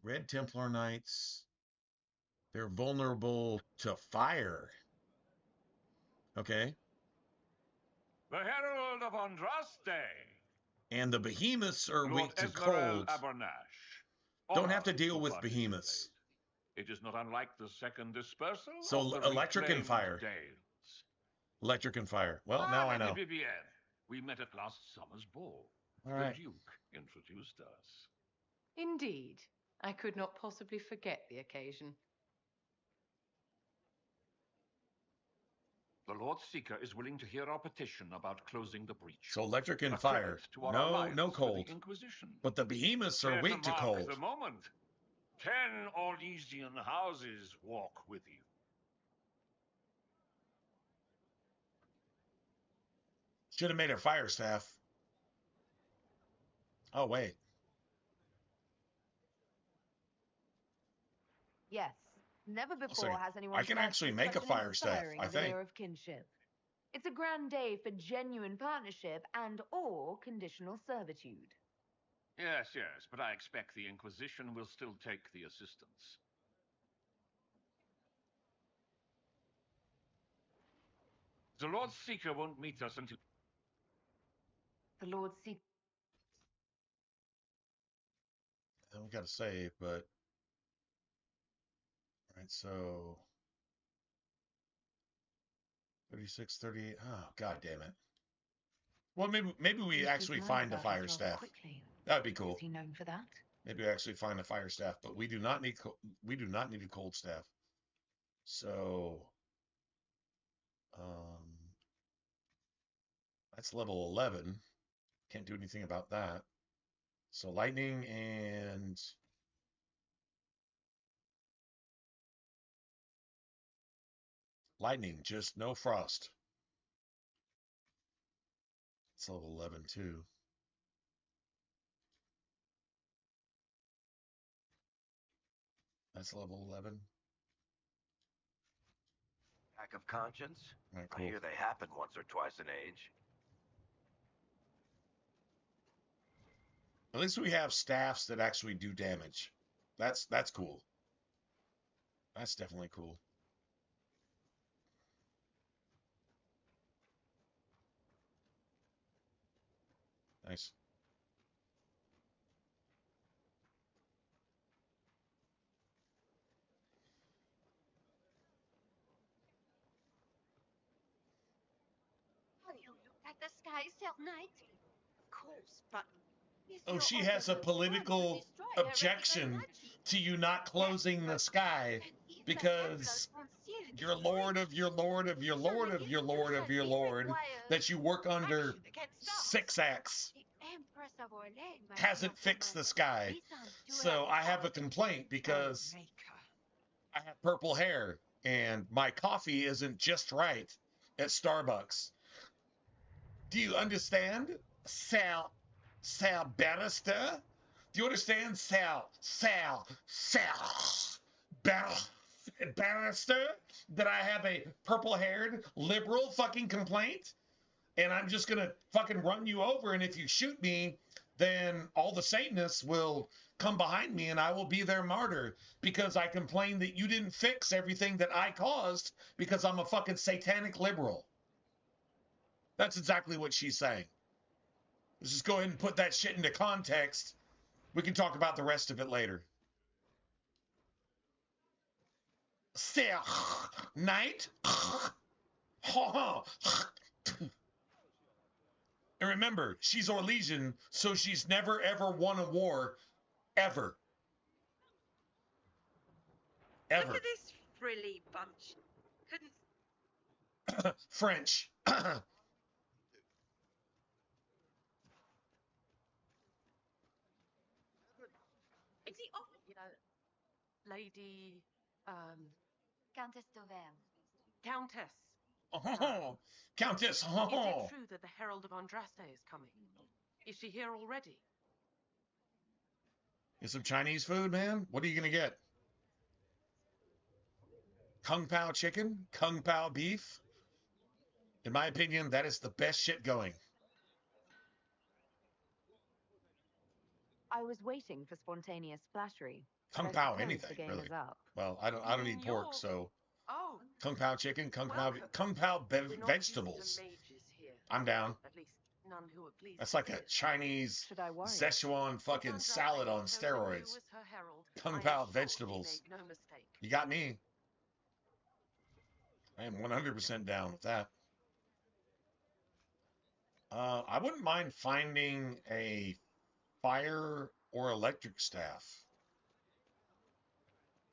Red Templar Knights. They're vulnerable to fire. Okay. The Herald of Andraste. And the behemoths are Lord weak to Esmeralda cold. Abernash. Don't Honor have to deal to with participate. behemoths. It is not unlike the second dispersal So of the electric and reclaimed fire. Dales. Electric and fire. Well, now I know. Lady Vivienne, we met at last summer's ball. All right. The Duke introduced us. Indeed. I could not possibly forget the occasion. The Lord Seeker is willing to hear our petition about closing the breach. So electric and A fire. credit to our No, alliance no with cold. the Inquisition. But the behemoths are Care weak to mark cold. the moment. 10 Orlesian houses walk with you. Should have made a fire staff. Oh, wait. Yes. Never before has anyone I can felt actually make such a an fire staff, inspiring I think. veneer of kinship. It's a grand day for genuine partnership and or conditional servitude. Yes, yes, but I expect the Inquisition will still take the assistance. The Lord Seeker won't meet us until... The Lord Seeker. And we got to save, but... All right, so... 36, 38... Oh, god damn it. Well, maybe we actually find a fire staff. That'd be cool. Is he known for that? Maybe we actually find a fire staff, but we do not need a cold staff. So... that's level 11. Can't do anything about that. So lightning and... lightning, just no frost. It's level 11 too. That's level 11. Act of conscience? All right, I cool. hear they happen once or twice in age. At least we have staffs that actually do damage. That's cool. That's definitely cool. Nice. Will you look at the skies till night? Of course, but... Oh, she has a political objection to you not closing the sky because you're lord of your lord of your lord of your lord of your lord that you work under 6X hasn't fixed the sky. So I have a complaint because I have purple hair and my coffee isn't just right at Starbucks. Do you understand, Sal Bannister? Do you understand, Sal Bannister, that I have a purple-haired liberal fucking complaint? And I'm just gonna fucking run you over, and if you shoot me, then all the Satanists will come behind me and I will be their martyr because I complain that you didn't fix everything that I caused because I'm a fucking satanic liberal. That's exactly what she's saying. Let's just go ahead and put that shit into context. We can talk about the rest of it later. Sir Knight. And remember, she's Orlesian, so she's never ever won a war, ever. Ever. Look at this frilly bunch. Couldn't. French. Is he off? Lady, Countess d'Auvergne. Countess. Oh, Countess. Is Oh. it true that the Herald of Andraste is coming? Is she here already? Get some Chinese food, man? What are you going to get? Kung Pao chicken? Kung Pao beef? In my opinion, that is the best shit going. I was waiting for spontaneous splashery. Kung but I Pao suppose anything, the game really. is up. Well, I don't eat pork, so Oh, Kung Pao chicken, Kung Pao we're not vegetables. used to mages here. I'm down. At least none who are pleased That's to like see a us. Chinese Should I worry? Szechuan fucking If salad Andraste on has chosen you steroids. as her herald, Kung I am Pao sure she vegetables. made no mistake. You got me. I am 100% down with that. I wouldn't mind finding a fire or electric staff.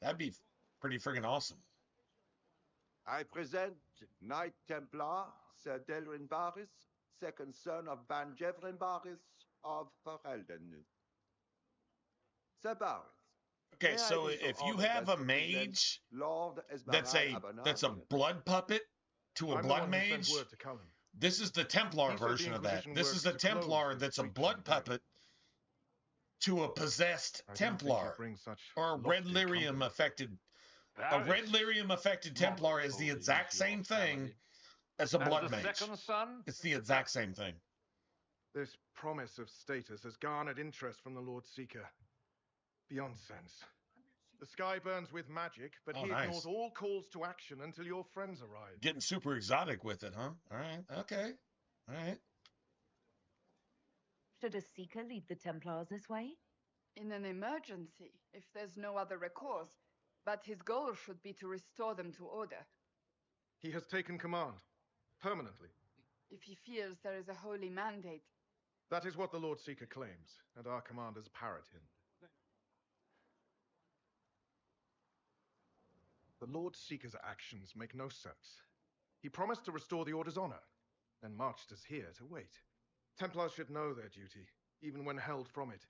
That'd be pretty friggin' awesome. I present Knight Templar, Sir Delrin Barris, second son of Van Jevrin Barris of Ferelden. Sir Barris. Okay, may I so be if you honored have as a to present mage Lord that's a blood puppet to a I'm the blood one who sent mage, word to Cullen. this is the Templar He said the version of that. Inquisition This works is a to close Templar this that's a breach blood in the day. puppet to a possessed I didn't think Templar you'd bring such or a red lofty lyrium company. affected. A red lyrium affected Templar is the exact same thing as a And blood the mage. second son? It's the exact same thing. This promise of status has garnered interest from the Lord Seeker. Beyond sense. The sky burns with magic, but Oh, he nice. ignores all calls to action until your friends arrive. Getting super exotic with it, huh? All right. Okay. All right. Should a seeker lead the Templars this way? In an emergency, if there's no other recourse. But his goal should be to restore them to order. He has taken command. Permanently. If he feels there is a holy mandate. That is what the Lord Seeker claims, and our commanders parrot him. The Lord Seeker's actions make no sense. He promised to restore the Order's honor, then marched us here to wait. Templars should know their duty, even when held from it.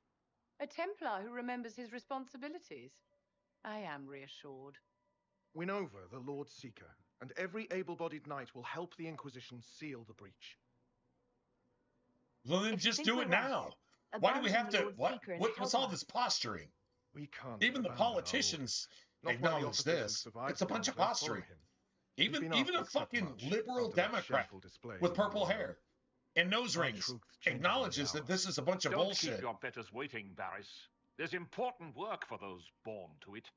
A Templar who remembers his responsibilities. I am reassured. Win over the Lord Seeker, and every able-bodied knight will help the Inquisition seal the breach. Well, then just do it now. Why do we have to? What's all this posturing? We can't. Even the politicians acknowledge this. It's a bunch of posturing. Even a fucking liberal Democrat with purple hair and nose rings acknowledges that this is a bunch of Don't bullshit. keep your betters waiting, Barris. There's important work for those born to it.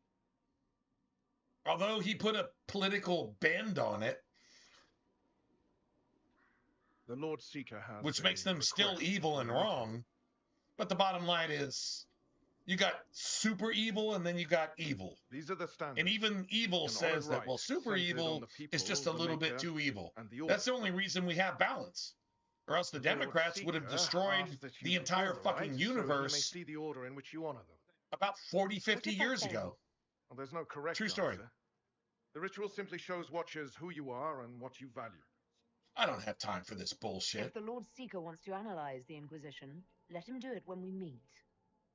Although he put a political bend on it, the Lord Seeker has which makes them still evil and wrong. But the bottom line is, you got super evil and then you got evil. These are the standards. And even evil says that, well, super evil is just a little bit too evil. That's the only reason we have balance. Or else the Democrats would have destroyed the entire fucking universe so he may see the order in which you honor them. About 40, 50 years ago. Well, there's no correct True story. answer. The ritual simply shows watchers who you are and what you value. I don't have time for this bullshit. If the Lord Seeker wants to analyze the Inquisition, let him do it when we meet.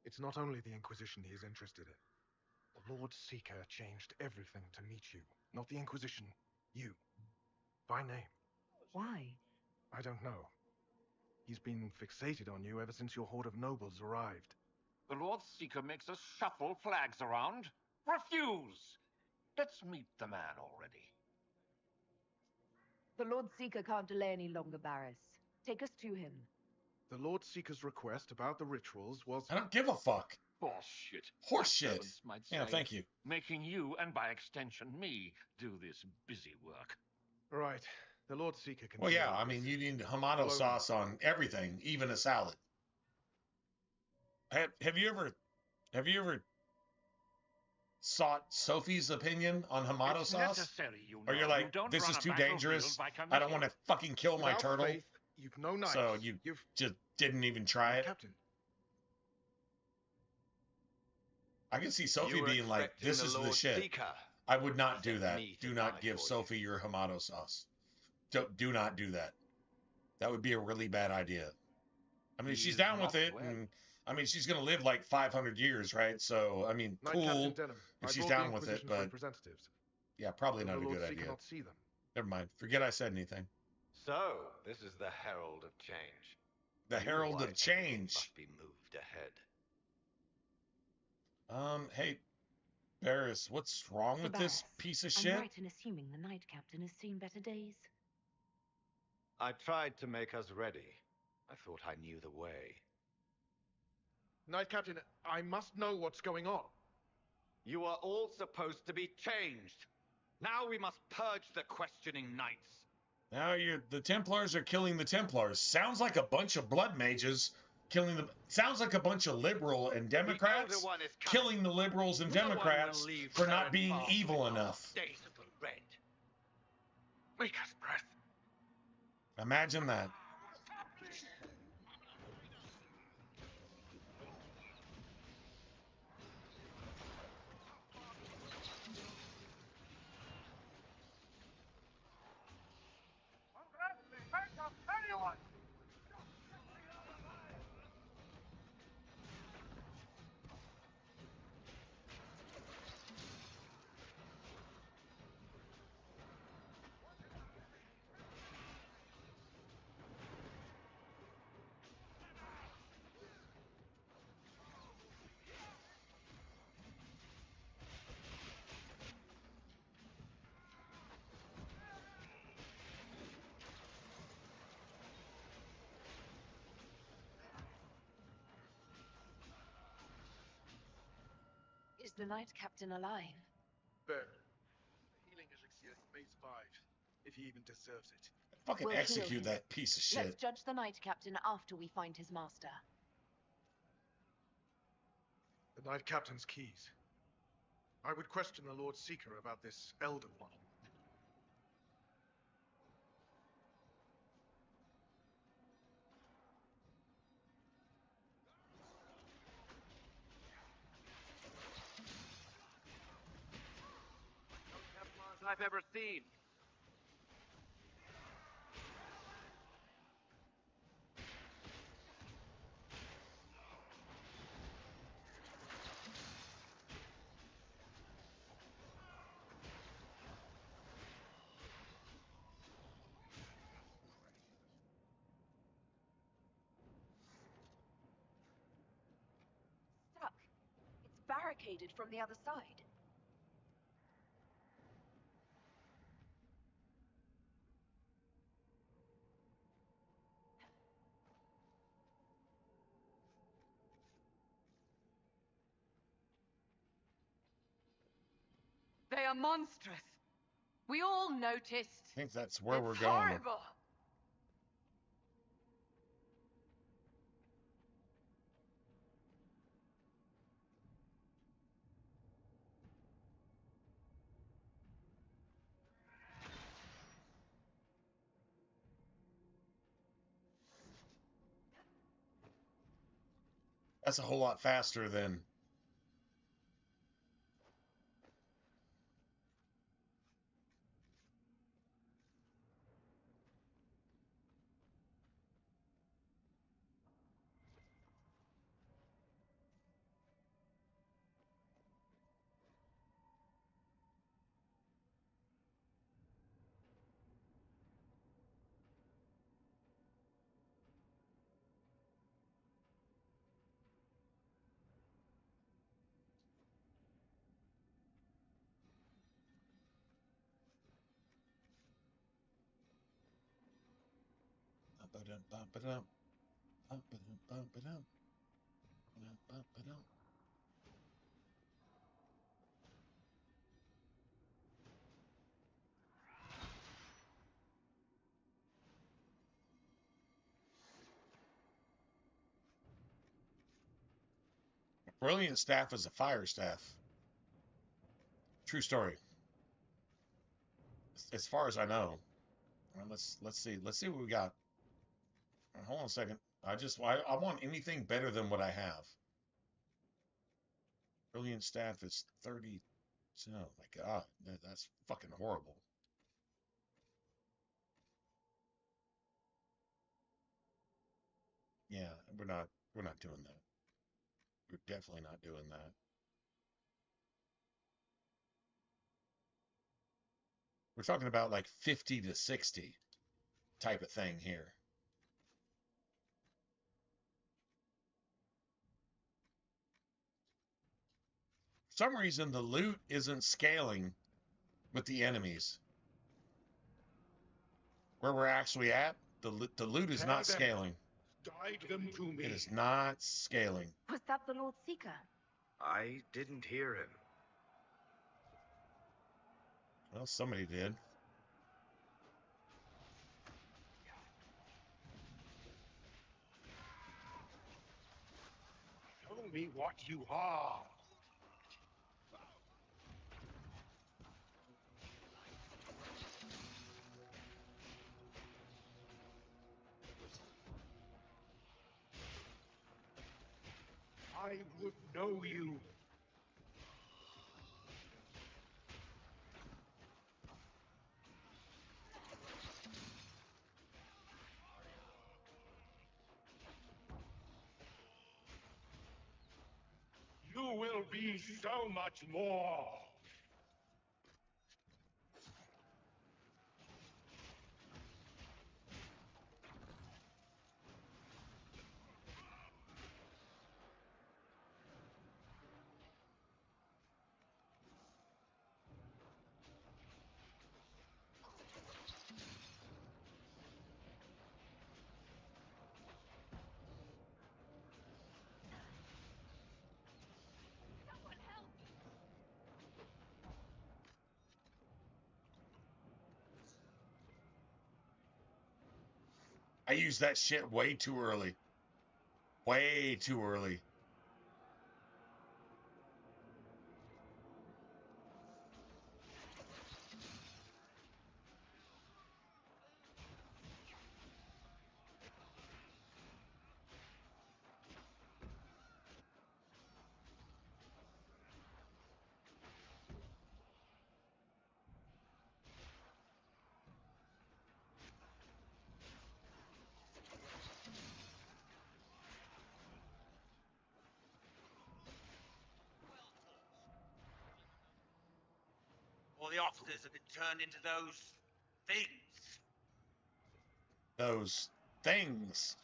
It's not only the Inquisition he is interested in. The Lord Seeker changed everything to meet you. Not the Inquisition. You. By name. Why? I don't know. He's been fixated on you ever since your horde of nobles arrived. The Lord Seeker makes us shuffle flags around. Refuse! Let's meet the man already. The Lord Seeker can't delay any longer, Barris. Take us to him. The Lord Seeker's request about the rituals was... I don't give a fuck. Bullshit. Horseshit. Might Yeah, say, thank you. Making you, and by extension me, do this busy work. Right. The Lord Seeker can... Well, yeah, I mean, you need Hamado sauce on everything, even a salad. Have you ever sought Sophie's opinion on Hamato It's sauce? necessary, you Or know. you're like, You don't this run is a too battlefield dangerous. by I don't want committee. to fucking kill my Without turtle. faith, you've no knights. So you just didn't even try it. Captain. I can see Sophie You were being like, expecting this the is the Lord shit. Seeker. I would not do Set that. me to Do die not give for you. Sophie your Hamato sauce. Do not do that. That would be a really bad idea. I mean, He she's is down with not it, well. and I mean, she's gonna live like 500 years, right? So, I mean, Knight cool Captain Denham, if I she's brought down the with it, Inquisition's but representatives. yeah, probably Though not a the Lord good Seeker idea. not see them. Never mind. Forget I said anything. So, this is the Herald of Change. The You Herald of white Change. must be moved ahead. Hey, Barris, what's wrong with this piece of I'm shit? right in assuming the Knight Captain has seen better days. I tried to make us ready. I thought I knew the way. Knight Captain, I must know what's going on. You are all supposed to be changed. Now we must purge the questioning knights. Now the Templars are killing the Templars. Sounds like a bunch of blood mages killing the. Sounds like a bunch of liberal and Democrats One is coming. killing the liberals and No one Democrats will leave for not being Farm evil without enough. Days of the red. Make us breath. Imagine that. Anyone! Is the Knight Captain alive? Barely. The healing elixir may survive, if he even deserves it. Fucking We'll heal execute him. that piece of shit. Let's judge the Knight Captain after we find his master. The Knight Captain's keys. I would question the Lord Seeker about this Elder One. Templars I've ever seen. Stuck. It's barricaded from the other side. They are monstrous. We all noticed. I think that's where we're It's going. horrible. That's a whole lot faster than. Brilliant staff is a fire staff. True story. As far as I know. Well, let's see. Let's see what we got. Hold on a second. I want anything better than what I have. Brilliant staff is 30. Oh my god, that's fucking horrible. Yeah, we're not doing that. We're definitely not doing that. We're talking about like 50 to 60 type of thing here. For some reason, the loot isn't scaling with the enemies. Where we're actually at, the loot is not scaling. Guide them to me. It is not scaling. Was that the Lord Seeker? I didn't hear him. Well, somebody did. Show me what you are. I would know you. You will be so much more. I used that shit way too early. Way too early. All the officers have been turned into those things. Those things.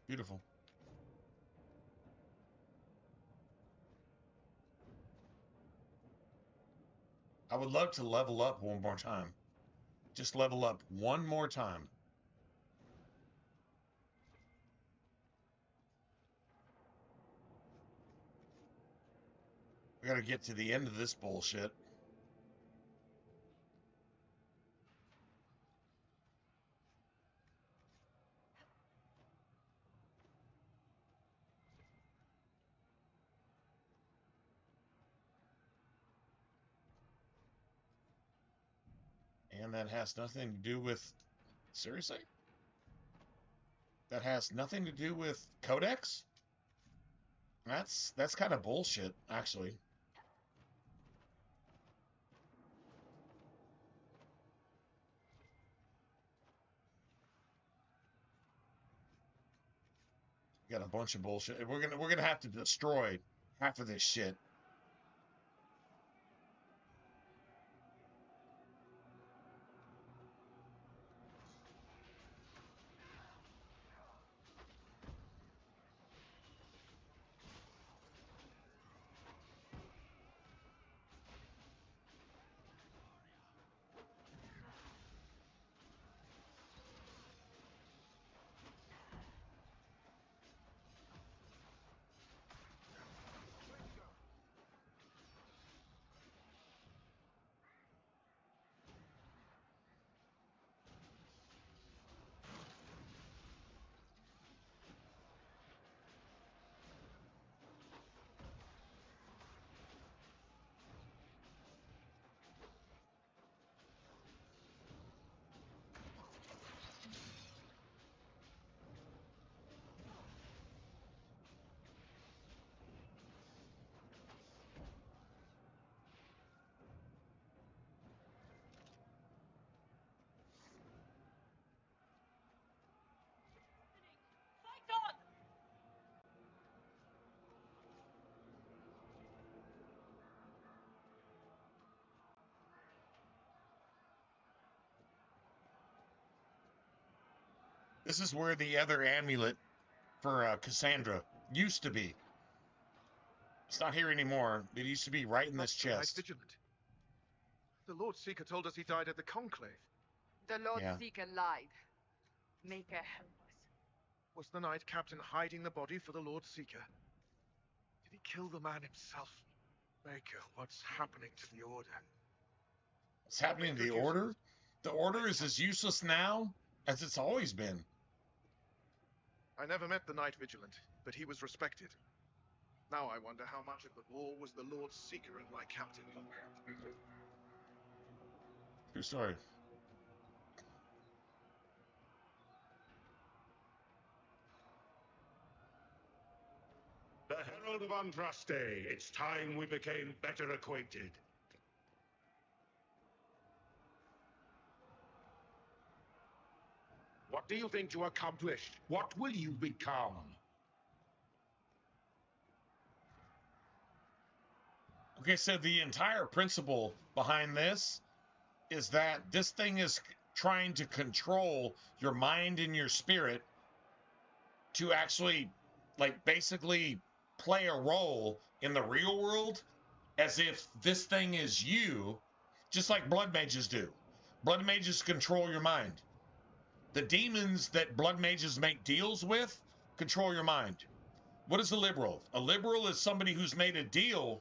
Beautiful. I would love to level up one more time. Just level up one more time. We gotta get to the end of this bullshit. And that has nothing to do with... Seriously? That has nothing to do with Codex? That's kind of bullshit, actually. Got a bunch of bullshit. We're gonna have to destroy half of this shit. This is where the other amulet for Cassandra used to be. It's not here anymore. It used to be right in this That's the Knight chest. Vigilant. The Lord Seeker told us he died at the Conclave. The Lord Yeah. Seeker lied. Maker help us. Was the Knight Captain hiding the body for the Lord Seeker? Did he kill the man himself? Maker, what's happening to the Order? What's happening to the Order? The Order is as useless now as it's always been. I never met the Knight Vigilant, but he was respected. Now I wonder how much of the war was the Lord Seeker and my captain. True story. The Herald of Andraste. It's time we became better acquainted. What do you think you accomplished? What will you become? Okay, so the entire principle behind this is that this thing is trying to control your mind and your spirit to actually, like, basically play a role in the real world as if this thing is you, just like blood mages do. Blood mages control your mind. The demons that blood mages make deals with control your mind. What is a liberal? A liberal is somebody who's made a deal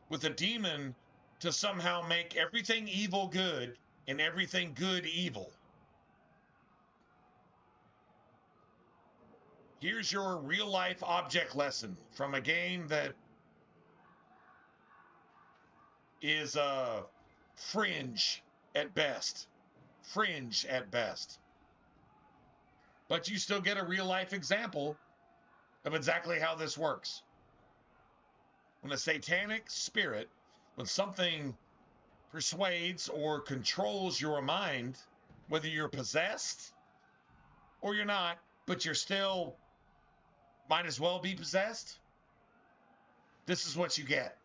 with a demon to somehow make everything evil good and everything good evil. Here's your real life object lesson from a game that is fringe at best. Fringe at best. But you still get a real life example of exactly how this works. When a satanic spirit, when something persuades or controls your mind, whether you're possessed or you're not, but you're still might as well be possessed, this is what you get.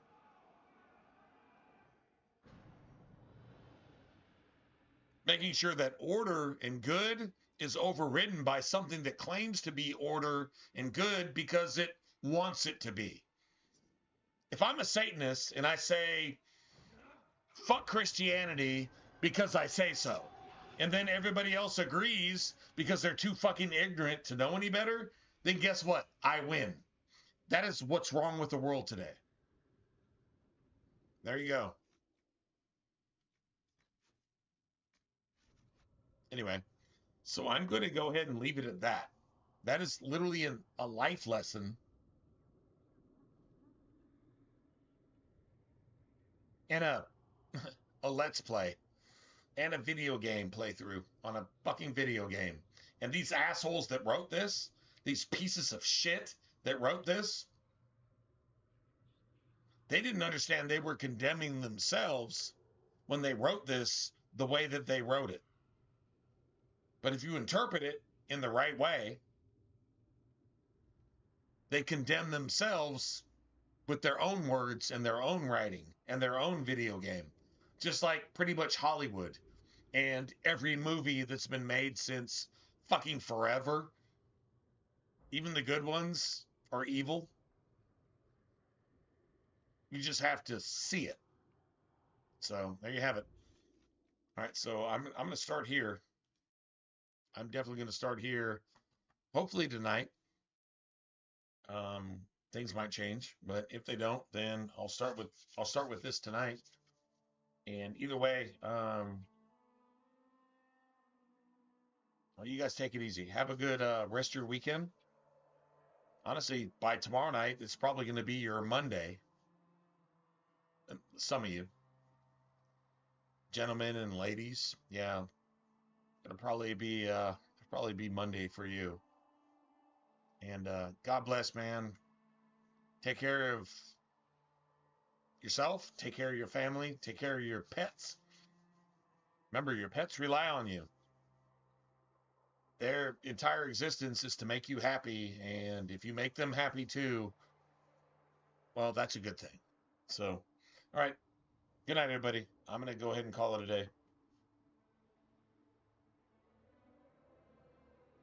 Making sure that order and good is overridden by something that claims to be order and good because it wants it to be. If I'm a Satanist and I say, fuck Christianity because I say so, and then everybody else agrees because they're too fucking ignorant to know any better, then guess what? I win. That is what's wrong with the world today. There you go. Anyway, so I'm going to go ahead and leave it at that. That is literally a life lesson and a let's play and a video game playthrough on a fucking video game. And these assholes that wrote this, these pieces of shit that wrote this, they didn't understand they were condemning themselves when they wrote this the way that they wrote it. But if you interpret it in the right way, they condemn themselves with their own words and their own writing and their own video game, just like pretty much Hollywood and every movie that's been made since fucking forever. Even the good ones are evil. You just have to see it. So there you have it. All right, so I'm going to start here. I'm definitely going to start here. Hopefully tonight. Things might change, but if they don't, then I'll start with this tonight. And either way, well, you guys take it easy. Have a good rest of your weekend. Honestly, by tomorrow night, it's probably going to be your Monday. Some of you, gentlemen and ladies, yeah, it'll probably be Monday for you. And God bless, man. Take care of yourself. Take care of your family. Take care of your pets. Remember, your pets rely on you. Their entire existence is to make you happy, and if you make them happy too, well, that's a good thing. So, all right. Good night, everybody. I'm going to go ahead and call it a day.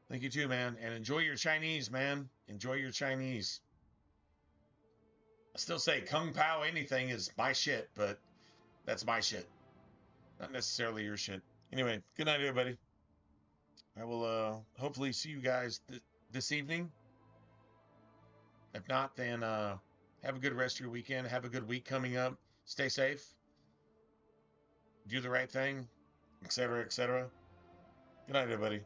Thank you too, man. And enjoy your Chinese, man. Enjoy your Chinese. I still say Kung Pao anything is my shit, but that's my shit. Not necessarily your shit. Anyway, good night, everybody. I will hopefully see you guys this evening. If not, then have a good rest of your weekend. Have a good week coming up. Stay safe. Do the right thing, etc., etc. Good night, everybody.